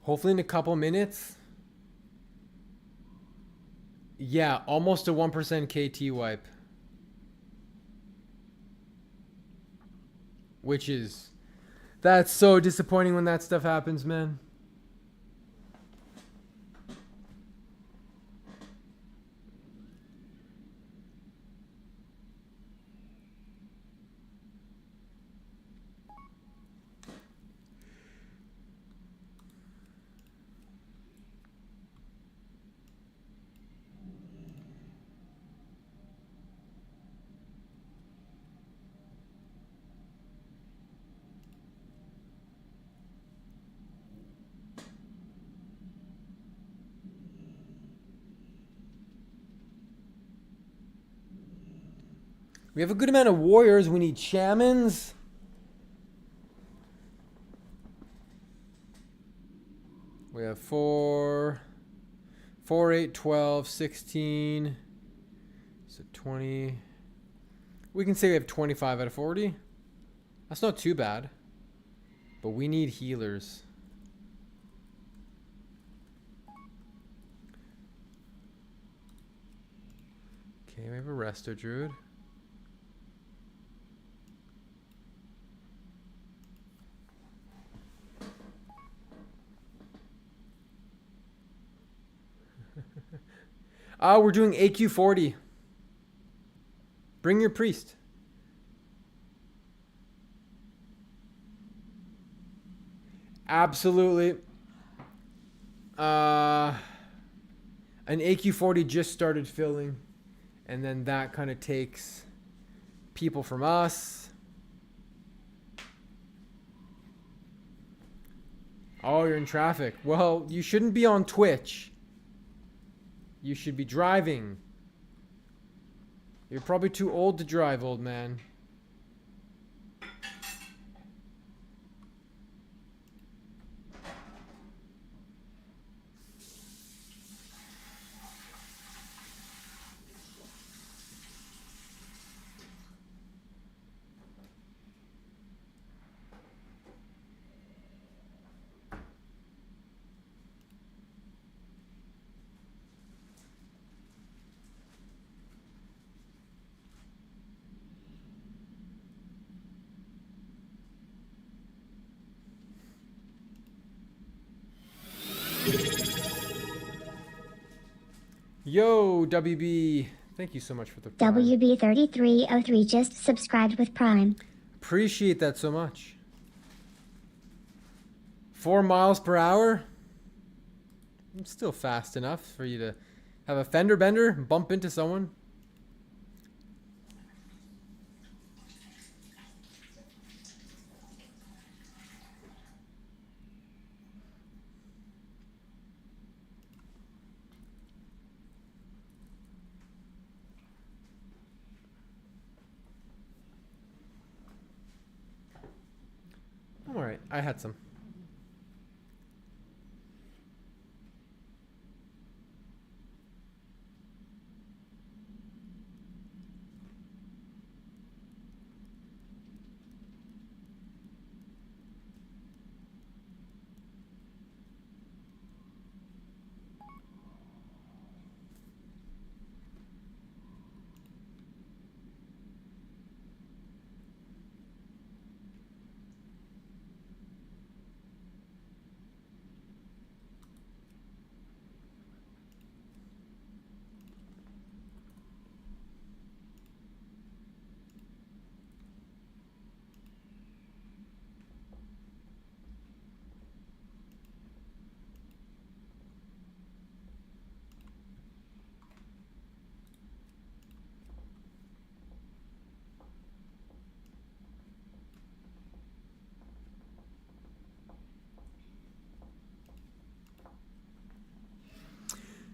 Hopefully in a couple minutes. Yeah, almost a 1% KT wipe. Which is... That's so disappointing when that stuff happens, man. We have a good amount of warriors. We need shamans. We have 4, 8, 12, 16. So 20. We can say we have 25 out of 40. That's not too bad. But we need healers. Okay, we have a resto druid. We're doing AQ40. Bring your priest. Absolutely. An AQ40 just started filling. And then that kind of takes people from us. Oh, you're in traffic. Well, you shouldn't be on Twitch. You should be driving. You're probably too old to drive, old man. Yo, WB. Thank you so much for the Prime. WB3303 just subscribed with Prime. Appreciate that so much. 4 miles per hour? It's still fast enough for you to have a fender bender and bump into someone. I'm alright. I had some.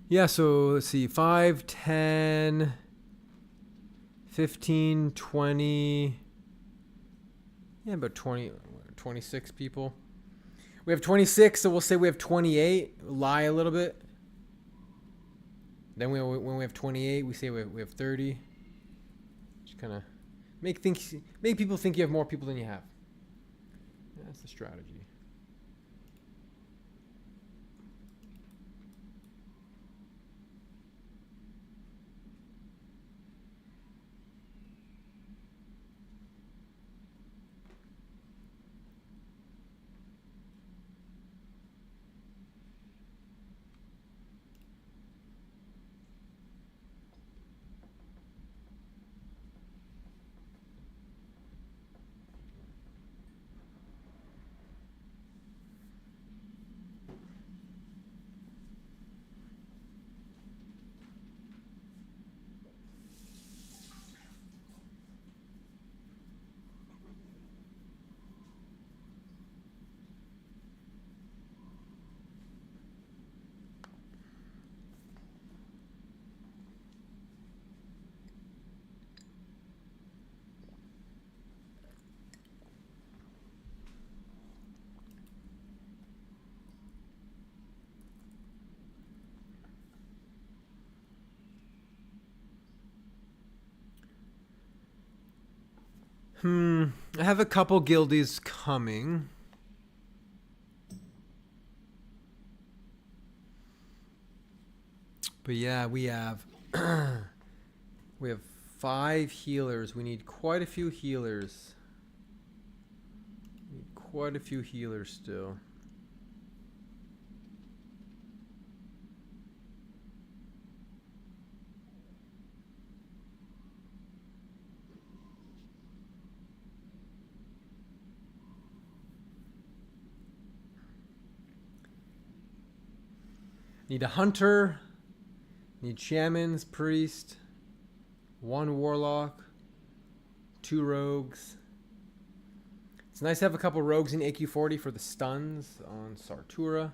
Yeah, so let's see. 5, 10, 15, 20. Yeah, about 20, 26 people. We have 26, so we'll say we have 28. Lie a little bit. Then when we have 28, we say we have 30. Just kind of make people think you have more people than you have. Yeah, that's the strategy. I have a couple guildies coming. But yeah, we have we have 5 healers. We need quite a few healers. Quite a few healers still. Need a hunter. Need shamans, priest, 1 warlock, 2 rogues. It's nice to have a couple rogues in AQ40 for the stuns on Sartura.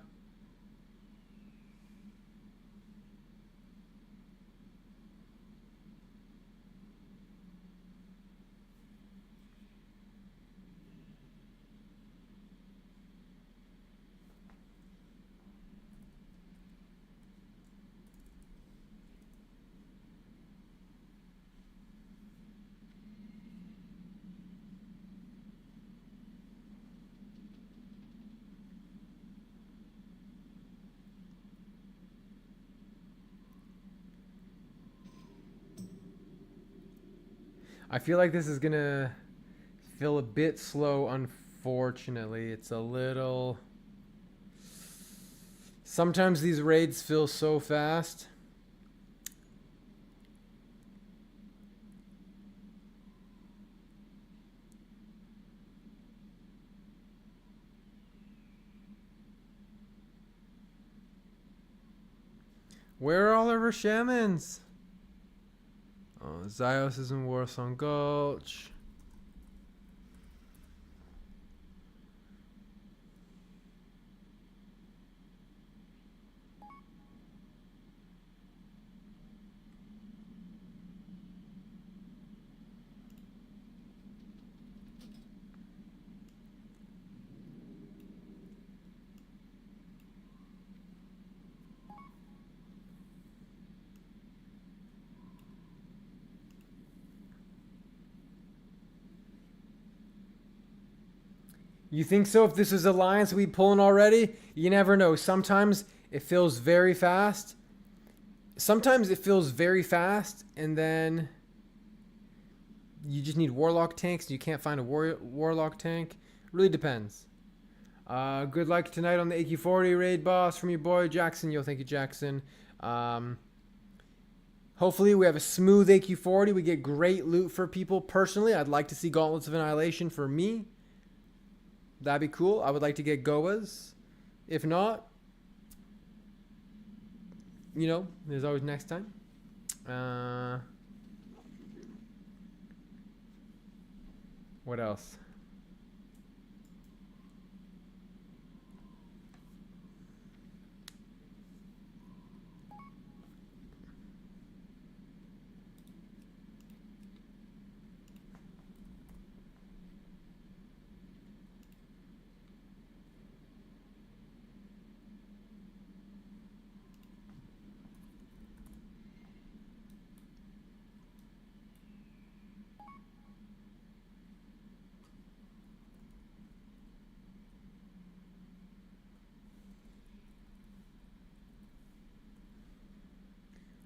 I feel like this is gonna feel a bit slow, unfortunately. It's a little... Sometimes these raids feel so fast. Where are all of our shamans? Oh, Zyos is in Warsong Gulch. You think so? If this is Alliance, we pulling already? You never know. Sometimes it feels very fast. Sometimes it feels very fast, and then you just need Warlock tanks, and you can't find a Warlock tank. Really depends. Good luck tonight on the AQ40 raid, boss, from your boy Jackson. Yo, thank you, Jackson. Hopefully we have a smooth AQ40. We get great loot for people. Personally, I'd like to see Gauntlets of Annihilation for me. That'd be cool. I would like to get Goas. If not, you know, there's always next time. What else?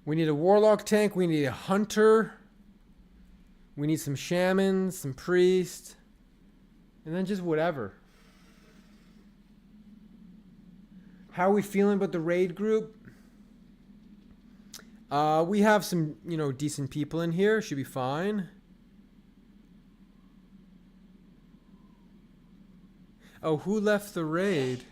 We need a Warlock tank. We need a Hunter. We need some Shamans, some Priests. And then just whatever. How are we feeling about the raid group? We have some, you know, decent people in here. Should be fine. Oh, who left the raid?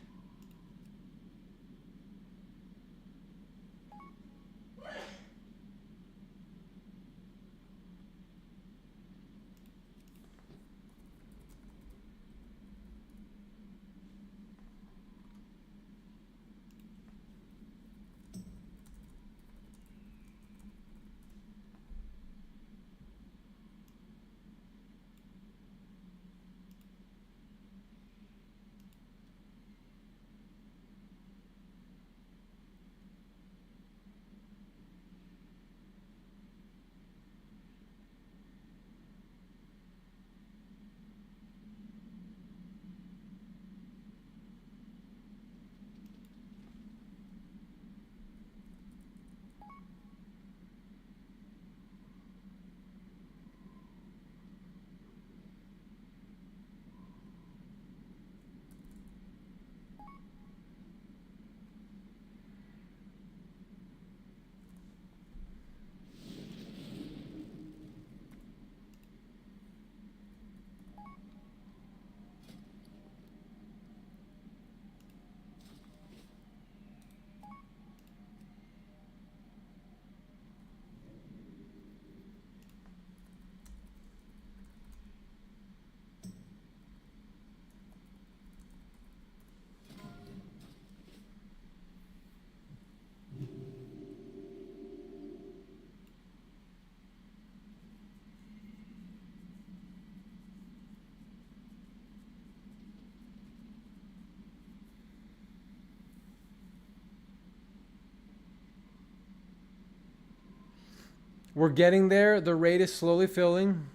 We're getting there. The raid is slowly filling.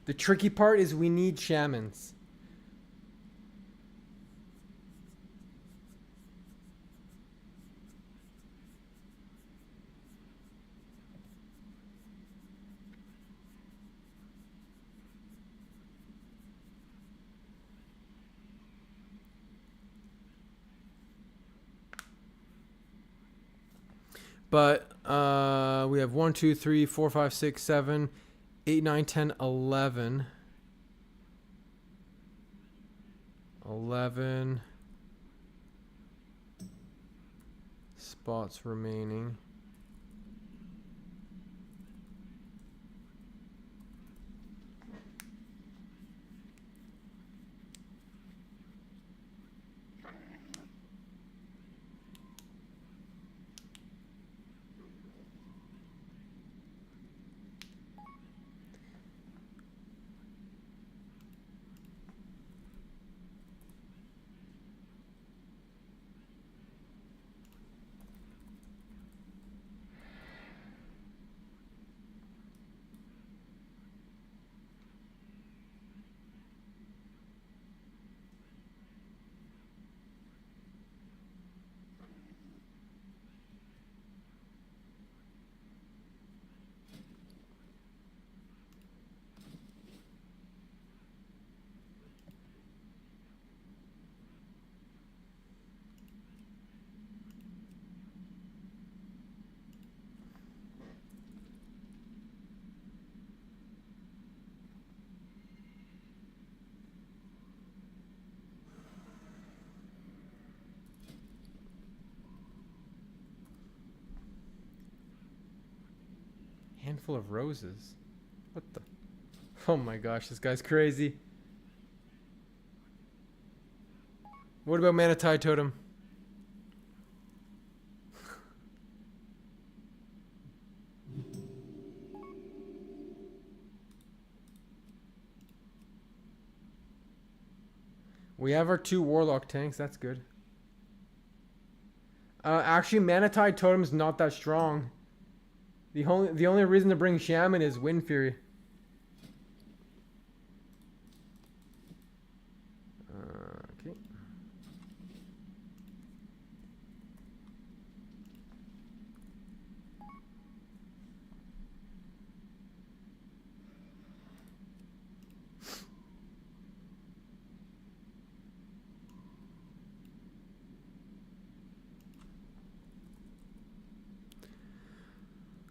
The tricky part is we need shamans. But we have 1, 2, 3, 4, 5, 6, 7, 8, 9, 10, 11. 11 spots remaining. Handful of roses. What the? Oh my gosh, this guy's crazy. What about Manatee Totem? We have our 2 Warlock tanks. That's good. Actually, Manatee Totem's not that strong. The only reason to bring Shaman is Wind Fury. Okay.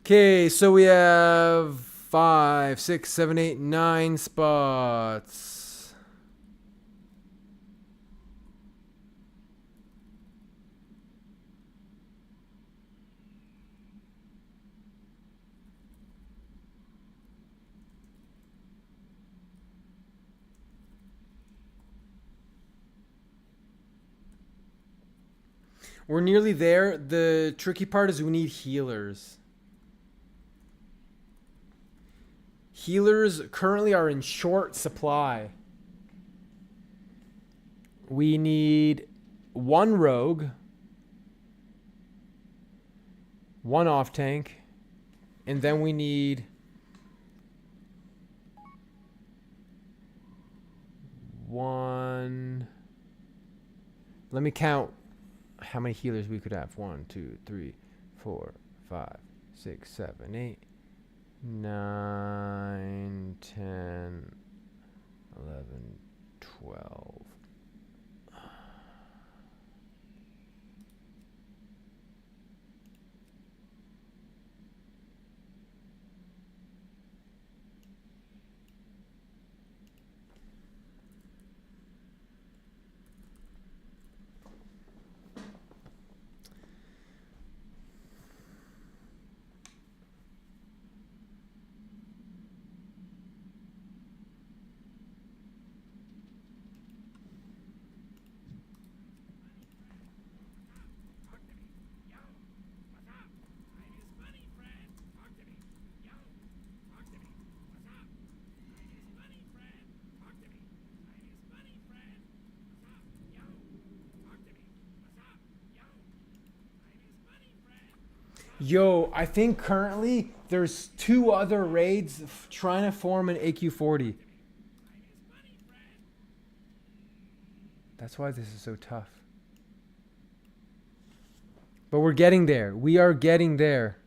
Okay, so we have 5, 6, 7, 8, 9 spots. We're nearly there. The tricky part is we need healers. Healers currently are in short supply. We need 1 rogue, 1 off tank, and then we need 1. Let me count how many healers we could have. 1, 2, 3, 4, 5, 6, 7, 8. 9, 10, 11, 12. Yo, I think currently There's 2 other raids trying to form an AQ40. That's why this is so tough. But we're getting there. We are getting there.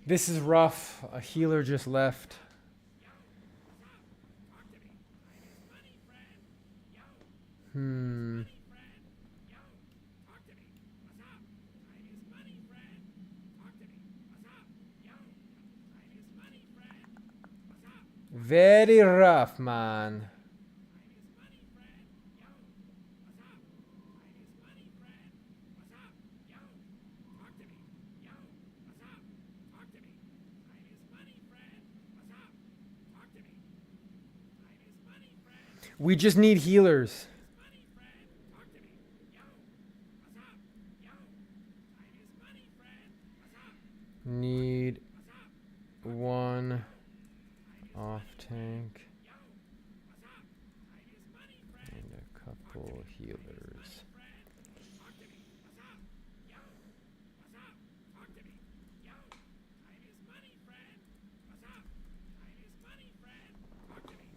This is rough. A healer just left. Very rough, man. We just need healers. Need 1 off tank and a couple healers.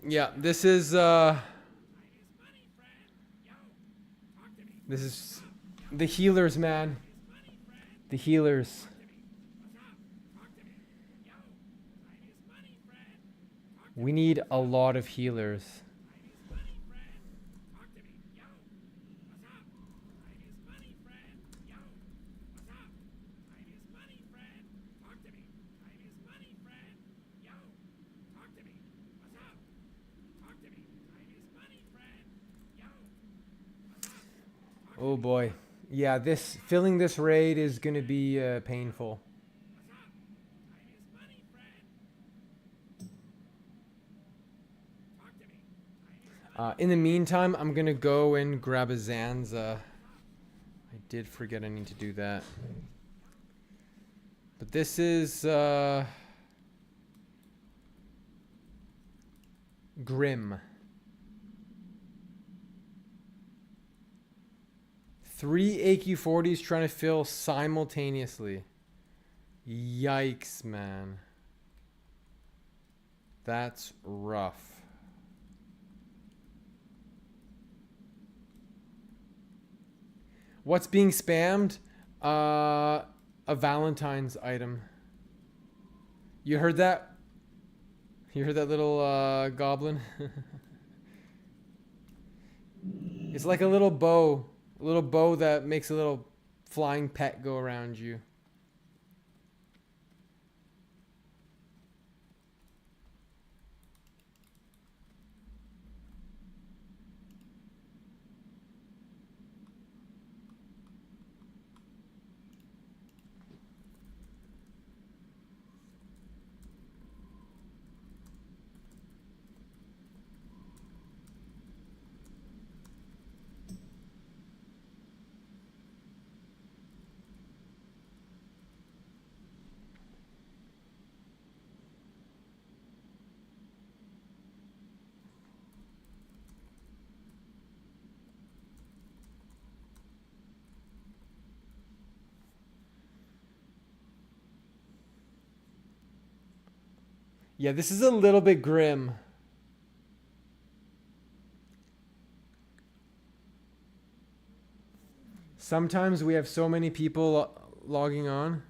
Yeah, this is the healers, man. The healers. We need a lot of healers. Oh boy. Yeah, filling this raid is going to be painful. In the meantime, I'm going to go and grab a Zanza. I did forget I need to do that. But this is grim. 3 AQ40s trying to fill simultaneously. Yikes, man. That's rough. What's being spammed? A Valentine's item. You heard that? You heard that little goblin? It's like a little bow. A little bow that makes a little flying pet go around you. Yeah, this is a little bit grim. Sometimes we have so many people logging on.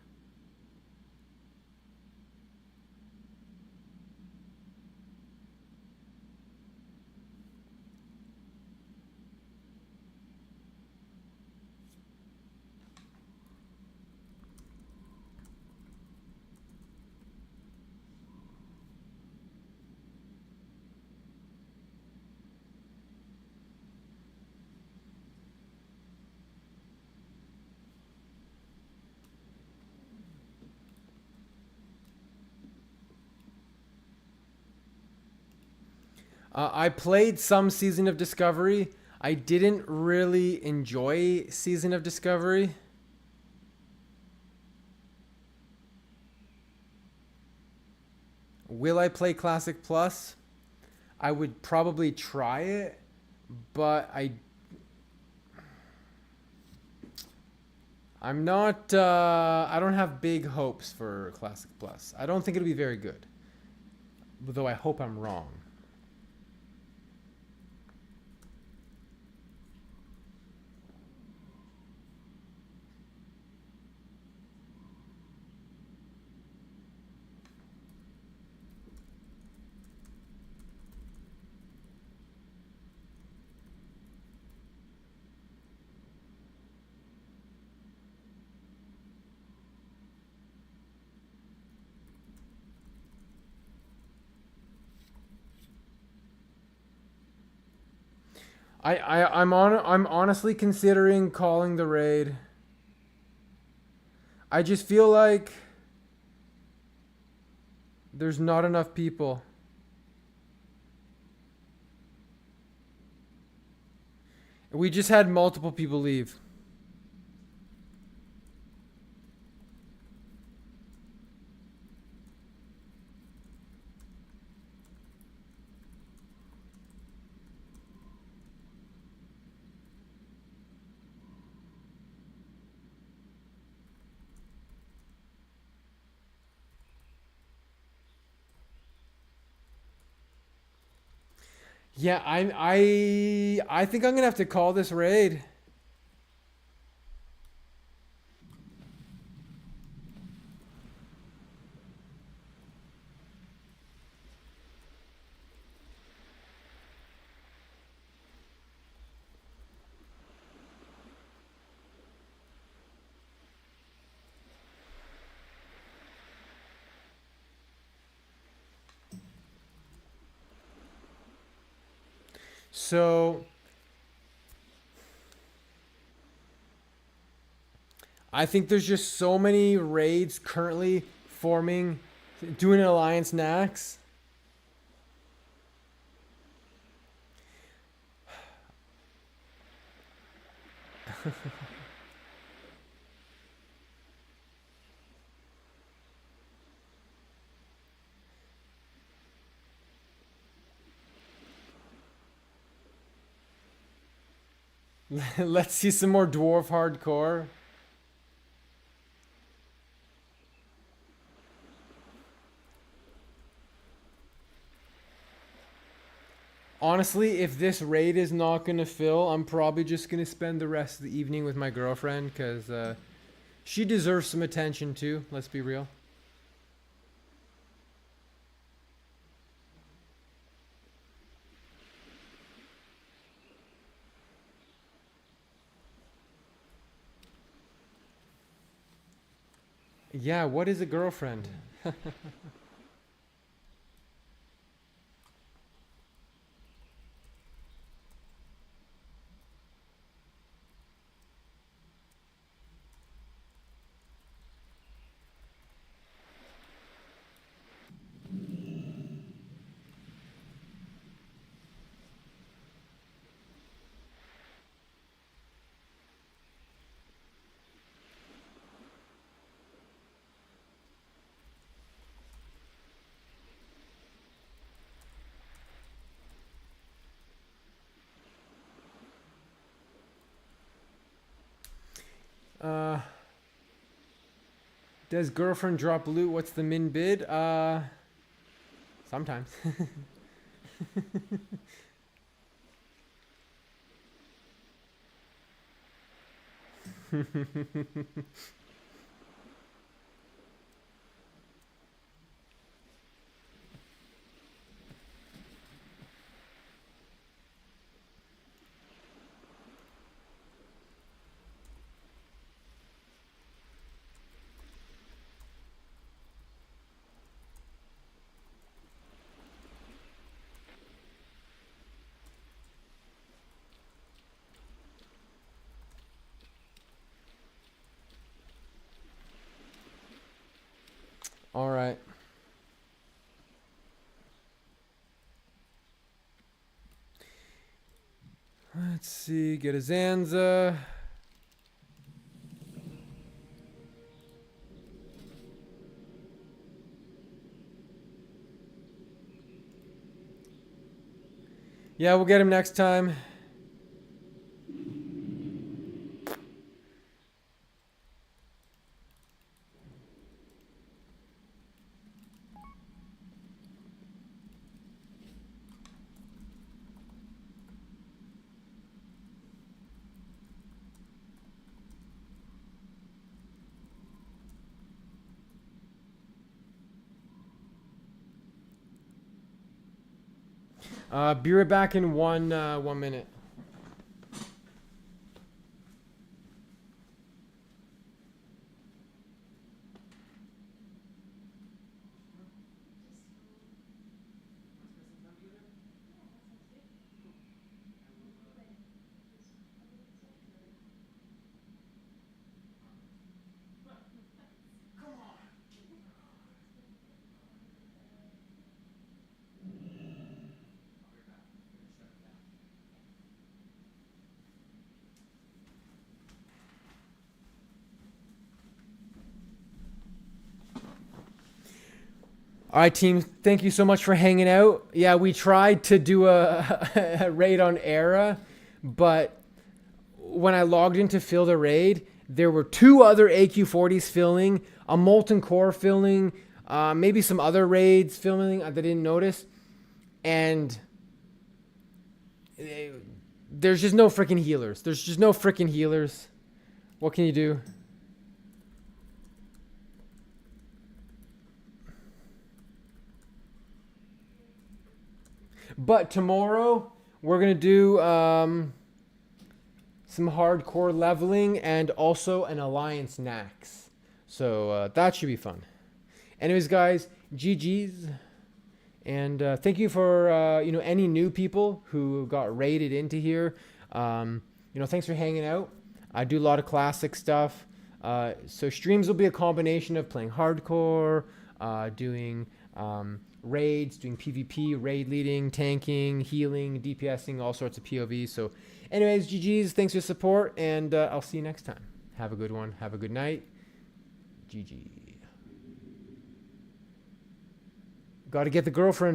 I played some Season of Discovery. I didn't really enjoy Season of Discovery. Will I play Classic Plus? I would probably try it, but I'm not, I don't have big hopes for Classic Plus. I don't think it'll be very good. Though I hope I'm wrong. I'm honestly considering calling the raid. I just feel like there's not enough people. We just had multiple people leave. Yeah, I think I'm gonna have to call this raid. So I think there's just so many raids currently forming, doing an alliance Nax. Let's see some more dwarf hardcore. Honestly, if this raid is not gonna fill, I'm probably just gonna spend the rest of the evening with my girlfriend, because she deserves some attention too, let's be real. Yeah, what is a girlfriend? Does girlfriend drop loot? What's the min bid? Sometimes. All right. Let's see. Get a Zanza. Yeah, we'll get him next time. Be right back in 1 minute. All right, team. Thank you so much for hanging out. Yeah, we tried to do a raid on Era, but when I logged in to fill the raid, there were 2 other AQ40s filling, a Molten Core filling, maybe some other raids filling that I didn't notice, and there's just no freaking healers. There's just no freaking healers. What can you do? But tomorrow, we're going to do some hardcore leveling and also an Alliance Nax. So that should be fun. Anyways, guys, GG's. And thank you for, any new people who got raided into here. Thanks for hanging out. I do a lot of classic stuff. So streams will be a combination of playing hardcore, doing... raids, doing PvP, raid leading, tanking, healing, DPSing, all sorts of POVs. So anyways, GG's, thanks for your support, and I'll see you next time. Have a good one. Have a good night. GG. Got to get the girlfriend.